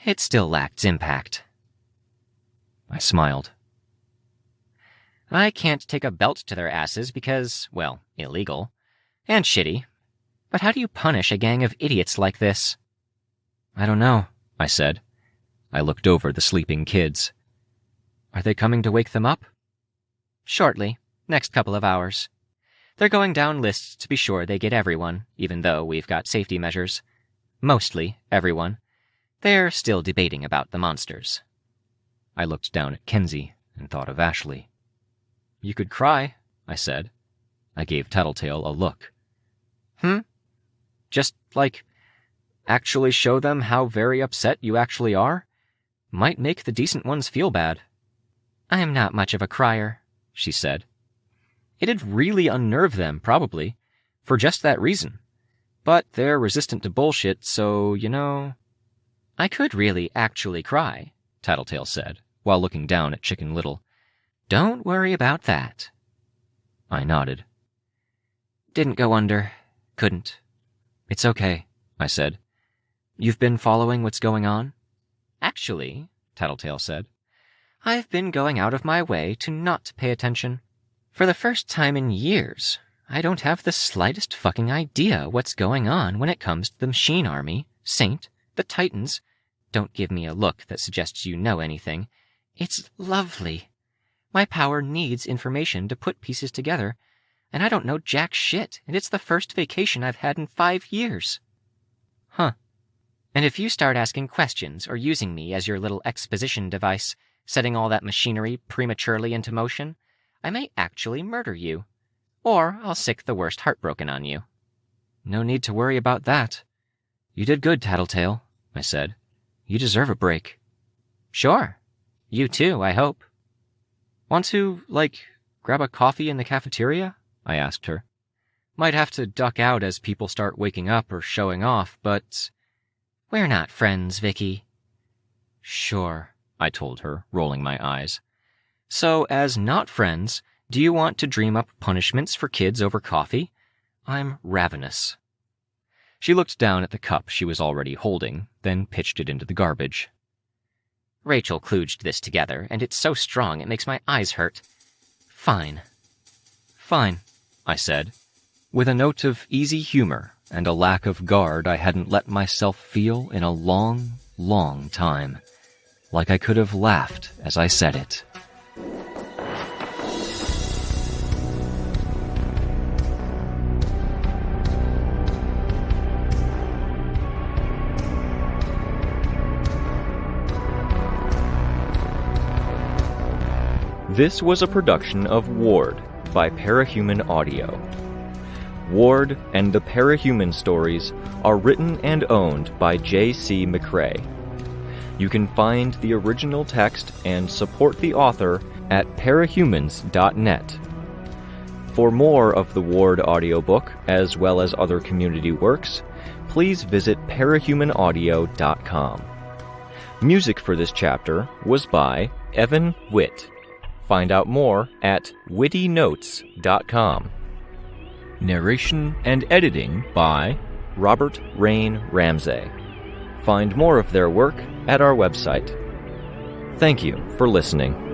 It still lacks impact. I smiled. I can't take a belt to their asses because, well, illegal. And shitty. But how do you punish a gang of idiots like this? I don't know, I said. I looked over the sleeping kids. Are they coming to wake them up? Shortly. Next couple of hours. They're going down lists to be sure they get everyone, even though we've got safety measures. Mostly everyone. They're still debating about the monsters. I looked down at Kenzie and thought of Ashley. You could cry, I said. I gave Tattletale a look. Just, actually show them how very upset you actually are? Might make the decent ones feel bad. I'm not much of a crier, she said. It'd really unnerve them, probably, for just that reason. But they're resistant to bullshit, so, I could really actually cry, Tattletale said, while looking down at Chicken Little. Don't worry about that. I nodded. Didn't go under. Couldn't. It's okay, I said. You've been following what's going on? Actually, Tattletale said, I've been going out of my way to not pay attention. For the first time in years, I don't have the slightest fucking idea what's going on when it comes to the Machine Army, Saint, the Titans. Don't give me a look that suggests you know anything. It's lovely. My power needs information to put pieces together, and I don't know jack shit, and it's the first vacation I've had in 5 years. Huh. And if you start asking questions or using me as your little exposition device, setting all that machinery prematurely into motion, I may actually murder you. Or I'll sick the worst heartbroken on you. No need to worry about that. You did good, Tattletale, I said. You deserve a break. Sure. You too, I hope. Want to, grab a coffee in the cafeteria? I asked her. Might have to duck out as people start waking up or showing off, but... We're not friends, Vicky. Sure, I told her, rolling my eyes. So, as not friends, do you want to dream up punishments for kids over coffee? I'm ravenous. She looked down at the cup she was already holding, then pitched it into the garbage. Rachel kludged this together, and it's so strong it makes my eyes hurt. Fine. Fine, I said, with a note of easy humor and a lack of guard I hadn't let myself feel in a long, long time. Like I could have laughed as I said it. This was a production of Ward by Parahuman Audio. Ward and the Parahuman stories are written and owned by J.C. McCrae. You can find the original text and support the author at parahumans.net. For more of the Ward audiobook, as well as other community works, please visit parahumanaudio.com. Music for this chapter was by Evan Witt. Find out more at wittynotes.com. Narration and editing by Robert Rain Ramsey. Find more of their work at our website. Thank you for listening.